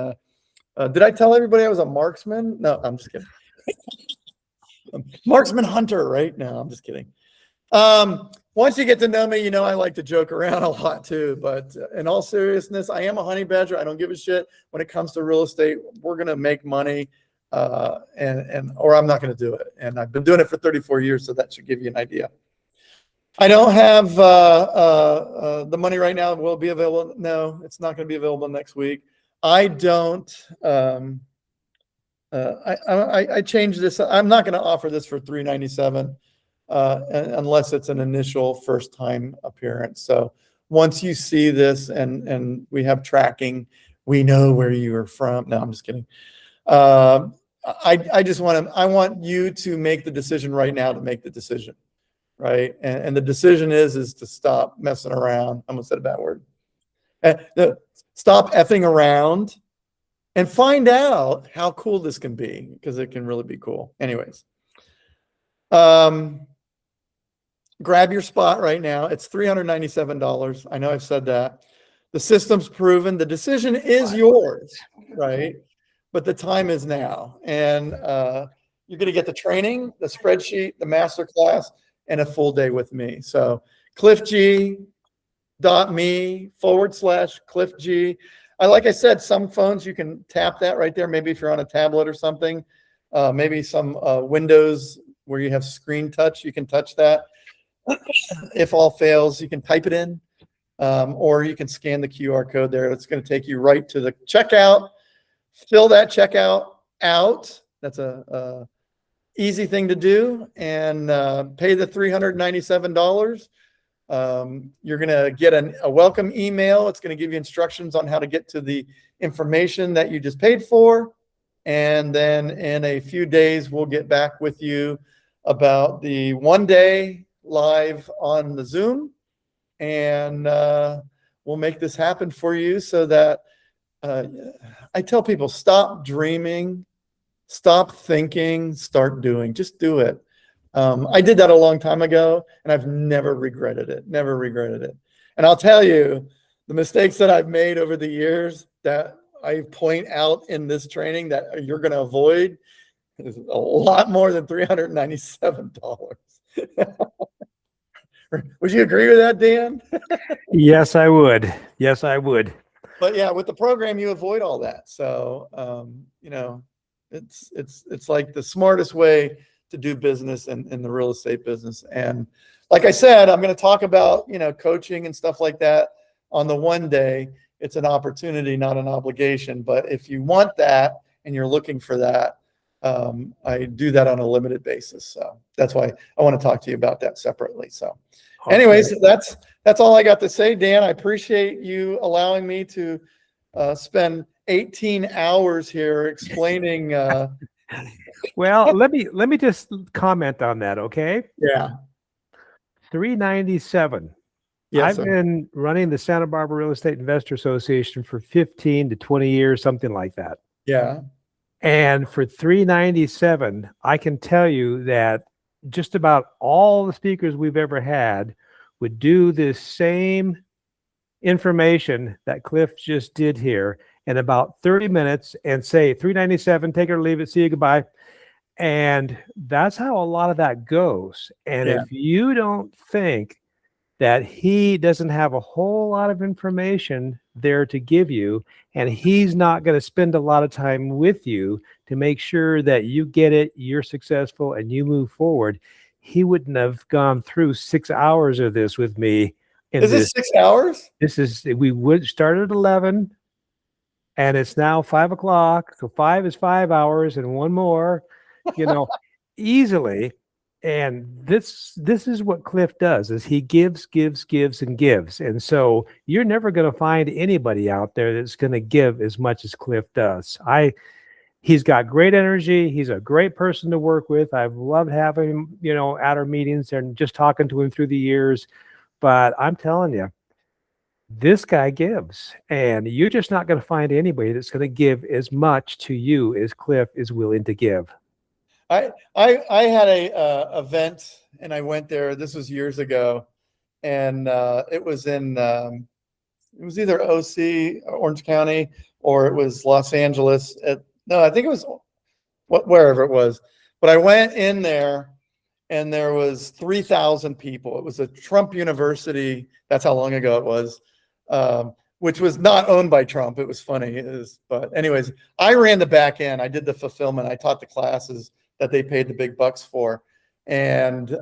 did I tell everybody I was a marksman? No, I'm just kidding. Marksman hunter, right? No, I'm just kidding. Once you get to know me, I like to joke around a lot too, but in all seriousness, I am a honey badger. I don't give a shit when it comes to real estate. We're going to make money, or I'm not going to do it. And I've been doing it for 34 years. So that should give you an idea. I don't have, the money right now will be available. No, it's not going to be available next week. I don't, I changed this. I'm not going to offer this for $397. Unless it's an initial first time appearance. So once you see this and we have tracking, we know where you are from. No, I'm just kidding. I want you to make the decision right now to make the decision, right? And the decision is to stop messing around. I almost said a bad word. Stop effing around and find out how cool this can be, because it can really be cool. Anyways. Grab your spot right now. It's $397. I know I've said that. The system's proven. The decision is yours, right? But the time is now. And you're going to get the training, the spreadsheet, the masterclass, and a full day with me. So cliffg.me/CliffG. Like I said, some phones you can tap that right there. Maybe if you're on a tablet or something, maybe some Windows where you have screen touch, you can touch that. If all fails, you can type it in, or you can scan the QR code there. It's going to take you right to the checkout. Fill that checkout out. That's a easy thing to do, and pay the $397. You're going to get a welcome email. It's going to give you instructions on how to get to the information that you just paid for. And then in a few days, we'll get back with you about the 1 day live on the Zoom, and we'll make this happen for you so that I tell people, stop dreaming, stop thinking, start doing. Just do it. I did that a long time ago, and I've never regretted it. Never regretted it. And I'll tell you, the mistakes that I've made over the years that I point out in this training that you're going to avoid is a lot more than $397. Would you agree with that, Dan? Yes, I would. Yes, I would. But yeah, with the program, you avoid all that. So, it's like the smartest way to do business in the real estate business. And like I said, I'm going to talk about, coaching and stuff like that on the 1 day. It's an opportunity, not an obligation. But if you want that and you're looking for that, I do that on a limited basis. So that's why I want to talk to you about that separately. So anyways, that's all I got to say, Dan. I appreciate you allowing me to spend 18 hours here explaining. Well, let me just comment on that. Okay. Yeah. 397. Yes, I've been running the Santa Barbara Real Estate Investor Association for 15 to 20 years, something like that. Yeah. And for 397, I can tell you that just about all the speakers we've ever had would do this same information that Cliff just did here in about 30 minutes and say 397, take it or leave it, see you, goodbye. And that's how a lot of that goes. And if you don't think that he doesn't have a whole lot of information there to give you, and he's not going to spend a lot of time with you to make sure that you get it, you're successful, and you move forward, he wouldn't have gone through 6 hours of this with me. Is this 6 hours? We would start at 11, and it's now 5 o'clock. So 5 is 5 hours and one more, easily. And this is what Cliff does, is he gives, and gives. And so you're never going to find anybody out there that's going to give as much as Cliff does. He's got great energy. He's a great person to work with. I've loved having him, at our meetings and just talking to him through the years. But I'm telling you, this guy gives, and you're just not going to find anybody that's going to give as much to you as Cliff is willing to give. I had a event and I went there. This was years ago, and it was in it was either OC, Orange County, or it was Los Angeles. No, I think it was wherever it was. But I went in there, and there was 3,000 people. It was a Trump University. That's how long ago it was, which was not owned by Trump. It was funny. But anyways, I ran the back end. I did the fulfillment. I taught the classes that they paid the big bucks for. And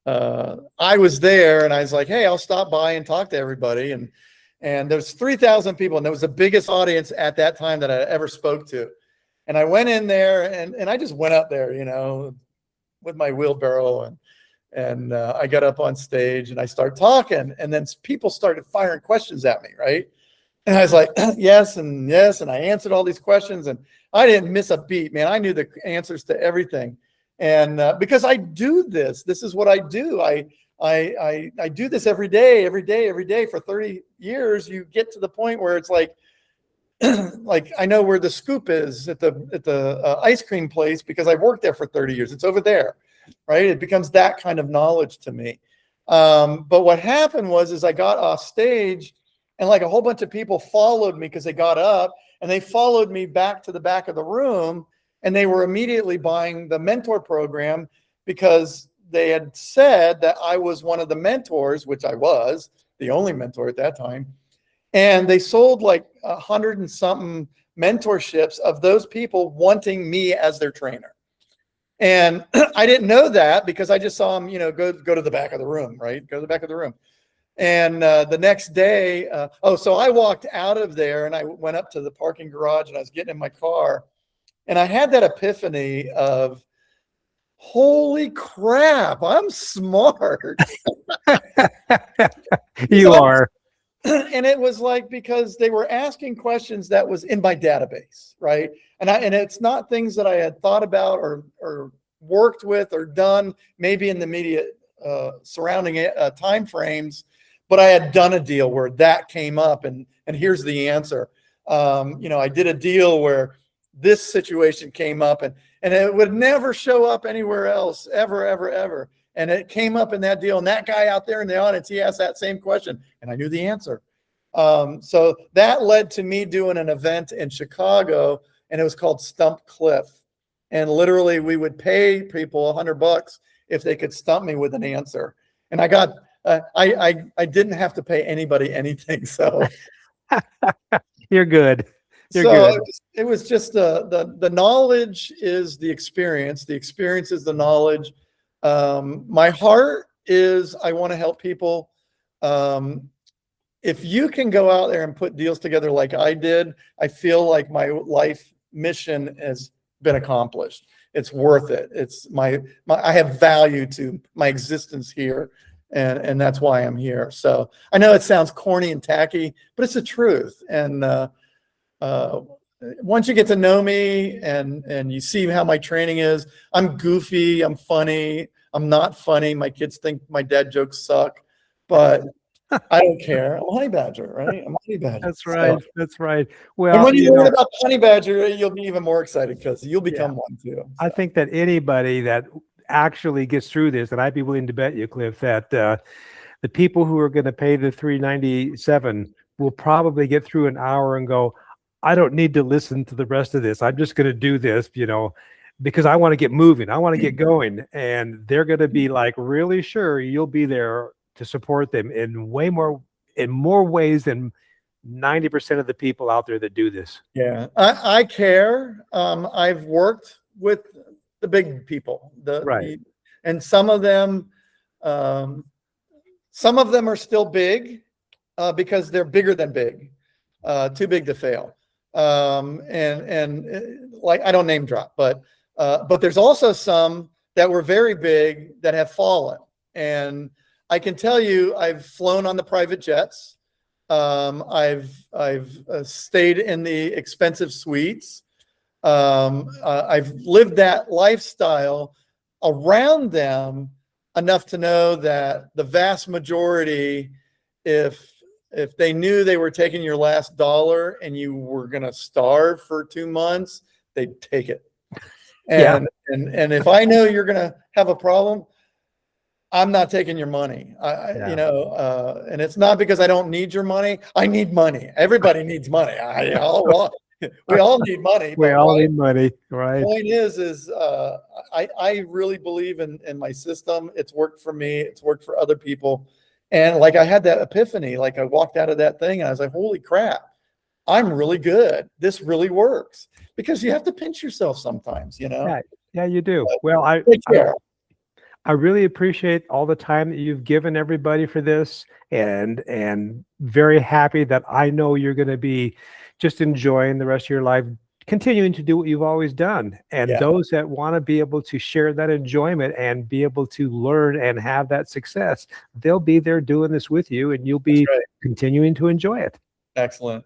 I was there, and I was like, hey, I'll stop by and talk to everybody. And there's 3,000 people, and it was the biggest audience at that time that I ever spoke to. And I went in there, and I just went up there, you know, with my wheelbarrow, and I got up on stage and I started talking, and then people started firing questions at me, right? And I was like, yes, and yes, and I answered all these questions, and I didn't miss a beat, man. I knew the answers to everything, and because I do this is what I do. I do this every day for 30 years. You get to the point where it's like I know where the scoop is at the ice cream place because I've worked there for 30 years. It's over there, right? It becomes that kind of knowledge to me. But what happened was I got off stage, and like a whole bunch of people followed me because they got up, and they followed me back to the back of the room, and they were immediately buying the mentor program because they had said that I was one of the mentors, which I was, the only mentor at that time. And they sold like 100 and something mentorships of those people wanting me as their trainer. And I didn't know that because I just saw them, you know, go to the back of the room, right? Go to the back of the room. And the next day, so I walked out of there and I went up to the parking garage and I was getting in my car. And I had that epiphany of, holy crap, I'm smart. You are. And it was like, because they were asking questions that was in my database, right? And it's not things that I had thought about or worked with or done maybe in the immediate surrounding time frames, but I had done a deal where that came up, and here's the answer. You know, I did a deal where this situation came up, and it would never show up anywhere else, ever. And it came up in that deal, and that guy out there in the audience, he asked that same question, and I knew the answer. So that led to me doing an event in Chicago, and it was called Stump Cliff. And literally, we would pay people $100 if they could stump me with an answer. And I got, I didn't have to pay anybody anything. So You're good. You're so good. it was just the knowledge is the experience. The experience is the knowledge. My heart is I want to help people. If you can go out there and put deals together like I did, I feel like my life mission has been accomplished. It's worth it. It's I have value to my existence here, and that's why I'm here. So I know it sounds corny and tacky, but it's the truth. And once you get to know me and you see how my training is, I'm goofy, I'm funny, I'm not funny. My kids think my dad jokes suck, but I don't care. I'm a honey badger, right? I'm a honey badger. That's right. So, That's right. Well, and when you learn about the honey badger, you'll be even more excited because you'll become one too. So. I think that anybody that actually gets through this, and I'd be willing to bet you, Cliff, that the people who are going to pay the $397 will probably get through an hour and go, I don't need to listen to the rest of this. I'm just going to do this, you know, because I want to get moving. I want to get going. And they're going to be like really sure you'll be there to support them in more ways than 90% of the people out there that do this. Yeah, I care. I've worked with the big people, and some of them are still big because they're bigger than big, too big to fail. And like, I don't name drop, but there's also some that were very big that have fallen. And I can tell you, I've flown on the private jets. I've stayed in the expensive suites. I've lived that lifestyle around them enough to know that the vast majority, if if they knew they were taking your last dollar and you were going to starve for 2 months, they'd take it. Yeah. And if I know you're going to have a problem, I'm not taking your money. Yeah. You know, and it's not because I don't need your money. I need money. Everybody needs money. We all need money. We but all need money, right? the point is I really believe in my system. It's worked for me. It's worked for other people. And like, I had that epiphany, like I walked out of that thing and I was like, holy crap, I'm really good. This really works, because you have to pinch yourself sometimes, you know? Yeah, yeah, you do. But Well, take care. I really appreciate all the time that you've given everybody for this, and very happy that I know you're going to be just enjoying the rest of your life, continuing to do what you've always done. And Yeah. those that want to be able to share that enjoyment and be able to learn and have that success, they'll be there doing this with you, and you'll be That's right. continuing to enjoy it. Excellent.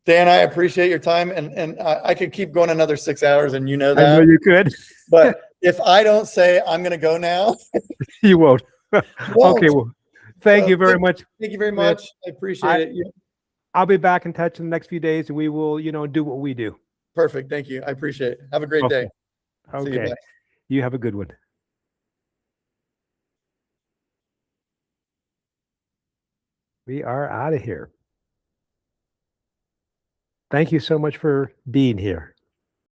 Dan, I appreciate your time, and I could keep going another 6 hours, and you know that. I know you could. But if I don't say I'm going to go now, You won't. won't. Okay, well, thank you very much. Thank you very much. I appreciate it. I'll be back in touch in the next few days, and we will, do what we do. Perfect. Thank you. I appreciate it. Have a great day. See you. Okay. Bye. You have a good one. We are out of here. Thank you so much for being here.